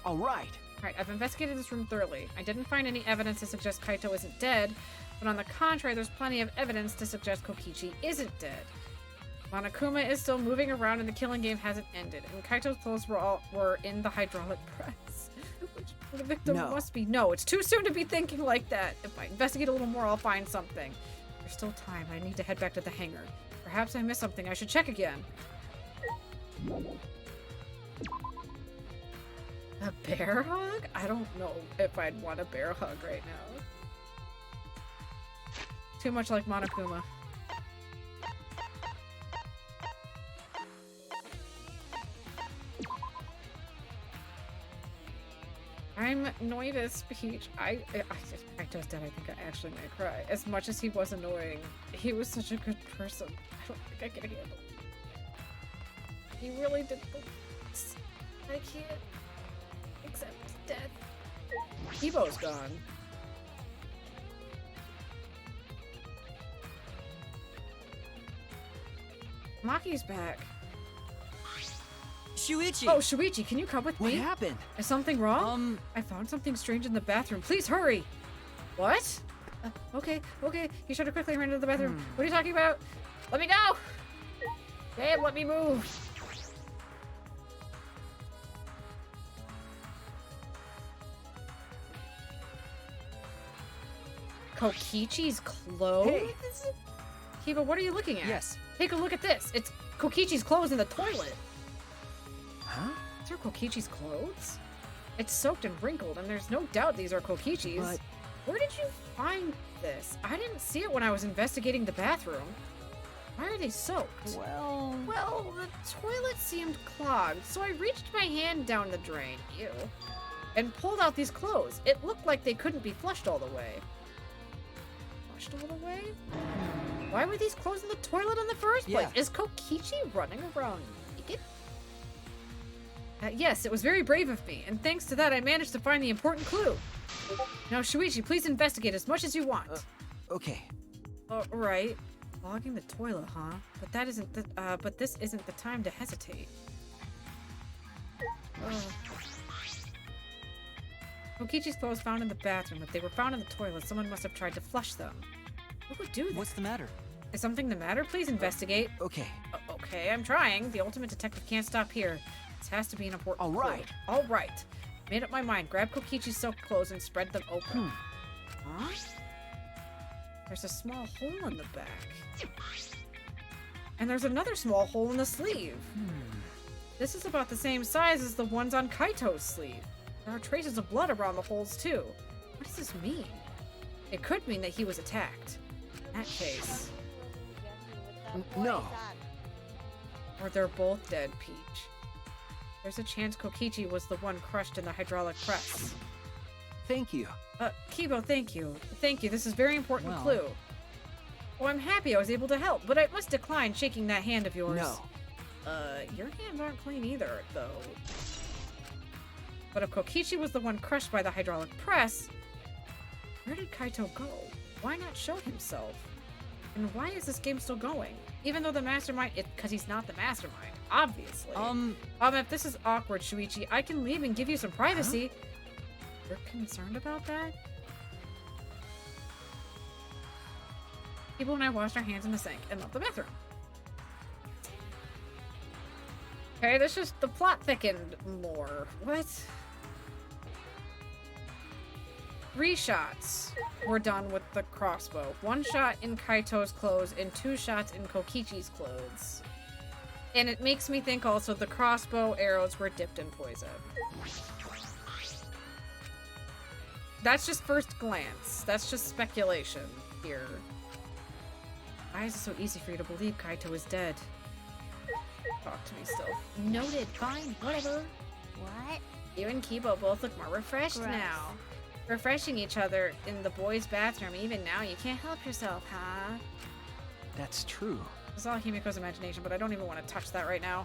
All right. Alright, I've investigated this room thoroughly. I didn't find any evidence to suggest Kaito isn't dead, but on the contrary, there's plenty of evidence to suggest Kokichi isn't dead. Monokuma is still moving around and the killing game hasn't ended, and Kaito's clothes were in the hydraulic press. Which the victim must be. No, it's too soon to be thinking like that. If I investigate a little more, I'll find something. There's still time. I need to head back to the hangar. Perhaps I missed something. I should check again. A bear hug? I don't know if I'd want a bear hug right now. Too much like Monokuma. I'm nervous, Peach. Kaito's dead. I think I actually might cry. As much as he was annoying, he was such a good person. I don't think I can handle it. He really did things I can't accept death. Kibo's gone. Maki's back. Shuichi! Oh, Shuichi, can you come with me? What happened? Is something wrong? I found something strange in the bathroom. Please hurry! What? Okay. He should have quickly ran into the bathroom. What are you talking about? Let me go! Damn, let me move! Kokichi's clothes? Hey. Kiba, what are you looking at? Yes. Take a look at this. It's Kokichi's clothes in the toilet. Huh? These are Kokichi's clothes? It's soaked and wrinkled, and there's no doubt these are Kokichi's. But... Where did you find this? I didn't see it when I was investigating the bathroom. Why are they soaked? Well, the toilet seemed clogged, so I reached my hand down the drain, ew, and pulled out these clothes. It looked like they couldn't be flushed all the way. Flushed all the way? Why were these clothes in the toilet in the first place? Yeah. Is Kokichi running around naked? Yes, it was very brave of me, and thanks to that I managed to find the important clue. Now, Shuichi, please investigate as much as you want. Okay. Right. Clogging the toilet, huh? But that isn't the, but this isn't the time to hesitate. Kokichi's clothes found in the bathroom. If they were found in the toilet, someone must have tried to flush them. Who would do that? What's the matter? Is something the matter? Please investigate. Okay. Okay, I'm trying. The ultimate detective can't stop here. This has to be an important All right. clue. All right. Made up my mind. Grab Kokichi's silk clothes and spread them open. Huh? There's a small hole in the back. And there's another small hole in the sleeve. This is about the same size as the ones on Kaito's sleeve. There are traces of blood around the holes too. What does this mean? It could mean that he was attacked. In that case. No. Or they're both dead, Peach. There's a chance Kokichi was the one crushed in the hydraulic press. Thank you. Kibo, thank you. Thank you, this is a very important Well. clue. Oh, I'm happy I was able to help, but I must decline shaking that hand of yours. No. Your hands aren't clean either, though. But if Kokichi was the one crushed by the hydraulic press, where did Kaito go? Why not show himself? And why is this game still going? Even though the mastermind, because he's not the mastermind, obviously. If this is awkward, Shuichi, I can leave and give you some privacy. You're concerned about that? People and I washed our hands in the sink and left the bathroom. Okay, this just, the plot thickened more. What? 3 shots were done with the crossbow. 1 shot in Kaito's clothes and 2 shots in Kokichi's clothes. And it makes me think also the crossbow arrows were dipped in poison. That's just first glance. That's just speculation here. Why is it so easy for you to believe Kaito is dead? Talk to me still. Noted. Fine. Whatever. What? You and Kibo both look more refreshed Gross. now. Refreshing each other in the boys' bathroom. Even now, you can't help yourself, huh? That's true. It's all Himiko's imagination, but I don't even want to touch that right now.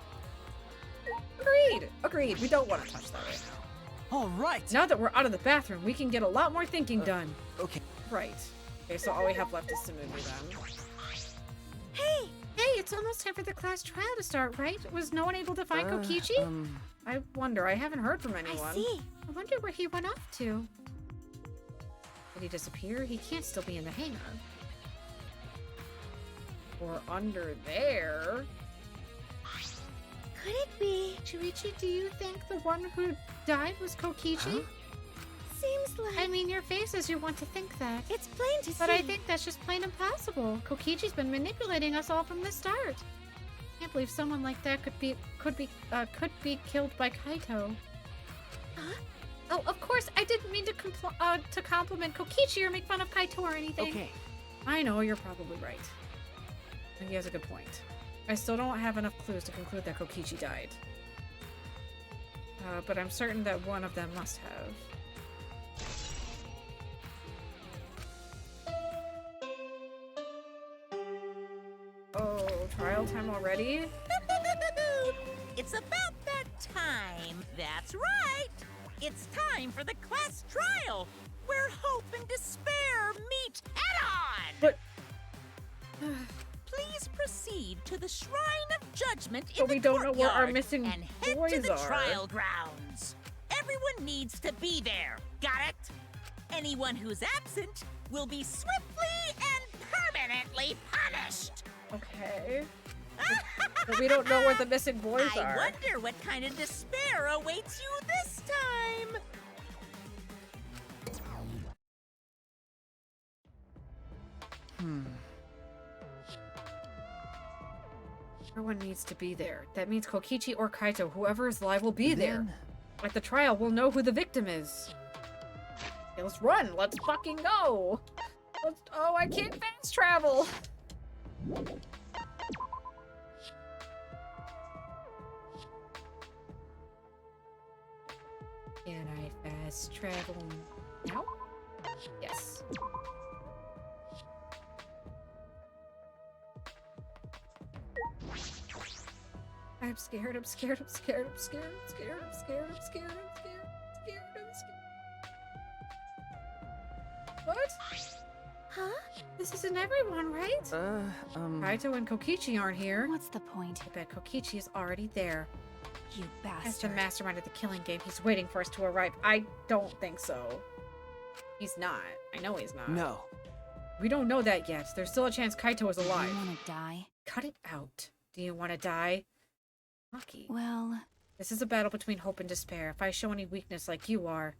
Agreed. Agreed. We don't want to touch that right now. All right. Now that we're out of the bathroom, we can get a lot more thinking done. Okay. Right. Okay, so all we have left is Samumi then. Hey! Hey, it's almost time for the class trial to start, right? Was no one able to find Kokichi? I wonder. I haven't heard from anyone. I see. I wonder where he went off to. Did he disappear? He can't still be in the hangar. Or under there. Could it be? Shuichi, do you think the one who died was Kokichi? Huh? Seems like... I mean, your face says you want to think that. It's plain to see. But I think that's just plain impossible. Kokichi's been manipulating us all from the start. Can't believe someone like that could be killed by Kaito. Huh? Oh, of course, I didn't mean to compliment Kokichi or make fun of Kaito or anything. Okay. I know, you're probably right. I think he has a good point. I still don't have enough clues to conclude that Kokichi died. But I'm certain that one of them must have. Oh, trial time already? It's about that time. That's right. It's time for the class trial, where hope and despair meet head-on. But... Please proceed to the Shrine of Judgment in But the we don't know where our courtyard missing and head boys to the are. trial grounds. Everyone needs to be there. Got it? Anyone who's absent will be swiftly and permanently punished. Okay. But we don't know where the missing boys I are. wonder what kind of despair awaits you this time. Everyone needs to be there. That means Kokichi or Kaito, whoever is live, will be there. At the trial, we'll know who the victim is. Okay, let's run. Let's fucking go. Oh, I can't fast travel. Can I fast travel now? Yes. I'm scared, I'm scared, I'm scared, I'm scared, I'm scared, I'm scared, I'm scared, I'm scared, I'm scared, I'm scared. What? Huh? This isn't everyone, right? Kaito and Kokichi aren't here. What's the point? I bet Kokichi is already there. You As the bastard. mastermind of the killing game, he's waiting for us to arrive. I don't think so. He's not. I know he's not. No. We don't know that yet. There's still a chance Kaito is Do alive. you want to die? Cut it out. Do you want to die? Maki. Well... This is a battle between hope and despair. If I show any weakness like you are,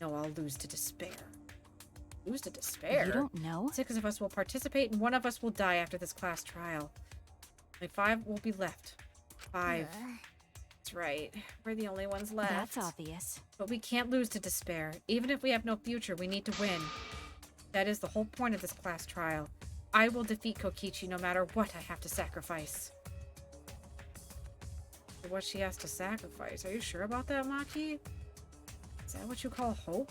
no, I'll lose to despair. Lose to despair? You don't know? 6 of us will participate and 1 of us will die after this class trial. Only 5 will be left. 5. That's right. We're the only ones left. That's obvious. But we can't lose to despair. Even if we have no future, we need to win. That is the whole point of this class trial. I will defeat Kokichi no matter what I have to sacrifice. What she has to sacrifice. Are you sure about that, Maki? Is that what you call hope?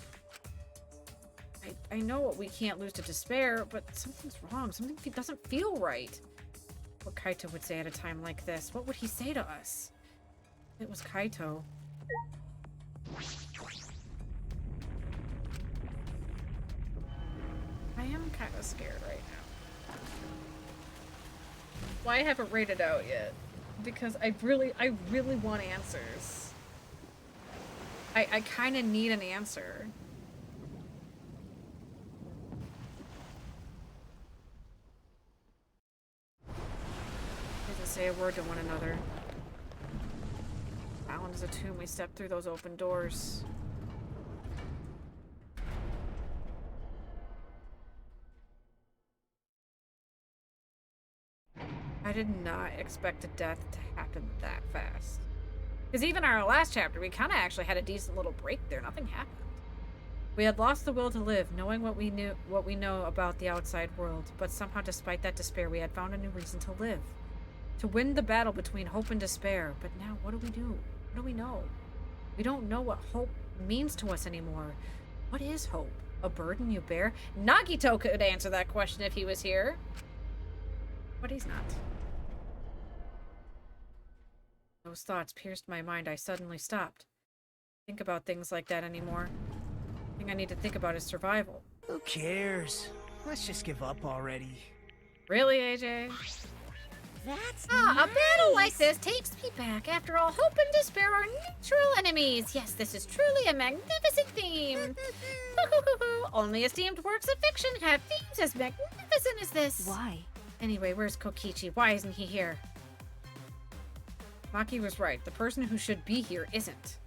I know we can't lose to despair, but something's wrong. Something doesn't feel right. What Kaito would say at a time like this. What would he say to us? It was Kaito. I am kind of scared right now. Why I haven't rated out yet? Because I really want answers. I kind of need an answer. Doesn't say a word to one another. Found is a tomb. We stepped through those open doors. I did not expect a death to happen that fast. Because even our last chapter, we kind of actually had a decent little break there. Nothing happened. We had lost the will to live, knowing what we know about the outside world. But somehow, despite that despair, we had found a new reason to live. To win the battle between hope and despair. But now, what do we do? What do we know? We don't know what hope means to us anymore. What is hope? A burden you bear? Nagito could answer that question if he was here. But he's not. Those thoughts pierced my mind. I suddenly stopped. Think about things like that anymore. The thing I need to think about is survival. Who cares? Let's just give up already. Really, AJ? That's a battle like this takes me back. After all, hope and despair are natural enemies. Yes, this is truly a magnificent theme. Only esteemed works of fiction have themes as magnificent as this. Why? Anyway, where's Kokichi? Why isn't he here? Maki was right. The person who should be here isn't.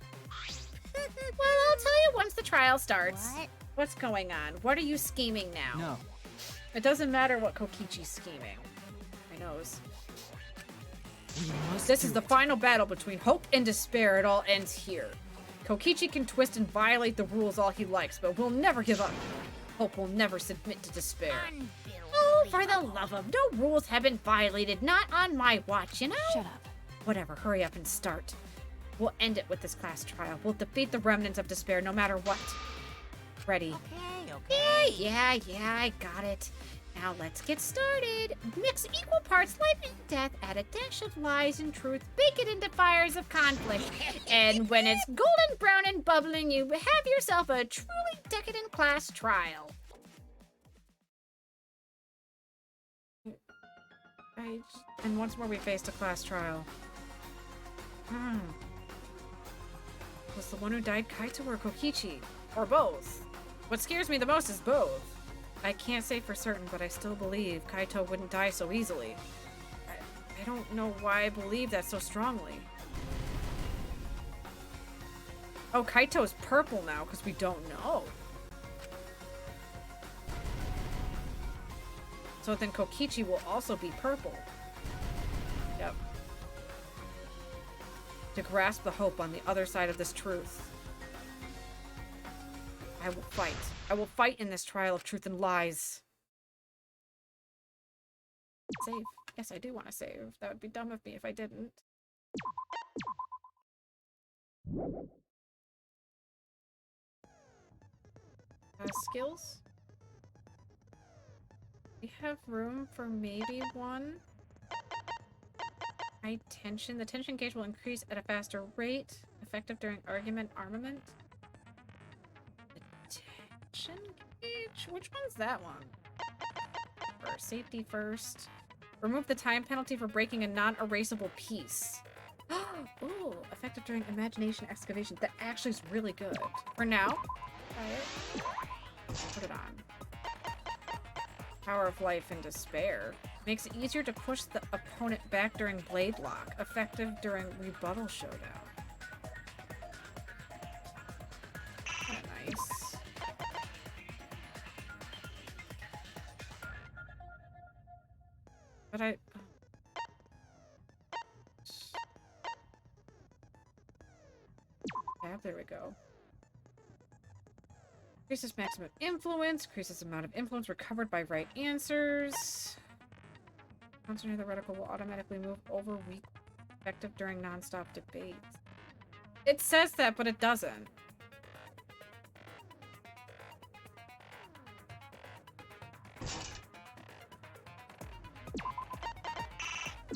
Well, I'll tell you once the trial starts. What? What's going on? What are you scheming now? No. It doesn't matter what Kokichi's scheming. I knows. This is the final battle between hope and despair. It all ends here. Kokichi can twist and violate the rules all he likes, but we'll never give up. Hope will never submit to despair. Oh, for the love of... No rules have been violated. Not on my watch, you know? Shut up. Whatever, hurry up and start. We'll end it with this class trial. We'll defeat the remnants of despair no matter what. Ready? Okay. Yeah, I got it. Now let's get started. Mix equal parts life and death, add a dash of lies and truth, bake it into fires of conflict. And when it's golden brown and bubbling, you have yourself a truly decadent class trial. And once more we faced a class trial. Was the one who died Kaito or Kokichi? Or both? What scares me the most is both. I can't say for certain, but I still believe Kaito wouldn't die so easily. I don't know why I believe that so strongly. Oh, Kaito's purple now because we don't know. So then Kokichi will also be purple. Yep. To grasp the hope on the other side of this truth. I will fight. I will fight in this trial of truth and lies. Save. Yes, I do want to save. That would be dumb of me if I didn't. Skills? We have room for maybe one. High tension. The tension gauge will increase at a faster rate. Effective during argument armament. The tension gauge? Which one's that one? First, safety first. Remove the time penalty for breaking a non-erasable piece. Ooh, effective during imagination excavation. That actually is really good. For now, try it. Put it on. Power of Life and Despair. Makes it easier to push the opponent back during Blade Lock. Effective during Rebuttal Showdown. Kinda nice. But there we go. Increases maximum influence, increases the amount of influence recovered by right answers. Concentrating the reticle will automatically move over weak, effective during non-stop debates. It says that, but it doesn't.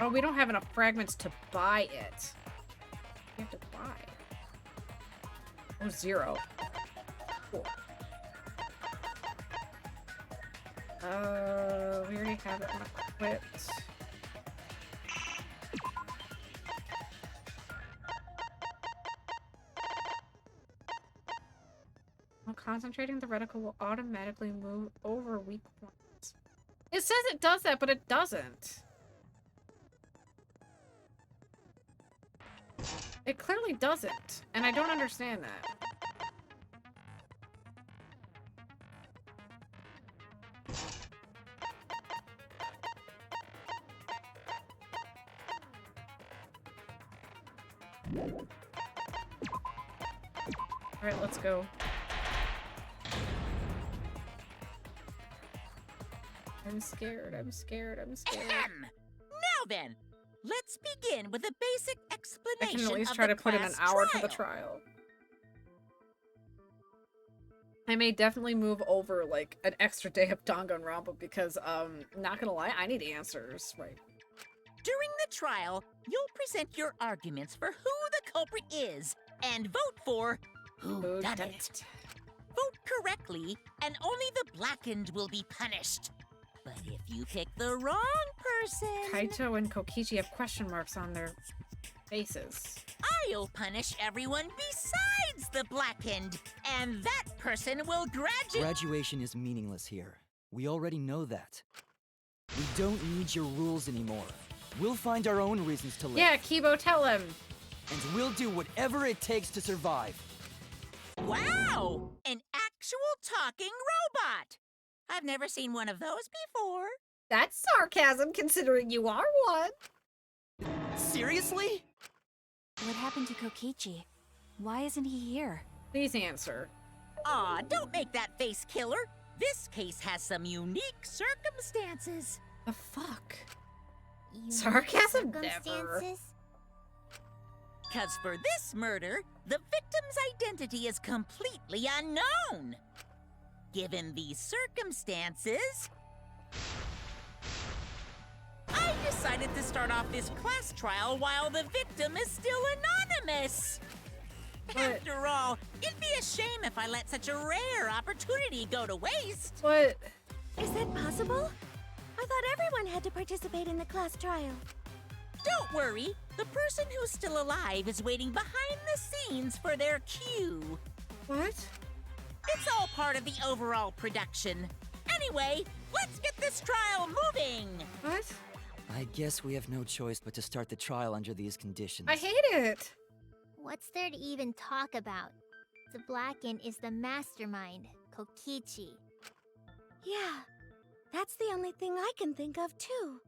Oh, we don't have enough fragments to buy it. We have to buy. Oh, 0. Cool. We already have it equipped. While concentrating, the reticle will automatically move over weak points. It says it does that, but it doesn't. It clearly doesn't, and I don't understand that. Alright, let's go. I'm scared, I'm scared, I'm scared. Now then, let's begin with a basic I explanation can at least of try the to put in an class hour for the trial. trial. I may definitely move over, like, an extra day of Danganronpa because, not gonna lie, I need answers, right? During the trial, you'll present your arguments for who the culprit is and vote for who done it. Vote correctly, and only the blackened will be punished. But if you pick the wrong person... Kaito and Kokichi have question marks on their faces. I'll punish everyone besides the blackened, and that person will graduate... Graduation is meaningless here. We already know that. We don't need your rules anymore. We'll find our own reasons to live. Yeah, Kibo, tell him! And we'll do whatever it takes to survive. Wow! An actual talking robot! I've never seen one of those before. That's sarcasm, considering you are one. Seriously? What happened to Kokichi? Why isn't he here? Please answer. Aw, don't make that face, killer. This case has some unique circumstances. The fuck? Unique Sarcasm? Never. circumstances? Because for this murder, the victim's identity is completely unknown. Given these circumstances, I decided to start off this class trial while the victim is still anonymous. After all, it'd be a shame if I let such a rare opportunity go to waste. What? Is that possible? I thought everyone had to participate in the class trial. Don't worry, the person who's still alive is waiting behind the scenes for their cue. What? It's all part of the overall production. Anyway, let's get this trial moving! What? I guess we have no choice but to start the trial under these conditions. I hate it! What's there to even talk about? The Blackened is the mastermind, Kokichi. Yeah, that's the only thing I can think of too.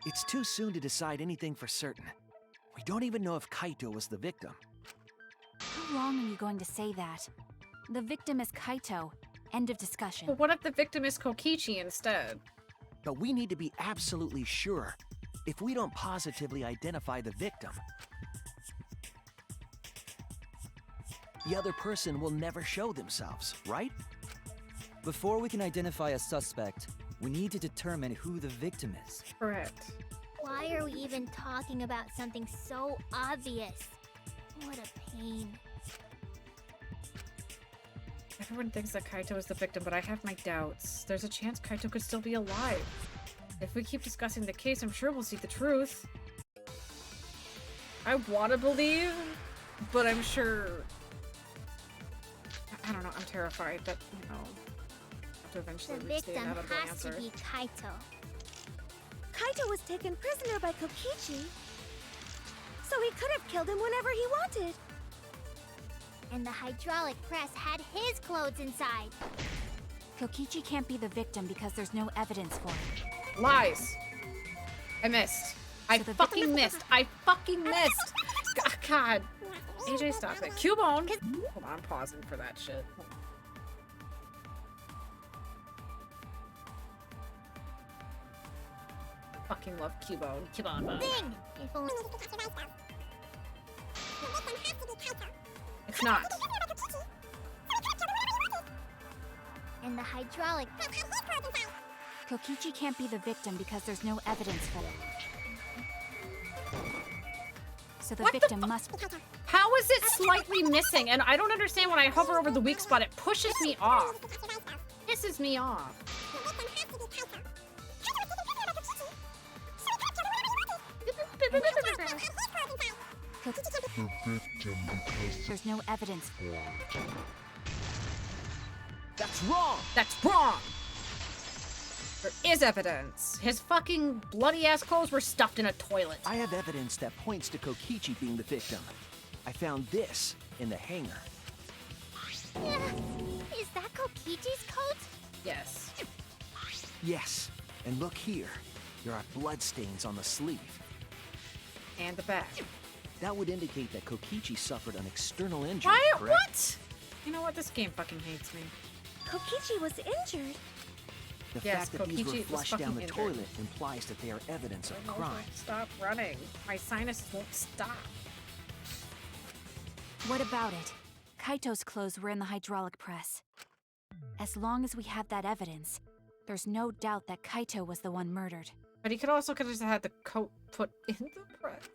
It's too soon to decide anything for certain. We don't even know if Kaito was the victim. How long are you going to say that? The victim is Kaito. End of discussion. But what if the victim is Kokichi instead? But we need to be absolutely sure. If we don't positively identify the victim, the other person will never show themselves, right? Before we can identify a suspect, we need to determine who the victim is. Correct. Why are we even talking about something so obvious? What a pain. Everyone thinks that Kaito is the victim, but I have my doubts. There's a chance Kaito could still be alive. If we keep discussing the case, I'm sure we'll see the truth. I want to believe, but I'm sure... I don't know, I'm terrified that, you know, I have to eventually The reach the victim inevitable has answer. to be Kaito. Kaito was taken prisoner by Kokichi, so he could have killed him whenever he wanted. And the hydraulic press had his clothes inside. Kokichi can't be the victim because there's no evidence for it. Lies. I missed. I fucking missed. I fucking missed. God. AJ, stop it. Cubone. Hold on, I'm pausing for that shit. Fucking love Cubone. Cubone mode. Thing! If only... It's not. And the hydraulic... Kokichi can't be the victim because there's no evidence for it. So the victim must... How is it slightly missing? And I don't understand when I hover over the weak spot, it pushes me off. Pisses me off. There's no evidence for it. That's wrong! That's wrong! There is evidence. His fucking bloody-ass clothes were stuffed in a toilet. I have evidence that points to Kokichi being the victim. I found this in the hangar. Is that Kokichi's coat? Yes. Yes, and look here. There are bloodstains on the sleeve. And the back. That would indicate that Kokichi suffered an external injury, Why? correct? What? You know what? This game fucking hates me. Kokichi was injured. The Yes, fact that these were Kokichi was flushed down the fucking injured. toilet implies that they are evidence of crime. Stop running. My sinuses won't stop. What about it? Kaito's clothes were in the hydraulic press. As long as we have that evidence, there's no doubt that Kaito was the one murdered. But he could have just had the coat put in the press.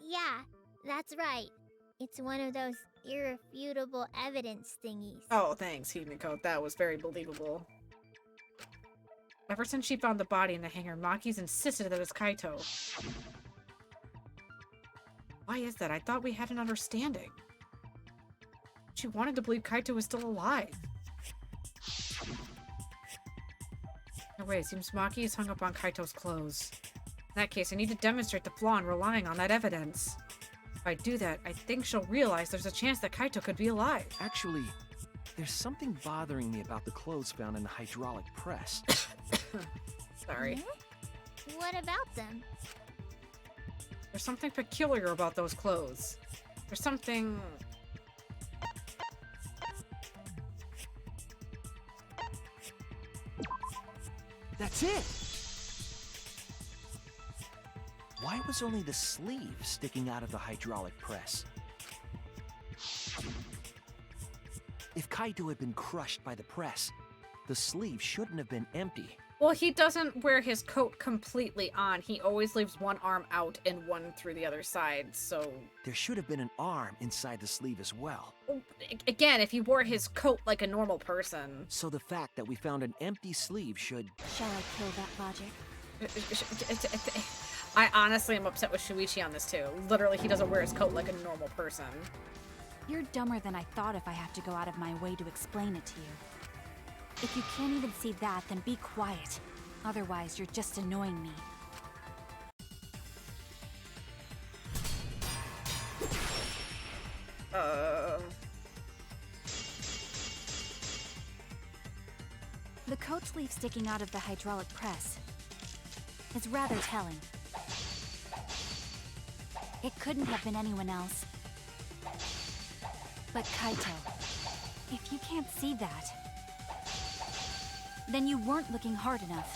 Yeah, that's right. It's one of those irrefutable evidence thingies. Oh, thanks, Himiko. That was very believable. Ever since she found the body in the hangar, Maki's insisted that it was Kaito. Why is that? I thought we had an understanding. She wanted to believe Kaito was still alive. No way, it seems Maki is hung up on Kaito's clothes. In that case, I need to demonstrate the flaw in relying on that evidence. If I do that, I think she'll realize there's a chance that Kaito could be alive. Actually, there's something bothering me about the clothes found in the hydraulic press. Sorry. What about them? There's something peculiar about those clothes. There's something... That's it! Why was only the sleeve sticking out of the hydraulic press? If Kaito had been crushed by the press, the sleeve shouldn't have been empty. Well, he doesn't wear his coat completely on. He always leaves one arm out and one through the other side, so... There should have been an arm inside the sleeve as well. Again, if he wore his coat like a normal person... So the fact that we found an empty sleeve should... Shall I kill that logic? I honestly am upset with Shuichi on this too. Literally, he doesn't wear his coat like a normal person. You're dumber than I thought if I have to go out of my way to explain it to you. If you can't even see that, then be quiet. Otherwise, you're just annoying me. The coat sleeve sticking out of the hydraulic press is rather telling. It couldn't have been anyone else but Kaito. If you can't see that, then you weren't looking hard enough.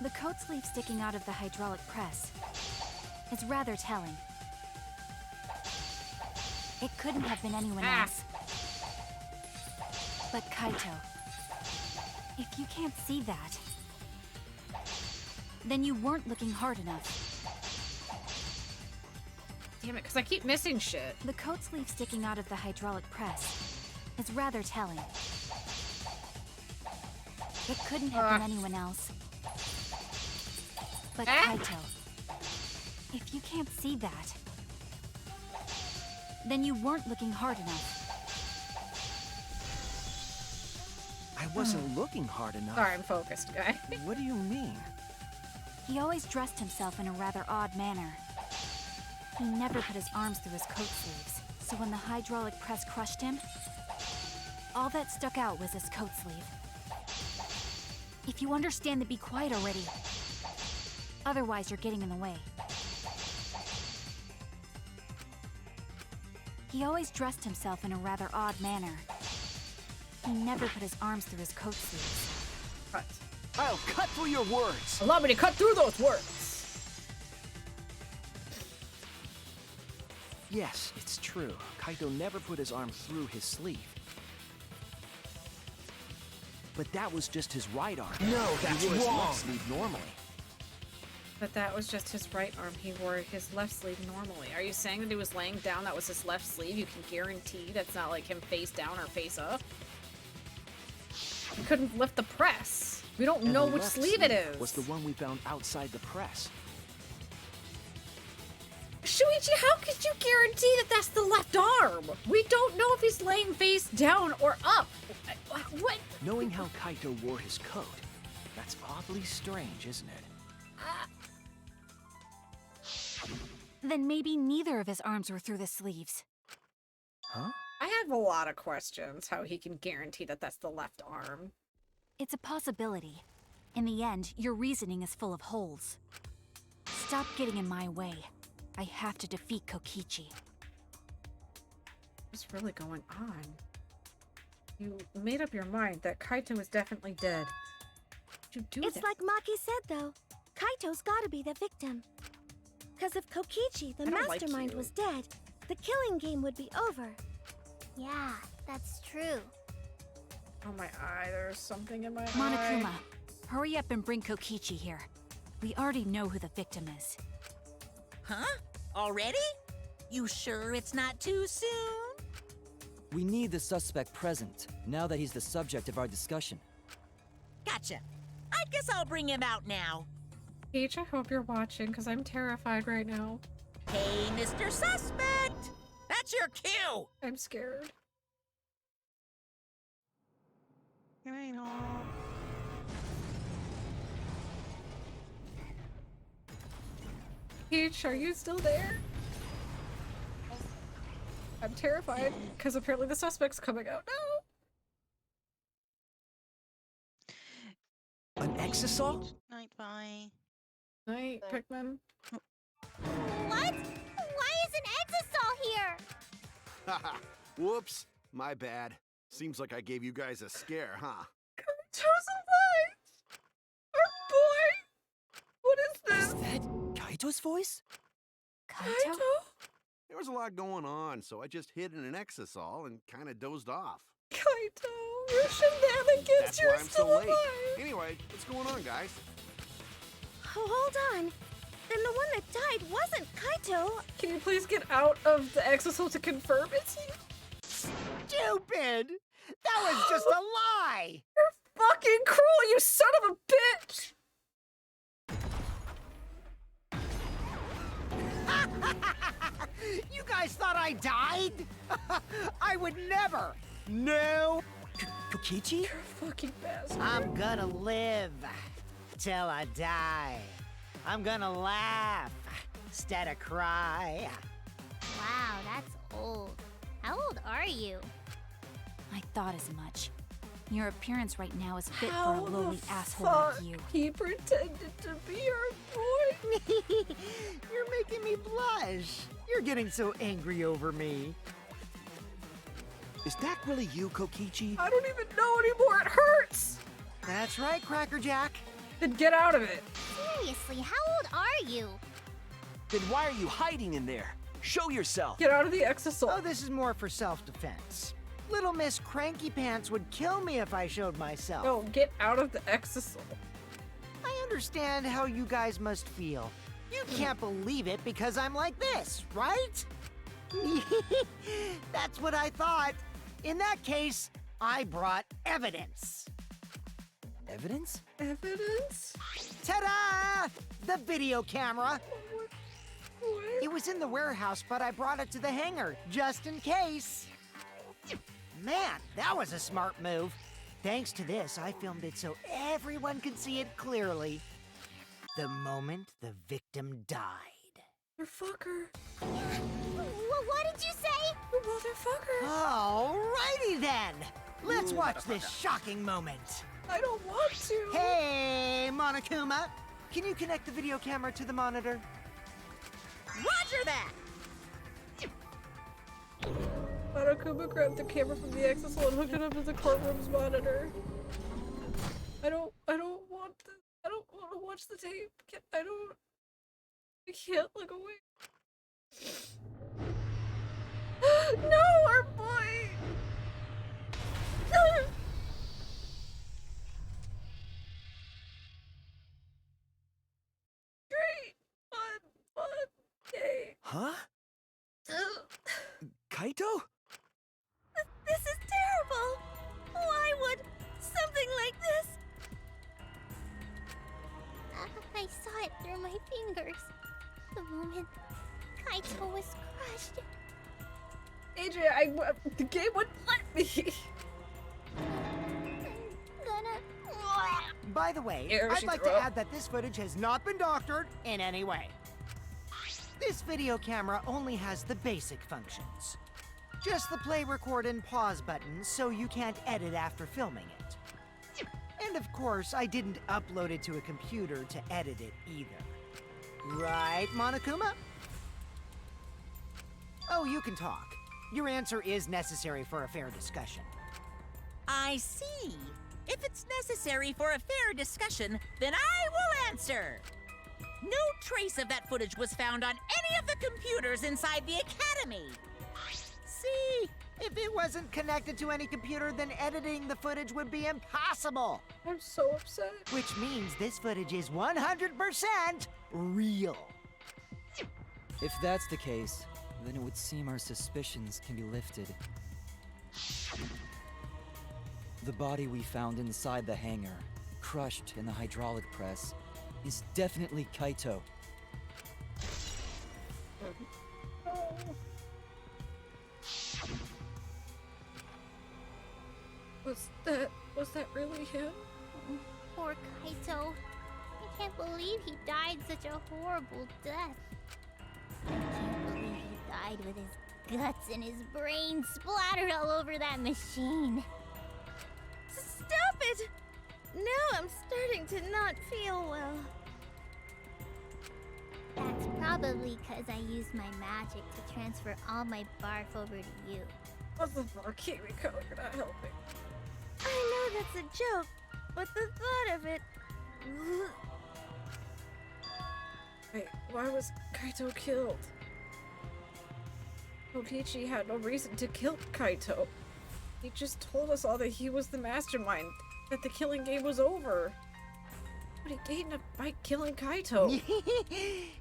The coat sleeve sticking out of the hydraulic press is rather telling. It couldn't have been anyone else but Kaito. If you can't see that, then you weren't looking hard enough. Damn it, because I keep missing shit. The coat sleeve sticking out of the hydraulic press is rather telling. It couldn't have been anyone else But Kaito, if you can't see that, then you weren't looking hard enough. I wasn't looking hard enough. Sorry, I'm focused, guy. What do you mean? He always dressed himself in a rather odd manner. He never put his arms through his coat sleeves, so when the hydraulic press crushed him, all that stuck out was his coat sleeve. If you understand the be quiet already, otherwise you're getting in the way. He always dressed himself in a rather odd manner. He never put his arms through his coat sleeves. Cut. I'll cut through your words. Allow me to cut through those words. Yes, it's true. Kaito never put his arm through his sleeve. But that was just his right arm. No, that's he wore his wrong. left sleeve normally. But that was just his right arm. He wore his left sleeve normally. Are you saying that he was laying down, that was his left sleeve? You can guarantee that's not like him face down or face up? He couldn't lift the press. We don't And know the which left sleeve it is. Was the one we found outside the press. Shuichi, how could you guarantee that that's the left arm? We don't know if he's laying face down or up. What? Knowing how Kaito wore his coat, that's awfully strange, isn't it? Then maybe neither of his arms were through the sleeves. Huh? I have a lot of questions how he can guarantee that that's the left arm. It's a possibility. In the end, your reasoning is full of holes. Stop getting in my way. I have to defeat Kokichi. What's really going on? You made up your mind that Kaito is definitely dead. Did you do It's that? like Maki said, though. Kaito's gotta be the victim. Because if Kokichi, the I don't like mastermind, you. was dead, the killing game would be over. Yeah, that's true. Oh my eye, there's something in my Monokuma, eye. hurry up and bring Kokichi here. We already know who the victim is. Huh? Already? You sure it's not too soon? We need the suspect present, now that he's the subject of our discussion. Gotcha. I guess I'll bring him out now. Peach, I hope you're watching, because I'm terrified right now. Hey, Mr. Suspect! That's your cue! I'm scared. Peach, are you still there? I'm terrified, because apparently the suspect's coming out now. An exisal? Night, bye. Night, Pikmin. What? Why is an Exisol here? Haha. Whoops. My bad. Seems like I gave you guys a scare, huh? Kaito's alive! Our boy! What is this? Is that Kaito's voice? Kaito? There was a lot going on, so I just hid in an exisol and kind of dozed off. Kaito, your shenanigans, That's you're why I'm still so late. alive! Anyway, what's going on, guys? Oh, hold on. Then the one that died wasn't Kaito. Can you please get out of the exisal to confirm it's you? Stupid! That was just a lie! You're fucking cruel, you son of a bitch! You guys thought I died? I would never! No! Kokichi? You're a fucking bastard. I'm gonna live till I die. I'm gonna laugh instead of cry. Wow, that's old. How old are you? I thought as much. Your appearance right now is fit How for a lowly the asshole fuck like you. he pretended to be our boy? You're making me blush. You're getting so angry over me. Is that really you, Kokichi? I don't even know anymore, it hurts! That's right, Crackerjack. Then get out of it. Seriously, how old are you? Then why are you hiding in there? Show yourself! Get out of the exisal. Oh, this is more for self-defense. Little Miss Cranky Pants would kill me if I showed myself. No, get out of the exisal. I understand how you guys must feel. You can't believe it because I'm like this, right? That's what I thought. In that case, I brought evidence. Evidence? Evidence? Ta-da! The video camera! It was in the warehouse, but I brought it to the hangar, just in case. Man, that was a smart move. Thanks to this, I filmed it so everyone could see it clearly. The moment the victim died. Motherfucker. What did you say? Motherfucker. Alrighty then. Let's watch this shocking moment. I don't want to. Hey, Monokuma. Can you connect the video camera to the monitor? Roger that! Monokuma grabbed the camera from the exisal and hooked it up to the courtroom's monitor. I don't want this. I don't want to watch the tape. I can't look away. No, our boy! Great! Fun! Yay! Huh? Kaito? This is terrible! Why would something like this? I saw it through my fingers. The moment Kaito was crushed. AJ, the game wouldn't let me. By the way, I'd like to add that this footage has not been doctored in any way. This video camera only has the basic functions. Just the play, record, and pause buttons, so you can't edit after filming it. And of course, I didn't upload it to a computer to edit it either. Right, Monokuma? Oh, you can talk. Your answer is necessary for a fair discussion. I see. If it's necessary for a fair discussion, then I will answer. No trace of that footage was found on any of the computers inside the Academy. See? If it wasn't connected to any computer, then editing the footage would be impossible. I'm so upset. Which means this footage is 100% real. If that's the case, then it would seem our suspicions can be lifted. The body we found inside the hangar, crushed in the hydraulic press, is definitely Kaito. Was that really him? Oh, poor Kaito. I can't believe he died such a horrible death. I can't believe he died with his guts and his brains splattered all over that machine. Stop it! Now I'm starting to not feel well. That's probably because I used my magic to transfer all my barf over to you. What the fuck, Kimiko? You're not helping. I know that's a joke, but the thought of it... Wait, why was Kaito killed? Kokichi had no reason to kill Kaito. He just told us all that he was the mastermind, that the killing game was over. What did he gain by killing Kaito?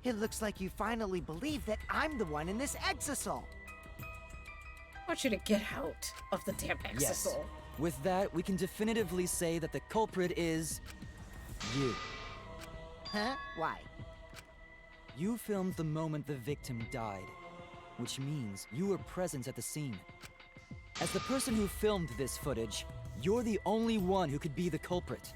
It looks like you finally believe that I'm the one in this exisal. I want you to get out of the damn exisal. Yes. With that, we can definitively say that the culprit is... you. Huh? Why? You filmed the moment the victim died, which means you were present at the scene. As the person who filmed this footage, you're the only one who could be the culprit.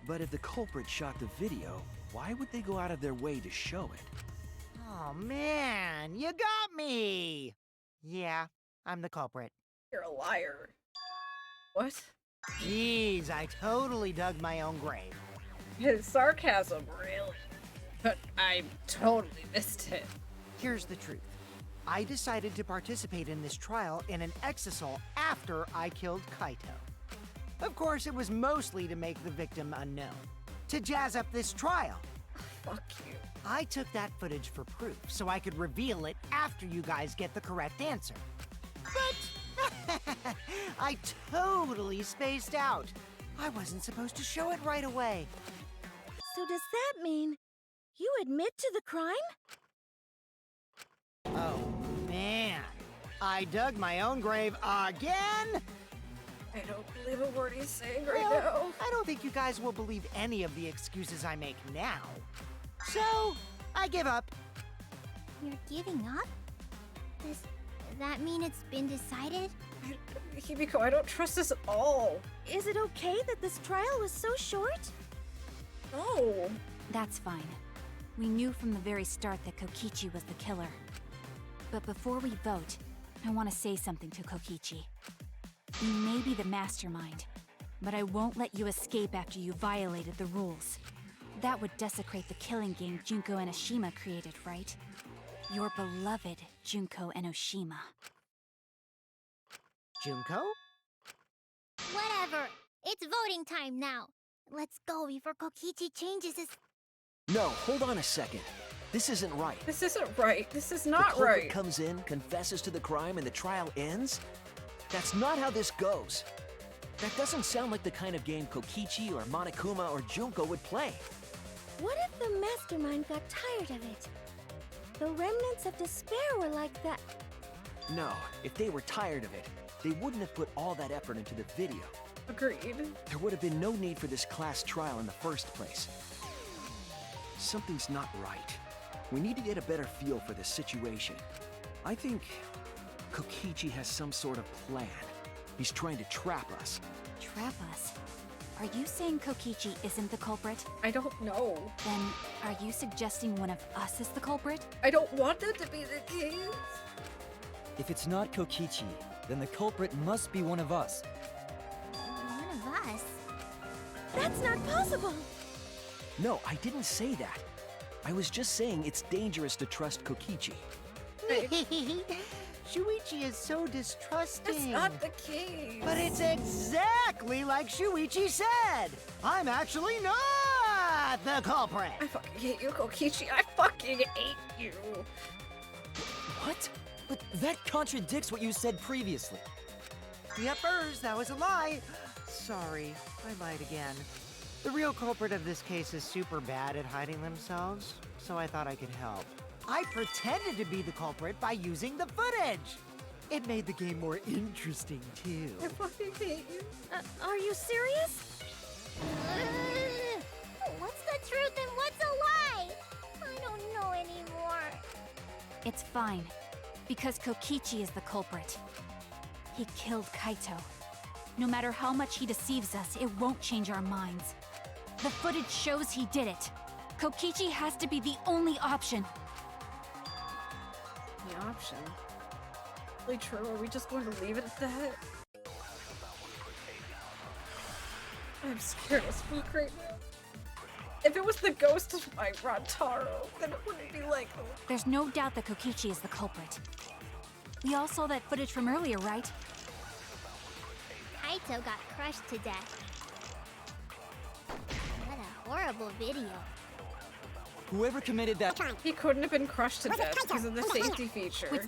But if the culprit shot the video, why would they go out of their way to show it? Oh man, you got me! Yeah, I'm the culprit. You're a liar. What? Jeez, I totally dug my own grave. His sarcasm, really? But I totally missed it. Here's the truth. I decided to participate in this trial in an exisal after I killed Kaito. Of course, it was mostly to make the victim unknown. To jazz up this trial. Fuck you. I took that footage for proof, so I could reveal it after you guys get the correct answer. But I totally spaced out. I wasn't supposed to show it right away. So does that mean you admit to the crime? Oh, man. I dug my own grave again? I don't believe a word he's saying right Well, now. I don't think you guys will believe any of the excuses I make now. So, I give up. You're giving up? Does that mean it's been decided? Hibiko, I don't trust this at all. Is it okay that this trial was so short? No. That's fine. We knew from the very start that Kokichi was the killer. But before we vote, I want to say something to Kokichi. You may be the mastermind, but I won't let you escape after you violated the rules. That would desecrate the killing game Junko Enoshima created, right? Your beloved Junko Enoshima. Junko? Whatever. It's voting time now. Let's go before Kokichi changes his... No, hold on a second. This isn't right. This isn't right. This is The not culprit right. comes in, confesses to the crime, and the trial ends? That's not how this goes. That doesn't sound like the kind of game Kokichi or Monokuma or Junko would play. What if the mastermind got tired of it? The remnants of despair were like that. No, if they were tired of it, they wouldn't have put all that effort into the video. Agreed. There would have been no need for this class trial in the first place. Something's not right. We need to get a better feel for this situation. I think Kokichi has some sort of plan. He's trying to trap us. Trap us? Are you saying Kokichi isn't the culprit? I don't know. Then, are you suggesting one of us is the culprit? I don't want that to be the case. If it's not Kokichi, then the culprit must be one of us. One of us? That's not possible! No, I didn't say that. I was just saying it's dangerous to trust Kokichi. Shuichi is so distrusting. That's not the case. But it's exactly like Shuichi said. I'm actually not the culprit. I fucking hate you, Kokichi. I fucking hate you. What? But that contradicts what you said previously. Yuppers, that was a lie. Sorry, I lied again. The real culprit of this case is super bad at hiding themselves, so I thought I could help. I pretended to be the culprit by using the footage. It made the game more interesting, too. I fucking hate you. Are you serious? What's the truth and what's a lie? I don't know anymore. It's fine, because Kokichi is the culprit. He killed Kaito. No matter how much he deceives us, it won't change our minds. The footage shows he did it. Kokichi has to be the only option. The option? Really true? Are we just going to leave it at that? I'm scared as fuck right now. If it was the ghost of my Rantaro, then it wouldn't be like... There's no doubt that Kokichi is the culprit. We all saw that footage from earlier, right? Kaito got crushed to death. What a horrible video. Whoever committed that... He couldn't have been crushed to death because of the safety feature. Kaito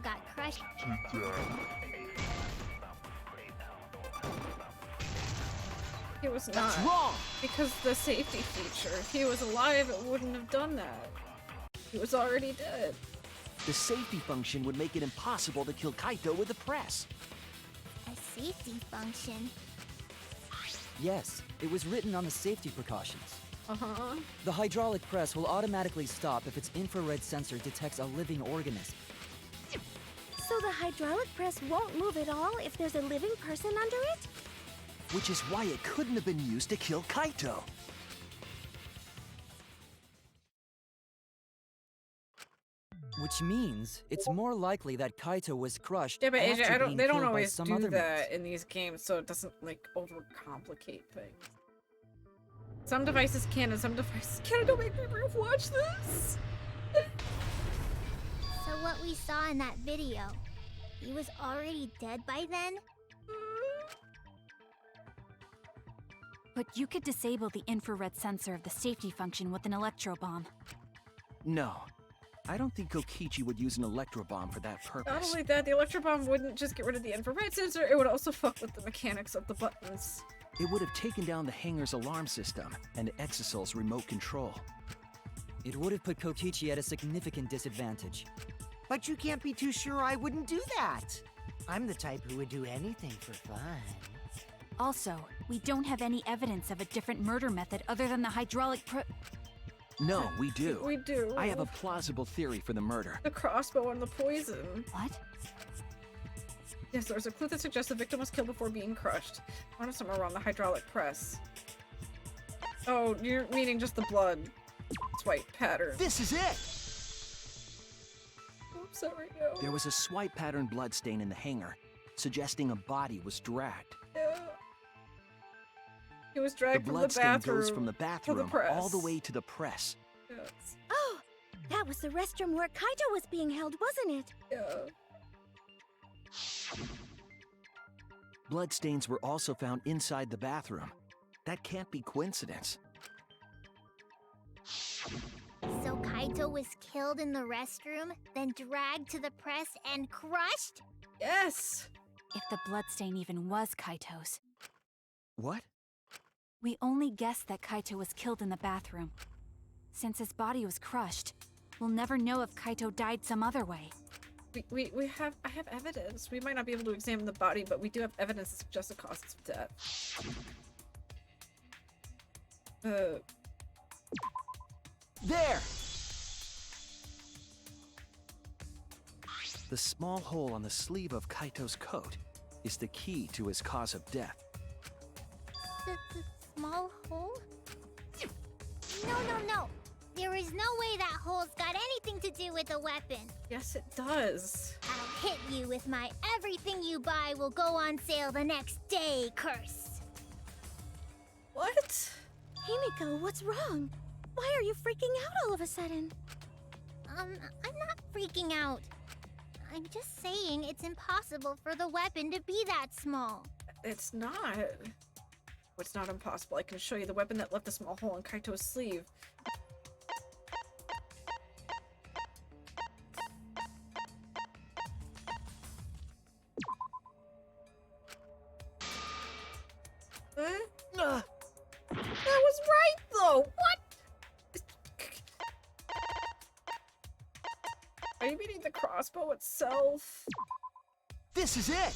got crushed to death. He was not. That's wrong! Because the safety feature. If he was alive, it wouldn't have done that. He was already dead. The safety function would make it impossible to kill Kaito with the press. a safety function. Yes, it was written on the safety precautions. Uh-huh. The hydraulic press will automatically stop if its infrared sensor detects a living organism. So the hydraulic press won't move at all if there's a living person under it? Which is why it couldn't have been used to kill Kaito. Which means it's more likely that Kaito was crushed. Yeah, but AJ, after they being don't killed by always some do other that in these games, so it doesn't, like, overcomplicate things. Some devices can and some devices can't. Don't make me rewatch this! So what we saw in that video, he was already dead by then? But you could disable the infrared sensor of the safety function with an electro bomb. No. I don't think Kokichi would use an electro bomb for that purpose. Not only that, the electro bomb wouldn't just get rid of the infrared sensor, it would also fuck with the mechanics of the buttons. It would have taken down the hangar's alarm system and Exosol's remote control. It would have put Kokichi at a significant disadvantage. But you can't be too sure I wouldn't do that. I'm the type who would do anything for fun. Also, we don't have any evidence of a different murder method other than the hydraulic No, we do. We do. I have a plausible theory for the murder. The crossbow and the poison. What? Yes, there's a clue that suggests the victim was killed before being crushed. Found it somewhere around the hydraulic press. Oh, you're meaning just the blood swipe pattern. This is it! Oops, sorry, no. There was a swipe pattern bloodstain in the hangar, suggesting a body was dragged. Yeah. He was dragged The from the bloodstain bathroom goes from the bathroom press. all the way to the press. Yes. Oh, that was the restroom where Kaito was being held, wasn't it? Yeah. Bloodstains were also found inside the bathroom. That can't be coincidence. So Kaito was killed in the restroom, then dragged to the press and crushed? Yes! If the bloodstain even was Kaito's. What? We only guess that Kaito was killed in the bathroom. Since his body was crushed, we'll never know if Kaito died some other way. I have evidence. We might not be able to examine the body, but we do have evidence that suggests the causes of death. There! The small hole on the sleeve of Kaito's coat is the key to his cause of death. The small hole? No. There is no way that hole's got anything to do with the weapon. Yes, it does. I'll hit you with my everything you buy will go on sale the next day curse. What? Himiko, what's wrong? Why are you freaking out all of a sudden? I'm not freaking out. I'm just saying it's impossible for the weapon to be that small. It's not. It's not impossible. I can show you the weapon that left a small hole in Kaito's sleeve. That was right, though! What? Are you meaning the crossbow itself? This is it!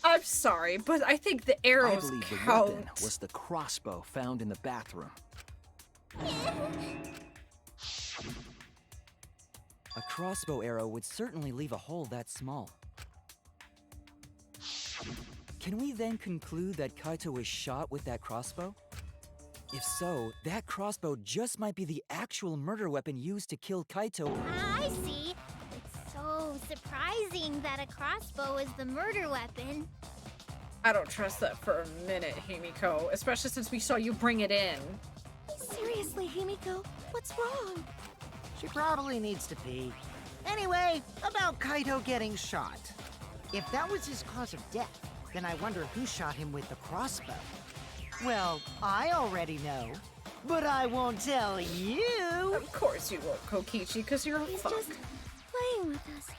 I'm sorry, but I think the I arrows believe the count. weapon was the crossbow found in the bathroom. A crossbow arrow would certainly leave a hole that small. Can we then conclude that Kaito was shot with that crossbow? If so, that crossbow just might be the actual murder weapon used to kill Kaito. I see. It's so surprising that a crossbow is the murder weapon. I don't trust that for a minute, Himiko, especially since we saw you bring it in. Seriously, Himiko, what's wrong? She probably needs to pee. Anyway, about Kaito getting shot. If that was his cause of death, then I wonder who shot him with the crossbow. Well, I already know, but I won't tell you. Of course you won't, Kokichi, because you're a He's fuck. just playing with us.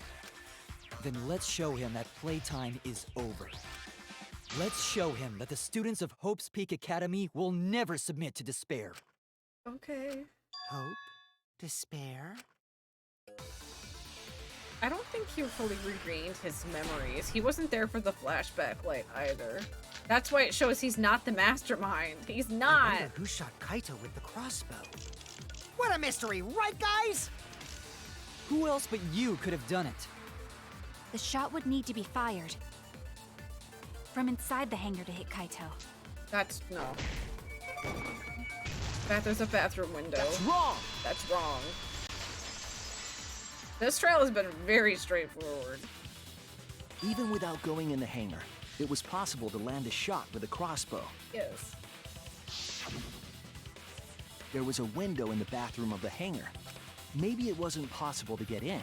Then let's show him that playtime is over. Let's show him that the students of Hope's Peak Academy will never submit to despair. Okay. Hope? Despair? I don't think he fully regained his memories. He wasn't there for the flashback light either. That's why it shows he's not the mastermind. He's I not. wonder who shot Kaito with the crossbow. What a mystery, right guys? Who else but you could have done it? The shot would need to be fired from inside the hangar to hit Kaito. That's no. There's a bathroom window. That's wrong! That's wrong. This trial has been very straightforward. Even without going in the hangar, it was possible to land a shot with a crossbow. Yes. There was a window in the bathroom of the hangar. Maybe it wasn't possible to get in,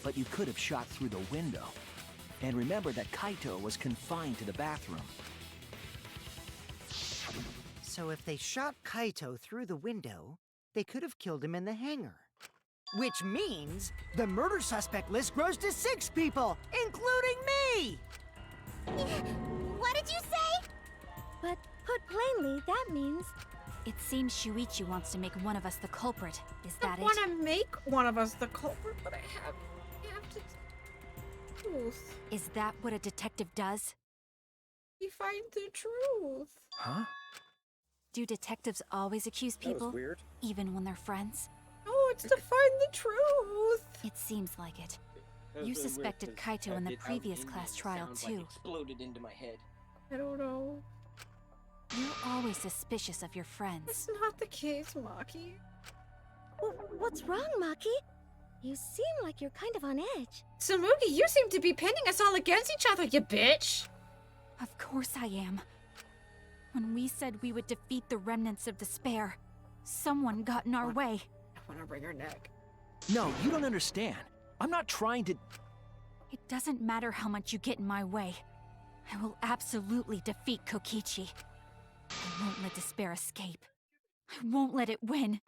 but you could have shot through the window. And remember that Kaito was confined to the bathroom. So if they shot Kaito through the window, they could have killed him in the hangar. Which means the murder suspect list grows to 6 people, including me! What did you say? But what that means. It seems Shuichi wants to make one of us the culprit. Is that I want to make one of us the culprit, but I have to truth. Is that what a detective does? We find the truth. Huh? Do detectives always accuse That was people, weird. even when they're friends? No, it's to find the truth. It seems like it. That was You really weird, suspected 'cause Kaito in the it- out previous in class it trial, sounds too. Like exploded into my head. I don't know. You're always suspicious of your friends. That's not the case, Maki. What's wrong, Maki? You seem like you're kind of on edge. Samugi, you seem to be pinning us all against each other, you bitch. Of course I am. When we said we would defeat the remnants of despair, someone got in our way. I want to wring her neck. No, you don't understand. I'm not trying to... It doesn't matter how much you get in my way. I will absolutely defeat Kokichi. I won't let despair escape. I won't let it win.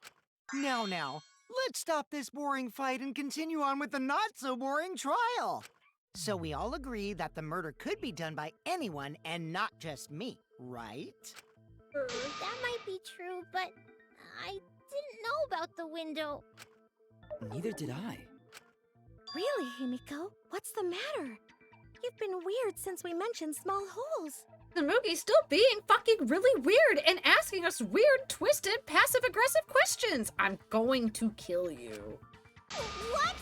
Now, let's stop this boring fight and continue on with the not-so-boring trial. So we all agree that the murder could be done by anyone and not just me, right? That might be true, but I didn't know about the window. Neither did I. Really, Himiko? What's the matter? You've been weird since we mentioned small holes. Samugi's still being fucking really weird and asking us weird, twisted, passive-aggressive questions. I'm going to kill you. What?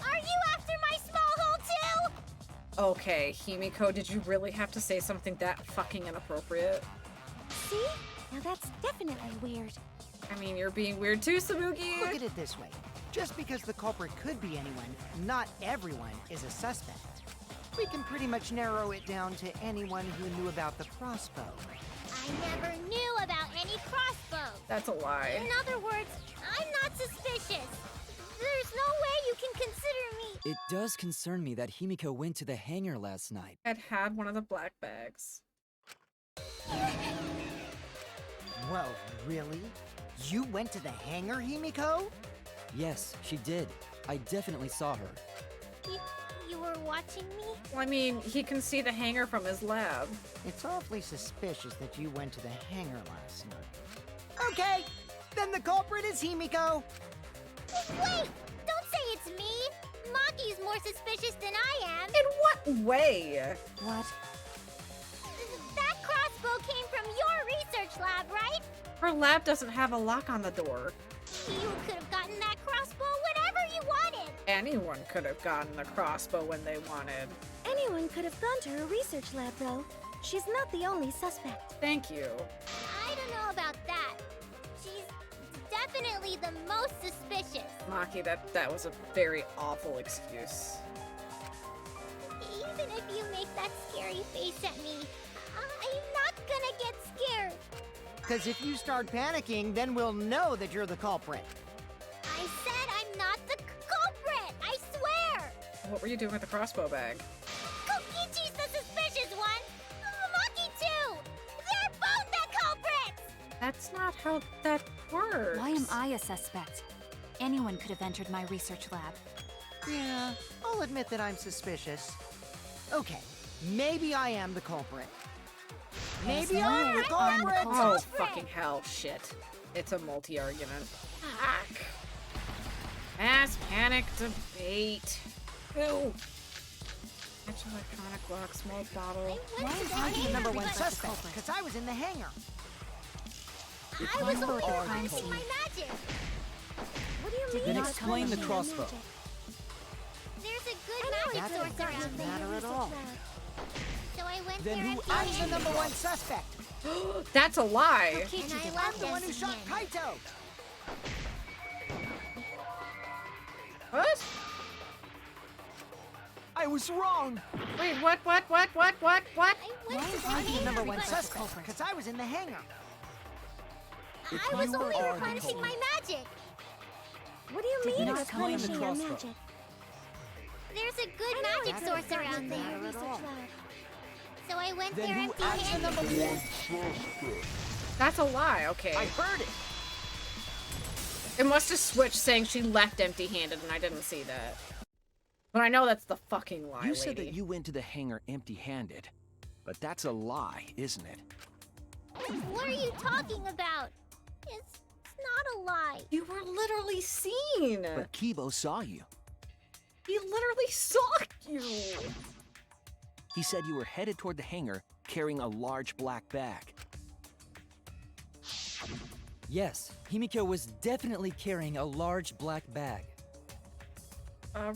Are you after my small hole too? Okay, Himiko, did you really have to say something that fucking inappropriate? See? Now that's definitely weird. I mean, you're being weird too, Samugi. Look at it this way. Just because the culprit could be anyone, not everyone is a suspect. We can pretty much narrow it down to anyone who knew about the crossbow. I never knew about any crossbows. That's a lie. In other words, I'm not suspicious. There's no way you can consider me. It does concern me that Himiko went to the hangar last night. Had one of the black bags. Well, really? You went to the hangar, Himiko? Yes, she did. I definitely saw her. You were watching me? Well, I mean, he can see the hangar from his lab. It's awfully suspicious that you went to the hangar last night. Okay, then the culprit is Himiko. Wait! Don't say it's me! Maki's more suspicious than I am! In what way? What? That crossbow came from your research lab, right? Her lab doesn't have a lock on the door. You could have gotten that crossbow whenever you wanted! Anyone could have gotten the crossbow when they wanted. Anyone could have gone to her research lab, though. She's not the only suspect. Thank you. I don't know about that. She's definitely the most suspicious. Maki, that was a very awful excuse. Even if you make that scary face at me, I'm not gonna get scared. Because if you start panicking, then we'll know that you're the culprit. I said I'm not the culprit! I swear! What were you doing with the crossbow bag? Kokichi's the suspicious one! Maki too! They're both the culprits! That's not how that works. Why am I a suspect? Anyone could have entered my research lab. Yeah, I'll admit that I'm suspicious. Okay, maybe I am the culprit. Maybe I'm the culprit! Oh, fucking hell. Shit. It's a multi-argument. Fuck. Mass panic debate. Ew. Catch electronic lock, small bottle. Why is I the number one suspect? Because I was in the hangar. I was only practicing my magic! What do you mean? Then explain the crossbow. There's a good magic source around Doesn't there. matter at all. So I went Then there who and I'm the number one suspect. That's a lie. And I I'm left the one who empty shot handed. Kaito. What? I was wrong. Wait, what? I went to the I'm the hangar, number one but suspect. Because I was in the hangar. I was you only are the replenishing my magic. What do you mean Then explain the replenishing your crossbow. magic? There's a good magic source around there. Not at all. So I went Then there who empty-handed. That's a lie, okay. I heard it. It must have switched saying she left empty-handed and I didn't see that. But I know that's the fucking lie, You said lady. that you went to the hangar empty-handed. But that's a lie, isn't it? What are you talking about? It's not a lie. You were literally seen. But Kibo saw you. He literally saw you. He said you were headed toward the hangar carrying a large black bag. Yes, Himiko was definitely carrying a large black bag.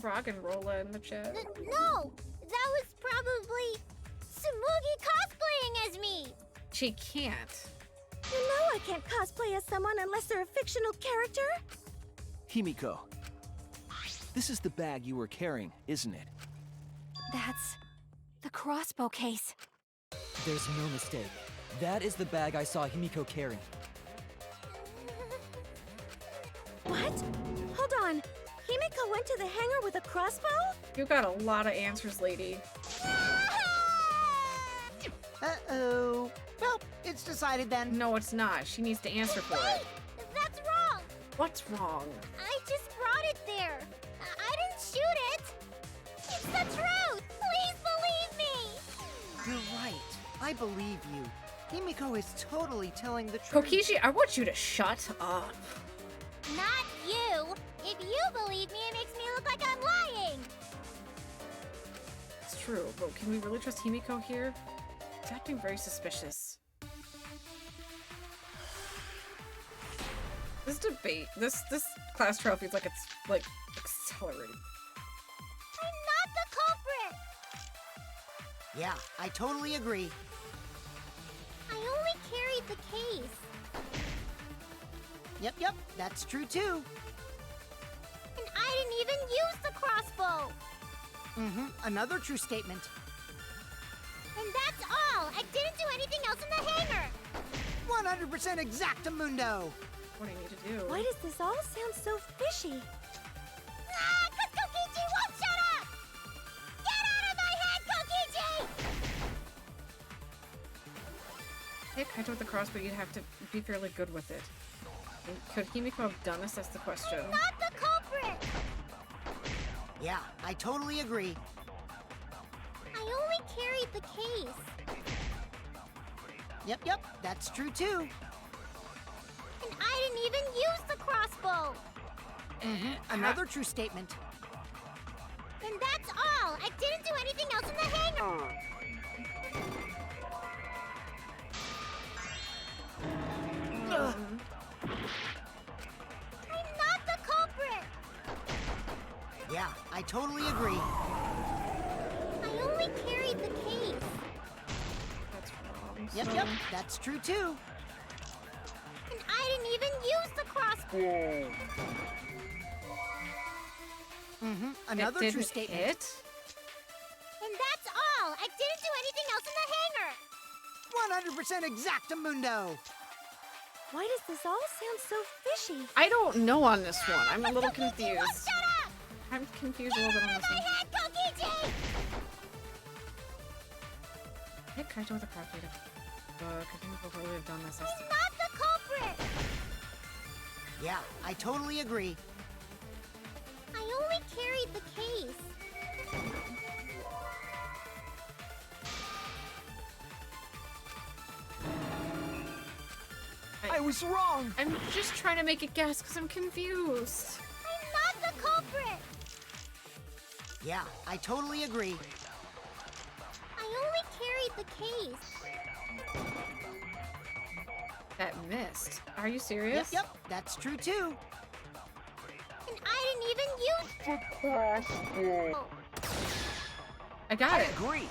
Rock and Rolla in the chat. No! That was probably Tsumugi cosplaying as me! She can't. You know I can't cosplay as someone unless they're a fictional character. Himiko, this is the bag you were carrying, isn't it? That's the crossbow case. There's no mistake. That is the bag I saw Himiko carrying. What? Hold on. Himiko went to the hangar with a crossbow? You got a lot of answers, lady. Uh-oh. Well, it's decided then. No, it's not. She needs to answer for it. That's wrong! What's wrong? I just brought it there. I didn't shoot it! It's the truth! Please believe me! You're right. I believe you. Himiko is totally telling the truth. Kokichi, I want you to shut up. Not you! If you believe me, it makes me look like I'm lying! It's true, but can we really trust Himiko here? It's acting very suspicious. This debate, this class trial feels like it's, like, accelerating. I'm not the culprit! Yeah, I totally agree. I only carried the case. Yep, that's true too. And I didn't even use the crossbow! Another true statement. And that's all! I didn't do anything else in the hangar! 100% exactamundo! What do I need to do? Why does this all sound so fishy? Ah! 'Cause Kokichi won't shut up! Get out of my head, Kokichi! Hey, Kaito with the crossbow, you'd have to be fairly good with it. And could Himiko have done this? That's the question. I'm not the culprit! Yeah, I totally agree. I only carried the case. Yep, that's true too. And I didn't even use the crossbow! Another true statement. And that's all! I didn't do anything else in the hangar! I'm not the culprit! Yeah, I totally agree. I only carried the case. That's wrong. Yep, that's true too. And I didn't even use the crossbow! Another It true didn't statement. hit? And that's all! I didn't do anything else in the hangar! 100% exactamundo! Why does this all sound so fishy? I don't know on this one. I'm a little Kokichi confused. won't shut up! I'm confused a Get little bit out on of this my one. head, Kokichi! Hit Kaito with a crossbow. Could Himiko probably have done this? That's I'm not the culprit! Yeah, I totally agree. I only carried the case. I was wrong! I'm just trying to make a guess because I'm confused. I'm not the culprit! Yeah, I totally agree. I only carried the case. That missed. Are you serious? Yep, that's true too. And I didn't even use the crossbow. I got it. Agree.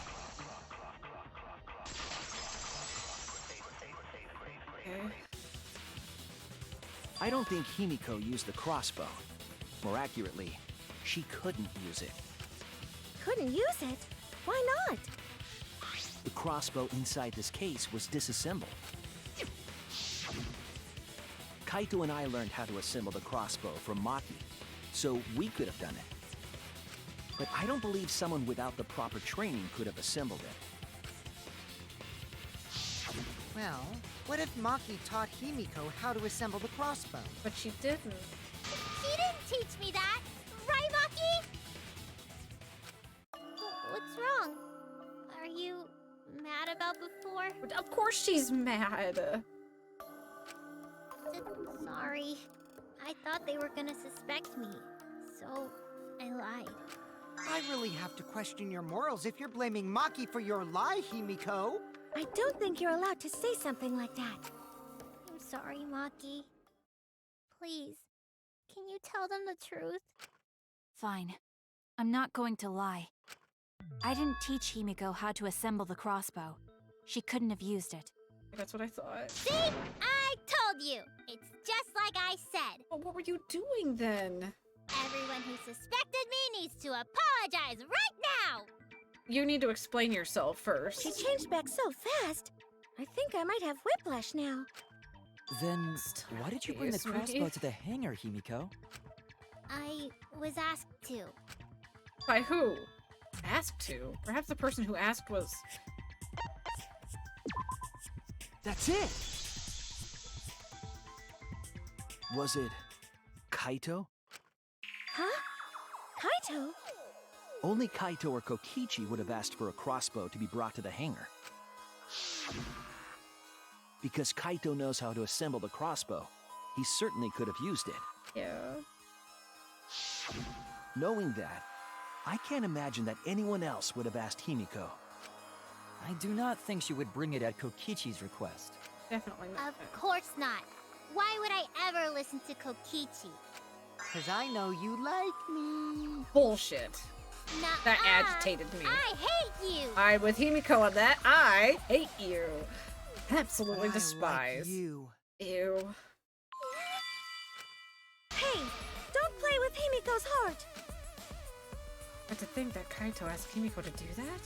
Okay. I don't think Himiko used the crossbow. More accurately, she couldn't use it. Couldn't use it? Why not? The crossbow inside this case was disassembled. Kaito and I learned how to assemble the crossbow from Maki, so we could have done it. But I don't believe someone without the proper training could have assembled it. Well, what if Maki taught Himiko how to assemble the crossbow? But she didn't. She didn't teach me that! Right, Maki? What's wrong? Are you mad mad about before? Of course she's mad. Sorry. I thought they were gonna suspect me, so I lied. I really have to question your morals if you're blaming Maki for your lie, Himiko. I don't think you're allowed to say something like that. I'm sorry, Maki. Please, can you tell them the truth? Fine. I'm not going to lie. I didn't teach Himiko how to assemble the crossbow. She couldn't have used it. That's what I thought. See? I told you! It's just like I said! Well, what were you doing then? Everyone who suspected me needs to apologize right now! You need to explain yourself first. She changed back so fast. I think I might have whiplash now. Then, why did you bring the crossbow to the hangar, Himiko? I was asked to. By who? Asked to? Perhaps the person who asked was... That's it! Was it Kaito? Huh? Kaito? Only Kaito or Kokichi would have asked for a crossbow to be brought to the hangar. Because Kaito knows how to assemble the crossbow, he certainly could have used it. Yeah. Knowing that, I can't imagine that anyone else would have asked Himiko. I do not think she would bring it at Kokichi's request. Definitely not. Of course not. Why would I ever listen to Kokichi? Cause I know you like me. Bullshit. Nuh-uh. That agitated me. I hate you! I'm with Himiko on that. I hate you. Absolutely despise. Like you. Ew. Hey, don't play with Himiko's heart. But to think that Kaito asked Himiko to do that?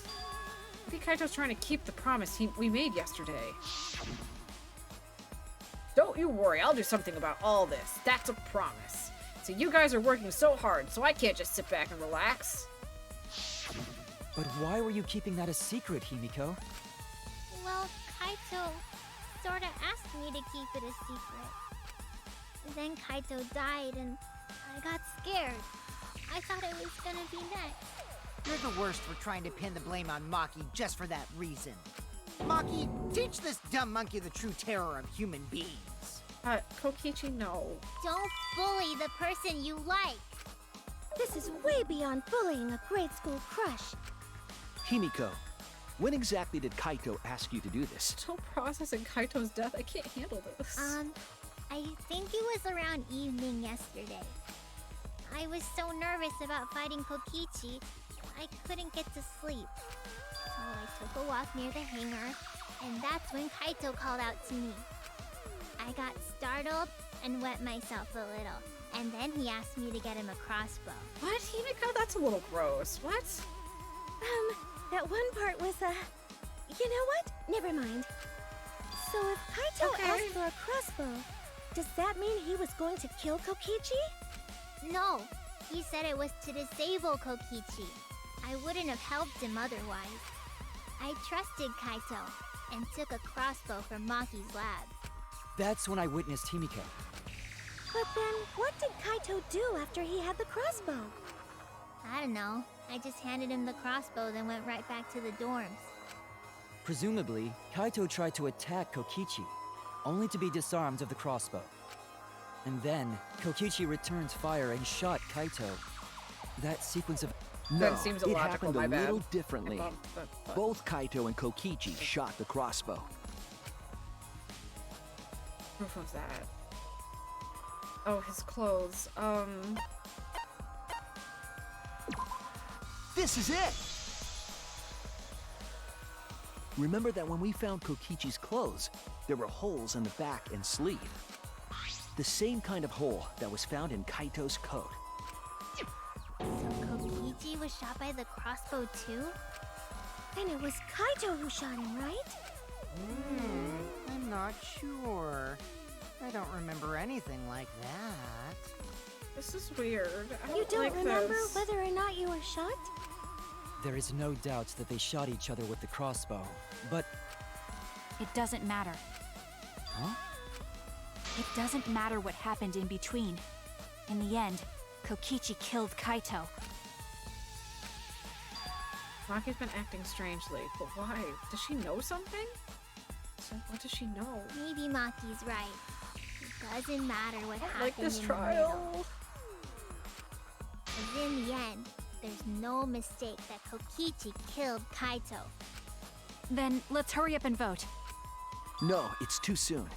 Maybe Kaito's trying to keep the promise we made yesterday. Don't you worry, I'll do something about all this. That's a promise. So you guys are working so hard, so I can't just sit back and relax. But why were you keeping that a secret, Himiko? Well, Kaito sorta asked me to keep it a secret. Then Kaito died and I got scared. I thought it was gonna be next. You're the worst for trying to pin the blame on Maki just for that reason. Maki, teach this dumb monkey the true terror of human beings. Kokichi, no. Don't bully the person you like. This is way beyond bullying a grade school crush. Himiko, when exactly did Kaito ask you to do this? Still processing Kaito's death. I can't handle this. I think it was around evening yesterday. I was so nervous about fighting Kokichi, I couldn't get to sleep. So I took a walk near the hangar, and that's when Kaito called out to me. I got startled and wet myself a little, and then he asked me to get him a crossbow. What? Himiko, that's a little gross. What? That one part was, you know what? Never mind. So if Kaito asked for a crossbow, does that mean he was going to kill Kokichi? No, he said it was to disable Kokichi. I wouldn't have helped him otherwise. I trusted Kaito and took a crossbow from Maki's lab. That's when I witnessed Himiko. But then, what did Kaito do after he had the crossbow? I don't know. I just handed him the crossbow, then went right back to the dorms. Presumably, Kaito tried to attack Kokichi, only to be disarmed of the crossbow. And then, Kokichi returned fire and shot Kaito. That sequence of... No, seems it illogical, happened my a bad. little differently. But- Both Kaito and Kokichi shot the crossbow. Proof of that. Oh, his clothes. This is it! Remember that when we found Kokichi's clothes, there were holes in the back and sleeve. The same kind of hole that was found in Kaito's coat. So Kokichi was shot by the crossbow too? Then it was Kaito who shot him, right? I'm not sure. I don't remember anything like that. This is weird. I You don't like remember this. whether or not you were shot? There is no doubt that they shot each other with the crossbow, but... It doesn't matter. Huh? It doesn't matter what happened in between. In the end, Kokichi killed Kaito. Maki's been acting strangely, but why? Does she know something? So what does she know? Maybe Maki's right. It doesn't matter what happened Like this in trial. Because in the end, there's no mistake that Kokichi killed Kaito. Then let's hurry up and vote. No, it's too soon.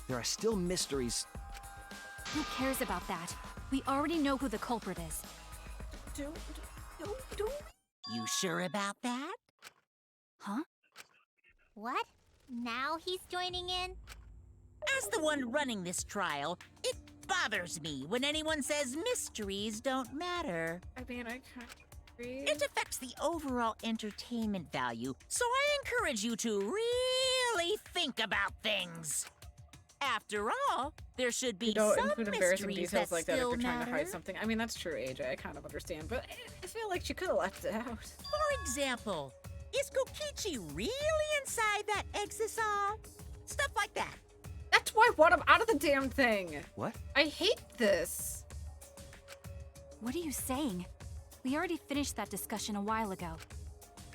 There are still mysteries. Who cares about that? We already know who the culprit is. You sure about that? Huh? What? Now he's joining in? As the one running this trial, it bothers me when anyone says mysteries don't matter. I mean, I can't agree. It affects the overall entertainment value, so I encourage you to really think about things. After all, there should be don't some include embarrassing mysteries details that like that if still you're trying to matter. hide something. I mean, that's true, AJ. I kind of understand, but I feel like she could have left it out. For example, is Kokichi really inside that exisal? Stuff like that. That's why I want him out of the damn thing. What? I hate this. What are you saying? We already finished that discussion a while ago.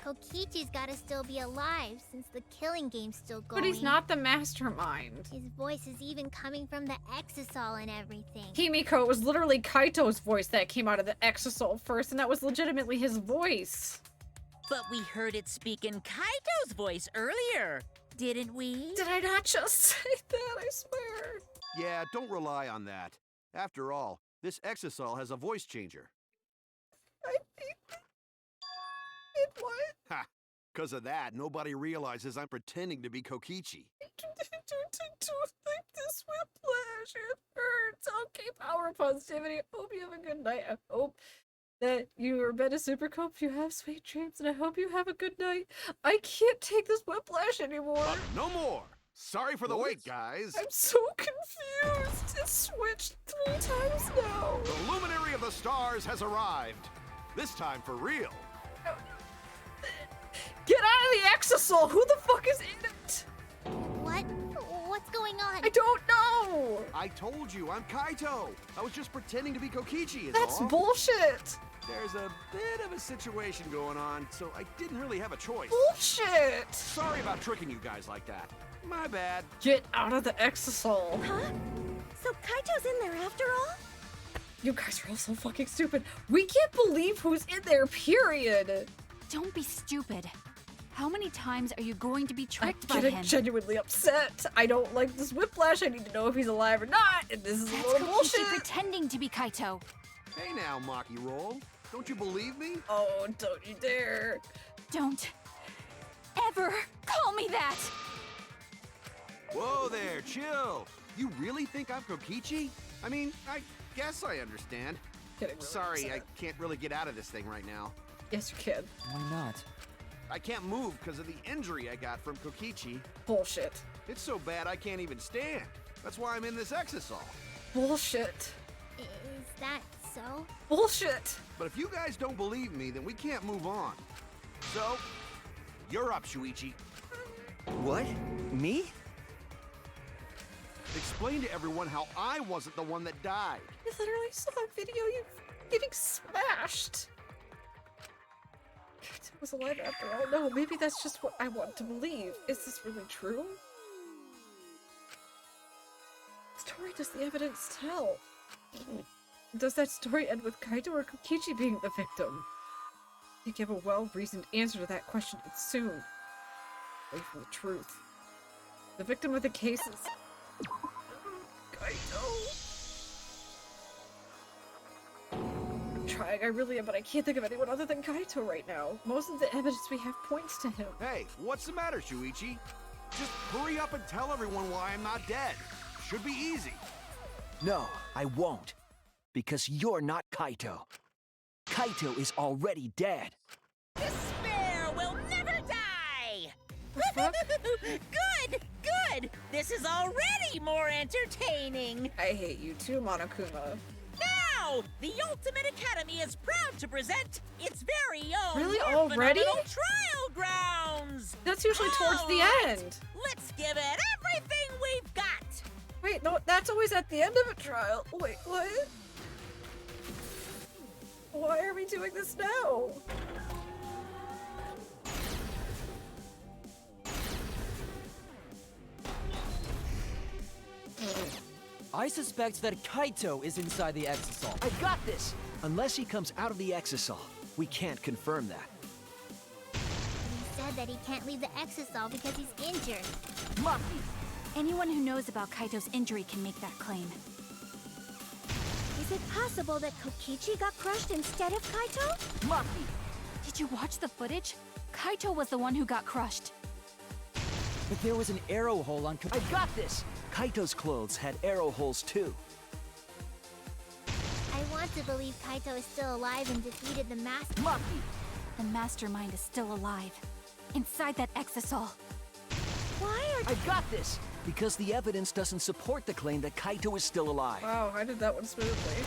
Kokichi's gotta still be alive since the killing game's still going. But he's not the mastermind. His voice is even coming from the exisal and everything. Kimiko, it was literally Kaito's voice that came out of the exisal first, and that was legitimately his voice. But we heard it speak in Kaito's voice earlier, didn't we? Did I not just say that? I swear. Yeah, don't rely on that. After all, this exisal has a voice changer. It what? Ha! Because of that, nobody realizes I'm pretending to be Kokichi. Don't think this whiplash. It hurts. Okay, power positivity. Hope you have a good night. I hope that you are better super cope. You have sweet dreams, and I hope you have a good night. I can't take this whiplash anymore. No more! Sorry for the wait, guys. I'm so confused. It's switched 3 times now. The luminary of the stars has arrived. This time for real. Get out of the exisal! Who the fuck is in it? What? What's going on? I don't know! I told you, I'm Kaito. I was just pretending to be Kokichi, is That's all. bullshit! There's a bit of a situation going on, so I didn't really have a choice. Bullshit! Sorry about tricking you guys like that. My bad. Get out of the exisal! Huh? So Kaito's in there after all? You guys are all so fucking stupid. We can't believe who's in there, period! Don't be stupid. How many times are you going to be tricked by I'm getting him? genuinely upset. I don't like this whiplash. I need to know if he's alive or not, and this is a That's little Kokichi bullshit. pretending to be Kaito. Hey now, Maki Roll. Don't you believe me? Oh, don't you dare. Don't ever call me that! Whoa there, chill. You really think I'm Kokichi? I mean, I guess I understand. Getting really Sorry, upset. I can't really get out of this thing right now. Yes, you can. Why not? I can't move because of the injury I got from Kokichi. Bullshit. It's so bad I can't even stand. That's why I'm in this exisal. Bullshit. Is that so? Bullshit. But if you guys don't believe me, then we can't move on. So, you're up, Shuichi. What? Me? Explain to everyone how I wasn't the one that died. I literally saw a video of you getting smashed. Kaito was alive after all. No, maybe that's just what I want to believe. Is this really true? What story does the evidence tell? Does that story end with Kaito or Kokichi being the victim? I think you have a well-reasoned answer to that question soon. Away from the truth. The victim of the case is Kaito. I'm trying, I really am, but I can't think of anyone other than Kaito right now. Most of the evidence we have points to him. Hey, what's the matter, Shuichi? Just hurry up and tell everyone why I'm not dead. Should be easy. No, I won't. Because you're not Kaito. Kaito is already dead. Despair will never die! Good, good! This is already more entertaining! I hate you too, Monokuma. Now, the Ultimate Academy is proud to present its very own Really? more Already? phenomenal trial grounds! That's usually towards the All right, end. Let's give it everything we've got! Wait, no, that's always at the end of a trial. Wait, what? Why are we doing this now? I suspect that Kaito is inside the exisal. I got this! Unless he comes out of the exisal, we can't confirm that. He said that he can't leave the exisal because he's injured. Maki! Anyone who knows about Kaito's injury can make that claim. Is it possible that Kokichi got crushed instead of Kaito? Maki! Did you watch the footage? Kaito was the one who got crushed. But there was an arrow hole on I got this! Kaito's clothes had arrow holes too. I want to believe Kaito is still alive and defeated the master. Maki! The mastermind is still alive. Inside that exisal. Why are... I got this! Because the evidence doesn't support the claim that Kaito is still alive. Wow, I did that one smoothly.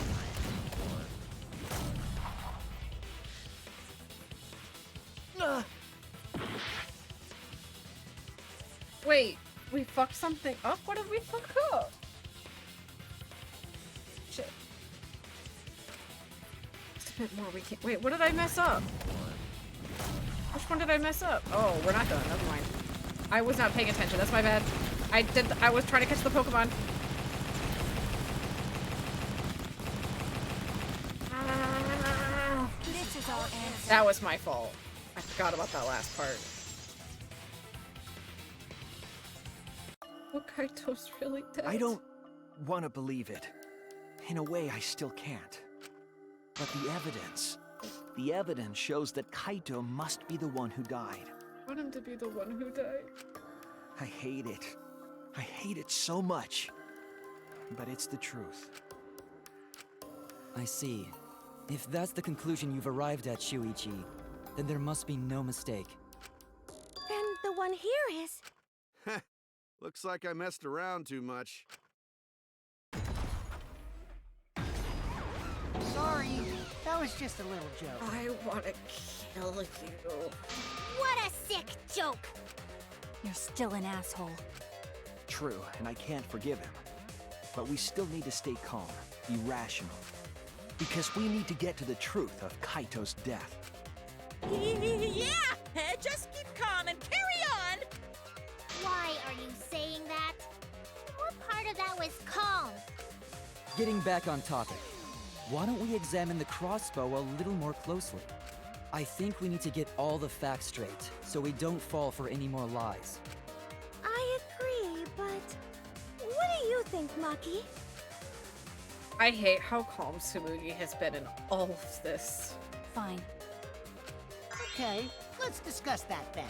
Wait, we fucked something up? What did we fuck up? Shit. Just a bit more, we can't- wait, what did I mess up? Which one did I mess up? Oh, we're not done, never mind. I was not paying attention, that's my bad. I was trying to catch the Pokemon. This is our answer. That was my fault. I forgot about that last part. Oh, Kaito's really dead. I don't want to believe it. In a way, I still can't. But the evidence shows that Kaito must be the one who died. I want him to be the one who died. I hate it. I hate it so much. But it's the truth. I see. If that's the conclusion you've arrived at, Shuichi, then there must be no mistake. Then the one here is... Looks like I messed around too much. Sorry, that was just a little joke. I want to kill you. What a sick joke! You're still an asshole. True, and I can't forgive him. But we still need to stay calm, be rational. Because we need to get to the truth of Kaito's death. Yeah! Just keep calm and carry on! Why are you saying that? What part of that was calm? Getting back on topic, why don't we examine the crossbow a little more closely? I think we need to get all the facts straight, so we don't fall for any more lies. I agree, but... What do you think, Maki? I hate how calm Tsumugi has been in all of this. Fine. Okay, let's discuss that then.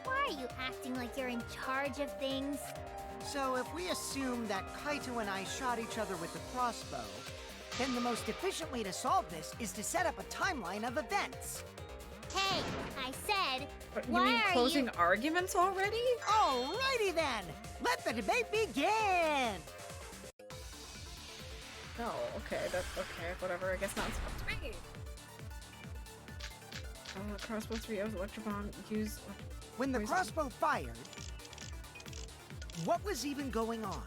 Why are you acting like you're in charge of things? So if we assume that Kaito and I shot each other with the crossbow, then the most efficient way to solve this is to set up a timeline of events. Hey, I said, But you why mean are closing you... arguments already? Alrighty then! Let the debate begin! No, okay, that's okay, whatever, I guess not supposed to be. Crossbow 3-0's Electrobomb, use... When the crossbow fired, what was even going on?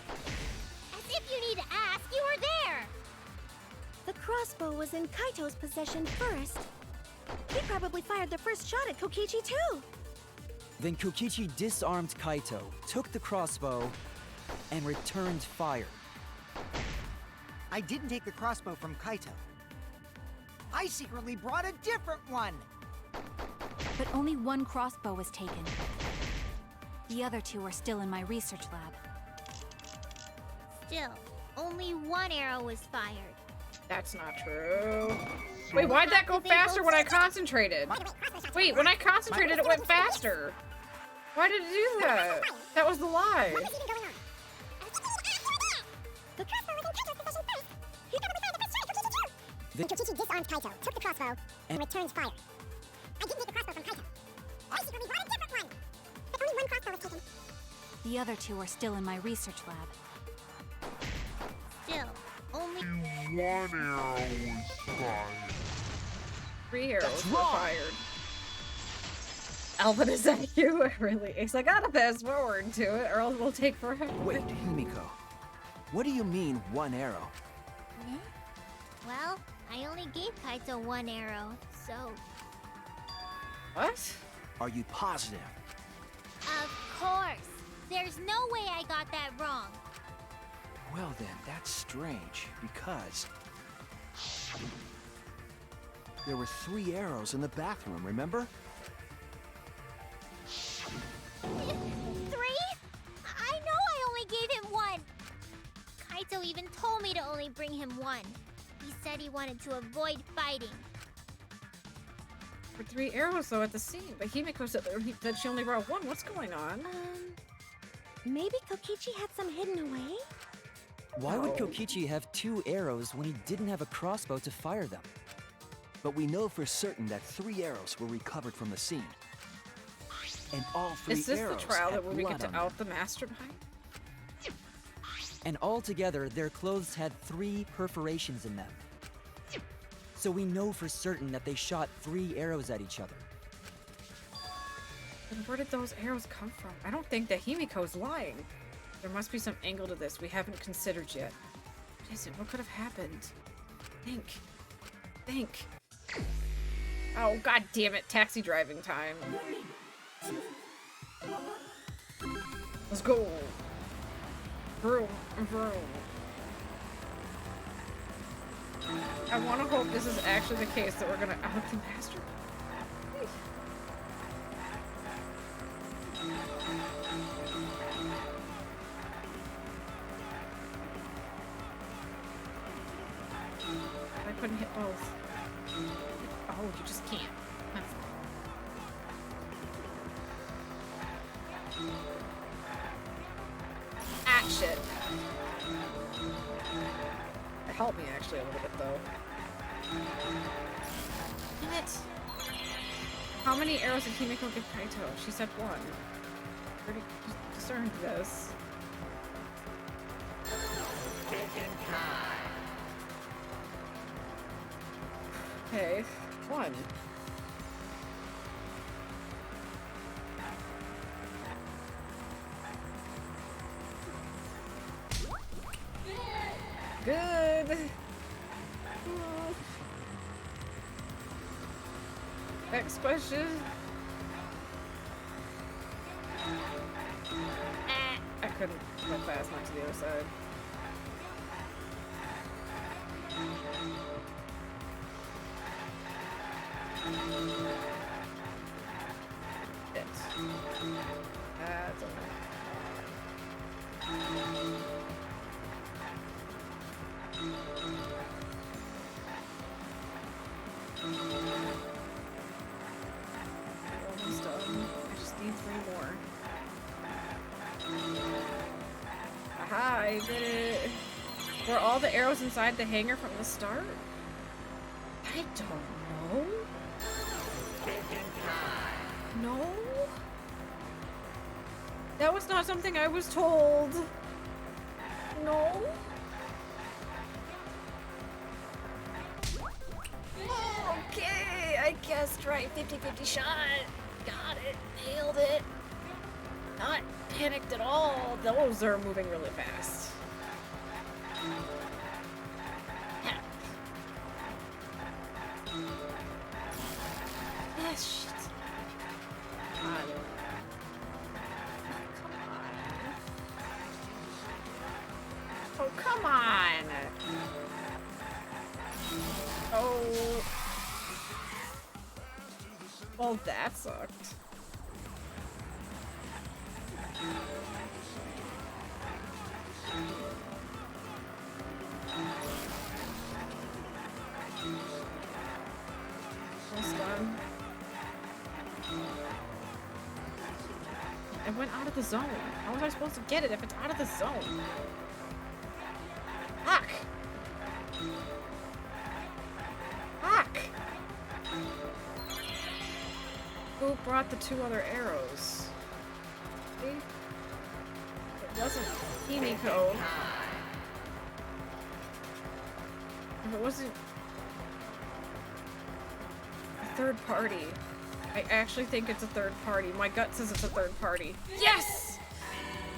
As if you need to ask, you were there! The crossbow was in Kaito's possession first. He probably fired the first shot at Kokichi too. Then Kokichi disarmed Kaito, took the crossbow, and returned fire. I didn't take the crossbow from Kaito. I secretly brought a different one! But only one crossbow was taken. The other two are still in my research lab. Still, only one arrow was fired. That's not true. Wait, why'd that go faster when I concentrated? Wait, when I concentrated it went faster. Why did it do that? That was the lie. The crossbow was in Kaito's possession first. He probably fired the first shot at Kokichi too! When Kokichi disarmed Kaito, took the crossbow, and returned fire. I didn't take the crossbow from Kaito. I secretly brought a different one! But only one crossbow was taken. The other two are still in my research lab. Still, only... One arrow was fired. 3 arrows were fired. Alvin, is that you? Really? He's like, I gotta fast forward to it, or else we'll take forever. Wait, Himiko. What do you mean, one arrow? Hmm? Well, I only gave Kaito one arrow, so... What? Are you positive? Of course! There's no way I got that wrong! Well then, that's strange, because there were 3 arrows in the bathroom, remember? 3? I know I only gave him 1. Kaito even told me to only bring him 1. He said he wanted to avoid fighting. For 3 arrows though at the scene, but Himiko said that she only brought 1. What's going on? Maybe Kokichi had some hidden away? Why would Kokichi have 2 arrows when he didn't have a crossbow to fire them? But we know for certain that 3 arrows were recovered from the scene. And all 3 Is this the arrows trial had that where we get blood to on out the mastermind? And altogether, their clothes had 3 perforations in them. So we know for certain that they shot 3 arrows at each other. Then where did those arrows come from? I don't think that Himiko's lying. There must be some angle to this we haven't considered yet. What is it? What could have happened? Think. Think. Oh, god damn it. Taxi driving time. Let's go. Vroom, vroom. I want to hope this is actually the case that we're gonna out the master. I couldn't hit both. Oh, you just can't. Ah, shit. It helped me actually a little bit though. Damn it! How many arrows did Himiko give Kaito? She said 1. I already discerned this. Okay, 1. Good. Next question. I couldn't go fast enough to the other side. Shit. That's okay. Almost done. I just need 3 more. Aha, I did it. Were all the arrows inside the hangar from the start? I don't know. No? That was not something I was told. No? Okay, I guessed right. 50-50 shot. Got it. Nailed it. Not panicked at all. Those are moving really fast. Ah, shit. Oh, come on. Oh. Well, that sucked. Almost done. It went out of the zone. How was I supposed to get it if it's out of the zone? Fuck! Fuck! Who brought the 2 other arrows? See? It wasn't Himiko. If it wasn't a 3rd party, I actually think it's a 3rd party. My gut says it's a 3rd party. Yes!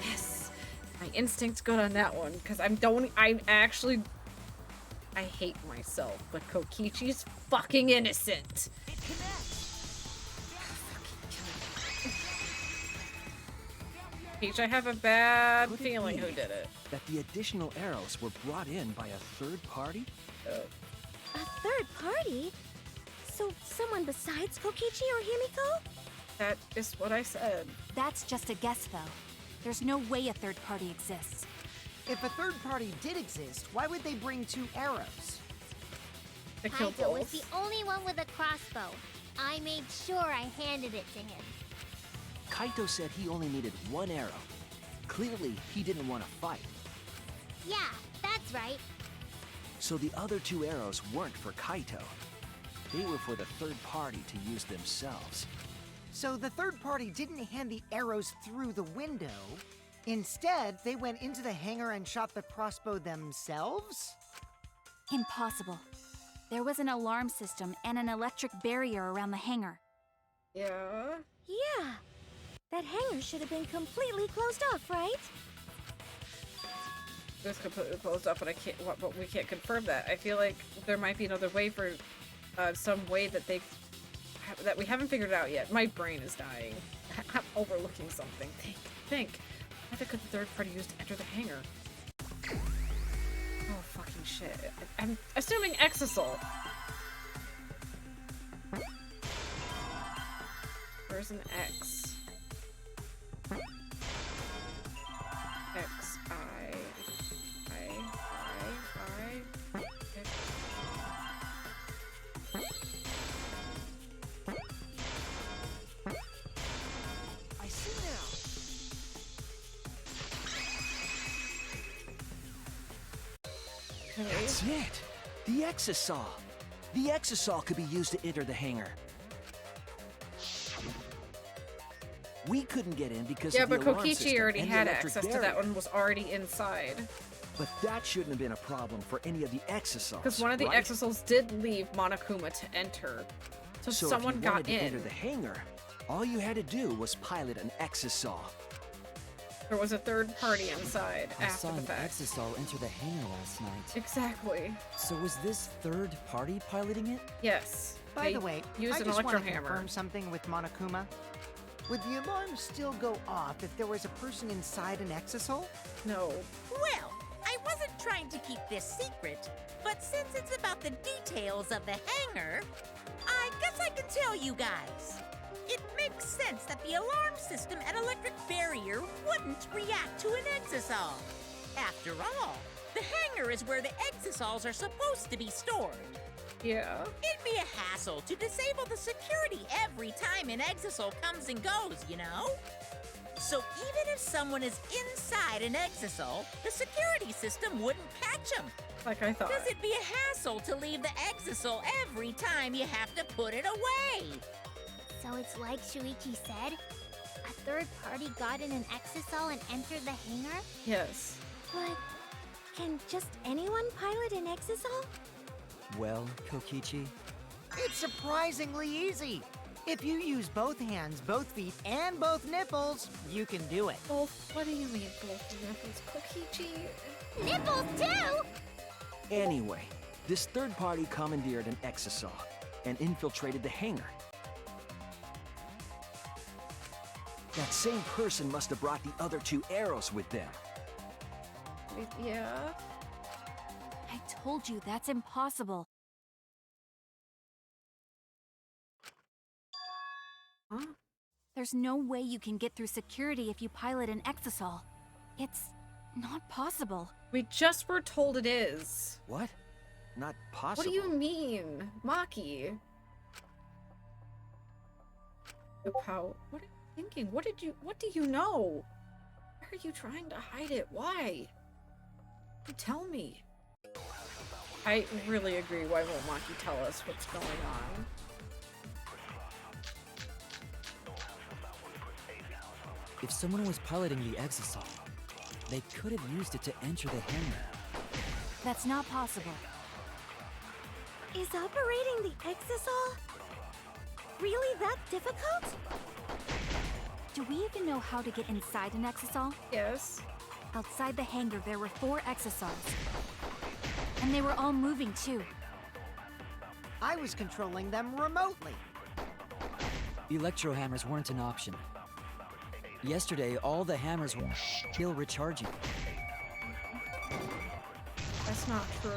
Yes! My instinct's good on that one, because I hate myself, but Kokichi's fucking innocent. Peach, I have a bad Could it feeling be who did it. that the additional arrows were brought in by a third party? A third party? So someone besides Kokichi or Himiko? That is what I said. That's just a guess, though. There's no way a third party exists. If a third party did exist, why would they bring 2 arrows? Kaito was the only one with a crossbow. I made sure I handed it to him. Kaito said he only needed 1 arrow. Clearly, he didn't want to fight. Yeah, that's right. So the other 2 arrows weren't for Kaito. They were for the third party to use themselves. So the third party didn't hand the arrows through the window. Instead, they went into the hangar and shot the crossbow themselves? Impossible. There was an alarm system and an electric barrier around the hangar. Yeah? Yeah. That hangar should have been completely closed off, right? It was completely closed off, but but we can't confirm that. I feel like there might be another way for some way that that we haven't figured out yet. My brain is dying. I'm overlooking something. Think. What could the third party use to enter the hangar? Oh, fucking shit. I'm assuming Exisal. Where's an X? X, I. I see now. That's it! The Exisal! The Exisal could be used to enter the hangar. We couldn't get in because of the but alarm Kokichi system already and the had electric access to that barrier. one, was already inside. But that shouldn't have been a problem for any of the Exisals. Because one of the right? Exisals did leave Monokuma to enter. So someone if you got wanted to in. enter the hangar, all you had to do was pilot an Exisal. There was a third party inside I after saw the an fact. Exisal enter the hangar last night. Exactly. So was this third party piloting it? Yes. By They the way, used I an just electro want to hammer. confirm something with Monokuma. Would the alarm still go off if there was a person inside an Exisal? No. Well, I wasn't trying to keep this secret, but since it's about the details of the hangar, I guess I can tell you guys. It makes sense that the alarm system and electric barrier wouldn't react to an Exisal. After all, the hangar is where the Exisals are supposed to be stored. Yeah. It'd be a hassle to disable the security every time an Exisal comes and goes, you know? So even if someone is inside an Exisal, the security system wouldn't catch them. Like I thought. Because it'd be a hassle to leave the Exisal every time you have to put it away. So it's like Shuichi said? A third party got in an Exisal and entered the hangar? Yes. But can just anyone pilot an Exisal? Well, Kokichi, It's surprisingly easy. If you use both hands, both feet, and both nipples, you can do it. Both? What do you mean both nipples? Kokichi? Nipples too? Anyway, this third party commandeered an Exisal and infiltrated the hangar. That same person must have brought the other 2 arrows with them. Yeah. I told you that's impossible. Huh? There's no way you can get through security if you pilot an Exisal. It's not possible. We just were told it is. What? Not possible. What do you mean? Maki? How? What are you thinking? What do you know? Why are you trying to hide it? Why? Tell me. I really agree. Why won't Maki tell us what's going on? if someone was piloting the Exisal, they could have used it to enter the hangar. That's not possible. Is operating the Exisal really that difficult? Do we even know how to get inside an Exisal? Yes. Outside the hangar, there were 4 Exisals. And they were all moving, too. I was controlling them remotely. Electro hammers weren't an option. Yesterday, all the hammers were still recharging. That's not true.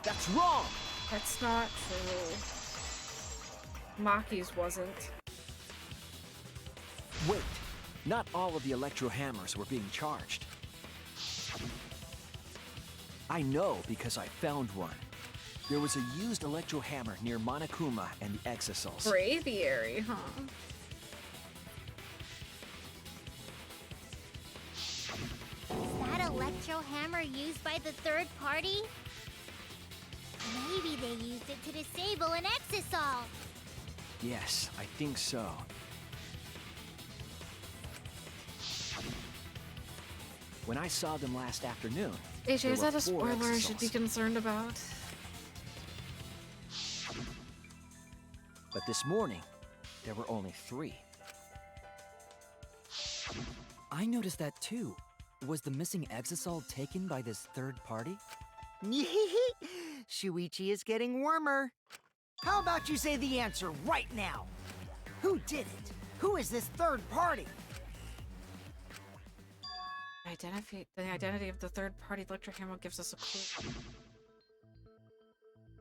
That's wrong! That's not true. Maki's wasn't. Wait, not all of the electro hammers were being charged. I know because I found one. There was a used electro hammer near Monokuma and the Exosols. Braviary, huh? Is that electro hammer used by the third party? Maybe they used it to disable an Exosol. Yes, I think so. When I saw them last afternoon, AJ, there is were that a 4 spoiler I should be Exosols. concerned about? But this morning, there were only 3. I noticed that too. Was the missing Exosol taken by this third party? Shuichi is getting warmer. How about you say the answer right now? Who did it? Who is this third party? The identity of the third-party electric hammer gives us a clue.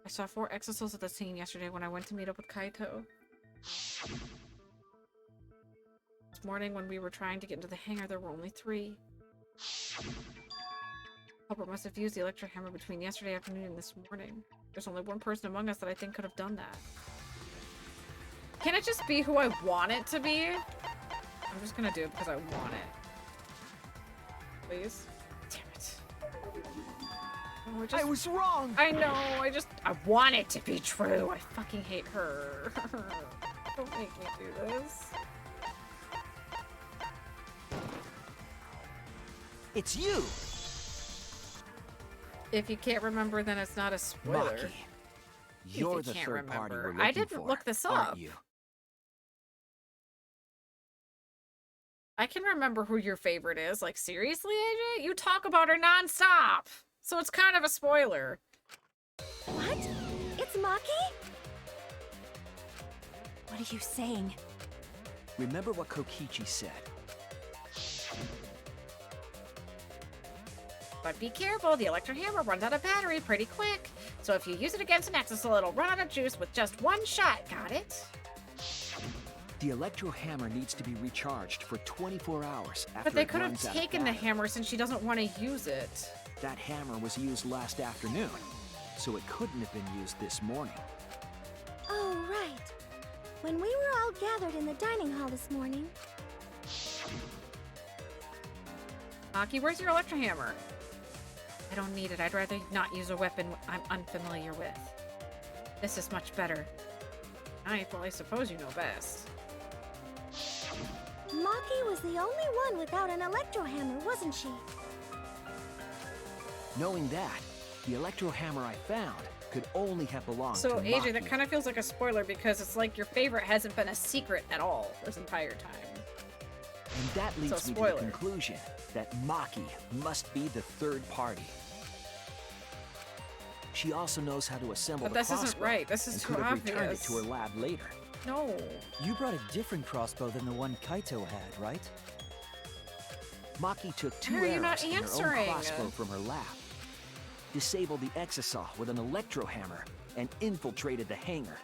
I saw 4 Exosols at the scene yesterday when I went to meet up with Kaito. This morning when we were trying to get into the hangar, there were only 3. Culprit must have used the electric hammer between yesterday afternoon and this morning. There's only one person among us that I think could have done that. Can it just be who I want it to be? I'm just gonna do it because I want it. Please? Damn it. Oh, I was wrong! I know, I want it to be true. I fucking hate her. Don't make me do this. It's you! If you can't remember, then it's not a spoiler. Maki, If you're you the can't third party remember. we're looking I didn't for, look this aren't up. you? I can remember who your favorite is. Like, seriously, AJ? You talk about her nonstop. So it's kind of a spoiler. What? It's Maki? What are you saying? Remember what Kokichi said. But be careful, the electric hammer runs out of battery pretty quick. So if you use it against an Exosol, it'll run out of juice with just one shot. Got it? The electro hammer needs to be recharged for 24 hours after But they it could have runs out of taken the battery. hammer since she doesn't want to use it. That hammer was used last afternoon, so it couldn't have been used this morning. Oh, right. When we were all gathered in the dining hall this morning. Maki, where's your electro hammer? I don't need it. I'd rather not use a weapon I'm unfamiliar with. This is much better. Well, I suppose you know best. Maki was the only one without an electro hammer, wasn't she? Knowing that, the electro hammer I found could only have belonged So, to AJ, Maki. that kind of feels like a spoiler because it's like your favorite hasn't been a secret at all this entire time. And that leads me to the spoiler. conclusion that Maki must be the third party. She also knows how to assemble But the this isn't crossbow right. This is and too could have returned it obvious. to her lab later. No. You brought a different crossbow than the one Kaito had, right? Maki took 2 Why are you not arrows in her own answering? crossbow from her lab, disabled the Exosol with an electro hammer, and infiltrated the hangar.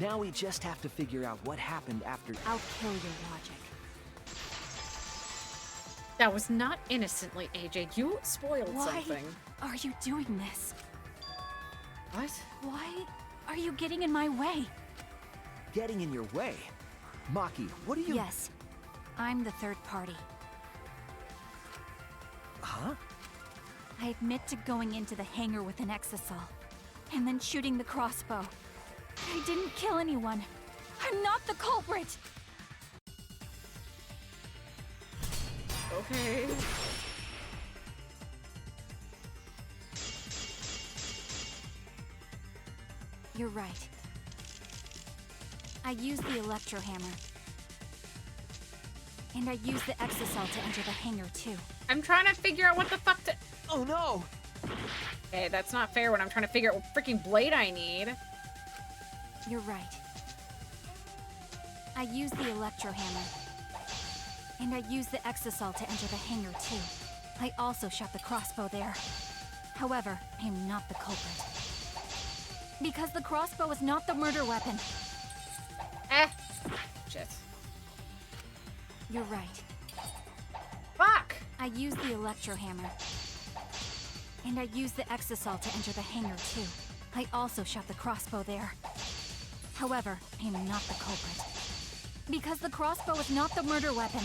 Now we just have to figure out what happened after. I'll kill your logic. That was not innocently, AJ. You spoiled Why something. are you doing this? What? Why are you getting in my way? Getting in your way? Maki, what are you... Yes, I'm the third party. Huh? I admit to going into the hangar with an Exosol, and then shooting the crossbow. I didn't kill anyone. I'm not the culprit! Okay. You're right. I used the electro hammer. And I used the Exosol to enter the hangar, too. I'm trying to figure out what the fuck to... Oh no! Hey, that's not fair when I'm trying to figure out what freaking blade I need. You're right. I used the electro hammer. And I used the exisal to enter the hangar too. I also shot the crossbow there. However, I am not the culprit. Because the crossbow is not the murder weapon. Shit. You're right. Fuck! I used the electro hammer. And I used the exisal to enter the hangar too. I also shot the crossbow there. However, I am not the culprit. Because the crossbow is not the murder weapon.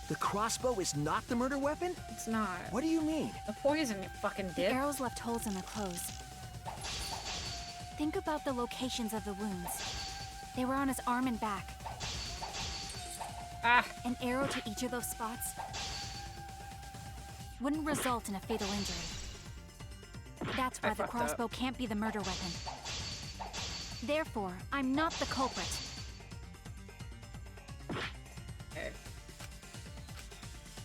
The crossbow is not the murder weapon? It's not. What do you mean? The poison, you fucking The dip. arrows left holes in their clothes. Think about the locations of the wounds. They were on his arm and back. An arrow to each of those spots wouldn't result in a fatal injury. That's why the fucked crossbow up. can't be the murder weapon. Therefore, I'm not the culprit. Okay.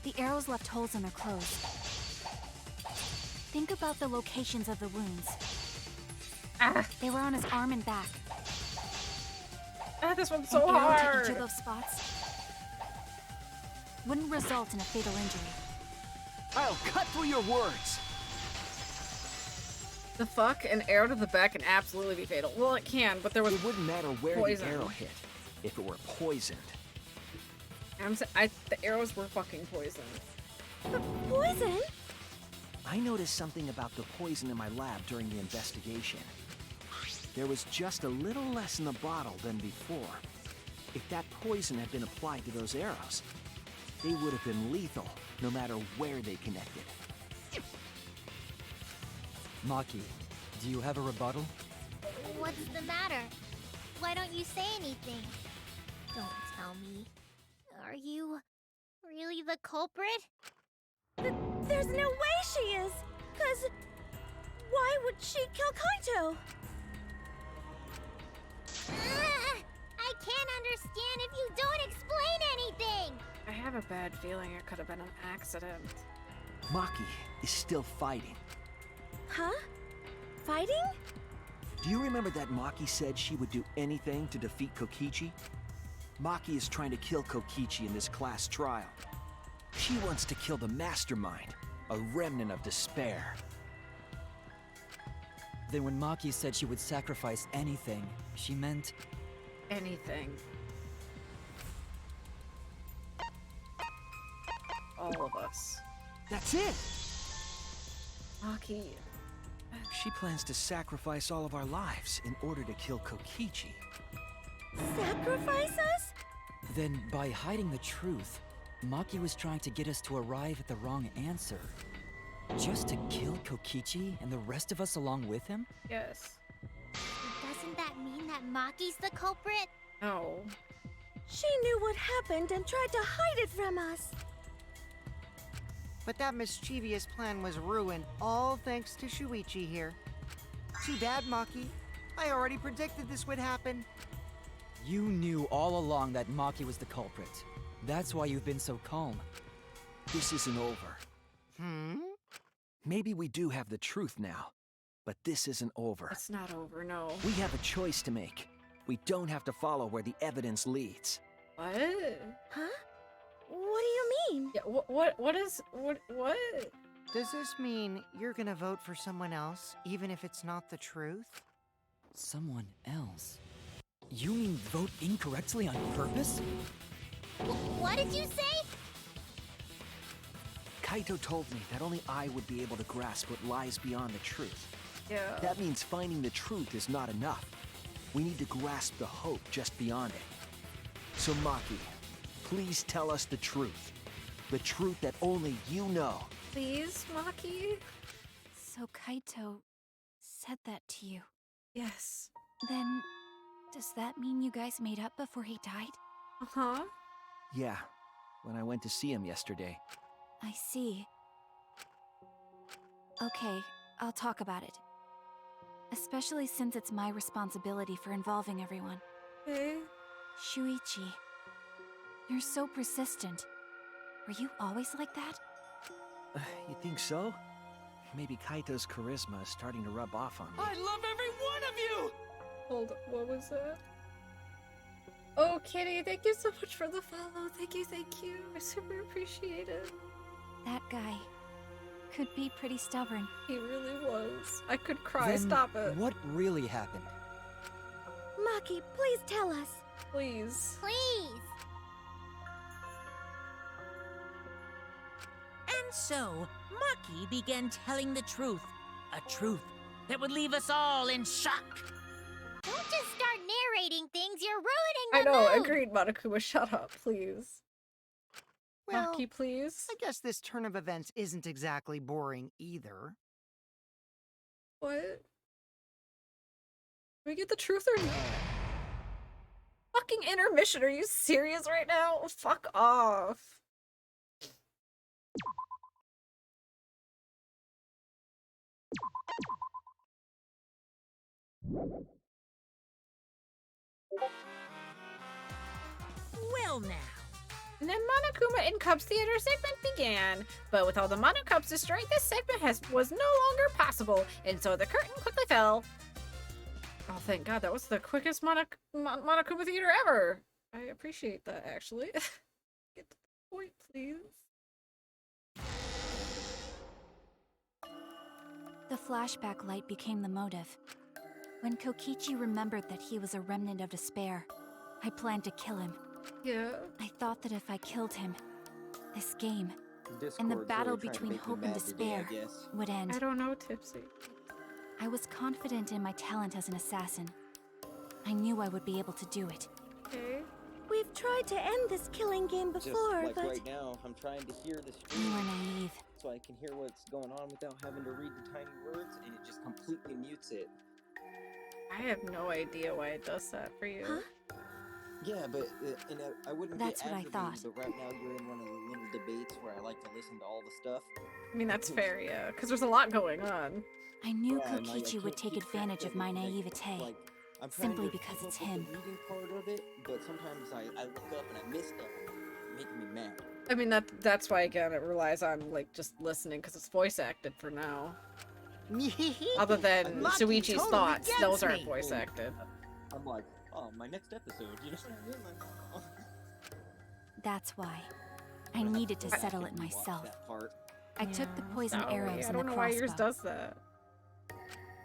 The arrows left holes in their clothes. Think about the locations of the wounds. They were on his arm and back. This one's so An arrow to hard. each of those spots wouldn't result in a fatal injury. I'll cut through your words. The fuck? An arrow to the back can absolutely be fatal. Well, it can, but there was It wouldn't matter where poison. the arrow hit, if it were poisoned. The arrows were fucking poisoned. Poison? I noticed something about the poison in my lab during the investigation. There was just a little less in the bottle than before. If that poison had been applied to those arrows, they would have been lethal, no matter where they connected. Maki, do you have a rebuttal? What's the matter? Why don't you say anything? Don't tell me. Are you really the culprit? There's no way she is! 'Cause why would she kill Kaito? I can't understand if you don't explain anything! I have a bad feeling it could have been an accident. Maki is still fighting. Huh? Fighting? Do you remember that Maki said she would do anything to defeat Kokichi? Maki is trying to kill Kokichi in this class trial. She wants to kill the mastermind, a remnant of despair. Then when Maki said she would sacrifice anything, she meant... Anything. All of us. That's it! Maki. She plans to sacrifice all of our lives in order to kill Kokichi. Sacrifice us? Then, by hiding the truth, Maki was trying to get us to arrive at the wrong answer. Just to kill Kokichi and the rest of us along with him? Yes. Doesn't that mean that Maki's the culprit? No. She knew what happened and tried to hide it from us. But that mischievous plan was ruined, all thanks to Shuichi here. Too bad, Maki. I already predicted this would happen. You knew all along that Maki was the culprit. That's why you've been so calm. This isn't over. Maybe we do have the truth now, but this isn't over. It's not over, no. We have a choice to make. We don't have to follow where the evidence leads. What? Huh? What do you mean? Yeah, what? Does this mean you're gonna vote for someone else, even if it's not the truth? Someone else? You mean vote incorrectly on purpose? What did you say? Kaito told me that only I would be able to grasp what lies beyond the truth. Yeah. That means finding the truth is not enough. We need to grasp the hope just beyond it. So Maki, please tell us the truth. The truth that only you know. Please, Maki? So Kaito said that to you. Yes. Then, does that mean you guys made up before he died? Uh-huh. Yeah, when I went to see him yesterday. I see. Okay, I'll talk about it. Especially since it's my responsibility for involving everyone. Okay. Shuichi, you're so persistent. Were you always like that? You think so? maybe Kaito's charisma is starting to rub off on me. I love every one of you! Hold on, what was that? Oh, Kitty, thank you so much for the follow. Thank you, thank you. I super appreciate it. That guy could be pretty stubborn. He really was. I could cry. Then Stop it. What really happened? Maki, please tell us. Please. Please. And so, Maki began telling the truth. A truth that would leave us all in shock. Don't just start narrating things. You're ruining I the know, mood. agreed, Monokuma. Shut up, please. Well, Maki, please. I guess this turn of events isn't exactly boring either. What? Do we get the truth or not? Fucking intermission, are you serious right now? Fuck off. Well now. And then Monokuma in Cups Theater segment began. But with all the Mono Cups destroyed, this segment was no longer possible, and so the curtain quickly fell. Oh, thank God, that was the quickest Monokuma Theater ever. I appreciate that, actually. Get to the point, please. The flashback light became the motive. When Kokichi remembered that he was a remnant of despair, I planned to kill him. Yeah. I thought that if I killed him, this game, Discord's and the battle really trying to between make me hope and mad today, I despair guess. would end. I don't know, Tipsy. I was confident in my talent as an assassin. I knew I would be able to do it. Okay. We've tried to end this killing game Just before, like but right now, I'm trying to hear the You stream were naive. so I can hear what's going on without having to read the tiny words, and it just completely mutes it. I have no idea why it does that for you. Huh? Yeah, but I wouldn't That's get what I aggravated, thought. but right now you're in one of the little debates where I like to listen to all the stuff. I mean, that's fair, yeah, because there's a lot going on. I knew Yeah, and, like, I Kokichi would can't take keep track advantage of my it, like- naivete, like, I'm trying simply to because keep it's up with him. the reading part of it, but sometimes I look up and I miss stuff, making me mad. I mean, that's why, again, it relies on, like, just listening, because it's voice acted for now. Other than Maki Suichi's totally thoughts, gets those aren't me. voice acted. I'm like, oh, my next episode, you know what I mean? Like, That's why. I needed to settle it myself. that part. I took the poison Sorry, arrows I and the don't know why yours crossbow does that.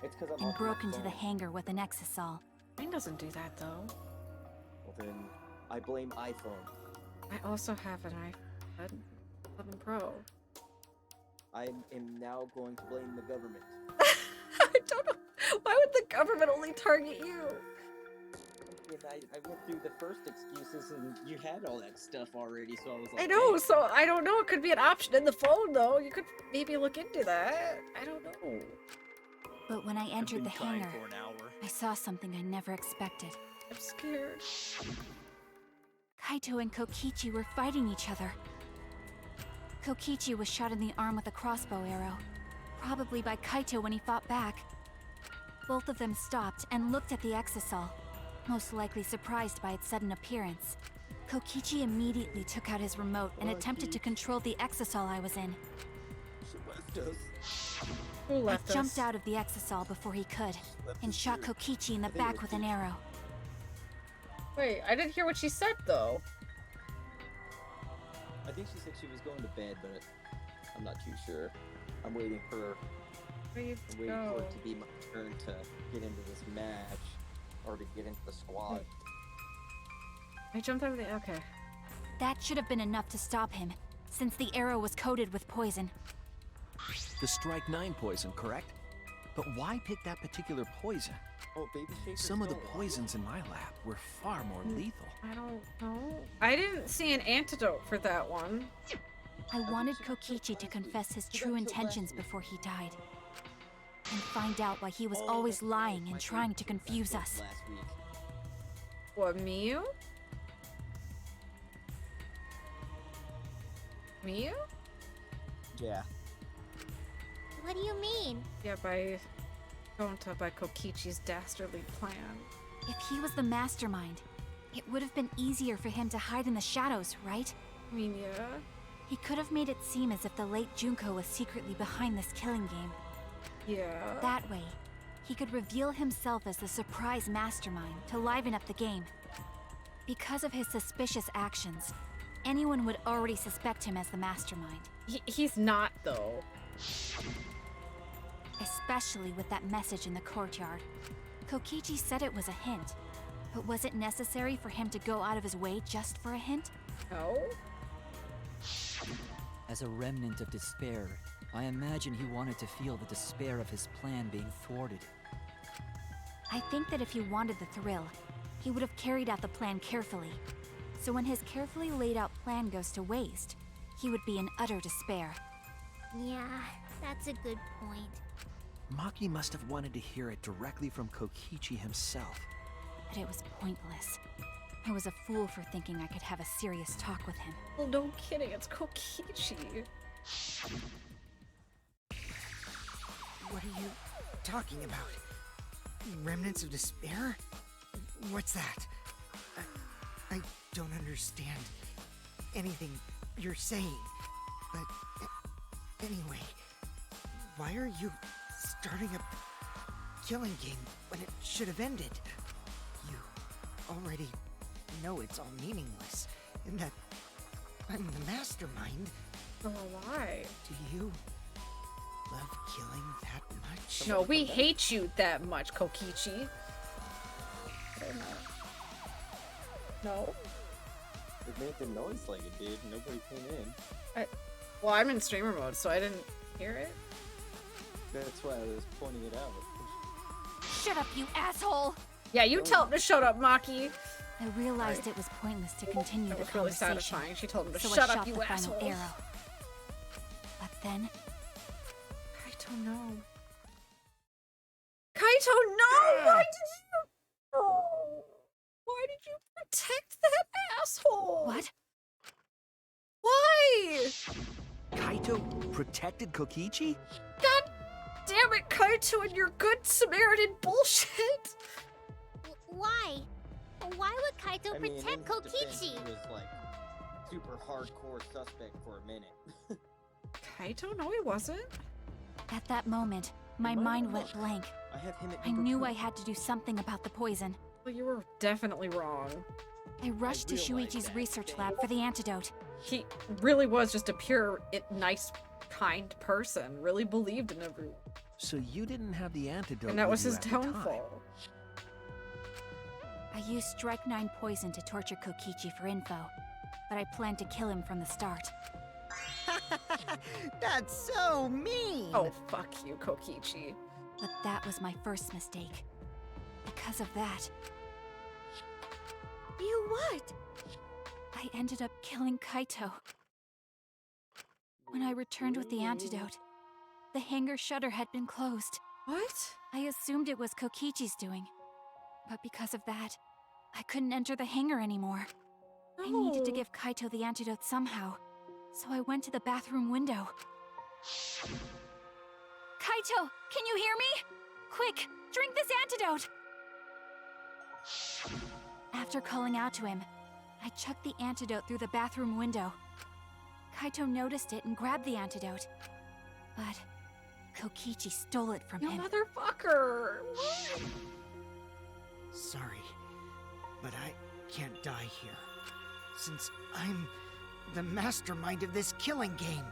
It's because I'm and off broke my into the phone. hangar with an exisal. Mine doesn't do that, though. Well, then I blame iPhone. I also have an iPhone 11 Pro. I am now going to blame the government. I don't know. Why would the government only target you? And I went through the first excuses, and you had all that stuff already, so I was like, I know, "Hey." so I don't know. It could be an option in the phone, though. You could maybe look into that. I don't know. But when I entered been the trying hangar, for an hour. I saw something I never expected. I'm scared. Kaito and Kokichi were fighting each other. Kokichi was shot in the arm with a crossbow arrow, probably by Kaito when he fought back. Both of them stopped and looked at the exisal, most likely surprised by its sudden appearance. Kokichi immediately took out his remote and attempted to control the exisal I was in. She left us. Who I left jumped us? out of the exisal before he could, left and us shot here. Kokichi in the I think it back was with an arrow. Wait, I didn't hear what she said, though. I think she said she was going to bed, but I'm not too sure. I'm waiting for for it to be my turn to get into this match, or to get into the squad. I jumped out of the... Okay. That should have been enough to stop him, since the arrow was coated with poison. The Strike 9 poison, correct? But why pick that particular poison? Oh, baby shakers Some of the don't lie. poisons in my lab were far more lethal. I don't know. I didn't see an antidote for that one. I wanted Kokichi to confess his true intentions before he died, and find out why he was always lying and trying to confuse us. Last week. What, Miyu? Miyu? Yeah. What do you mean? Yeah, by Gonta, by Kokichi's dastardly plan. If he was the mastermind, it would have been easier for him to hide in the shadows, right? I mean, yeah. He could have made it seem as if the late Junko was secretly behind this killing game. Yeah. That way, he could reveal himself as the surprise mastermind to liven up the game. Because of his suspicious actions, anyone would already suspect him as the mastermind. He's not, though. Especially with that message in the courtyard. Kokichi said it was a hint, but was it necessary for him to go out of his way just for a hint? No. As a remnant of despair, I imagine he wanted to feel the despair of his plan being thwarted. I think that if he wanted the thrill, he would have carried out the plan carefully. So when his carefully laid out plan goes to waste, he would be in utter despair. Yeah, that's a good point. Maki must have wanted to hear it directly from Kokichi himself. But it was pointless. I was a fool for thinking I could have a serious talk with him. Well, no kidding, it's Kokichi. What are you talking about? Remnants of despair? What's that? I don't understand anything you're saying. But anyway, why are you starting a killing game when it should have ended? You already know it's all meaningless, and that I'm the mastermind. Oh, why? Do you love killing that much? No, we hate you that much, Kokichi. No. It made the noise like it did. Nobody came in. Well, I'm in streamer mode, so I didn't hear it. That's why I was pointing it out. Shut up, you asshole! Yeah, you tell him to shut up, Maki. I realized it was pointless to continue That the was really conversation. satisfying. She told him to so shut I up, shot you the asshole. final arrow. But then, Kaito, no. Kaito, no! Why did you? Oh, why did you protect that asshole? What? Why? Kaito protected Kokichi? God damn it, Kaito, and your good Samaritan bullshit! Why? Why would Kaito I mean, in protect his defense, Kokichi? He was like super hardcore suspect for a minute. Kaito? No, he wasn't. At that moment, my mind went blank. I have him at I number knew 2. I had to do something about the poison. Well, you were definitely wrong. I rushed to Shuichi's research lab for the antidote. He really was just a pure, nice, kind person. Really believed in everyone. So you didn't have the antidote. And that was with his you at the time. downfall. I used Strike-9 poison to torture Kokichi for info, but I planned to kill him from the start. That's so mean! Oh, fuck you, Kokichi. But that was my first mistake. Because of that, You what? I ended up killing Kaito. When I returned with the antidote, the hangar shutter had been closed. What? I assumed it was Kokichi's doing. But because of that, I couldn't enter the hangar anymore. I needed to give Kaito the antidote somehow, so I went to the bathroom window. Kaito, can you hear me? Quick, drink this antidote! After calling out to him, I chucked the antidote through the bathroom window. Kaito noticed it and grabbed the antidote. But Kokichi stole it from You him. motherfucker! Sorry, but I can't die here. Since I'm the mastermind of this killing game.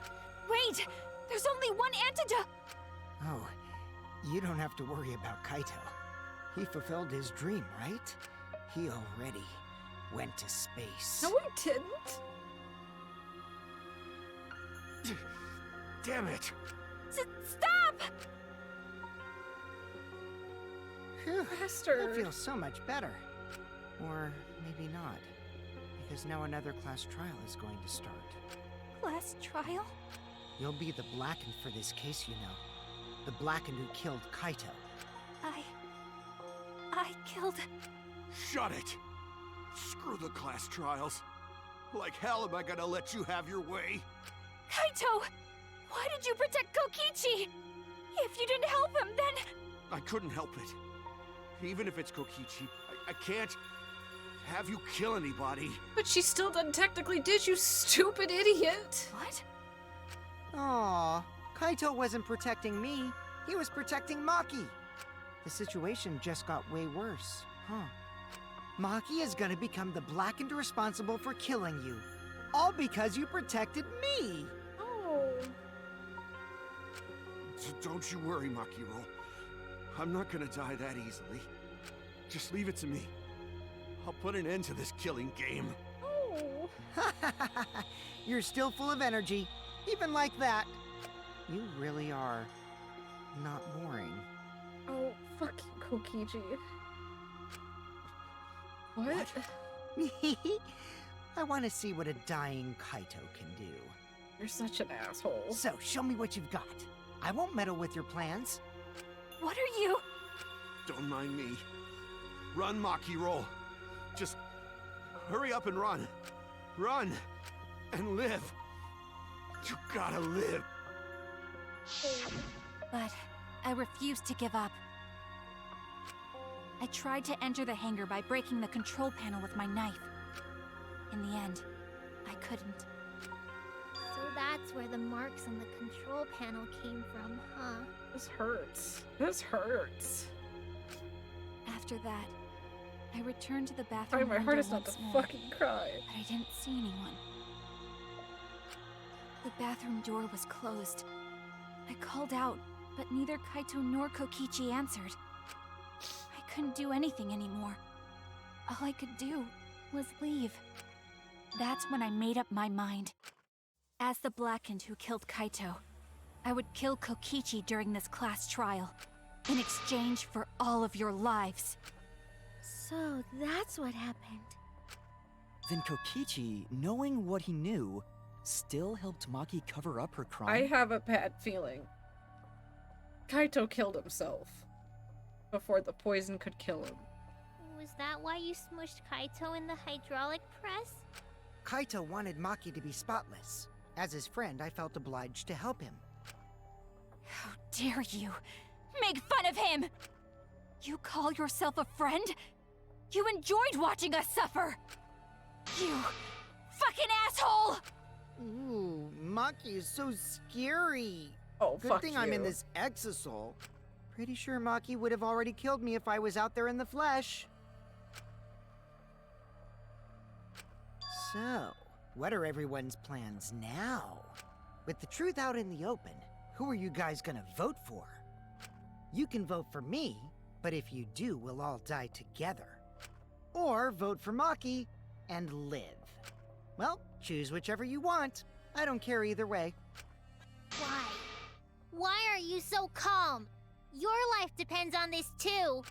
Wait! There's only one antidote! Oh, you don't have to worry about Kaito. He fulfilled his dream, right? He already went to space. No, he didn't. Damn it! Stop! Phew, Master. I feel so much better. Or maybe not. Because now another class trial is going to start. Class trial? You'll be the Blackened for this case, you know. The Blackened who killed Kaito. I killed... Shut it! Screw the class trials. Like hell am I gonna let you have your way? Kaito! Why did you protect Kokichi? If you didn't help him, then... I couldn't help it. Even if it's Kokichi, I can't... have you kill anybody. But she still done technically did, you stupid idiot! What? Aw, Kaito wasn't protecting me. He was protecting Maki. The situation just got way worse, huh? Maki is gonna become the blackened responsible for killing you. All because you protected me! Oh. Don't you worry, Makiro. I'm not gonna die that easily. Just leave it to me. I'll put an end to this killing game. Oh. You're still full of energy, even like that. You really are not boring. Oh, fucking Kokichi. What? I want to see what a dying Kaito can do. You're such an asshole. So, show me what you've got. I won't meddle with your plans. What are you? Don't mind me. Run, Makiro. Just hurry up and run. Run and live. You gotta live. But I refuse to give up. I tried to enter the hangar by breaking the control panel with my knife. In the end, I couldn't. So that's where the marks on the control panel came from, huh? This hurts. This hurts. After that, I returned to the Trying bathroom my window hardest not to once more, fucking cry. but I didn't see anyone. The bathroom door was closed. I called out, but neither Kaito nor Kokichi answered. I couldn't do anything anymore. All I could do was leave. That's when I made up my mind. As the Blackened who killed Kaito, I would kill Kokichi during this class trial, in exchange for all of your lives. So that's what happened. Then Kokichi, knowing what he knew, still helped Maki cover up her crime? I have a bad feeling. Kaito killed himself before the poison could kill him. Was that why you smushed Kaito in the hydraulic press? Kaito wanted Maki to be spotless. As his friend, I felt obliged to help him. How dare you make fun of him! You call yourself a friend? You enjoyed watching us suffer! You fucking asshole! Ooh, Maki is so scary. Oh, Good fuck thing I'm in you. this exosol. Pretty sure Maki would have already killed me if I was out there in the flesh. So, what are everyone's plans now? With the truth out in the open, who are you guys gonna vote for? You can vote for me, but if you do, we'll all die together. Or vote for Maki and live. Well, choose whichever you want. I don't care either way. Why? Why are you so calm? Your life depends on this too.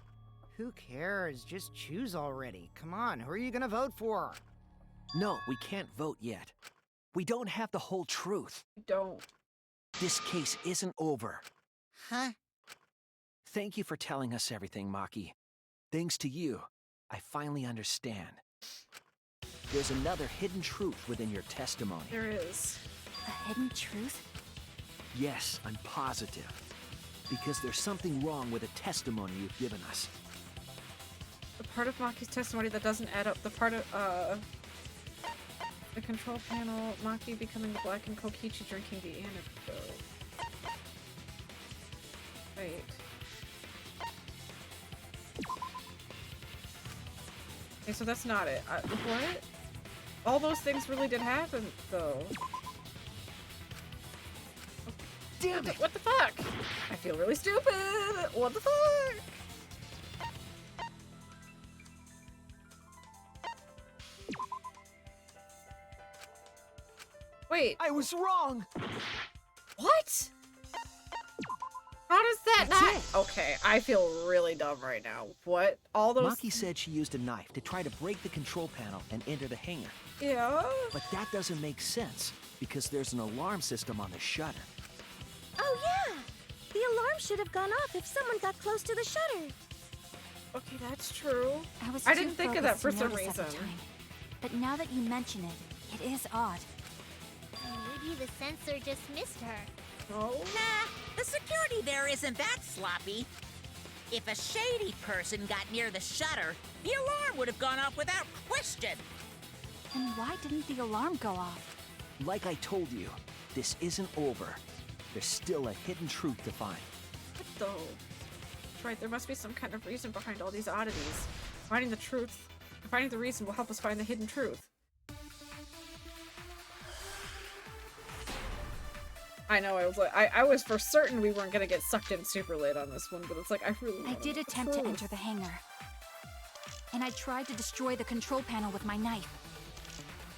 Who cares? Just choose already. Come on, who are you gonna vote for? No, we can't vote yet. We don't have the whole truth. Don't. This case isn't over. Huh? Thank you for telling us everything, Maki. Thanks to you, I finally understand. There's another hidden truth within your testimony. There is. A hidden truth? Yes, I'm positive. Because there's something wrong with the testimony you've given us. The part of Maki's testimony that doesn't add up. The part of, the control panel, Maki becoming the black and Kokichi drinking the antidote. Wait. Okay, so that's not it. What? All those things really did happen, though. Damn it! What the fuck? I feel really stupid! What the fuck? Wait. I was wrong! What? How does that not? Okay, I feel really dumb right now. What? All those. Maki said she used a knife to try to break the control panel and enter the hangar. Yeah? But that doesn't make sense, because there's an alarm system on the shutter. Oh yeah! The alarm should have gone off if someone got close to the shutter. Okay, that's true. I didn't think of that for some reason. But now that you mention it, it is odd. Maybe the sensor just missed her. Oh? Nah, the security there isn't that sloppy. If a shady person got near the shutter, the alarm would have gone off without question. Then why didn't the alarm go off? Like I told you, this isn't over. There's still a hidden truth to find. What though? That's right, there must be some kind of reason behind all these oddities. Finding the reason will help us find the hidden truth. I know, I was for certain we weren't gonna get sucked in super late on this one, but it's like, I did attempt to enter the hangar. And I tried to destroy the control panel with my knife.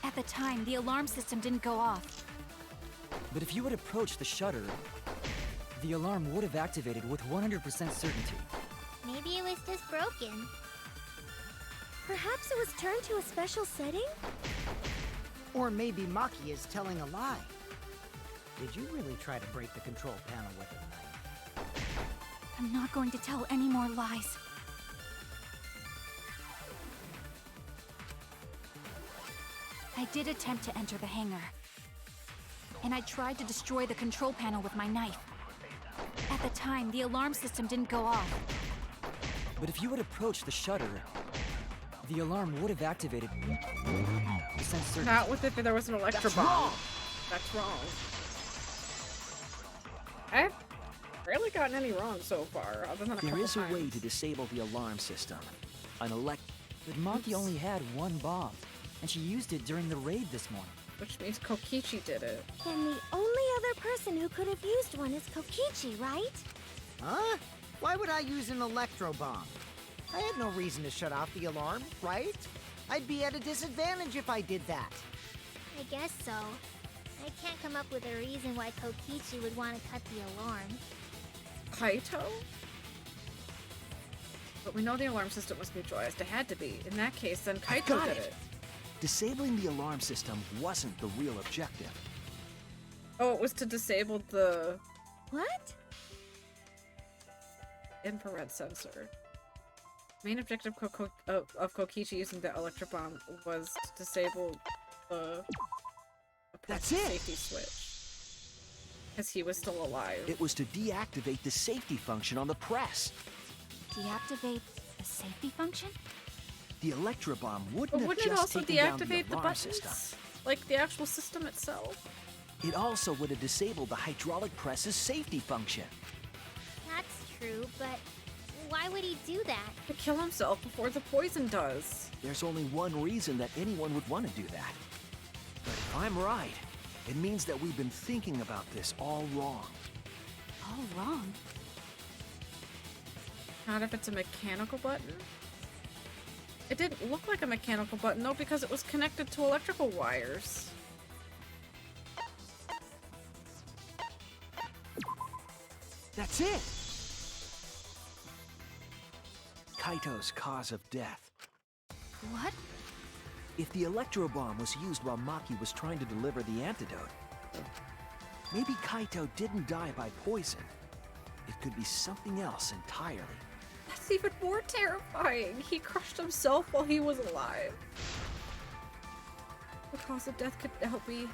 At the time, the alarm system didn't go off. But if you had approached the shutter, the alarm would have activated with 100% certainty. Maybe it was just broken. Perhaps it was turned to a special setting? Or maybe Maki is telling a lie. Did you really try to break the control panel with a knife? I'm not going to tell any more lies. I did attempt to enter the hangar. And I tried to destroy the control panel with my knife. At the time, the alarm system didn't go off. But if you had approached the shutter, the alarm would have activated. Not with if there was an electro bomb. That's wrong. I've rarely gotten any wrong so far, other than a There couple is a times. way to disable the alarm system. An But Maki only had one bomb, and she used it during the raid this morning. Which means Kokichi did it. Then the only other person who could have used one is Kokichi, right? Huh? Why would I use an electro bomb? I had no reason to shut off the alarm, right? I'd be at a disadvantage if I did that. I guess so. I can't come up with a reason why Kokichi would want to cut the alarm. Kaito? But we know the alarm system was neutralized. It had to be. In that case, then Kaito got did it. it. Disabling the alarm system wasn't the real objective. Oh, it was to disable the What? infrared sensor. Main objective of Kokichi using the electro bomb was to disable the That's it. safety switch. Because he was still alive. It was to deactivate the safety function on the press. Deactivate the safety function? The electro bomb But wouldn't have wouldn't it just also taken down the deactivate the alarm buttons? system. Like the actual system itself? It also would have disabled the hydraulic press's safety function. That's true, but why would he do that? To kill himself before the poison does. There's only one reason that anyone would want to do that. But if I'm right, it means that we've been thinking about this all wrong. All wrong? Not if it's a mechanical button. It didn't look like a mechanical button though because it was connected to electrical wires. That's it! Kaito's cause of death. What? If the electro bomb was used while Maki was trying to deliver the antidote, maybe Kaito didn't die by poison. It could be something else entirely. That's even more terrifying. He crushed himself while he was alive. The cause of death could now be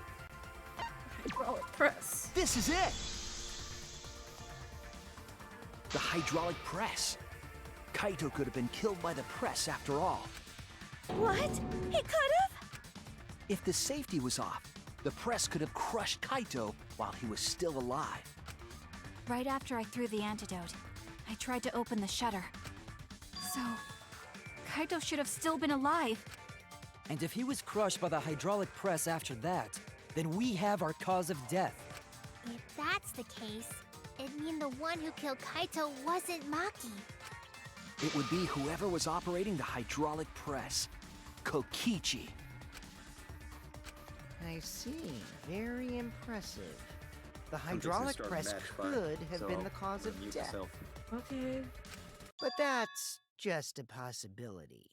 hydraulic press. This is it! The hydraulic press. Kaito could have been killed by the press after all. What? He could have? If the safety was off, the press could have crushed Kaito while he was still alive. Right after I threw the antidote, I tried to open the shutter. So, Kaito should have still been alive. And if he was crushed by the hydraulic press after that, then we have our cause of death. If that's the case, it'd mean the one who killed Kaito wasn't Maki. It would be whoever was operating the hydraulic press. Kokichi. I see. Very impressive. The I'm fixing to hydraulic start a press match fire, could have so been the cause I'm of gonna mute death. myself. Okay. But that's just a possibility.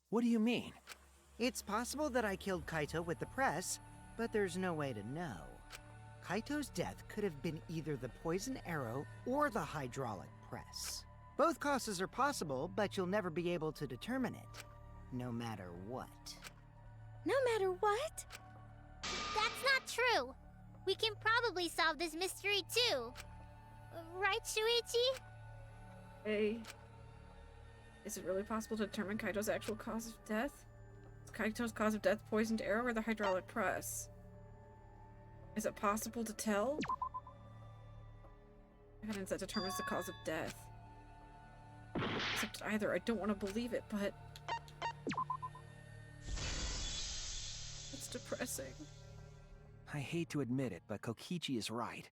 What do you mean? It's possible that I killed Kaito with the press, but there's no way to know. Kaito's death could have been either the poison arrow or the hydraulic press. Both causes are possible, but you'll never be able to determine it, no matter what. No matter what? That's not true. We can probably solve this mystery too. Right, Shuichi? Hey. Is it really possible to determine Kaito's actual cause of death? Is Kaito's cause of death poisoned arrow or the hydraulic press? Is it possible to tell? Evidence that determines the cause of death. Except either. I don't want to believe it, but... it's depressing. I hate to admit it, but Kokichi is right.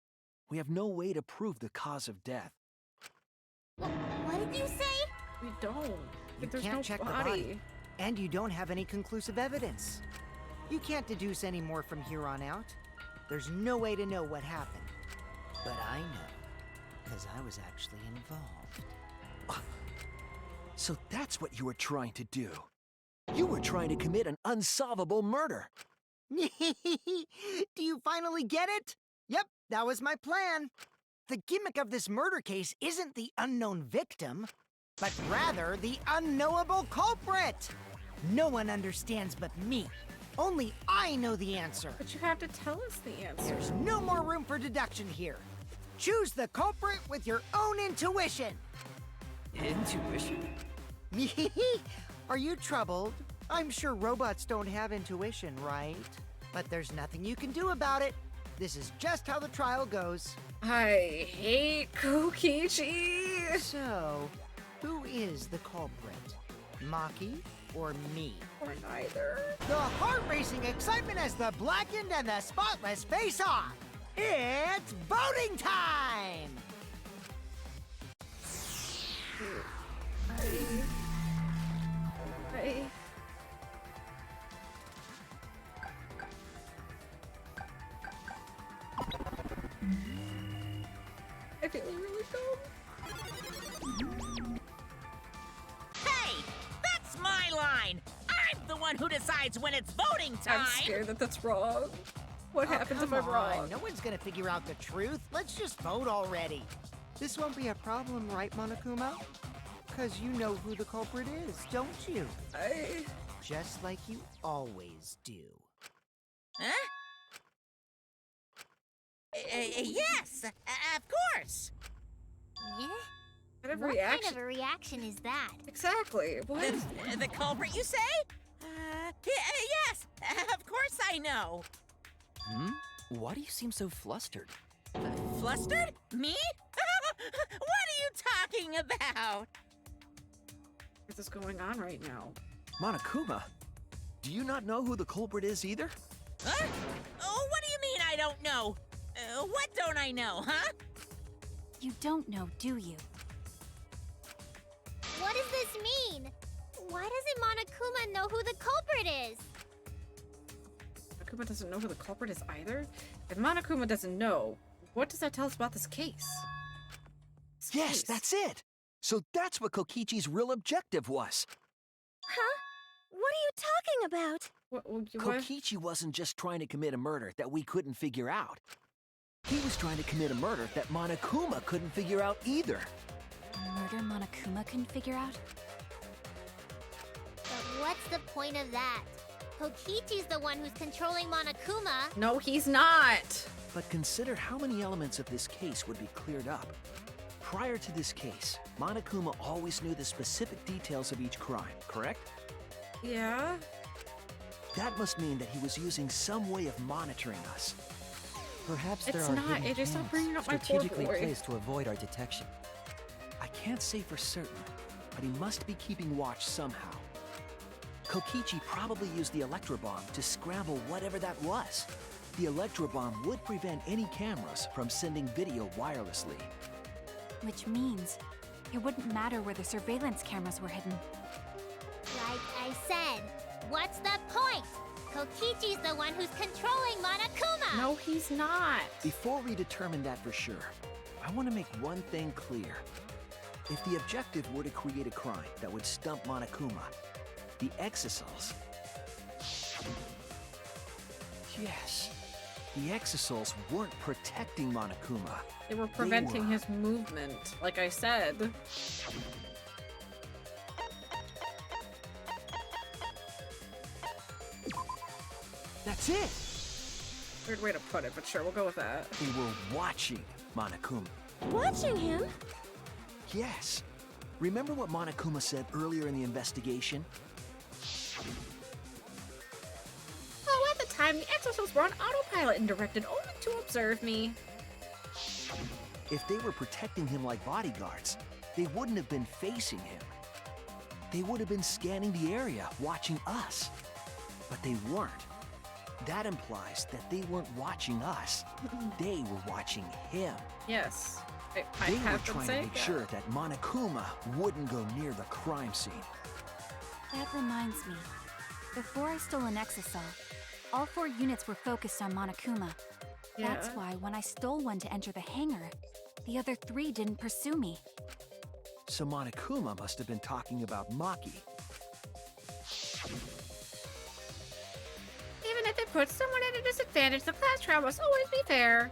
We have no way to prove the cause of death. What did you say? We don't. You There's can't no check the body. body. And you don't have any conclusive evidence. You can't deduce any more from here on out. There's no way to know what happened. But I know, because I was actually involved. So that's what you were trying to do. You were trying to commit an unsolvable murder. Do you finally get it? Yep, that was my plan. The gimmick of this murder case isn't the unknown victim, but rather the unknowable culprit. No one understands but me. Only I know the answer. But you have to tell us the answer. There's no more room for deduction here. Choose the culprit with your own intuition. Intuition? Are you troubled? I'm sure robots don't have intuition, right? But there's nothing you can do about it. This is just how the trial goes. I hate Kokichi! So, who is the culprit? Maki or me? Or neither. The heart-racing excitement as the blackened and the spotless face off. It's voting time! I feel really dumb. Hey! That's my line! I'm the one who decides when it's voting time! I'm scared that that's wrong. What happens if I'm Come wrong? on, no one's gonna figure out the truth. Let's just vote already. This won't be a problem, right, Monokuma? Because you know who the culprit is, don't you? Just like you always do. Huh? Yes, of course. Yeah? What kind of What reaction? kind of a reaction is that? Exactly. What? The culprit, you say? Yes, of course I know. Why do you seem so flustered? Flustered? Me? What are you talking about? What is going on right now? Monokuma, do you not know who the culprit is either? Huh? Oh, what do you mean I don't know? What don't I know, huh? You don't know, do you? What does this mean? Why doesn't Monokuma know who the culprit is? Monokuma doesn't know who the culprit is either? If Monokuma doesn't know, what does that tell us about this case? Yes, that's it! So that's what Kokichi's real objective was. Huh? What are you talking about? Kokichi wasn't just trying to commit a murder that we couldn't figure out. He was trying to commit a murder that Monokuma couldn't figure out either. A murder Monokuma couldn't figure out? But what's the point of that? Kokichi's the one who's controlling Monokuma. No, he's not! But consider how many elements of this case would be cleared up. Prior to this case, Monokuma always knew the specific details of each crime, correct? Yeah? That must mean that he was using some way of monitoring us. Perhaps there It's are not. hidden It is not cams bringing up my poor strategically boy. placed to avoid our detection. I can't say for certain, but he must be keeping watch somehow. Kokichi probably used the electro bomb to scramble whatever that was. The electro bomb would prevent any cameras from sending video wirelessly. Which means it wouldn't matter where the surveillance cameras were hidden. Like I said, what's the point? Kokichi's the one who's controlling Monokuma. No, he's not. Before we determine that for sure, I want to make one thing clear. If the objective were to create a crime that would stump Monokuma, the exosols... Yes, the exosols weren't protecting Monokuma. They were preventing his movement, like I said. That's it! Weird way to put it, but sure, we'll go with that. They were watching Monokuma. Watching him? Yes, Remember what Monokuma said earlier in the investigation? Oh, at the time, the exosols were on autopilot and directed only to observe me. If they were protecting him like bodyguards, they wouldn't have been facing him. They would have been scanning the area, watching us. But they weren't. That implies that they weren't watching us. They were watching him. Yes. I They were have been trying to saying make that. sure that Monokuma wouldn't go near the crime scene. That reminds me. Before I stole an exosol, all 4 units were focused on Monokuma. That's Yeah. why when I stole one to enter the hangar, the other 3 didn't pursue me. So Monokuma must have been talking about Maki. Even if it puts someone at a disadvantage, the class trial must always be fair.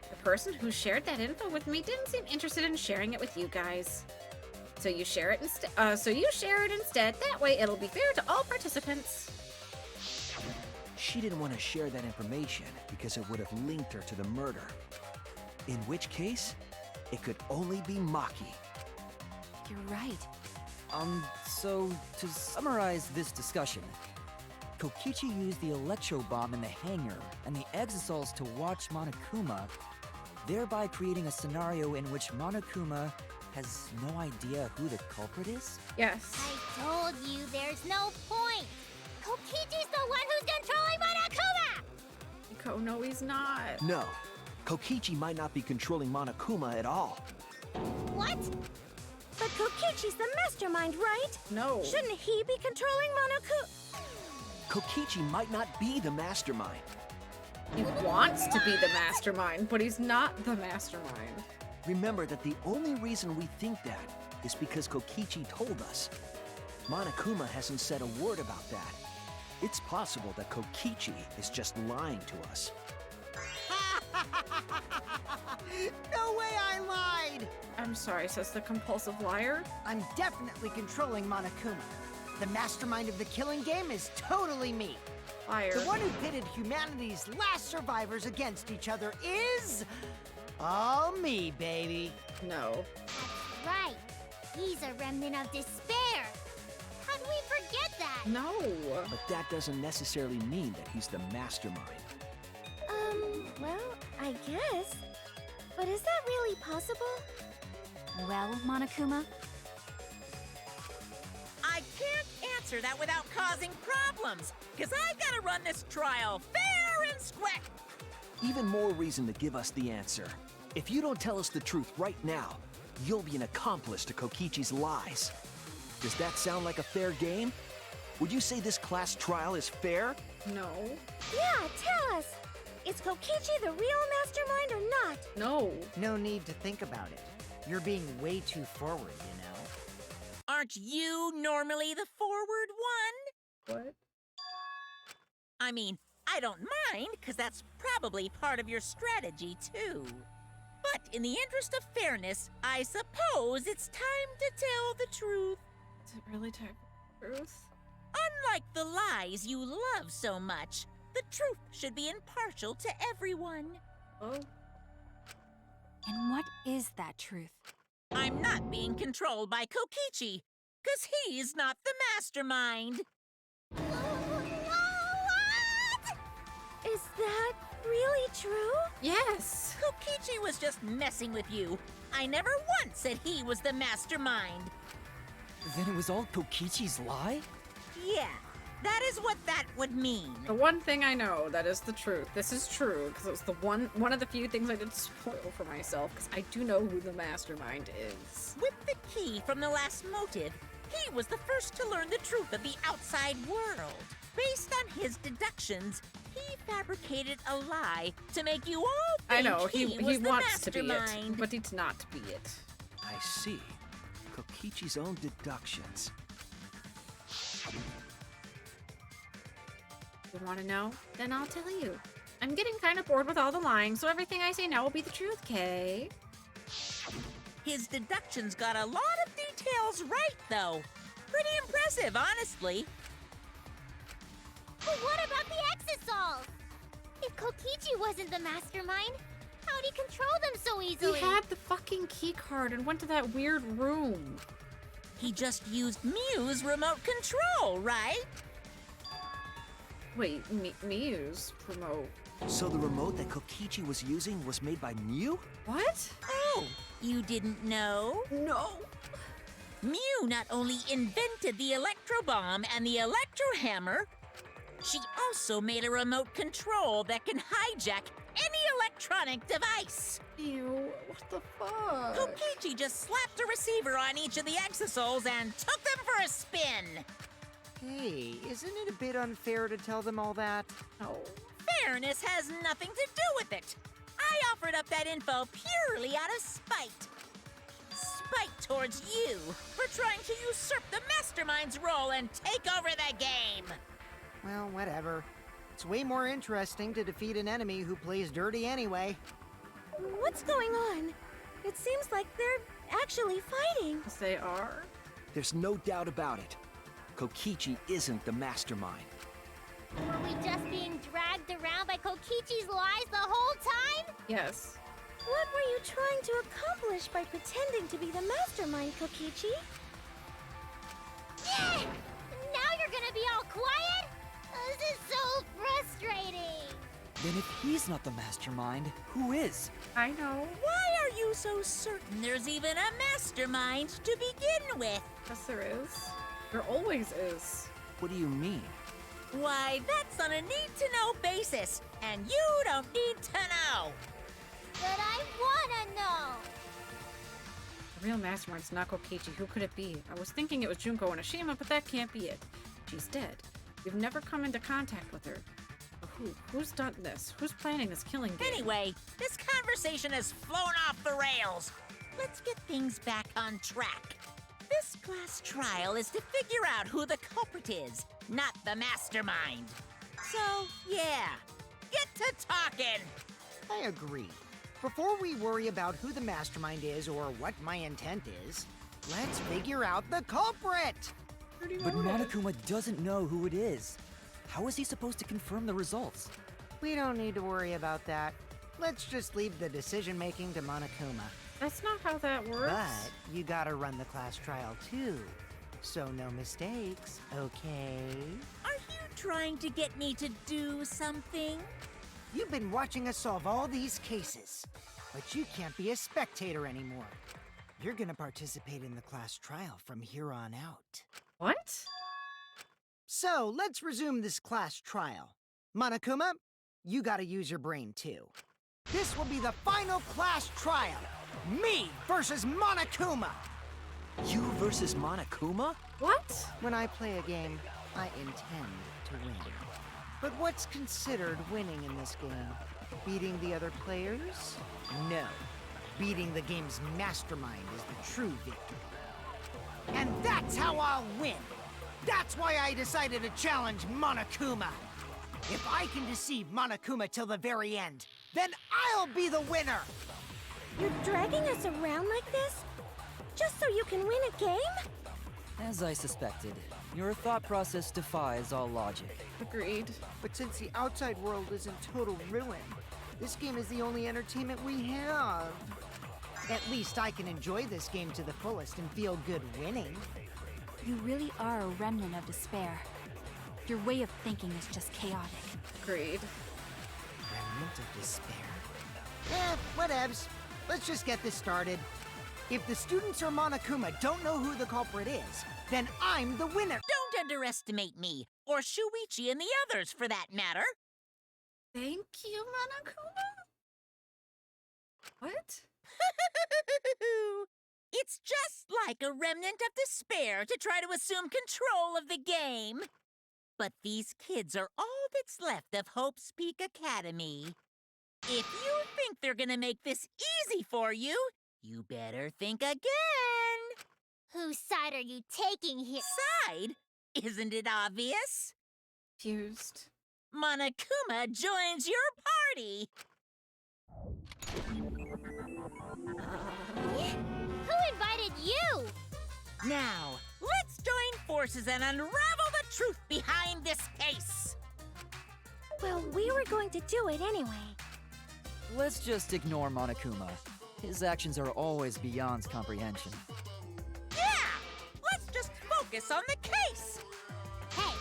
The person who shared that info with me didn't seem interested in sharing it with you guys. So you share it instead. That way, it'll be fair to all participants. She didn't want to share that information because it would have linked her to the murder. In which case, it could only be Maki. You're right. So to summarize this discussion, Kokichi used the electro bomb in the hangar and the exosols to watch Monokuma, thereby creating a scenario in which Monokuma has no idea who the culprit is? Yes. I told you there's no point. Kokichi's the one who's controlling Monokuma! No, he's not. No, Kokichi might not be controlling Monokuma at all. What? But Kokichi's the mastermind, right? No. Shouldn't he be controlling Monokuma? Kokichi might not be the mastermind. He wants to be the mastermind, but he's not the mastermind. Remember that the only reason we think that is because Kokichi told us. Monokuma hasn't said a word about that. It's possible that Kokichi is just lying to us. No way I lied! I'm sorry, says the compulsive liar. I'm definitely controlling Monokuma. The mastermind of the killing game is totally me. Liar. The one who pitted humanity's last survivors against each other is... all me, baby. No. That's right. He's a remnant of despair. How'd we forget that? No. But that doesn't necessarily mean that he's the mastermind. Well, I guess. But is that really possible? Well, Monokuma, I can't answer that without causing problems, because I gotta run this trial fair and square. Even more reason to give us the answer. If you don't tell us the truth right now, you'll be an accomplice to Kokichi's lies. Does that sound like a fair game? Would you say this class trial is fair? No. Yeah, tell us. Is Kokichi the real mastermind or not? No. No need to think about it. You're being way too forward, you know. Aren't you normally the forward one? What? I mean, I don't mind, because that's probably part of your strategy, too. But in the interest of fairness, I suppose it's time to tell the truth. Is it really time for truth? Unlike the lies you love so much, the truth should be impartial to everyone. Oh. and what is that truth? I'm not being controlled by Kokichi, because he's not the mastermind. Is that really true? Yes. Kokichi was just messing with you. I never once said he was the mastermind. Then it was all Kokichi's lie? Yeah, that is what that would mean. The one thing I know that is the truth. This is true because it was the one of the few things I did spoil for myself because I do know who the mastermind is. With the key from the last motive, he was the first to learn the truth of the outside world. Based on his deductions, he fabricated a lie to make you all think I know he was the wants to be mastermind. it, but he's not to be it. I see. Kokichi's own deductions. You want to know? Then I'll tell you. I'm getting kind of bored with all the lying, so everything I say now will be the truth, Kay. His deductions got a lot of details right, though. Pretty impressive, honestly. But what about the Exosols? If Kokichi wasn't the mastermind, how'd he control them so easily? He had the fucking key card and went to that weird room. He just used Mew's remote control, right? Wait, Mew's remote. So the remote that Kokichi was using was made by Mew? What? Oh, you didn't know? No. Mew not only invented the electro bomb and the electro hammer, she also made a remote control that can hijack any electronic device. Ew, what the fuck? Kokichi just slapped a receiver on each of the exosoles and took them for a spin. Hey, isn't it a bit unfair to tell them all that? No. Fairness has nothing to do with it. I offered up that info purely out of spite. Spite towards you for trying to usurp the mastermind's role and take over the game. Well, whatever. It's way more interesting to defeat an enemy who plays dirty anyway. What's going on? It seems like they're actually fighting. Yes, they are. There's no doubt about it. Kokichi isn't the mastermind. Were we just being dragged around by Kokichi's lies the whole time? Yes. What were you trying to accomplish by pretending to be the mastermind, Kokichi? Yeah! Now you're gonna be all quiet? This is so frustrating. Then if he's not the mastermind, who is? I know. Why are you so certain there's even a mastermind to begin with? Yes, there is. There always is. What do you mean? Why, that's on a need-to-know basis, and you don't need to know. But I wanna know. The real mastermind's not Kokichi. Who could it be? I was thinking it was Junko Enoshima, but that can't be it. She's dead. We've never come into contact with her. Who's done this? Who's planning this killing game? Anyway, this conversation has flown off the rails. Let's get things back on track. This class trial is to figure out who the culprit is, not the mastermind. So, yeah, get to talking. I agree. Before we worry about who the mastermind is or what my intent is, let's figure out the culprit! But Monokuma doesn't know who it is. How is he supposed to confirm the results? We don't need to worry about that. Let's just leave the decision-making to Monokuma. That's not how that works. But you gotta run the class trial too. So no mistakes, okay? Are you trying to get me to do something? You've been watching us solve all these cases, but you can't be a spectator anymore. You're gonna participate in the class trial from here on out. What? So, let's resume this class trial. Monokuma, you gotta use your brain too. This will be the final class trial. Me versus Monokuma! You versus Monokuma? What? When I play a game, I intend to win. But what's considered winning in this game? Beating the other players? No. Beating the game's mastermind is the true victory. And that's how I'll win! That's why I decided to challenge Monokuma! If I can deceive Monokuma till the very end, then I'll be the winner! You're dragging us around like this? Just so you can win a game? As I suspected, your thought process defies all logic. Agreed. But since the outside world is in total ruin, this game is the only entertainment we have. At least I can enjoy this game to the fullest and feel good winning. You really are a remnant of despair. Your way of thinking is just chaotic. Agreed. Remnant of despair? Whatevs. Let's just get this started. If the students or Monokuma don't know who the culprit is, then I'm the winner! Don't underestimate me, or Shuichi and the others for that matter. Thank you, Monokuma? What? It's just like a remnant of despair to try to assume control of the game. But these kids are all that's left of Hope's Peak Academy. If you think they're gonna make this easy for you, you better think again. Whose side are you taking here? Side? Isn't it obvious? Fused. Monokuma joins your party. Who invited you? Now, let's join forces and unravel the truth behind this case. Well, we were going to do it anyway. Let's just ignore Monokuma. His actions are always beyond comprehension. Yeah! focus on the case. Hey,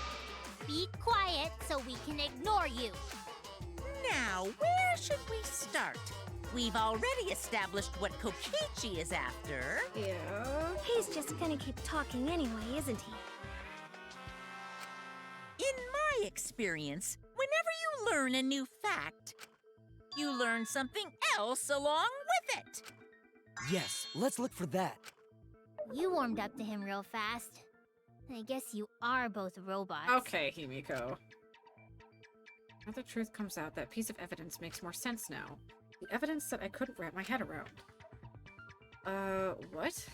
be quiet so we can ignore you. Now, where should we start? We've already established what Kokichi is after. Yeah. He's just gonna keep talking anyway, isn't he? In my experience, whenever you learn a new fact, you learn something else along with it. Yes, let's look for that. You warmed up to him real fast. I guess you are both robots. Okay, Himiko. Now the truth comes out, that piece of evidence makes more sense now. The evidence that I couldn't wrap my head around. What?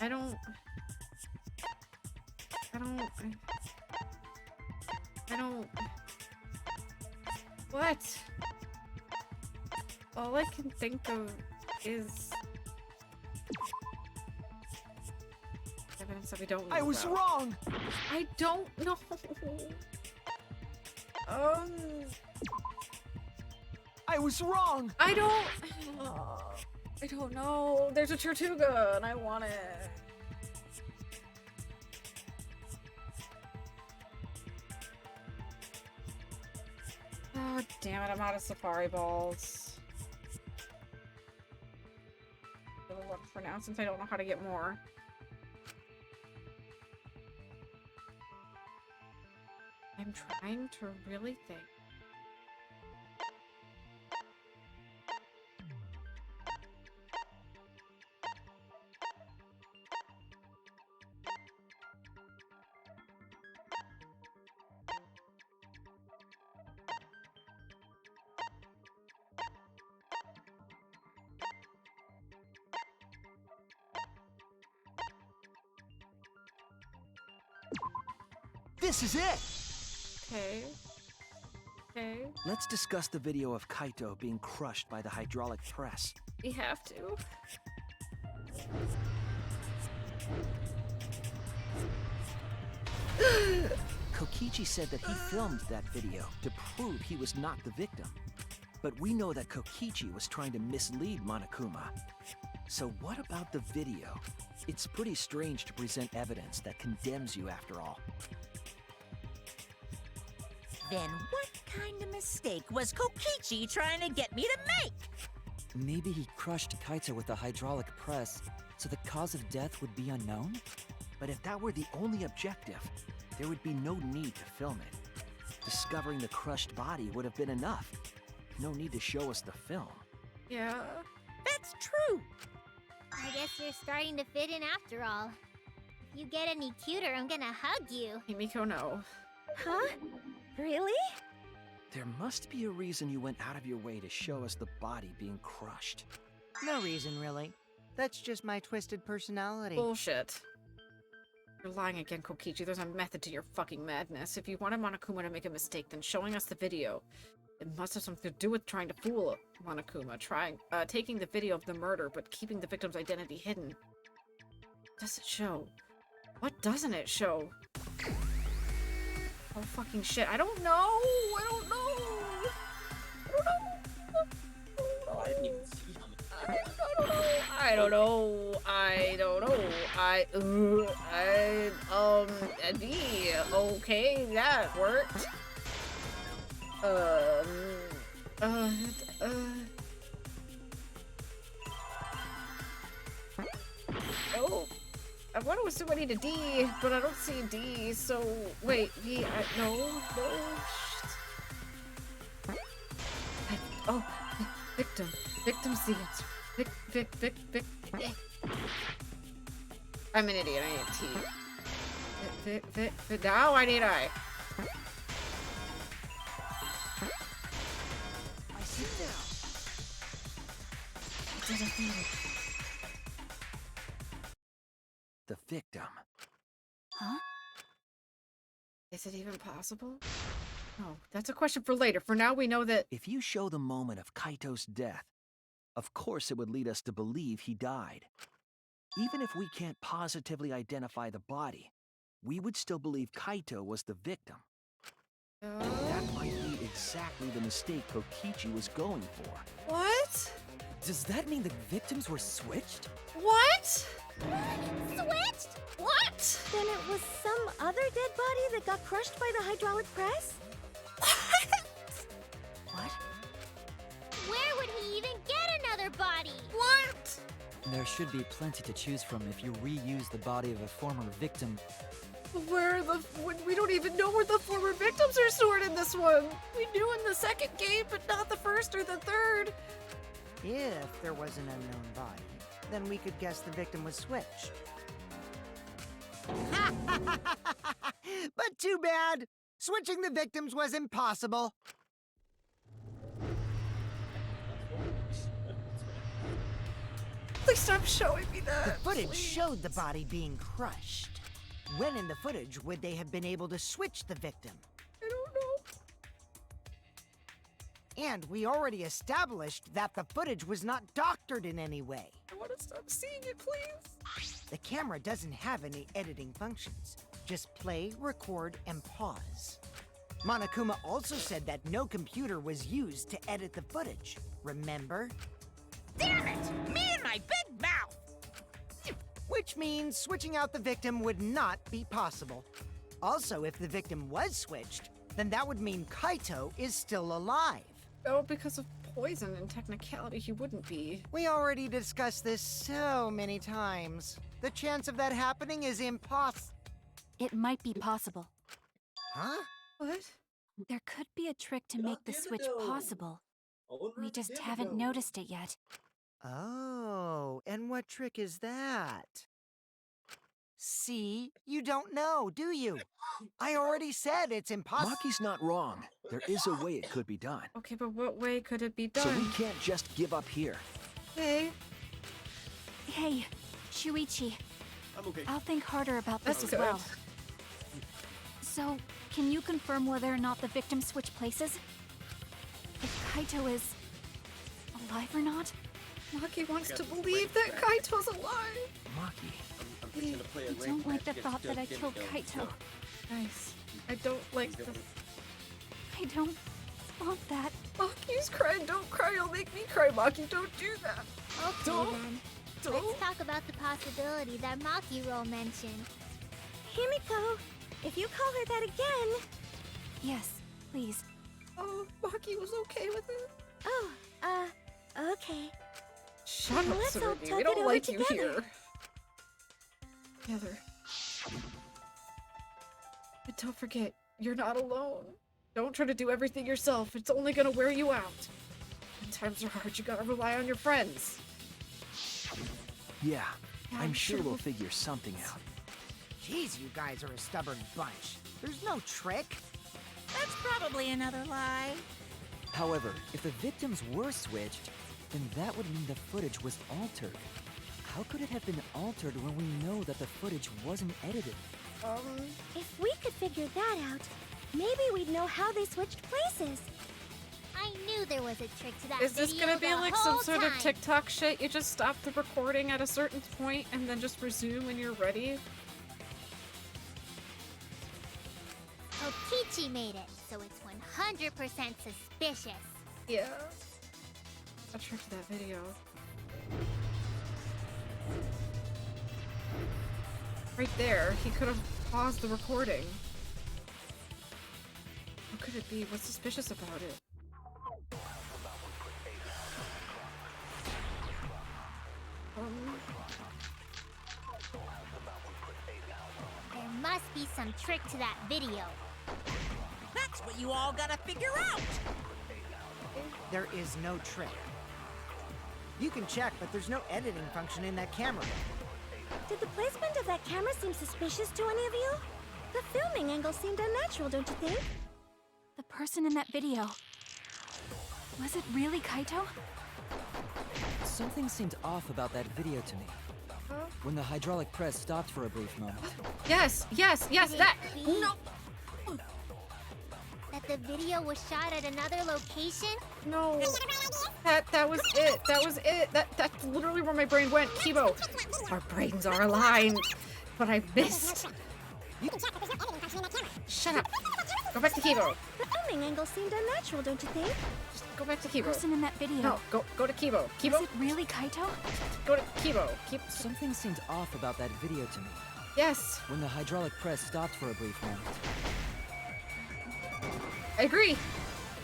I don't... What? All I can think of is... evidence that we don't know I was about. wrong! I don't know. I was wrong! I don't know. There's a Tortuga and I want it. Oh, damn it, I'm out of safari balls. I'll look for now since I don't know how to get more. I'm trying to really think. This is it! Okay. Okay. Let's discuss the video of Kaito being crushed by the hydraulic press. We have to. Kokichi said that he filmed that video to prove he was not the victim. But we know that Kokichi was trying to mislead Monokuma. So what about the video? It's pretty strange to present evidence that condemns you after all. Then what kind of mistake was Kokichi trying to get me to make? Maybe he crushed Kaito with a hydraulic press, so the cause of death would be unknown? But if that were the only objective, there would be no need to film it. Discovering the crushed body would have been enough. No need to show us the film. Yeah. That's true. I guess you're starting to fit in after all. If you get any cuter, I'm gonna hug you. Himiko, no. Huh? Really? There must be a reason you went out of your way to show us the body being crushed. No reason, really. That's just my twisted personality. Bullshit. You're lying again, Kokichi. There's a method to your fucking madness. If you wanted Monokuma to make a mistake, then showing us the video. It must have something to do with trying to fool Monokuma. Taking the video of the murder, but keeping the victim's identity hidden. What does it show? What doesn't it show? Oh fucking shit, I don't know! I don't know! Oh, I didn't even see him. I don't know. D. Okay, that worked. Oh, I want to assume I need a D, but I don't see a D, so wait, D, no, shit. Oh, victim's the answer. Vic. I'm an idiot, I need a T. Now I need I. I see now. The victim. Huh? Is it even possible? No, that's a question for later. For now, we know that... If you show the moment of Kaito's death, of course it would lead us to believe he died. Even if we can't positively identify the body, we would still believe Kaito was the victim. That might be exactly the mistake Kokichi was going for. What? Does that mean the victims were switched? What? Switched? What? Then it was some other dead body that got crushed by the hydraulic press? What? Where would he even get another body? What? There should be plenty to choose from if you reuse the body of a former victim. We don't even know where the former victims are stored in this one. We knew in the second game, but not the first or the third. If there was an unknown body, then we could guess the victim was switched. But too bad! Switching the victims was impossible. Please stop showing me that. The footage showed the body being crushed. When in the footage would they have been able to switch the victim? I don't know. And we already established that the footage was not doctored in any way. I want to stop seeing it, please. The camera doesn't have any editing functions. Just play, record, and pause. Monokuma also said that no computer was used to edit the footage. Remember? Damn it! Me and my big mouth! Which means switching out the victim would not be possible. Also, if the victim was switched, then that would mean Kaito is still alive. Oh, because of poison and technicality, he wouldn't be. We already discussed this so many times. The chance of that happening is impossible. It might be possible. Huh? What? There could be a trick to make the switch possible. We just haven't noticed it yet. Oh, and what trick is that? See? You don't know, do you? I already said it's impossible. Maki's not wrong. There is a way it could be done. Okay, but what way could it be done? So we can't just give up here. Hey. Hey, Shuichi. I'm okay. I'll think harder about this That's as good. well. So, can you confirm whether or not the victims switch places? If Kaito is alive or not? Maki wants to believe that Kaito's alive. Maki. I'm just gonna play a I rank don't like match the thought against that I Judge killed Kimiko. Kaito. Nice. I don't like the... I don't want that. Maki's crying. Don't cry. You'll make me cry, Maki. Don't do that. Okay Don't. then. Don't. Let's talk about the possibility that Maki-ro mentioned. Himiko, if you call her that again... Yes, please. Oh, Maki was okay with it. Oh, okay. Shut up, Let's all Serenity. talk We it don't over like you together. here. Together. But don't forget, you're not alone. Don't try to do everything yourself. It's only gonna wear you out. When times are hard, you gotta rely on your friends. Yeah, I'm I'm sure sure we'll we'll- figure something out. Jeez, you guys are a stubborn bunch. There's no trick. That's probably another lie. However, if the victims were switched, then that would mean the footage was altered. How could it have been altered when we know that the footage wasn't edited? If we could figure that out, maybe we'd know how they switched places. I knew there was a trick to that Is this video gonna be the like whole some sort of time. TikTok shit? You just stop the recording at a certain point and then just resume when you're ready? Kokichi made it, so it's 100% suspicious. Yeah. A trick to that video. Right there, he could have paused the recording. What could it be? What's suspicious about it? There must be some trick to that video. That's what you all gotta figure out! There is no trick. You can check, but there's no editing function in that camera. Did the placement of that camera seem suspicious to any of you? The filming angle seemed unnatural, don't you think? The person in that video. Was it really Kaito? Something seemed off about that video to me. When the hydraulic press stopped for a brief moment. Yes, yes, yes, that! No! That the video was shot at another location? No. That was it. That was it. That's literally where my brain went. Kibo. Our brains are aligned. But I missed. Shut up. Go back to Kibo. The filming angle seemed unnatural, don't you think? Just go back to Kibo. Person in that video. No, go to Kibo. Kibo. Is it really Kaito? Go to Kibo. Something seemed off about that video to me. Yes. When the hydraulic press stopped for a brief moment. I agree.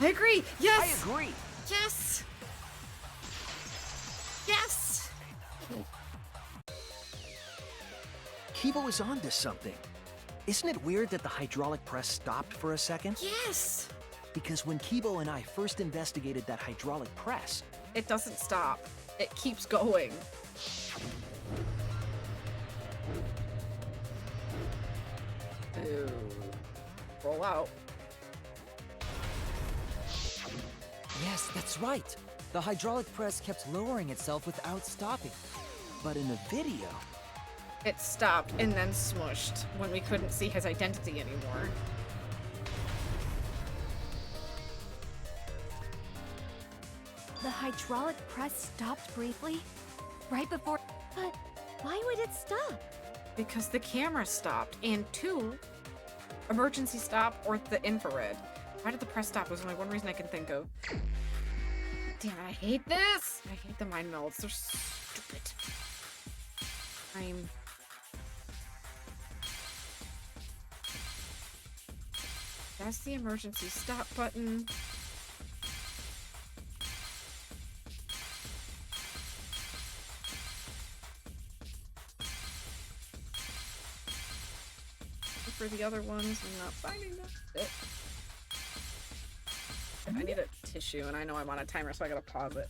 I agree. Yes. I agree. Yes. Yes. Kibo is onto something. Isn't it weird that the hydraulic press stopped for a second? Yes. Because when Kibo and I first investigated that hydraulic press, it doesn't stop. It keeps going. Ew. Roll out. Yes, that's right. The hydraulic press kept lowering itself without stopping. But in the video, it stopped and then smushed when we couldn't see his identity anymore. The hydraulic press stopped briefly? Right before... But why would it stop? Because the camera stopped, and 2, emergency stop or the infrared. Why did the press stop was only one reason I can think of. Damn, I hate this! I hate the mind melds, they're stupid. That's the emergency stop button. For the other ones, I'm not finding them. I need a tissue, and I know I'm on a timer, so I gotta pause it.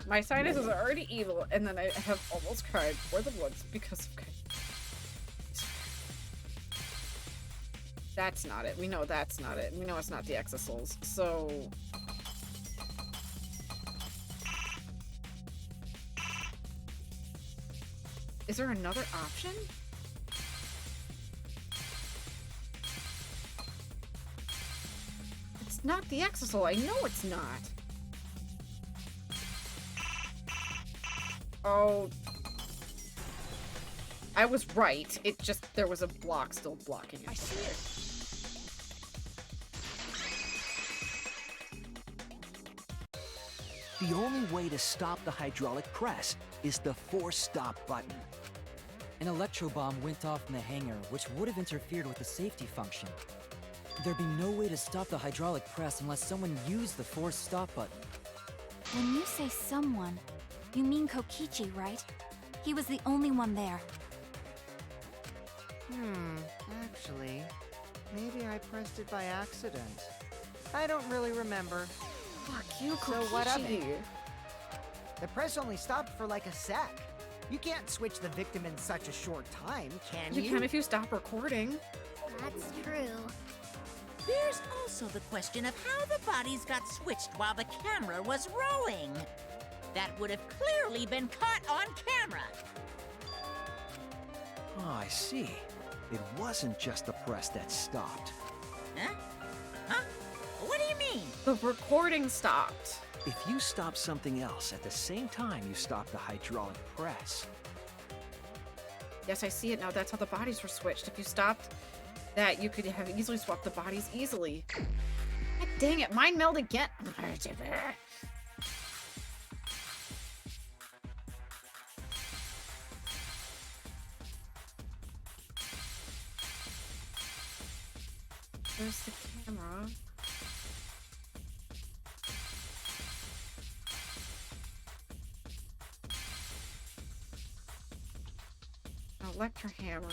My sinuses are already evil, and then I have almost cried more than once because of... That's not it. We know that's not it. We know it's not the exosouls, so... Is there another option? It's not the exosoul. I know it's not. Oh. I was right. It just, there was a block still blocking it. I see it. The only way to stop the hydraulic press is the force stop button. An electro bomb went off in the hangar, which would have interfered with the safety function. There'd be no way to stop the hydraulic press unless someone used the force stop button. When you say someone, you mean Kokichi, right? He was the only one there. Actually, maybe I pressed it by accident. I don't really remember. Fuck you, Kokichi. So what of it? The press only stopped for like a sec. You can't switch the victim in such a short time, can you? You can if you stop recording. That's true. There's also the question of how the bodies got switched while the camera was rolling. That would have clearly been caught on camera. Oh, I see. It wasn't just the press that stopped. Huh? Huh? What do you mean? The recording stopped. If you stop something else at the same time you stop the hydraulic press. Yes, I see it now. That's how the bodies were switched. If you stopped that, you could have easily swapped the bodies easily. God dang it, mind meld again. There's the camera. Electro hammer.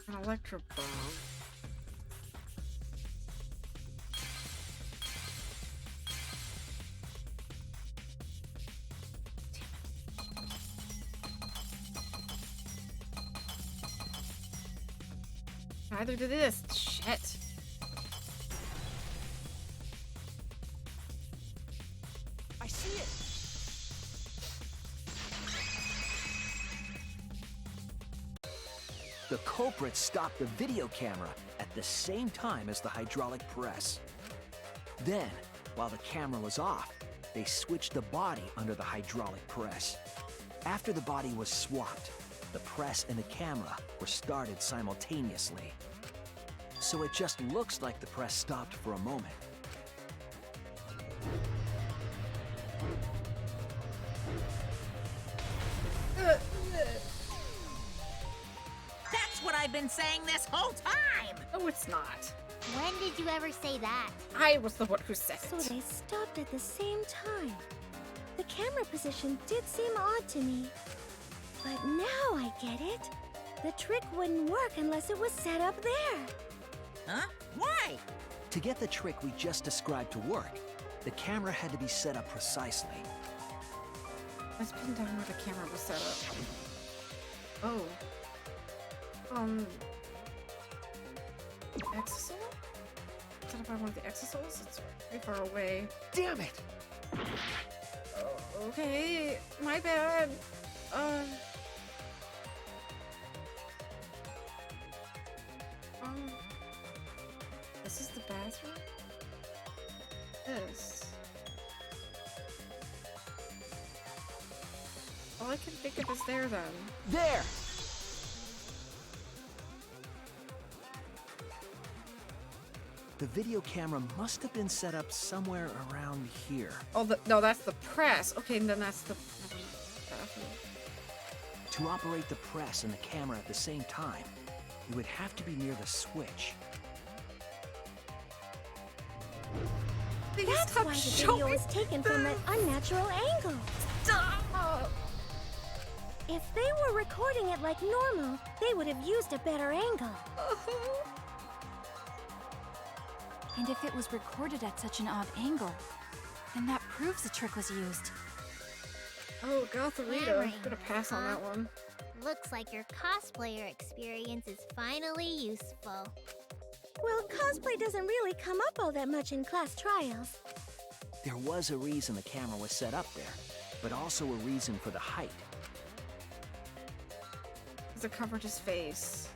An electro bomb. Either do this. Shit. I see it. The culprit stopped the video camera at the same time as the hydraulic press. Then, while the camera was off, they switched the body under the hydraulic press. After the body was swapped, the press and the camera were started simultaneously. So it just looks like the press stopped for a moment. That's what I've been saying this whole time! No, it's not. When did you ever say that? I was the one who said So it. they stopped at the same time. The camera position did seem odd to me. But now I get it. The trick wouldn't work unless it was set up there. Huh? Why? To get the trick we just described to work, the camera had to be set up precisely. Let's pin down where the camera was set up. Oh. Exisal? Set up by one of the exisals? It's very far away. Damn it! Oh, okay, my bad. This is the bathroom? This. All I can think of is there then. There! The video camera must have been set up somewhere around here. Oh, no, that's the press. Okay, and then that's the bathroom. To operate the press and the camera at the same time, you would have to be near the switch. That's why the video was taken from that unnatural angle. Stop! If they were recording it like normal, they would have used a better angle. And if it was recorded at such an odd angle, then that proves the trick was used. Oh, Gotharita. I'm gonna pass on that one. Looks like your cosplayer experience is finally useful. Well, cosplay doesn't really come up all that much in class trials. There was a reason the camera was set up there, but also a reason for the height. It covered his face.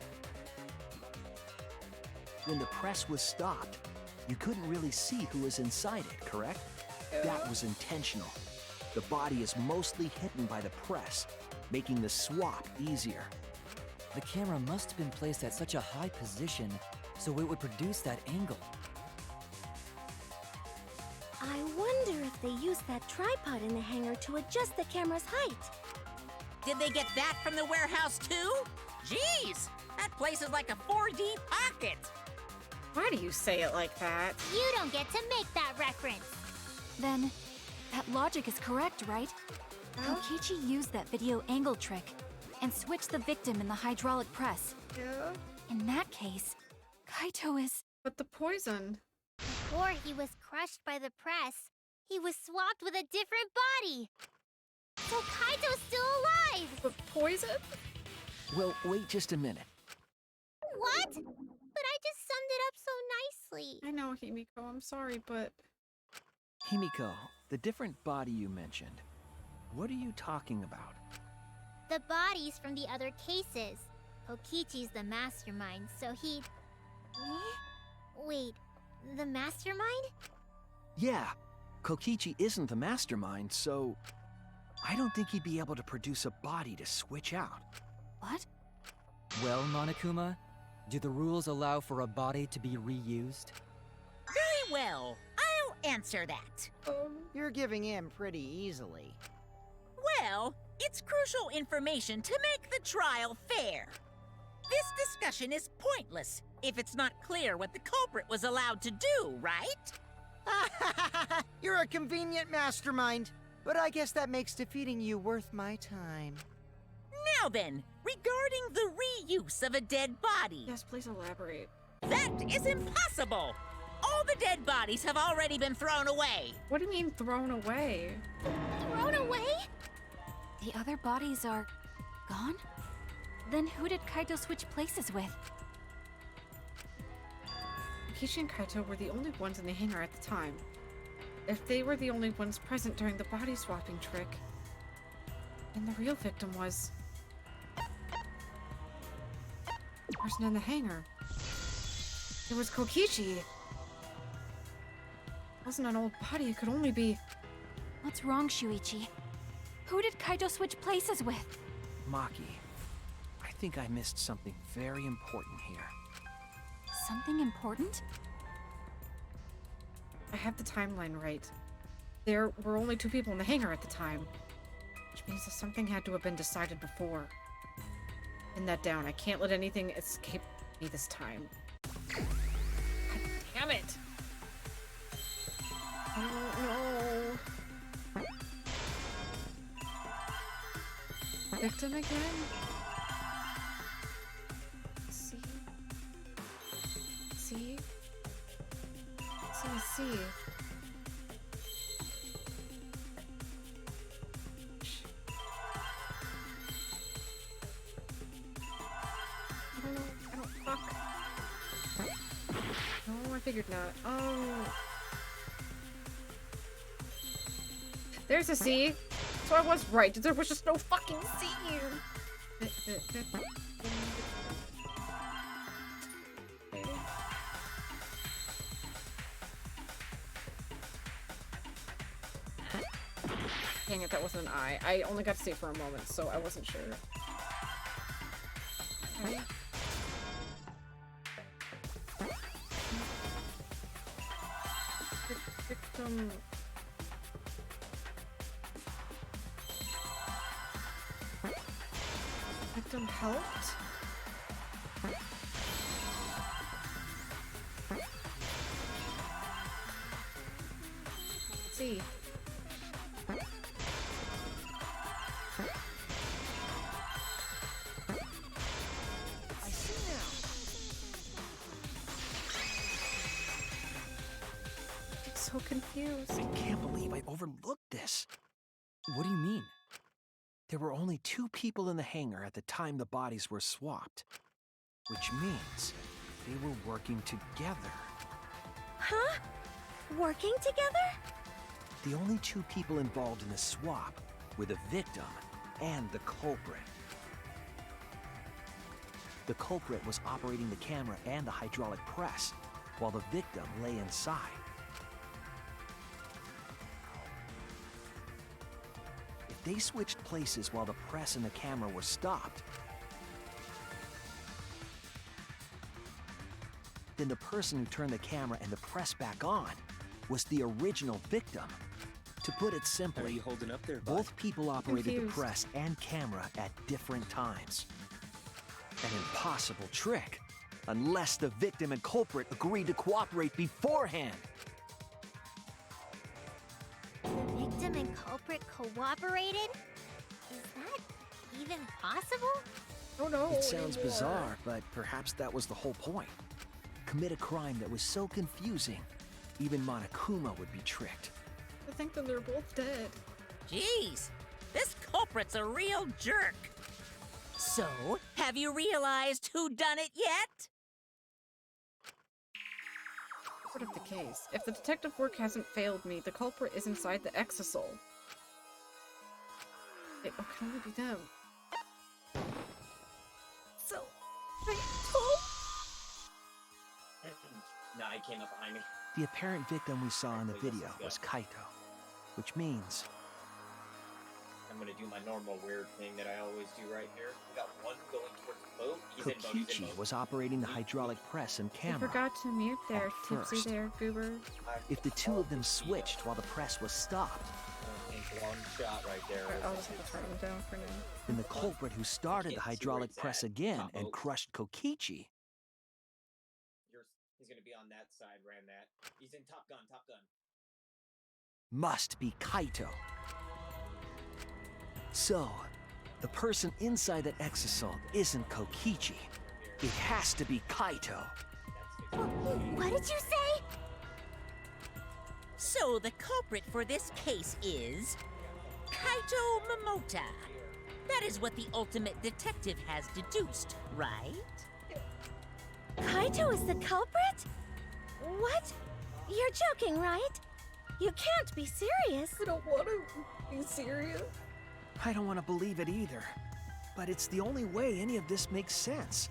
When the press was stopped, you couldn't really see who was inside it, correct? That was intentional. The body is mostly hidden by the press, making the swap easier. The camera must have been placed at such a high position so it would produce that angle. I wonder if they used that tripod in the hangar to adjust the camera's height. Did they get that from the warehouse too? Jeez, that place is like a 4D pocket. Why do you say it like that? You don't get to make that reference. Then, that logic is correct, right? Kokichi used that video angle trick and switched the victim in the hydraulic press. Yeah. In that case, Kaito is... But the poison... Before he was crushed by the press, he was swapped with a different body. So Kaito's still alive! But poison? Well, wait just a minute. What? But I just summed it up so nicely. I know, Himiko, I'm sorry, but... Himiko, the different body you mentioned, what are you talking about? The bodies from the other cases. Kokichi's the mastermind, so he... Wait, the mastermind? Yeah, Kokichi isn't the mastermind, so... I don't think he'd be able to produce a body to switch out. What? Well, Monokuma, do the rules allow for a body to be reused? Very well, I'll answer that. You're giving in pretty easily. Well, it's crucial information to make the trial fair. This discussion is pointless if it's not clear what the culprit was allowed to do, right? You're a convenient mastermind, but I guess that makes defeating you worth my time. Now then, regarding the reuse of a dead body. Yes, please elaborate. That is impossible! All the dead bodies have already been thrown away. What do you mean thrown away? Thrown away? The other bodies are... gone? Then who did Kaito switch places with? Kokichi and Kaito were the only ones in the hangar at the time. If they were the only ones present during the body swapping trick, then the real victim was... the person in the hangar. It was Kokichi. It wasn't an old body, it could only be... What's wrong, Shuichi? Who did Kaito switch places with? Maki, I think I missed something very important here. Something important? I have the timeline right. There were only 2 people in the hangar at the time. Which means that something had to have been decided before. Pin that down. I can't let anything escape me this time. God damn it! Oh no! Victim again? See? See? See? I don't fuck. No, I figured not. Oh. There's a C. So I was right. There was just no fucking C. Dang it, that wasn't an I. I only got to see it for a moment, so I wasn't sure. Okay. Victim... Victim helped? Let's see. I see now. I'm so confused. I can't believe I overlooked this. What do you mean? There were only 2 people in the hangar at the time the bodies were swapped. Which means they were working together. Huh? Working together? The only 2 people involved in the swap were the victim and the culprit. The culprit was operating the camera and the hydraulic press, while the victim lay inside. If they switched places while the press and the camera were stopped, then the person who turned the camera and the press back on was the original victim. To put it simply, How are you holding up there, bud? both people operated the Confused. press and camera at different times. An impossible trick, unless the victim and culprit agreed to cooperate beforehand. The victim and culprit cooperated? Is that even possible? Oh no. It sounds anymore. bizarre, but perhaps that was the whole point. Commit a crime that was so confusing, even Monokuma would be tricked. I think that they're both dead. Jeez, this culprit's a real jerk. So, have you realized who done it yet? What if the case? If the detective work hasn't failed me, the culprit is inside the exosol. It can only be them. So, Nah, he came up behind me. The apparent victim we saw in the video was Kaito, which means I'm gonna do my normal weird thing that I always do right here. We got one going towards the boat. He's in boat, he's in Kokichi boat. was operating the hydraulic press and I camera. forgot to mute there, At Tipsy first. there, Goober. If the 2 of them switched while the press was stopped, I think one shot right there. I'll just have to turn them down for now. then the culprit who started the hydraulic press again and crushed Kokichi He's gonna be on that side, ran that. He's in Top Gun, Top Gun. must be Kaito. So, the person inside that exosol isn't Kokichi. It has to be Kaito. What did you say? So the culprit for this case is Kaito Momota. That is what the ultimate detective has deduced, right? Kaito is the culprit? What? You're joking, right? You can't be serious. I don't want to be serious. I don't want to believe it either, but it's the only way any of this makes sense.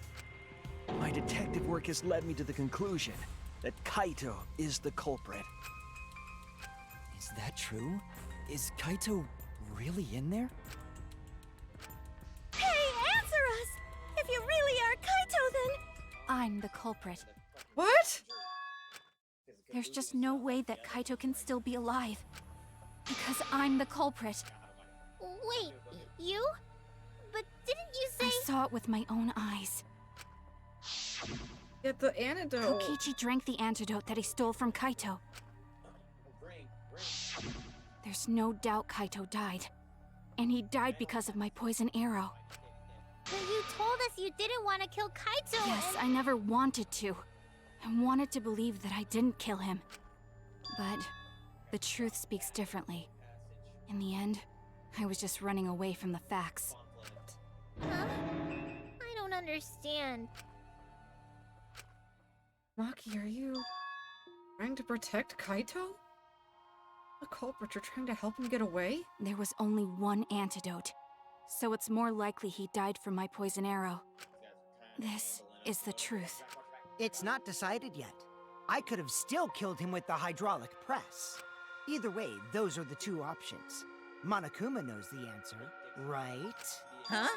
My detective work has led me to the conclusion that Kaito is the culprit. Is that true? Is Kaito really in there? Hey, answer us! If you really are Kaito, then... I'm the culprit. What? There's just no way that Kaito can still be alive. Because I'm the culprit. Wait, you? But didn't you say... I saw it with my own eyes. Yeah, the antidote. Kokichi drank the antidote that he stole from Kaito. There's no doubt Kaito died. And he died because of my poison arrow. But you told us you didn't want to kill Kaito. Yes, I never wanted to. I wanted to believe that I didn't kill him. But the truth speaks differently. In the end, I was just running away from the facts. Huh? I don't understand. Maki, are you trying to protect Kaito? The culprit, you're trying to help him get away? There was only one antidote, so it's more likely he died from my poison arrow. This is the truth. It's not decided yet. I could have still killed him with the hydraulic press. Either way, those are the two options. Monokuma knows the answer, right? Huh?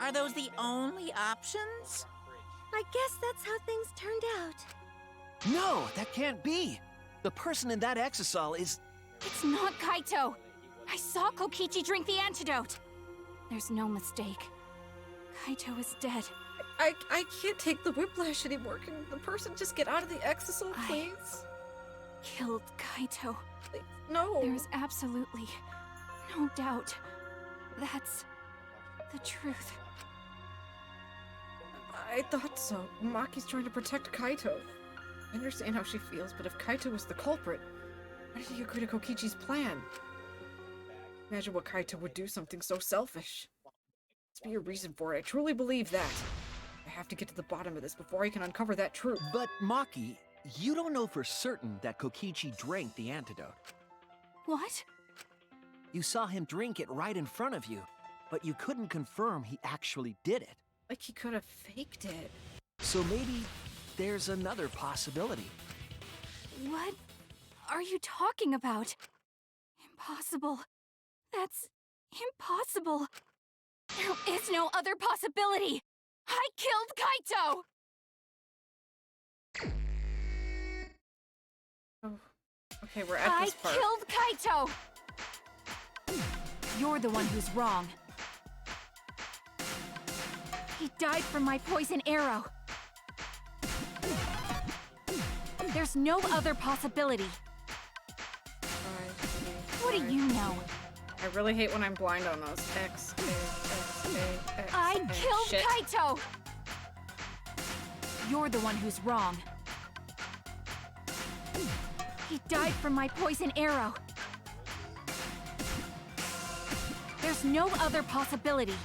Are those the only options? I guess that's how things turned out. No, that can't be. The person in that exisal is... It's not Kaito! I saw Kokichi drink the antidote! There's no mistake. Kaito is dead. I can't take the whiplash anymore. Can the person just get out of the exisal, please? Killed Kaito. Please, no. There's absolutely no doubt. That's the truth. I thought so. Maki's trying to protect Kaito. I understand how she feels, but if Kaito was the culprit, why did he agree to Kokichi's plan? Imagine what Kaito would do, something so selfish. Must be a reason for it. I truly believe that. I have to get to the bottom of this before I can uncover that truth. But Maki, you don't know for certain that Kokichi drank the antidote. What? You saw him drink it right in front of you, but you couldn't confirm he actually did it. Like he could have faked it. So maybe there's another possibility. What are you talking about? Impossible. That's impossible. There is no other possibility. I killed Kaito! Oh, okay, we're at this part. I killed Kaito! You're the one who's wrong. He died from my poison arrow. There's no other possibility. What do you know? I really hate when I'm blind on those. X, A, X, A, X, I A. killed Shit. Kaito! You're the one who's wrong. He died from my poison arrow. There's no other possibility.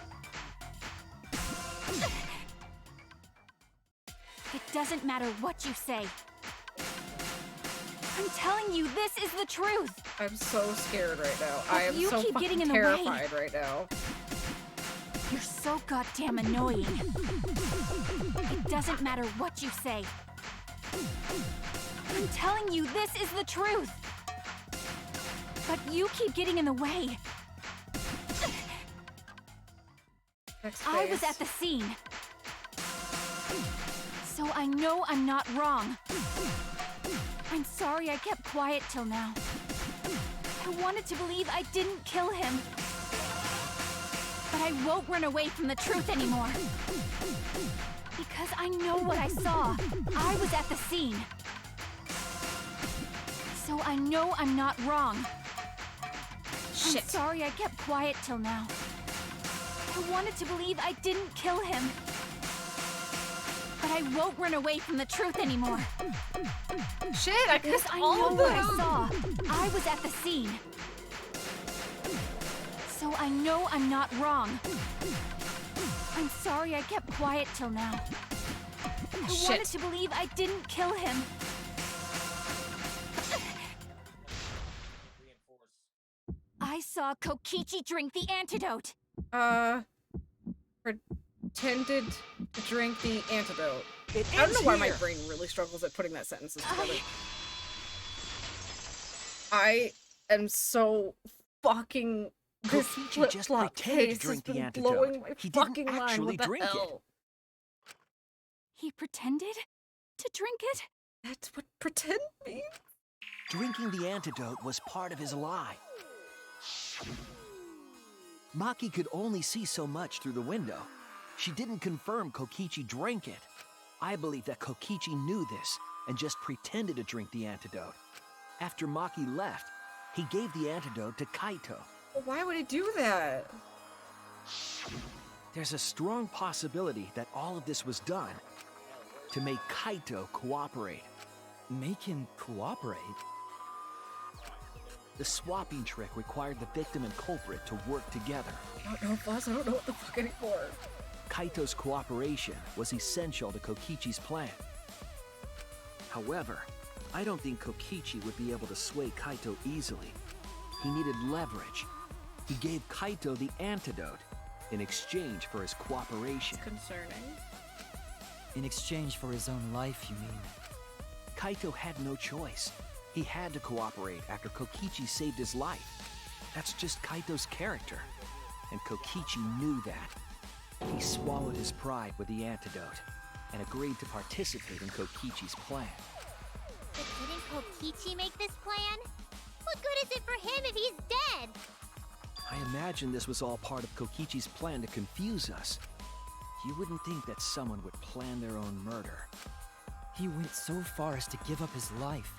It doesn't matter what you say. I'm telling you, this is the truth. I'm so scared right now. But I am you so keep fucking getting in the way. terrified right now. You're so goddamn annoying. It doesn't matter what you say. I'm telling you, this is the truth. But you keep getting in the way. I was at the scene. So I know I'm not wrong. I'm sorry I kept quiet till now. I wanted to believe I didn't kill him. But I won't run away from the truth anymore. Because I know what I saw. I was at the scene. So I know I'm not wrong. Shit. I'm sorry I kept quiet till now. I wanted to believe I didn't kill him. But I won't run away from the truth anymore. Shit, I Because missed I all know of what I them. saw. I was at the scene. So I know I'm not wrong. I'm sorry I kept quiet till now. I Shit. wanted to believe I didn't kill him. I saw Kokichi drink the antidote. Pretended to drink the antidote. It I don't know ends why my here. brain really struggles at putting that sentences together. I am so fucking this Kokichi just flip-flop pretended to case drink has the been blowing antidote. my He didn't fucking mind. actually What the drink it. hell? He pretended to drink it? That's what pretend means? Drinking the antidote was part of his lie. Maki could only see so much through the window. She didn't confirm Kokichi drank it. I believe that Kokichi knew this and just pretended to drink the antidote. After Maki left, he gave the antidote to Kaito. Well, why would he do that? There's a strong possibility that all of this was done to make Kaito cooperate. Make him cooperate? The swapping trick required the victim and culprit to work together. I don't know, boss. I don't know what the fuck anymore. Kaito's cooperation was essential to Kokichi's plan. However, I don't think Kokichi would be able to sway Kaito easily. He needed leverage. He gave Kaito the antidote in exchange for his cooperation. It's concerning. In exchange for his own life, you mean? Kaito had no choice. He had to cooperate after Kokichi saved his life. That's just Kaito's character. And Kokichi knew that. He swallowed his pride with the antidote and agreed to participate in Kokichi's plan. But didn't Kokichi make this plan? What good is it for him if he's dead? I imagine this was all part of Kokichi's plan to confuse us. You wouldn't think that someone would plan their own murder. He went so far as to give up his life,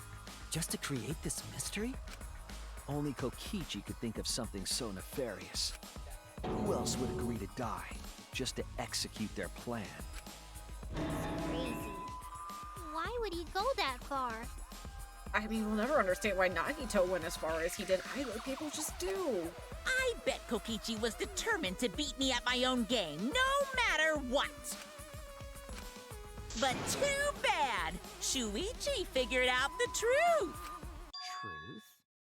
just to create this mystery? Only Kokichi could think of something so nefarious. Who else would agree to die, just to execute their plan? It's crazy. Why would he go that far? I mean, we'll never understand why Nagito went as far as he did. Either people just do. I bet Kokichi was determined to beat me at my own game, no matter what. But too bad! Shuichi figured out the truth! Truth?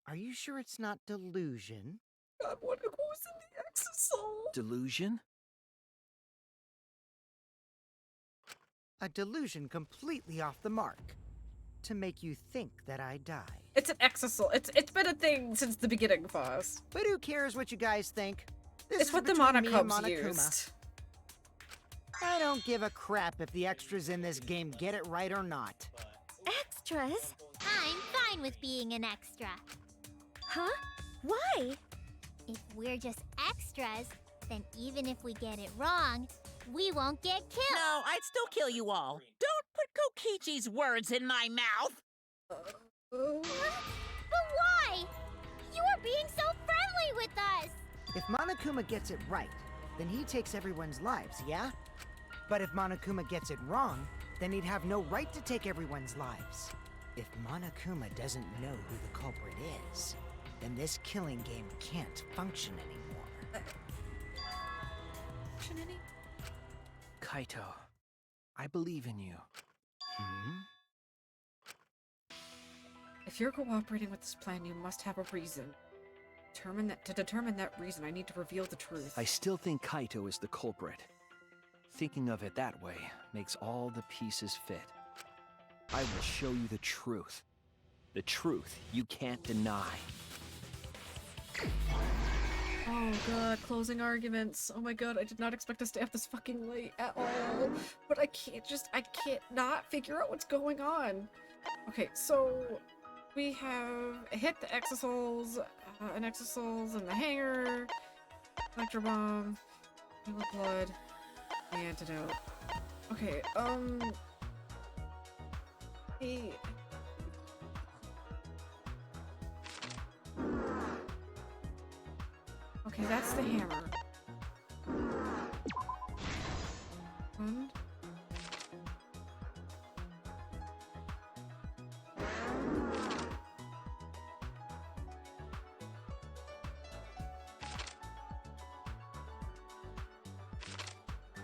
Are you sure it's not delusion? God, what goes in the exosome? Delusion? A delusion completely off the mark. To make you think that I died. It's an exosoul. It's been a thing since the beginning, boss. But who cares what you guys think? This It's is what the between me and Monokubs Monokuma. used. I don't give a crap if the extras in this game get it right or not. Extras? I'm fine with being an extra. Huh? Why? If we're just extras, then even if we get it wrong, we won't get killed. No, I'd still kill you all. Don't put Kokichi's words in my mouth! But why? You are being so friendly with us. If Monokuma gets it right, then he takes everyone's lives, yeah? But if Monokuma gets it wrong, then he'd have no right to take everyone's lives. If Monokuma doesn't know who the culprit is, then this killing game can't function anymore. Kaito, I believe in you. If you're cooperating with this plan, you must have a reason. To determine that reason, I need to reveal the truth. I still think Kaito is the culprit. Thinking of it that way makes all the pieces fit. I will show you the truth. The truth you can't deny. Oh god, closing arguments. Oh my god, I did not expect to stay up this fucking late at all. But I can't not figure out what's going on. Okay, so we have hit the exosouls, an exosouls in the hangar, electro bomb, yellow blood, the antidote. Okay, hey. Okay, that's the hammer. And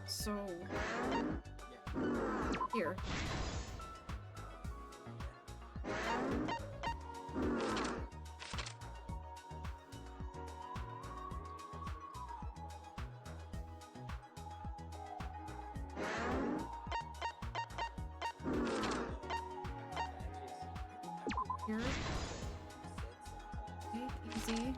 so here. Here. Easy.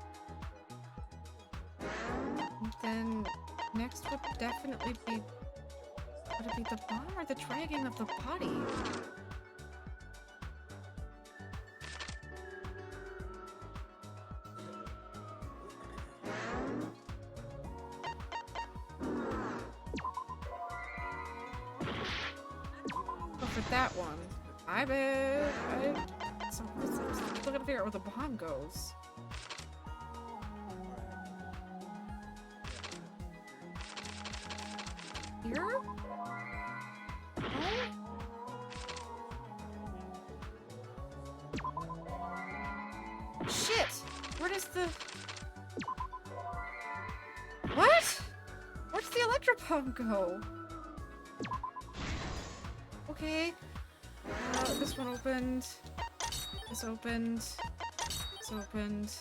then next would definitely be... Would it be the bomb or the dragging of the body? But for that one, I bet... So I'm still gonna figure out where the bomb goes. Here? Shit! Where does the... What? Where does the electropump go? Okay. This one opened. This opened. This opened.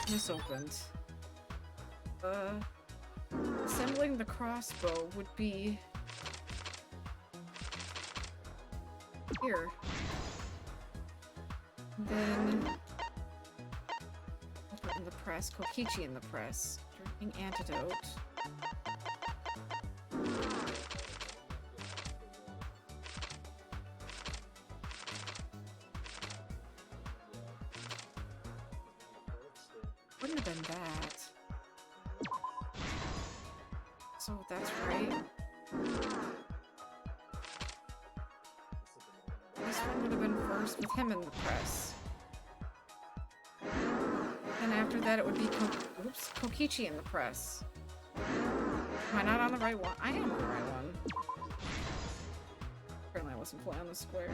This opened. Assembling the crossbow would be... here. And then... Open in the press. Kokichi in the press. Drinking antidote. Wouldn't have been that. So that's right. This one would have been first with him in the press. And after that it would be Kokichi in the press. Am I not on the right one? I am on the right one. Apparently I wasn't playing on the square.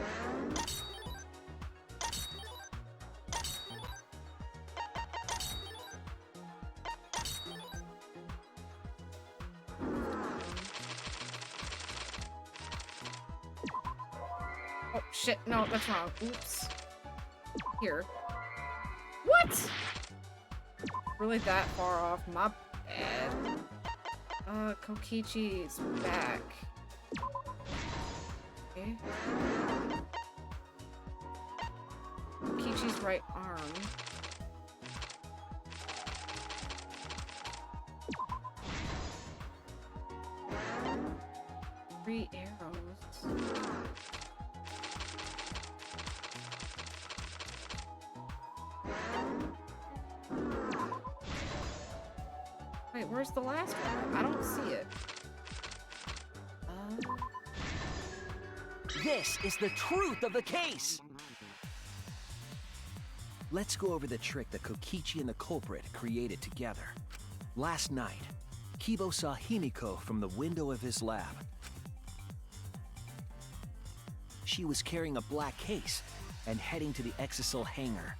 Oh shit, no, that's wrong. Oops. Here. What? Really that far off? My bad. Kokichi's back. Okay. Kokichi's right arm. 3 arrows. Wait, where's the last one? I don't see it. This is the truth of the case! Let's go over the trick that Kokichi and the culprit created together. Last night, Kibo saw Himiko from the window of his lab. She was carrying a black case and heading to the Exisal hangar.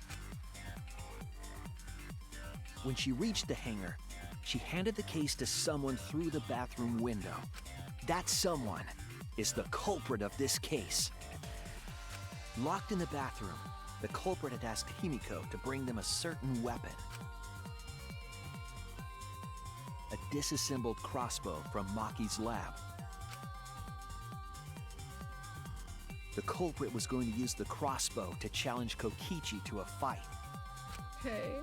When she reached the hangar, she handed the case to someone through the bathroom window. That someone is the culprit of this case. Locked in the bathroom, the culprit had asked Himiko to bring them a certain weapon. A disassembled crossbow from Maki's lab. The culprit was going to use the crossbow to challenge Kokichi to a fight. Okay.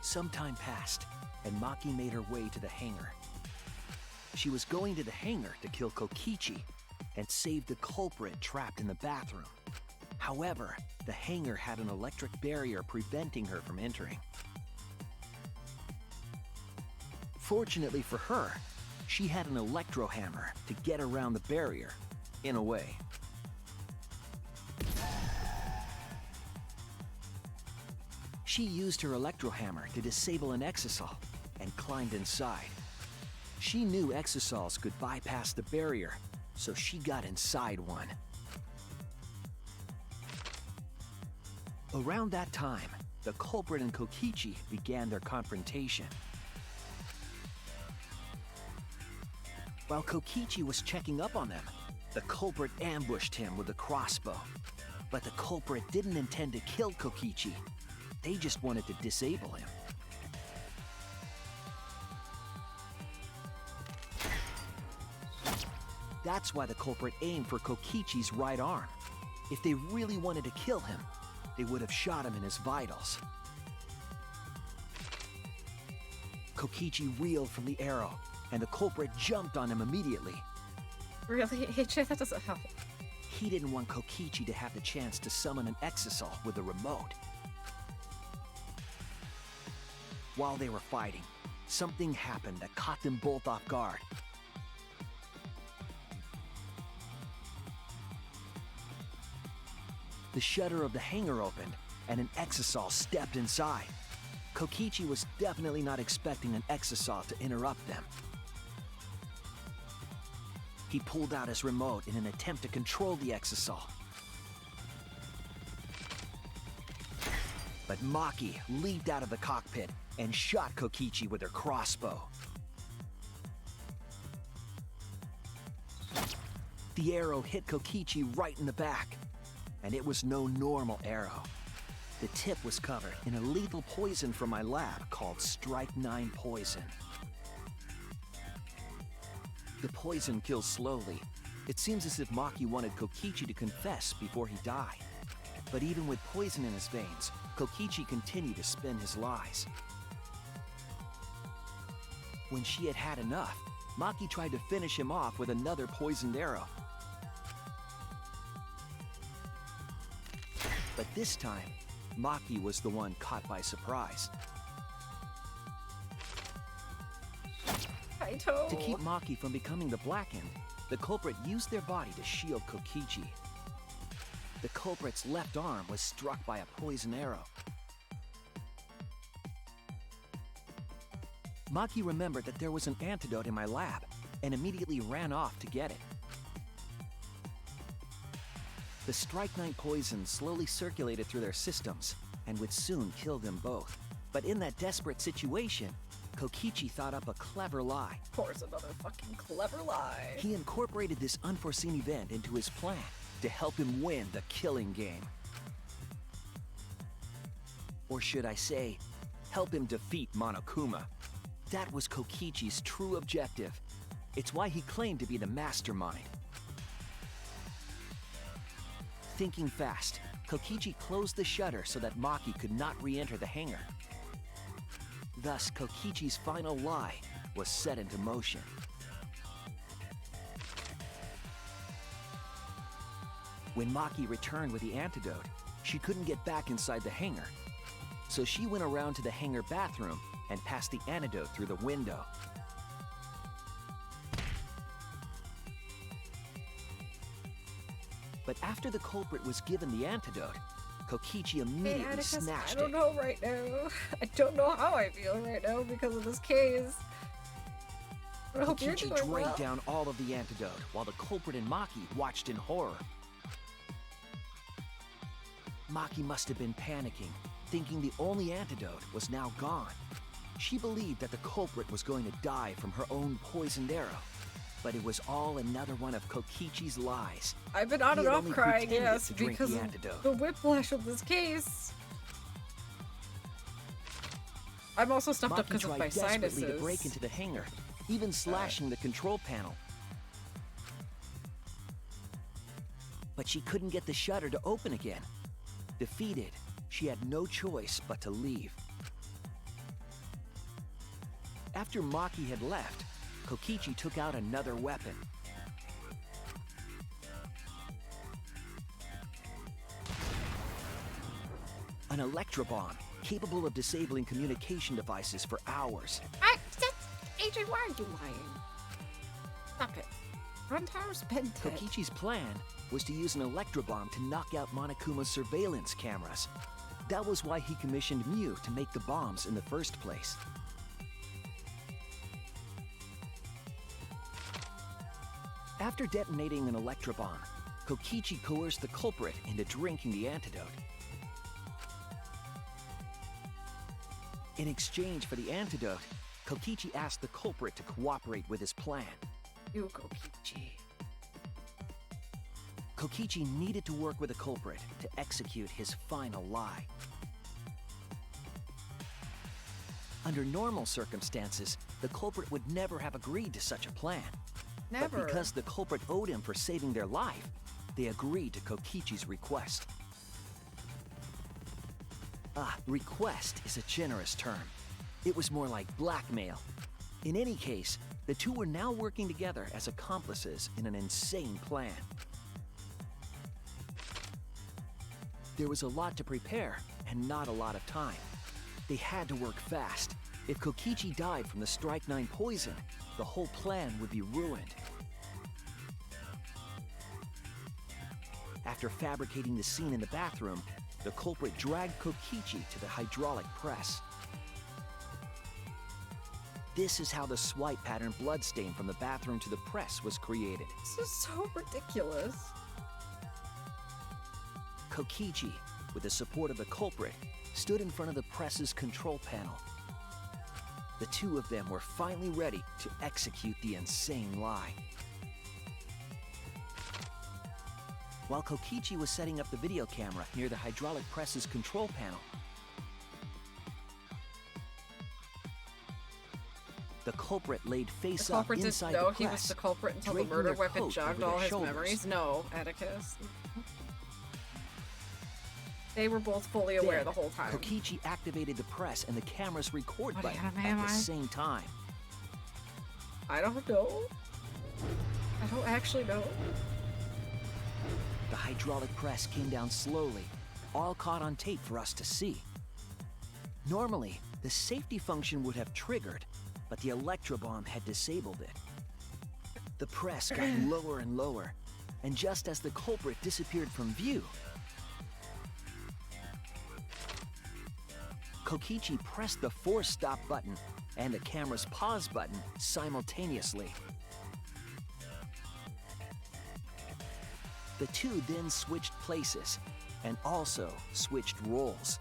Some time passed, and Maki made her way to the hangar. She was going to the hangar to kill Kokichi and save the culprit trapped in the bathroom. However, the hangar had an electric barrier preventing her from entering. Fortunately for her, she had an electro hammer to get around the barrier, in a way. She used her electro hammer to disable an Exisal and climbed inside. She knew Exisals could bypass the barrier, so she got inside one. Around that time, the culprit and Kokichi began their confrontation. While Kokichi was checking up on them, the culprit ambushed him with a crossbow. But the culprit didn't intend to kill Kokichi. They just wanted to disable him. That's why the culprit aimed for Kokichi's right arm. If they really wanted to kill him, they would have shot him in his vitals. Kokichi reeled from the arrow, and the culprit jumped on him immediately. Really? AJ, that doesn't help. He didn't want Kokichi to have the chance to summon an Exisal with the remote. While they were fighting, something happened that caught them both off guard. The shutter of the hangar opened, and an Exisal stepped inside. Kokichi was definitely not expecting an Exisal to interrupt them. He pulled out his remote in an attempt to control the Exisal. But Maki leaped out of the cockpit and shot Kokichi with her crossbow. The arrow hit Kokichi right in the back, and it was no normal arrow. The tip was covered in a lethal poison from my lab called Strike 9 poison. The poison kills slowly. It seems as if Maki wanted Kokichi to confess before he died. But even with poison in his veins, Kokichi continued to spin his lies. When she had had enough, Maki tried to finish him off with another poisoned arrow. But this time, Maki was the one caught by surprise. To keep Maki from becoming the Blackened, the culprit used their body to shield Kokichi. The culprit's left arm was struck by a poison arrow. Maki remembered that there was an antidote in my lab and immediately ran off to get it. The Strike 9 poison slowly circulated through their systems and would soon kill them both. But in that desperate situation, Kokichi thought up a clever lie. Of course, another fucking clever lie. He incorporated this unforeseen event into his plan to help him win the killing game. Or should I say, help him defeat Monokuma. That was Kokichi's true objective. It's why he claimed to be the mastermind. Thinking fast, Kokichi closed the shutter so that Maki could not re-enter the hangar. Thus, Kokichi's final lie was set into motion. When Maki returned with the antidote, she couldn't get back inside the hangar. So she went around to the hangar bathroom and passed the antidote through the window. But after the culprit was given the antidote, Kokichi immediately snatched I don't know right now. I don't know how I feel right now because of this case. I hope you're Kokichi doing drank well. down all of the antidote while the culprit and Maki watched in horror. Maki must have been panicking, thinking the only antidote was now gone. She believed that the culprit was going to die from her own poisoned arrow. But it was all another one of Kokichi's lies. I've been on He and had off only crying, pretended yes, to drink because the of antidote. the whiplash of this case. I'm also stuffed up Maki because of tried my desperately sinuses. to break into the hangar, even slashing the control panel. But she couldn't get the shutter to open again. Defeated, she had no choice but to leave. After Maki had left, Kokichi took out another weapon. An electrobomb, capable of disabling communication devices for hours. AJ, why are you lying? Stop it. Runtower's been dead. Kokichi's plan was to use an electrobomb to knock out Monokuma's surveillance cameras. That was why he commissioned Mew to make the bombs in the first place. After detonating an electrobomb, Kokichi coerced the culprit into drinking the antidote. In exchange for the antidote, Kokichi asked the culprit to cooperate with his plan. You, Kokichi. Kokichi needed to work with the culprit to execute his final lie. Under normal circumstances, the culprit would never have agreed to such a plan. Never. But because the culprit owed him for saving their life, they agreed to Kokichi's request. Request is a generous term. It was more like blackmail. In any case, the two were now working together as accomplices in an insane plan. There was a lot to prepare and not a lot of time. They had to work fast. If Kokichi died from the Strike 9 poison, the whole plan would be ruined. After fabricating the scene in the bathroom, the culprit dragged Kokichi to the hydraulic press. This is how the swipe pattern bloodstain from the bathroom to the press was created. This is so ridiculous. Kokichi, with the support of the culprit, stood in front of the press's control panel. The two of them were finally ready to execute the insane lie. While Kokichi was setting up the video camera near the hydraulic press's control panel, the culprit laid face up culprit inside didn't know the he press, was the culprit until the draping murder their weapon coat jogged over all their his shoulders. memories. No, Atticus. They were both fully aware Then, the whole time. Kokichi activated the press and the camera's record What button anime at am the I? same time. I don't know. I don't actually know. The hydraulic press came down slowly, all caught on tape for us to see. Normally, the safety function would have triggered, but the electrobomb had disabled it. The press got lower and lower, and just as the culprit disappeared from view, Kokichi pressed the force stop button and the camera's pause button simultaneously. The two then switched places and also switched roles.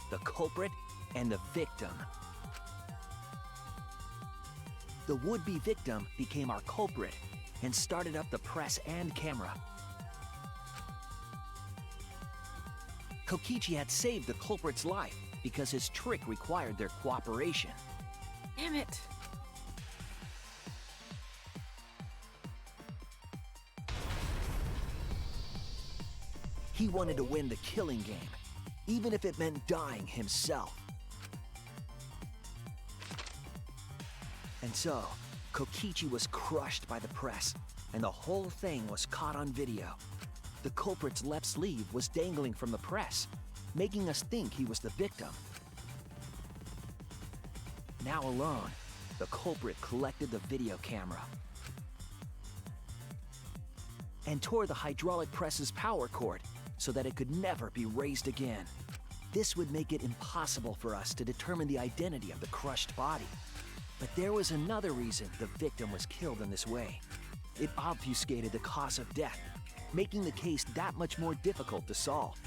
The culprit and the victim. The would-be victim became our culprit and started up the press and camera. Kokichi had saved the culprit's life because his trick required their cooperation. Damn it. He wanted to win the killing game, even if it meant dying himself. And so, Kokichi was crushed by the press, and the whole thing was caught on video. The culprit's left sleeve was dangling from the press, making us think he was the victim. Now alone, the culprit collected the video camera and tore the hydraulic press's power cord so that it could never be raised again. This would make it impossible for us to determine the identity of the crushed body. But there was another reason the victim was killed in this way. It obfuscated the cause of death, making the case that much more difficult to solve.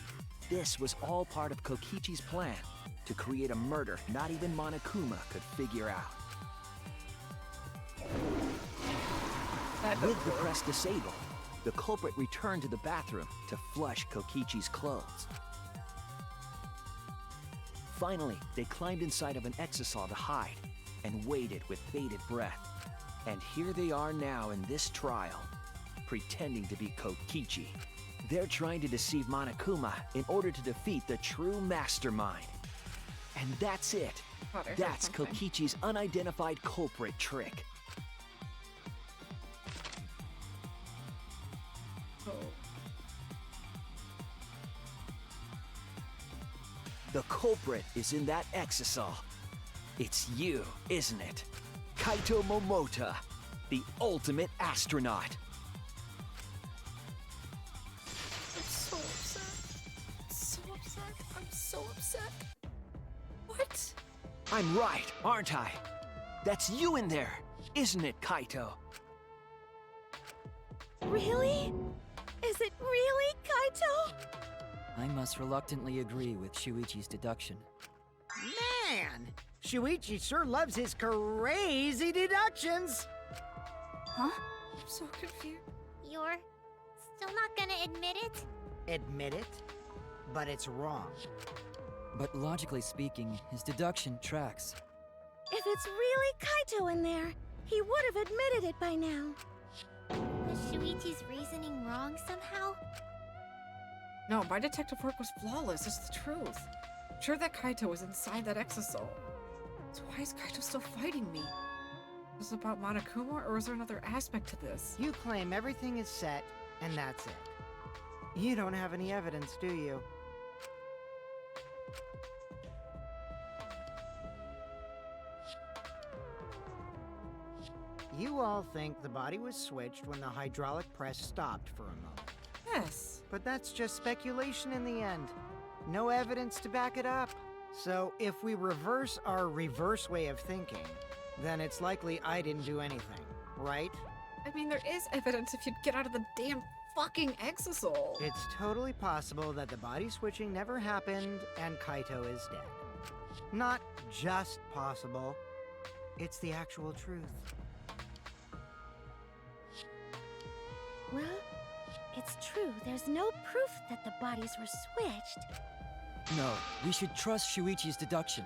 This was all part of Kokichi's plan to create a murder not even Monokuma could figure out. With the press disabled, the culprit returned to the bathroom to flush Kokichi's clothes. Finally, they climbed inside of an exisal to hide and waited with bated breath. And here they are now in this trial, pretending to be Kokichi. They're trying to deceive Monokuma in order to defeat the true mastermind. And that's it. That's Kokichi's unidentified culprit trick. The culprit is in that exisal. It's you, isn't it? Kaito Momota, the ultimate astronaut. I'm so upset. So upset. I'm so upset. What? I'm right, aren't I? That's you in there, isn't it, Kaito? Really? Is it really Kaito? I must reluctantly agree with Shuichi's deduction. Man, Shuichi sure loves his crazy deductions. Huh? I'm so confused. You're still not gonna admit it? Admit it? But it's wrong. But logically speaking, his deduction tracks. If it's really Kaito in there, he would have admitted it by now. Was Shuichi's reasoning wrong somehow? No, my detective work was flawless. It's the truth. I'm sure that Kaito was inside that exosol. So why is Kaito still fighting me? Is this about Monokuma, or is there another aspect to this? You claim everything is set, and that's it. You don't have any evidence, do you? You all think the body was switched when the hydraulic press stopped for a moment. Yes. But that's just speculation in the end. No evidence to back it up. So if we reverse our reverse way of thinking, then it's likely I didn't do anything, right? I mean, there is evidence if you'd get out of the damn fucking exosol. It's totally possible that the body switching never happened and Kaito is dead. Not just possible, it's the actual truth. Well, it's true. There's no proof that the bodies were switched. No, we should trust Shuichi's deduction.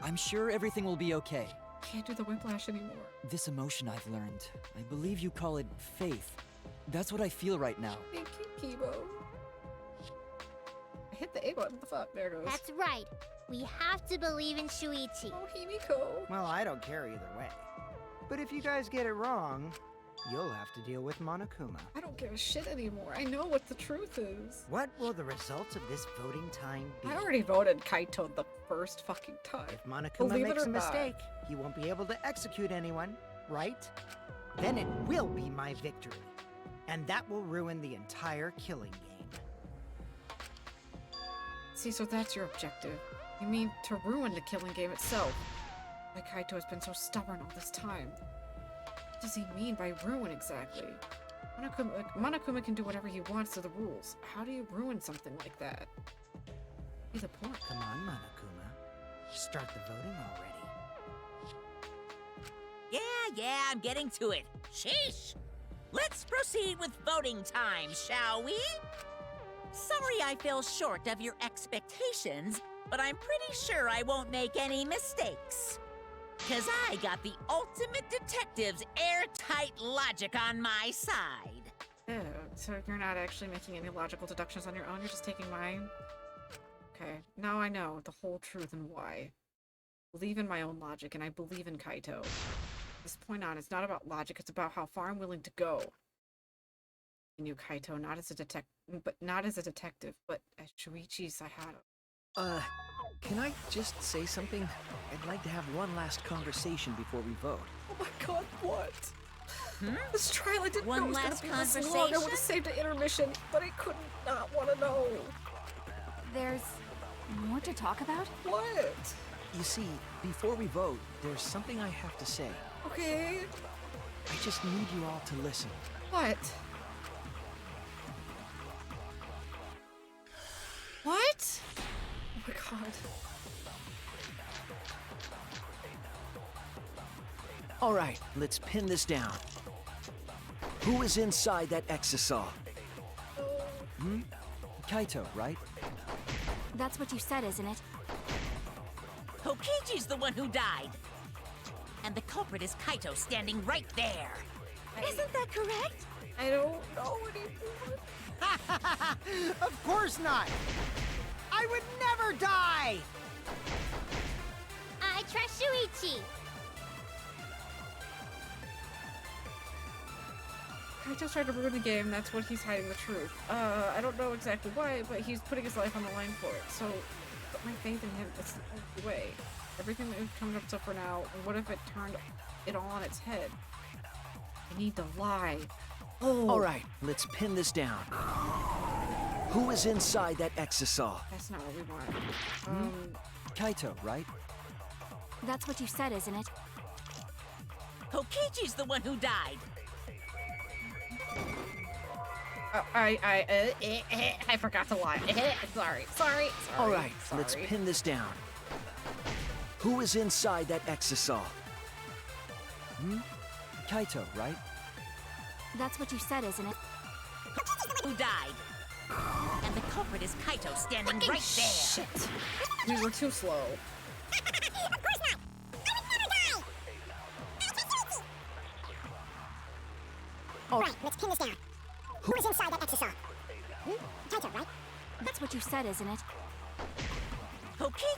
I'm sure everything will be okay. Can't do the whiplash anymore. This emotion I've learned, I believe you call it faith. That's what I feel right now. Thank you, Kibo. I hit the A button. What the fuck? There it goes. That's right. We have to believe in Shuichi. Oh, Himiko. Well, I don't care either way. But if you guys get it wrong, you'll have to deal with Monokuma. I don't give a shit anymore. I know what the truth is. What will the results of this voting time be? I already voted Kaito the first fucking time. If Monokuma Believe it makes or a not. mistake, he won't be able to execute anyone, right? Then it will be my victory. And that will ruin the entire killing game. See, so that's your objective. You mean to ruin the killing game itself. Why Kaito has been so stubborn all this time. What does he mean by ruin exactly? Monokuma can do whatever he wants to the rules. How do you ruin something like that? Be the point. Come on, Monokuma. Start the voting already. Yeah, I'm getting to it. Sheesh! Let's proceed with voting time, shall we? Sorry I fell short of your expectations, but I'm pretty sure I won't make any mistakes. 'Cause I got the ultimate detective's airtight logic on my side. Oh, so you're not actually making any logical deductions on your own, you're just taking mine? Okay, now I know the whole truth and why. I believe in my own logic, and I believe in Kaito. From this point on, it's not about logic, it's about how far I'm willing to go. I knew Kaito not as a detective, but as Shuichi Saihara. Can I just say something? I'd like to have one last conversation before we vote. Oh my god, what? This trial, I didn't know it One was gonna last be this long. I conversation? would have saved an intermission, but I couldn't not want to know. There's more to talk about? What? You see, before we vote, there's something I have to say. Okay. I just need you all to listen. What? What? Oh my god. All right, let's pin this down. Who is inside that exisal? Kaito, right? That's what you said, isn't it? Kokichi's the one who died. And the culprit is Kaito standing right there. Isn't that correct? I don't know anymore. Of course not! I would never die! I trust Shuichi. Kaito's trying to ruin the game, that's what he's hiding the truth. I don't know exactly why, but he's putting his life on the line for it. So, put my faith in him, that's the only way. Everything that we've come up to for now, what if it turned it all on its head? I need to lie. Oh! All right, let's pin this down. Who is inside that exisal? That's not what we want. Kaito, right? That's what you said, isn't it? Kokichi's the one who died. I forgot to lie. Sorry. All right, let's pin this down. Who is inside that exisal? Kaito, right? That's what you said, isn't it? Who died. And the culprit is Kaito standing right there. Shit. We were too slow. All right, let's pin this down. Who is inside that exisal? Kaito, right? That's what you said, isn't it? Kokichi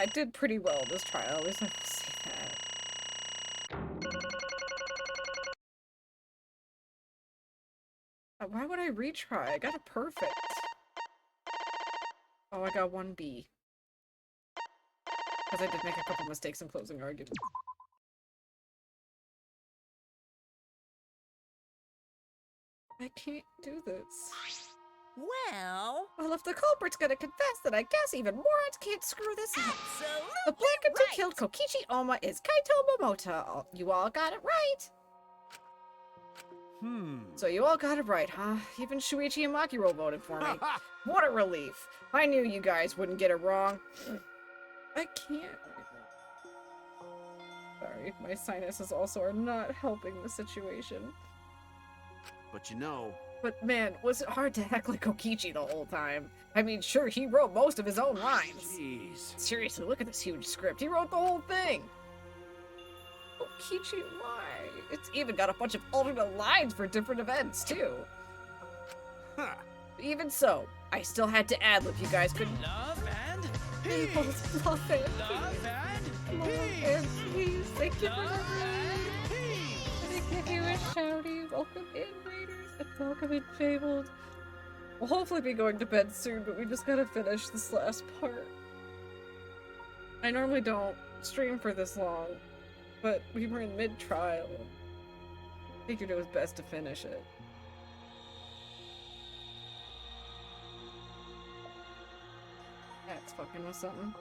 I did pretty well this trial, at least I will say that. Why would I retry? I got a perfect. Oh, I got 1B. Because I did make a couple mistakes in closing argument. I can't do this. Well... Well, if the culprit's gonna confess, then I guess even morons can't screw this up. Absolutely The blackguard right. who killed Kokichi Oma is Kaito Momota. You all got it right. So you all got it right, huh? Even Shuichi and Makiro voted for me. What a relief. I knew you guys wouldn't get it wrong. I can't. Sorry, my sinuses also are not helping the situation. But you know... But man, was it hard to act like Kokichi the whole time? I mean, sure, he wrote most of his own lines. Jeez. Seriously, look at this huge script. He wrote the whole thing. Kokichi, why? It's even got a bunch of alternate lines for different events, too. Huh. Even so, I still had to ad-lib. You guys couldn't... Love and People, peace. love and Love and Love peace. and peace. Thank you for Love that. and peace. Thank you, Shouty. Welcome in, Raiders. And welcome in, Fabled. We'll hopefully be going to bed soon, but we just gotta finish this last part. I normally don't stream for this long, but we were in mid-trial. Figured it was best to finish it. That's fucking with something.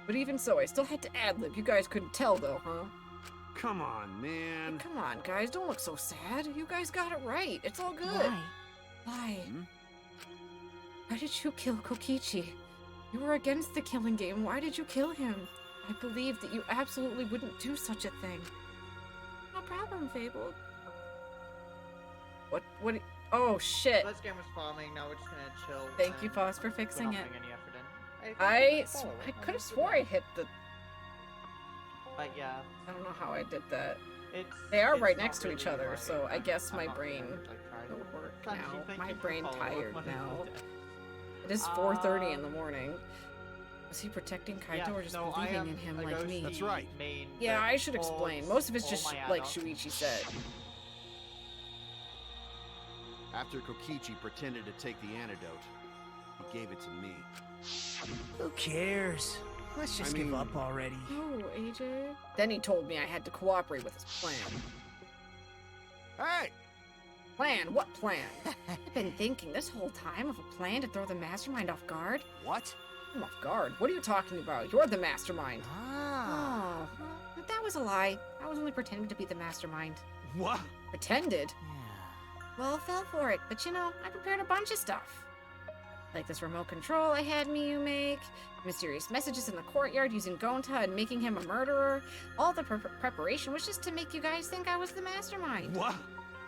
But even so, I still had to ad-lib. You guys couldn't tell though, huh? Come on, man. Come on, guys, don't look so sad. You guys got it right. It's all good. Why? Why? Why did you kill Kokichi? You were against the killing game. Why did you kill him? I believed that you absolutely wouldn't do such a thing. No problem, Fabled. What? Oh, shit. This game was falling, now we're just gonna chill. Thank you, Foss, for fixing we're not it. putting any effort in. I could have swore I hit the... But yeah. I don't know how I did that. It's, They are it's right not next to really each other, right. so I guess my not brain gonna, try to will work Sanji, now. thank My you for brain following tired up. now. It is 4:30 in the morning. Was he protecting Kaito or just believing in him like me? That's right. Yeah, I should explain. Most of it's just like Shuichi said. After Kokichi pretended to take the antidote, he gave it to me. Who cares? Let's just give up already. Oh, AJ. Then he told me I had to cooperate with his plan. Hey! Plan? What plan? I've been thinking this whole time of a plan to throw the mastermind off guard. What? I'm off guard. What are you talking about? You're the mastermind. Ah. Oh, but that was a lie. I was only pretending to be the mastermind. What? Pretended? Well, fell for it, but you know, I prepared a bunch of stuff. Like this remote control I had Miyu make, mysterious messages in the courtyard using Gonta and making him a murderer. All the preparation was just to make you guys think I was the mastermind. What?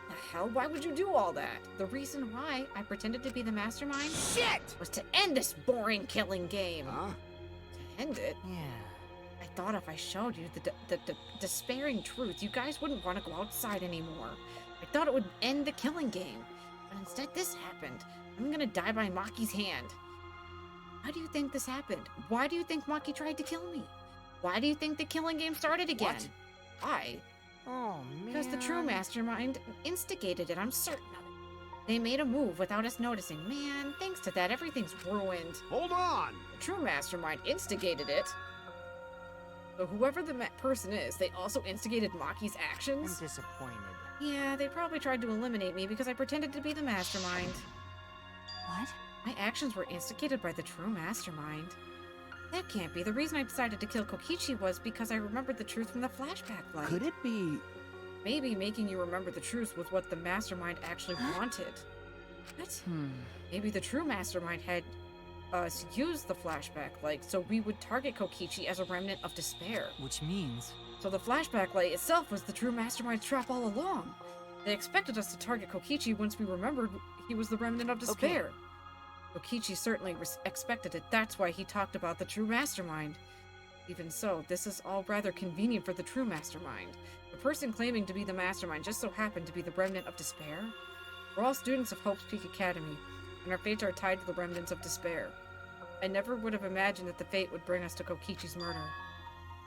The hell? Why would you do all that? The reason why I pretended to be the mastermind was to end this boring killing game. Huh? To end it? Yeah. I thought if I showed you the despairing truth, you guys wouldn't want to go outside anymore. I thought it would end the killing game. But instead this happened. I'm gonna die by Maki's hand. How do you think this happened? Why do you think Maki tried to kill me? Why do you think the killing game started again? What? Why? Oh, man. Because the true mastermind instigated it, I'm certain of it. They made a move without us noticing. Man, thanks to that, everything's ruined. Hold on! The true mastermind instigated it. So whoever the person is, they also instigated Maki's actions? I'm disappointed. Yeah, they probably tried to eliminate me because I pretended to be the mastermind. What? My actions were instigated by the true mastermind. That can't be. The reason I decided to kill Kokichi was because I remembered the truth from the flashback light. Could it be... Maybe making you remember the truth was what the mastermind actually wanted. What? Maybe the true mastermind had us use the flashback light so we would target Kokichi as a remnant of despair. Which means... So the flashback light itself was the true mastermind's trap all along. They expected us to target Kokichi once we remembered he was the remnant of despair. Kokichi certainly expected it. That's why he talked about the true mastermind. Even so, this is all rather convenient for the true mastermind. The person claiming to be the mastermind just so happened to be the remnant of despair. We're all students of Hope's Peak Academy, and our fates are tied to the remnants of despair. I never would have imagined that the fate would bring us to Kokichi's murder.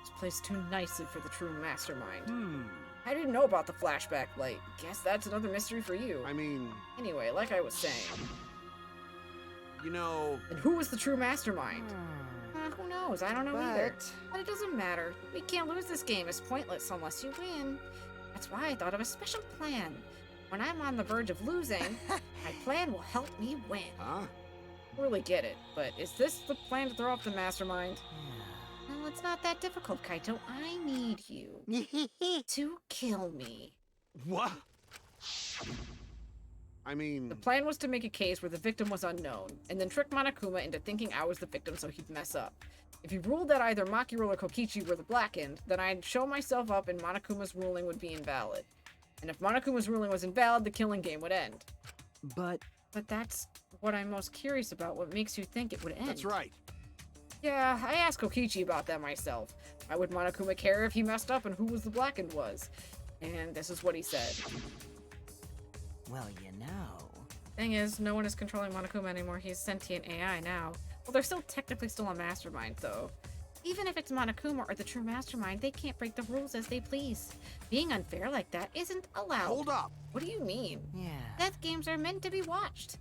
It's placed too nicely for the true mastermind. I didn't know about the flashback light. Guess that's another mystery for you. I mean... Anyway, like I was saying... You know... And who was the true mastermind? Who knows? I don't know either. But it doesn't matter. We can't lose this game. It's pointless unless you win. That's why I thought of a special plan. When I'm on the verge of losing, my plan will help me win. Huh? Really get it, but is this the plan to throw off the mastermind? Well, it's not that difficult, Kaito. I need you to kill me. What? I mean... The plan was to make a case where the victim was unknown, and then trick Monokuma into thinking I was the victim so he'd mess up. If he ruled that either Makiro or Kokichi were the blackened, then I'd show myself up and Monokuma's ruling would be invalid. And if Monokuma's ruling was invalid, the killing game would end. But that's what I'm most curious about. What makes you think it would end? That's right. Yeah, I asked Kokichi about that myself. Why would Monokuma care if he messed up and who was the blackened was? And this is what he said. Well, you know. Thing is, no one is controlling Monokuma anymore. He's sentient AI now. Well, they're still technically still a mastermind, though. Even if it's Monokuma or the true mastermind, they can't break the rules as they please. Being unfair like that isn't allowed. Hold up! What do you mean? Yeah. Death games are meant to be watched.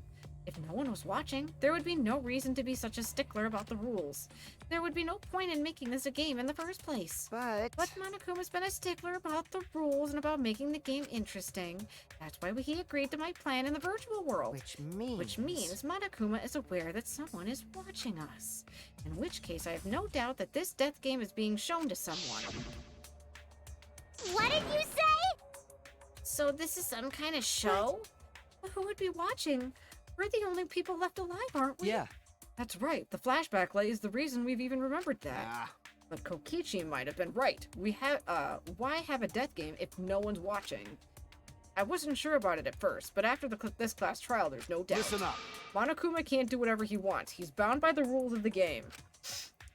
If no one was watching, there would be no reason to be such a stickler about the rules. There would be no point in making this a game in the first place. But Monokuma's been a stickler about the rules and about making the game interesting. That's why he agreed to my plan in the virtual world. Which means Monokuma is aware that someone is watching us. In which case, I have no doubt that this death game is being shown to someone. What did you say? So this is some kind of show? But who would be watching? We're the only people left alive, aren't we? Yeah. That's right. The flashback light is the reason we've even remembered that. But Kokichi might have been right. Why have a death game if no one's watching? I wasn't sure about it at first, but after this class trial, there's no doubt. Listen up. Monokuma can't do whatever he wants. He's bound by the rules of the game.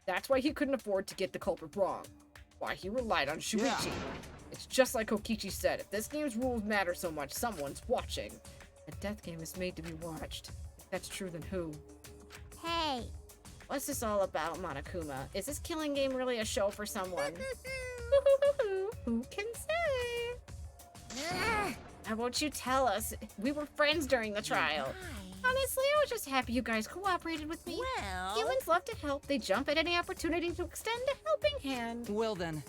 That's why he couldn't afford to get the culprit wrong. Why he relied on Shuichi. Yeah. It's just like Kokichi said. If this game's rules matter so much, someone's watching. A death game is made to be watched. If that's true, then who? Hey. What's this all about, Monokuma? Is this killing game really a show for someone? Who can say? How won't you tell us? We were friends during the trial. Honestly, I was just happy you guys cooperated with me. Well... Humans love to help. They jump at any opportunity to extend a helping hand. Well then.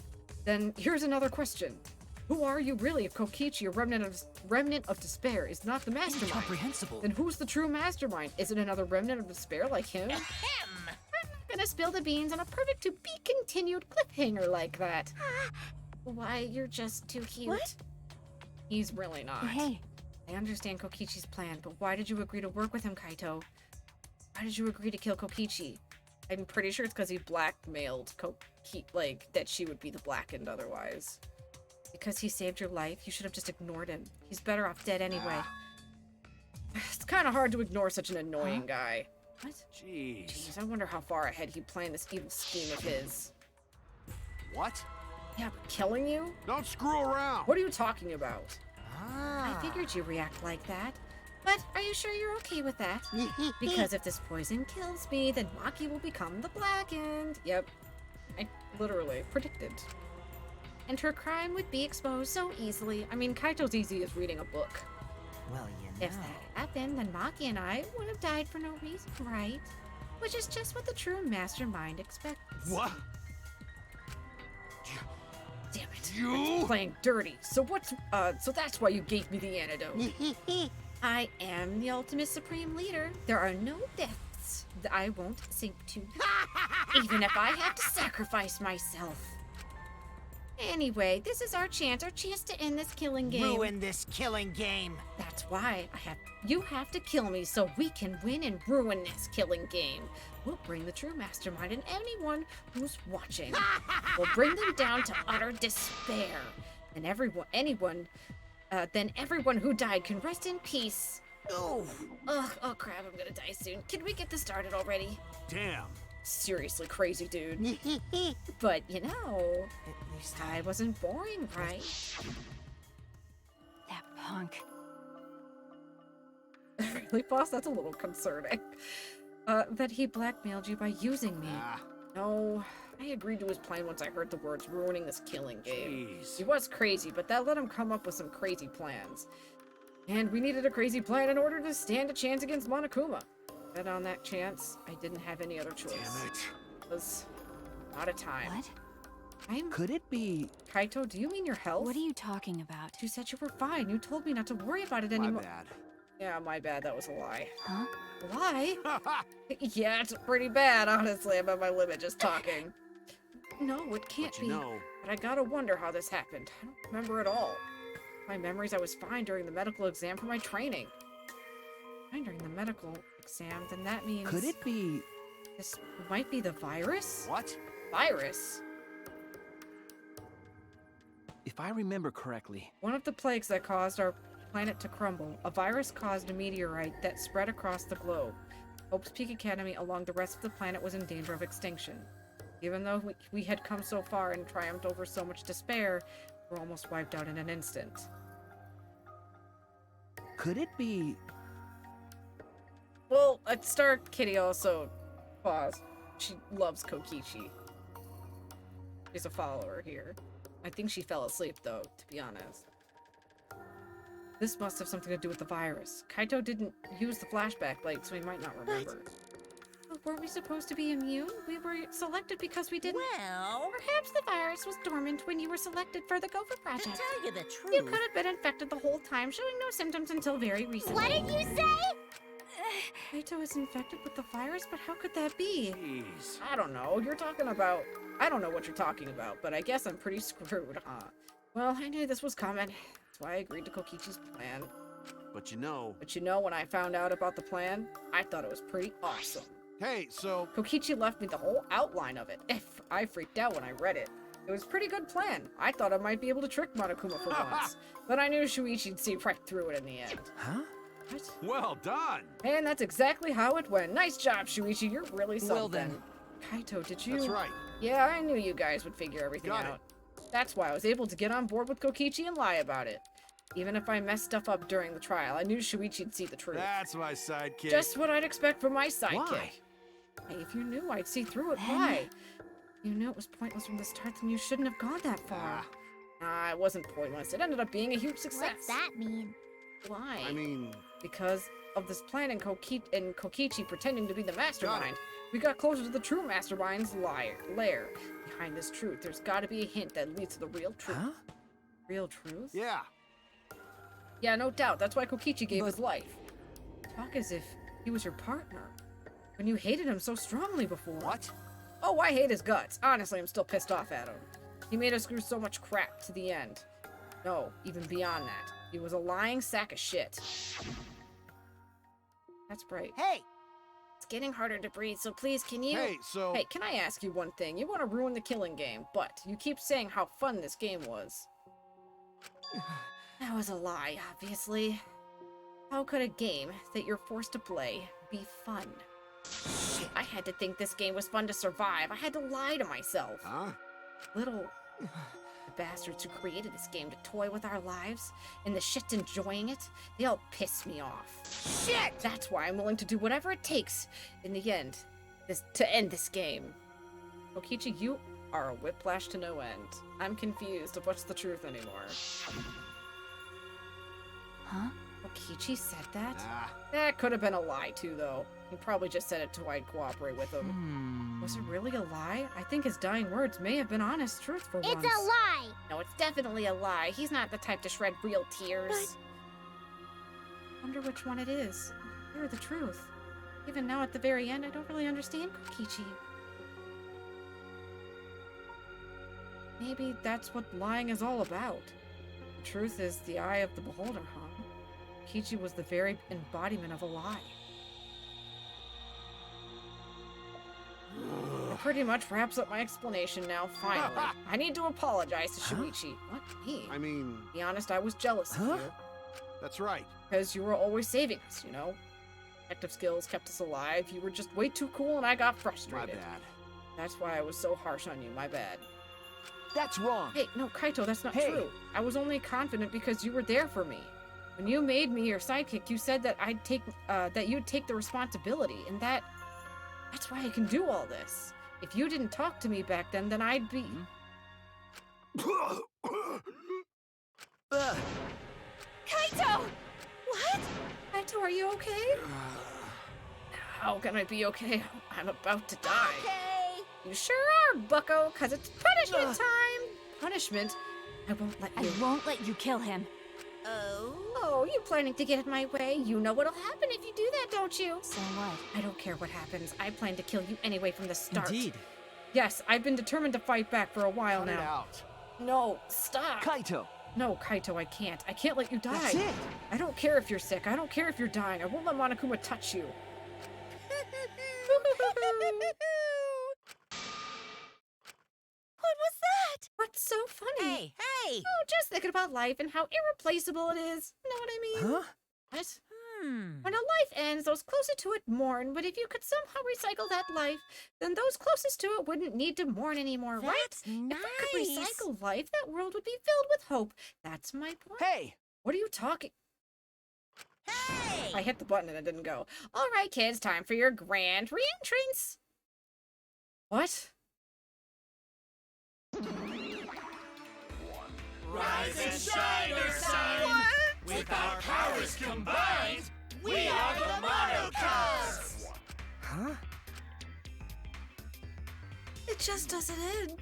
Then here's another question. Who are you really if Kokichi, a remnant of despair, is not the mastermind? Incomprehensible. Then who's the true mastermind? Is it another remnant of despair like him? I'm not gonna spill the beans on a perfect to be continued cliffhanger like that. Why, you're just too cute. What? He's really not. Hey. I understand Kokichi's plan, but why did you agree to work with him, Kaito? Why did you agree to kill Kokichi? I'm pretty sure it's because he blackmailed Kokichi, like, that she would be the blackened otherwise. Because he saved your life, you should have just ignored him. He's better off dead anyway. It's kind of hard to ignore such an annoying guy. What? Jeez, I wonder how far ahead he planned this evil scheme of his. What? Yeah, but killing you? Don't screw around! What are you talking about? I figured you'd react like that. But are you sure you're okay with that? Because if this poison kills me, then Maki will become the blackened. Yep. I literally predicted. And her crime would be exposed so easily. I mean, Kaito's easy as reading a book. Well, you know. If that happened, then Maki and I would have died for no reason, right? Which is just what the true mastermind expects. What? Damn it. You? Playing dirty. So so that's why you gave me the antidote. I am the ultimate supreme leader. There are no depths that I won't sink to. Even if I have to sacrifice myself. Anyway, this is our chance to end this killing game. Ruin this killing game. That's why you have to kill me so we can win and ruin this killing game. We'll bring the true mastermind and anyone who's watching. We'll bring them down to utter despair. And then everyone who died can rest in peace. Oh crap, I'm gonna die soon. Can we get this started already? Damn. Seriously crazy, dude. But you know, I wasn't boring, right? That punk. Really, boss? That's a little concerning. That he blackmailed you by using me. No, I agreed to his plan once I heard the words ruining this killing game. Jeez. He was crazy, but that let him come up with some crazy plans. And we needed a crazy plan in order to stand a chance against Monokuma. Bet on that chance, I didn't have any other choice. Damn it. It was not a time. What? Could it be... Kaito, do you mean your health? What are you talking about? You said you were fine. You told me not to worry about it anymore. My bad. Yeah, my bad. That was a lie. Huh? Lie? Yeah, it's pretty bad, honestly. I'm at my limit just talking. No, it can't be. But I gotta wonder how this happened. I don't remember at all. My memories, I was fine during the medical exam for my training. Fine during the medical exam, then that means... Could it be... This might be the virus? What? Virus? If I remember correctly... One of the plagues that caused our planet to crumble, a virus caused a meteorite that spread across the globe. Hope's Peak Academy, along the rest of the planet, was in danger of extinction. Even though we had come so far and triumphed over so much despair, we're almost wiped out in an instant. Could it be... Well, Star Kitty also... Pause. She loves Kokichi. She's a follower here. I think she fell asleep, though, to be honest. This must have something to do with the virus. Kaito didn't use the flashback light, so he might not remember. But weren't we supposed to be immune? We were selected because we didn't... Well... Perhaps the virus was dormant when you were selected for the Gopher Project. To tell you the truth... You could have been infected the whole time, showing no symptoms until very recently. What did you say? Kaito is infected with the virus, but how could that be? Jeez. I don't know. You're talking about... I don't know what you're talking about, but I guess I'm pretty screwed, huh? Well, I knew this was coming. That's why I agreed to Kokichi's plan. But you know... when I found out about the plan, I thought it was pretty awesome. Hey, so... Kokichi left me the whole outline of it. I freaked out when I read it. It was a pretty good plan. I thought I might be able to trick Monokuma for once. But I knew Shuichi'd see right through it in the end. Huh? What? Well done! And that's exactly how it went. Nice job, Shuichi. You're really something. Well then. Kaito, did you... That's right. Yeah, I knew you guys would figure everything out. That's why I was able to get on board with Kokichi and lie about it. Even if I messed stuff up during the trial, I knew Shuichi'd see the truth. That's my sidekick. Just what I'd expect from my sidekick. Why? Hey, if you knew I'd see through it, why? You knew it was pointless from the start, then you shouldn't have gone that far. It wasn't pointless. It ended up being a huge success. What's that mean? Why? I mean... Because of this plan and Kokichi pretending to be the mastermind. We got closer to the true mastermind's lair. Behind this truth, there's gotta be a hint that leads to the real truth. Huh? Real truth? Yeah. Yeah, no doubt. That's why Kokichi gave his life. Talk as if he was your partner. When you hated him so strongly before. What? Oh, I hate his guts. Honestly, I'm still pissed off at him. He made us through so much crap to the end. No, even beyond that. He was a lying sack of shit. That's right. Hey! It's getting harder to breathe, so please, can you... Hey, so... Hey, can I ask you one thing? You want to ruin the killing game, but you keep saying how fun this game was. That was a lie, obviously. How could a game that you're forced to play be fun? I had to think this game was fun to survive. I had to lie to myself. Huh? The bastards who created this game to toy with our lives, and the shit's enjoying it, they all piss me off. Shit! That's why I'm willing to do whatever it takes in the end, to end this game. Kokichi, you are a whiplash to no end. I'm confused of what's the truth anymore. Huh? Kokichi said that? That could have been a lie too, though. He probably just said it so I'd cooperate with him. Was it really a lie? I think his dying words may have been honest truth for once. It's a lie! No, it's definitely a lie. He's not the type to shred real tears. Wonder which one it is. Hear the truth. Even now at the very end, I don't really understand Kokichi. Maybe that's what lying is all about. The truth is the eye of the beholder, huh? Kokichi was the very embodiment of a lie. That pretty much wraps up my explanation now, finally. I need to apologize to Shuichi. What? Me? I mean... To be honest, I was jealous of you. That's right. Because you were always saving us, you know? Detective skills kept us alive. You were just way too cool and I got frustrated. My bad. That's why I was so harsh on you, my bad. That's wrong! Hey, no, Kaito, that's not true. I was only confident because you were there for me. When you made me your sidekick, you said that that you'd take the responsibility, and that That's why I can do all this. If you didn't talk to me back then I'd be... Kaito! What? Kaito, are you okay? How can I be okay? I'm about to die. Okay. You sure are, bucko, cause it's punishment time! Punishment? I won't let you. I won't let you kill him. Oh, you planning to get in my way? You know what'll happen if you do that, don't you? So what? I don't care what happens. I plan to kill you anyway from the start. Indeed. Yes, I've been determined to fight back for a while Cut it now. out. No, stop. Kaito! No, Kaito, I can't. I can't let you die. That's it! I don't care if you're sick. I don't care if you're dying. I won't let Monokuma touch you. What was that? What's so funny? Hey, hey! Oh, just thinking about life and how irreplaceable it is. Know what I mean? Huh? What? Hmm. When a life ends, those closest to it mourn, but if you could somehow recycle that life, then those closest to it wouldn't need to mourn anymore, right? That's nice. If we could recycle life, that world would be filled with hope. That's my point. Hey! What are you talking? Hey! I hit the button and it didn't go. All right, kids, time for your grand re-entrance. What? Rise and shine, Earthside! With our powers combined, we are the Monocubs! Huh? It just doesn't end.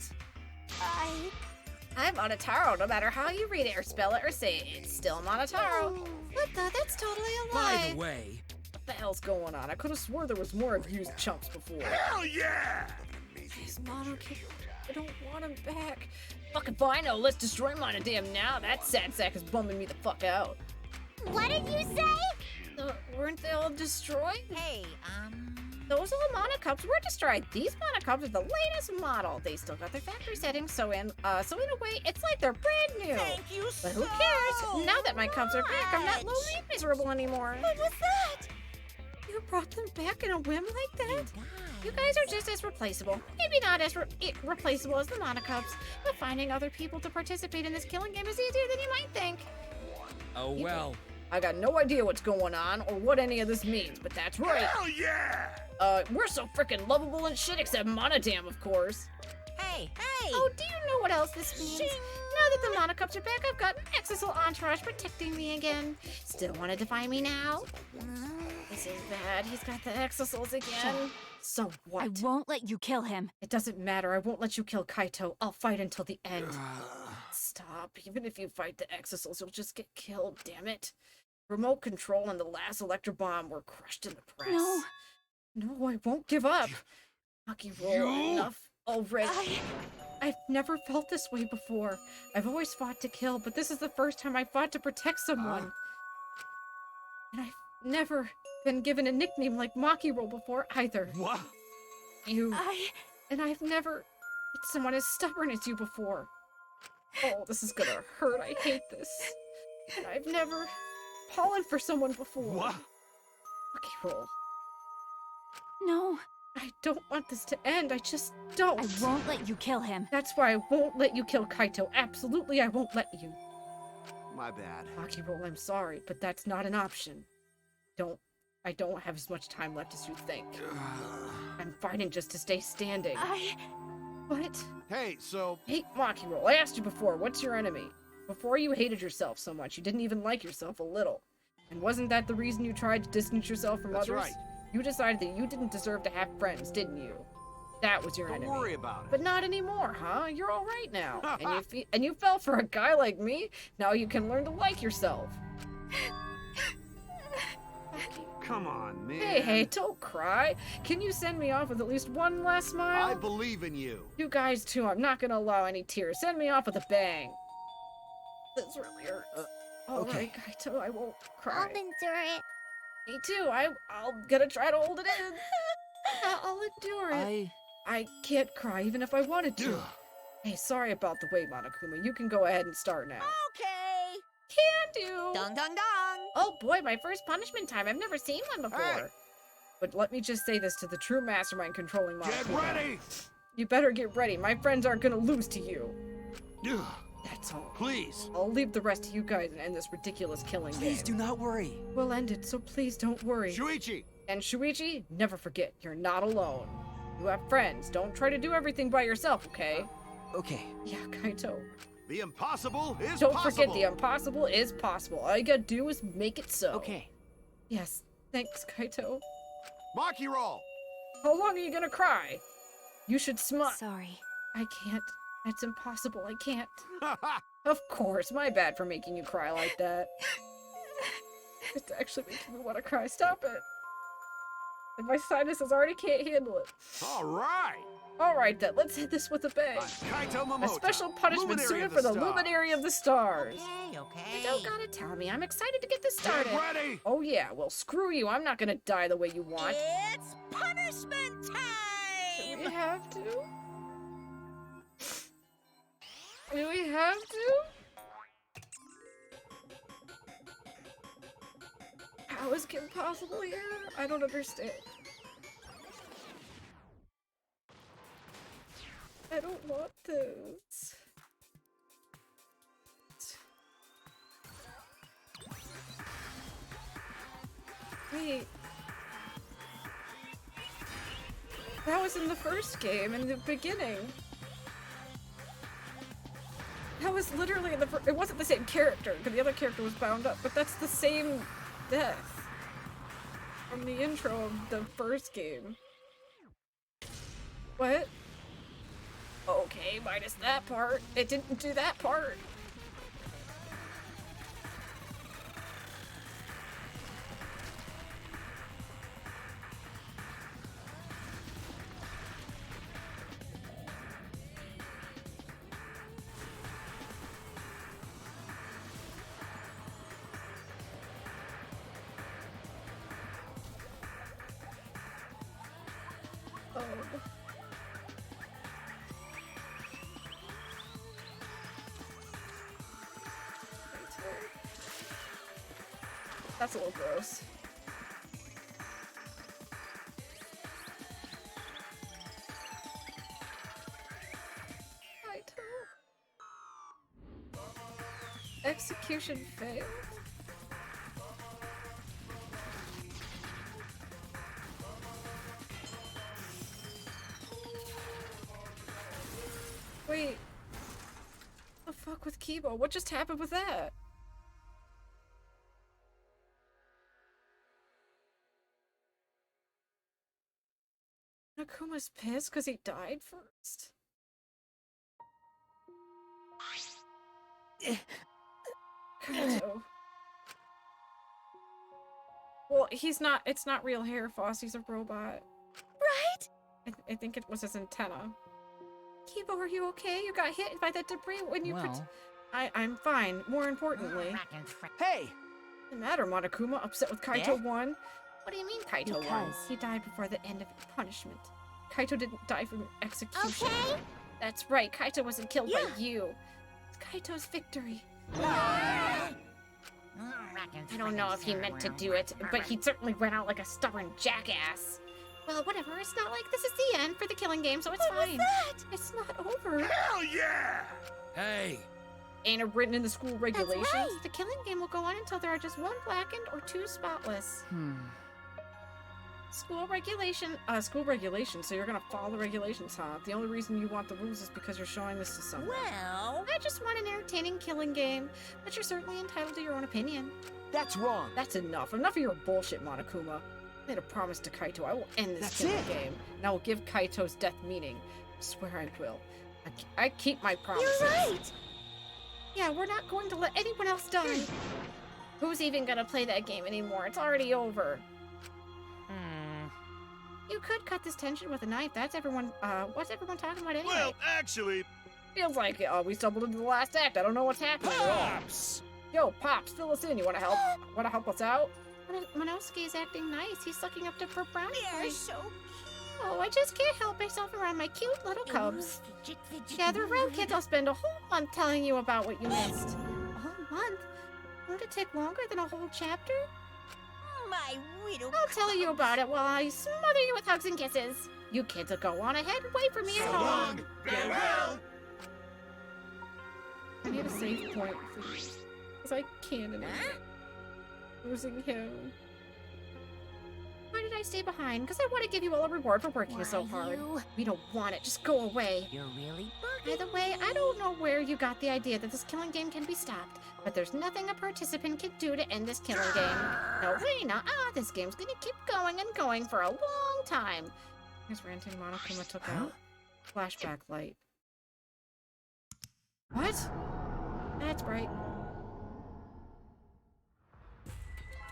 I'm Monotaro, no matter how you read it or spell it or say it, it's still Monotaro. What the? That's totally a lie. By the way, What the hell's going on? I could have swore there was more abused chumps before. Hell yeah! These Monokubs, I don't want him back. Fucking fino, let's destroy Monodam now. That sad sack is bumming me the fuck out. What did you say? Weren't they all destroyed? Hey, Those old Monocubs were destroyed. These Monocubs are the latest model. They still got their factory settings, so in a way, it's like they're brand new. Thank you But so who cares? Now that my cubs are back, I'm not lonely and miserable anymore. What was that? You brought them back in a whim like that? You guys are just as replaceable. Maybe not as replaceable as the Monocubs, but finding other people to participate in this killing game is easier than you might think. oh well. I got no idea what's going on or what any of this means, but that's right. Hell yeah! We're so freaking lovable and shit, except Monodam, of course. hey, hey! Oh, do you know what else this means? Now that the Monocubs are back, I've got an Exisal entourage protecting me again. Still want to defy me now? This is bad. He's got the Exisals again. So what? I won't let you kill him. It doesn't matter. I won't let you kill Kaito. I'll fight until the end. Stop. Even if you fight the Exisals, you'll just get killed, damn it. Remote control and the last Electro Bomb were crushed in the press. No. No, I won't give up. Lucky roll, enough already. I've never felt this way before. I've always fought to kill, but this is the first time I fought to protect someone. And I've never been given a nickname like Maki Roll before either. What? And I've never met someone as stubborn as you before. Oh, this is gonna hurt. I hate this. And I've never fallen for someone before. What? Maki Roll. No. I don't want this to end. I just don't. I won't let you kill him. That's why I won't let you kill Kaito. Absolutely, I won't let you. My bad. Maki Roll, I'm sorry, but that's not an option. I don't have as much time left as you think. I'm fighting just to stay standing. What? Hey, so... Hey, Maki Roll, I asked you before, what's your enemy? Before you hated yourself so much, you didn't even like yourself a little. And wasn't that the reason you tried to distance yourself from That's others? right. You decided that you didn't deserve to have friends, didn't you? That was your enemy. Don't worry about it. But not anymore, huh? You're all right now. And you fell for a guy like me. Now you can learn to like yourself. Come on, man. Hey, don't cry. Can you send me off with at least one last smile? I believe in you. You guys too. I'm not gonna allow any tears. Send me off with a bang. This really hurts. All right, Kaito, I won't cry. I'll endure it. Me too. I'll gonna try to hold it in. I'll endure it. I can't cry even if I wanted to. Hey, sorry about the wait, Monokuma. You can go ahead and start now. Okay. Can do. Dong, dong, dong. Oh boy, my first punishment time. I've never seen one before. Hey. But let me just say this to the true mastermind controlling Monokuma. Get ready! You better get ready. My friends aren't gonna lose to you. That's all. Please. I'll leave the rest to you guys and end this ridiculous killing game. Please do not worry. We'll end it, so please don't worry. Shuichi! And Shuichi, never forget, you're not alone. You have friends. Don't try to do everything by yourself, okay? Okay. Yeah, Kaito. The impossible is Don't possible. forget, the impossible is possible. All you gotta do is make it so. Okay. Yes, thanks, Kaito. Maki roll. How long are you gonna cry? You should smile. Sorry. I can't. It's impossible. I can't. Of course, my bad for making you cry like that. It's actually making me want to cry. Stop it. And my sinuses already can't handle it. All right. All right then, let's hit this with a bang. Kaito Momota, A special punishment Luminary suited of for the the Stars. Luminary of the Stars. Okay. You don't gotta tell me. I'm excited to get this started. Get ready. Oh yeah, well screw you. I'm not gonna die the way you want. It's punishment time! Do we have to? Do we have to? How is Kim possible here? I don't understand. I don't want this. Wait. That was in the first game, in the beginning. That was literally in the it wasn't the same character, because the other character was bound up, but that's the same death from the intro of the first game. What? Okay, minus that part. It didn't do that part. Oh. That's a little gross. Execution failed. Wait. The fuck with Kibo? What just happened with that? Nakuma's pissed because he died first? Kaito. Well, he's not, it's not real hair, Foss, he's a robot. Right? I think it was his antenna. Kibo, are you okay? You got hit by that debris when you I'm fine, more importantly. Hey! What's the matter, Monokuma? Upset with Kaito won? What do you mean Kaito won? He died before the end of his punishment. Kaito didn't die from execution. Okay. That's right, Kaito wasn't killed by you. It's Kaito's victory. I don't know if he meant to do it, but he certainly went out like a stubborn jackass. Well, whatever. It's not like this is the end for the killing game, so it's fine. It's not over. Hell yeah! Hey! Ain't it written in the school regulations? That's right. The killing game will go on until there are just one blackened or two spotless. School regulation, so you're gonna follow the regulations, huh? The only reason you want the rules is because you're showing this to someone. Well, I just want an entertaining killing game, but you're certainly entitled to your own opinion. That's wrong. That's enough. Enough of your bullshit, Monokuma. I made a promise to Kaito. I will end this That's killing it. game, and I will give Kaito's death meaning. I swear I will. I keep my promises. You're right. Yeah, we're not going to let anyone else die. Who's even gonna play that game anymore? It's already over. You could cut this tension with a knife. That's everyone. What's everyone talking about anyway? Well, actually, Feels like we stumbled into the last act. I don't know what's happening at all. Pops! Yo, Pops, fill us in. You wanna help? Wanna help us out? Monosuke's acting nice. He's sucking up to her brownie They're points. so Oh, I just can't help myself around my cute little cubs. Gather around, kids. I'll spend a whole month telling you about what you missed. A whole month? Won't it take longer than a whole chapter? my widow. I'll tell you about it while I smother you with hugs and kisses. You kids will go on ahead and wait for me at So home. long. Farewell. I need a save point, please. Because I can't anymore. Losing him. Why did I stay behind? Because I want to give you all a reward for working so hard. We don't want it. Just go away. You're really By the way, I don't know where you got the idea that this killing game can be stopped, but there's nothing a participant can do to end this killing game. No way, nah, this game's gonna keep going and going for a long time. Here's ranting Monokuma took out. Flashback light. What? That's bright.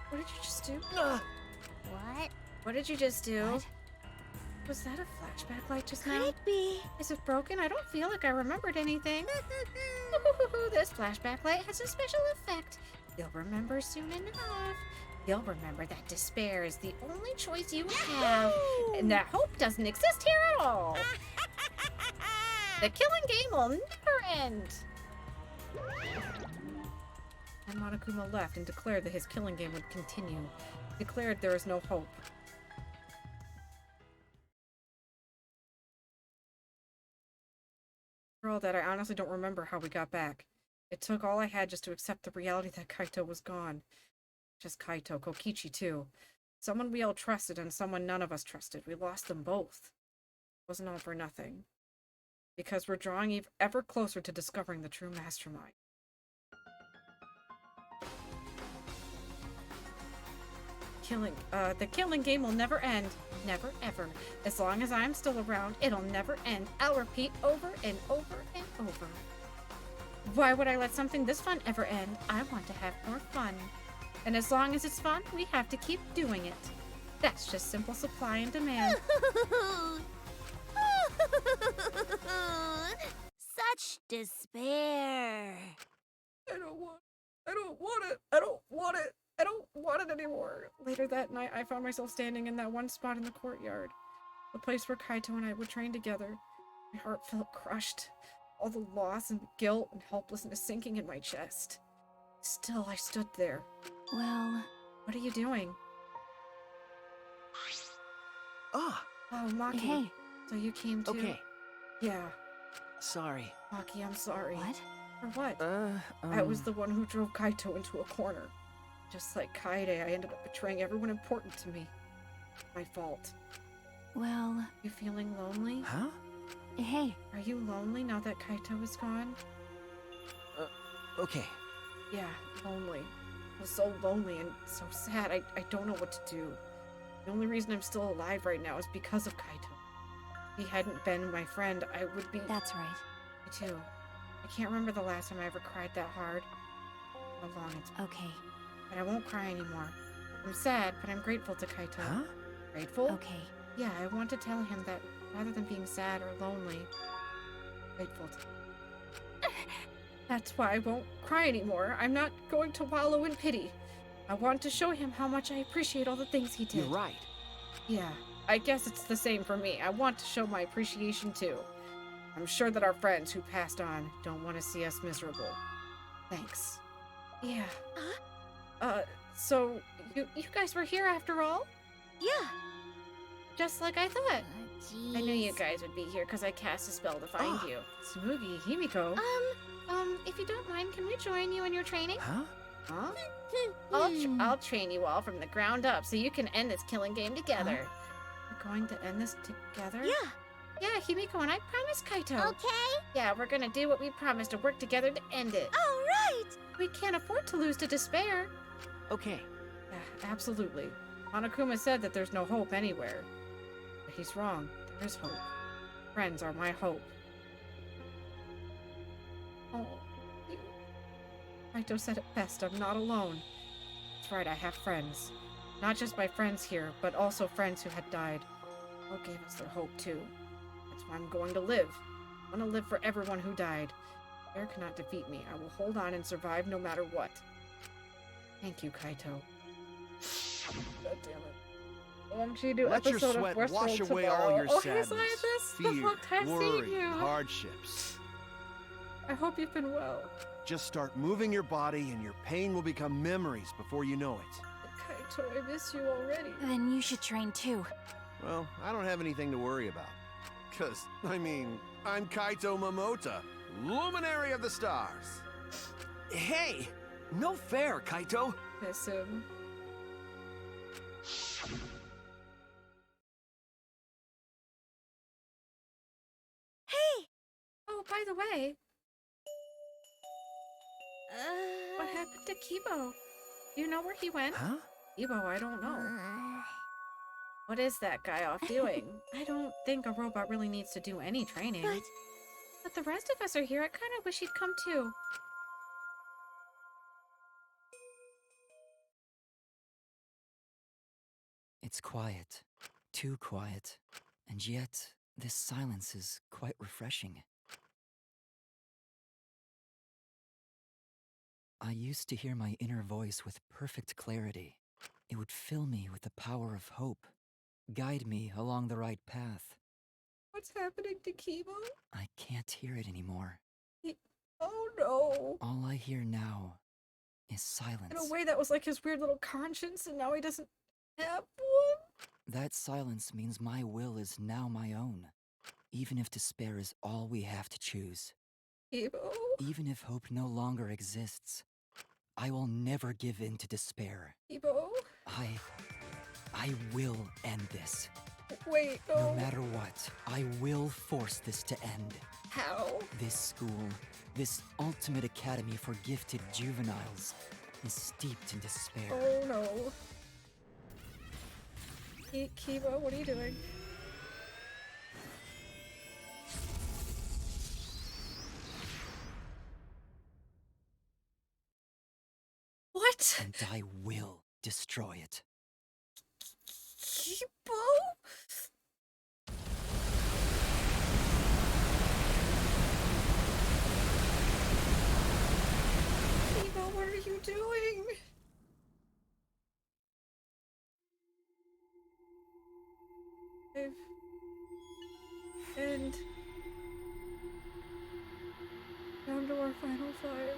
What did you just do? What? What did you just do? Was that a flashback light just now? Could be. Is it broken? I don't feel like I remembered anything. This flashback light has a special effect. You'll remember soon enough. You'll remember that despair is the only choice you have, and that hope doesn't exist here at all. The killing game will never end. And Monokuma left and declared that his killing game would continue. He declared there is no hope. For all that, I honestly don't remember how we got back. It took all I had just to accept the reality that Kaito was gone. Just Kaito, Kokichi too. Someone we all trusted and someone none of us trusted. We lost them both. It wasn't all for nothing. Because we're drawing ever closer to discovering the true mastermind. The killing game will never end. Never, ever. As long as I'm still around, it'll never end. I'll repeat over and over and over. Why would I let something this fun ever end? I want to have more fun. And as long as it's fun, we have to keep doing it. That's just simple supply and demand. Such despair. I don't want it. I don't want it anymore. Later that night, I found myself standing in that one spot in the courtyard. The place where Kaito and I would train together. My heart felt crushed. All the loss and guilt and helplessness sinking in my chest. Still, I stood there. Well... What are you doing? Ah! Oh, Maki. Hey. So you came too? Okay. Yeah. Sorry. Maki, I'm sorry. What? For what? I was the one who drove Kaito into a corner. Just like Kaede, I ended up betraying everyone important to me. My fault. Well... You feeling lonely? Huh? Hey. Are you lonely now that Kaito is gone? Okay. Yeah, lonely. I was so lonely and so sad. I don't know what to do. The only reason I'm still alive right now is because of Kaito. If he hadn't been my friend, I would be... That's right. Me too. I can't remember the last time I ever cried that hard. How long it's been. Okay. But I won't cry anymore. I'm sad, but I'm grateful to Kaito. Huh? Grateful? Okay. Yeah, I want to tell him that rather than being sad or lonely, grateful to him. That's why I won't cry anymore. I'm not going to wallow in pity. I want to show him how much I appreciate all the things he did. You're right. Yeah, I guess it's the same for me. I want to show my appreciation too. I'm sure that our friends who passed on don't want to see us miserable. Thanks. Yeah. So you guys were here after all? Yeah. Just like I thought. Jeez. I knew you guys would be here because I cast a spell to find you. Tsumugi, Himiko. If you don't mind, can we join you in your training? Huh? Huh? I'll train you all from the ground up so you can end this killing game together. We're going to end this together? Yeah. Yeah, Himiko and I promised Kaito. Okay. Yeah, we're gonna do what we promised to work together to end it. All right. We can't afford to lose to despair. Okay. Yeah, absolutely. Monokuma said that there's no hope anywhere. But he's wrong. There is hope. Friends are my hope. Oh, you... Kaito said it best. I'm not alone. That's right, I have friends. Not just my friends here, but also friends who had died. All gave us their hope, too. That's why I'm going to live. I want to live for everyone who died. Fear cannot defeat me. I will hold on and survive no matter what. Thank you, Kaito. God damn it. Let your sweat wash away all your sadness, fear, worry, you. hardships. I hope you've been well. Just start moving your body and your pain will become memories before you know it. Kaito, I miss you already. Then you should train too. Well, I don't have anything to worry about. 'Cause, I mean, I'm Kaito Momota, Luminary of the Stars. Hey! No fair, Kaito! Miss him. away. What happened to Kibo? Do you know where he went? Huh? Kibo, I don't know. What is that guy off doing? I don't think a robot really needs to do any training. But the rest of us are here. I kind of wish he'd come too. It's quiet. Too quiet. And yet, this silence is quite refreshing. I used to hear my inner voice with perfect clarity. It would fill me with the power of hope, guide me along the right path. What's happening to Kibo? I can't hear it anymore. Oh no. All I hear now is silence. In a way, that was like his weird little conscience, and now he doesn't have one. That silence means my will is now my own, even if despair is all we have to choose. Kibo? Even if hope no longer exists, I will never give in to despair. Kibo? I will end this. Wait, no. No matter what, I will force this to end. How? This school, this ultimate academy for gifted juveniles, is steeped in despair. Oh no. Kibo, what are you doing? What? And I will destroy it. Kibo? Kibo, what are you doing? And down to our final five.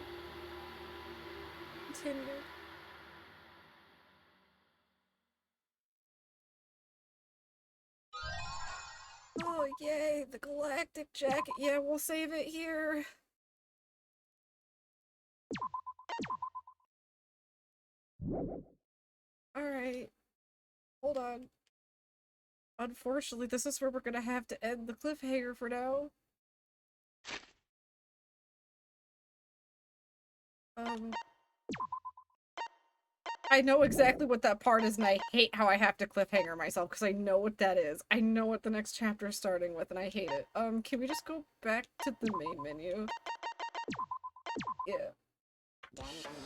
Continue. Oh yay, the galactic jacket. Yeah, we'll save it here. Alright. Hold on. Unfortunately, this is where we're gonna have to end the cliffhanger for now. I know exactly what that part is, and I hate how I have to cliffhanger myself, because I know what that is. I know what the next chapter is starting with, and I hate it. Can we just go back to the main menu? Yeah.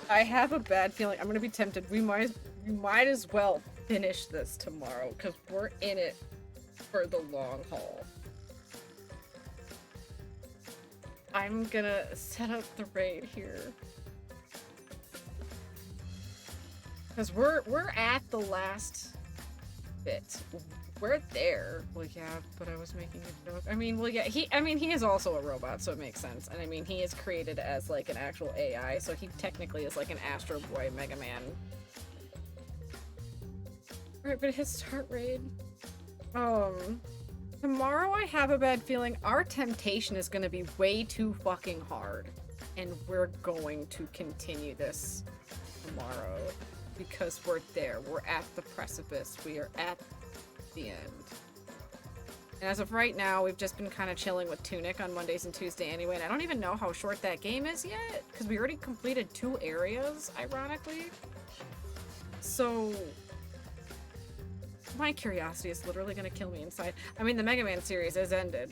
I have a bad feeling. I'm gonna be tempted. We might as well finish this tomorrow, because we're in it for the long haul. I'm gonna set up the raid here. Because we're at the last bit. We're there. Well, yeah, but I was making a joke. I mean, well, yeah, he is also a robot, so it makes sense. And I mean, he is created as, like, an actual AI, so he technically is, like, an Astro Boy Mega Man. Alright, but his start raid. Tomorrow I have a bad feeling our temptation is gonna be way too fucking hard. And we're going to continue this tomorrow. Because we're there. We're at the precipice. We are at the end. And as of right now, we've just been kind of chilling with Tunic on Mondays and Tuesday anyway, and I don't even know how short that game is yet, because we already completed 2 areas, ironically. So my curiosity is literally going to kill me inside. I mean, the Mega Man series is ended.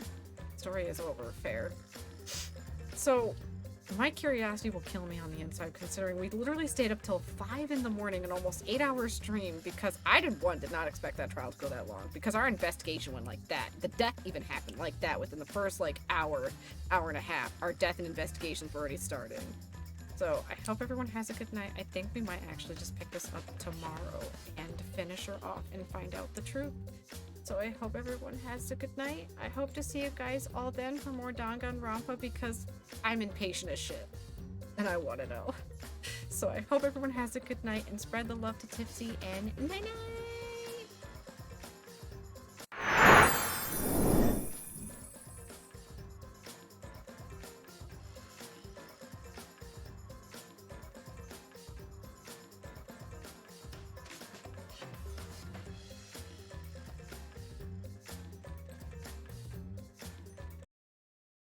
Story is over. Fair. So my curiosity will kill me on the inside, considering we literally stayed up till 5 in the morning, an almost 8-hour stream, because I did not expect that trial to go that long, because our investigation went like that. The death even happened like that within the first, like, hour and a half. Our death and investigations were already starting. So I hope everyone has a good night. I think we might actually just pick this up tomorrow and finish her off and find out the truth. So I hope everyone has a good night. I hope to see you guys all then for more Danganronpa, because I'm impatient as shit. And I want to know. So I hope everyone has a good night and spread the love to Tipsy, and night-night!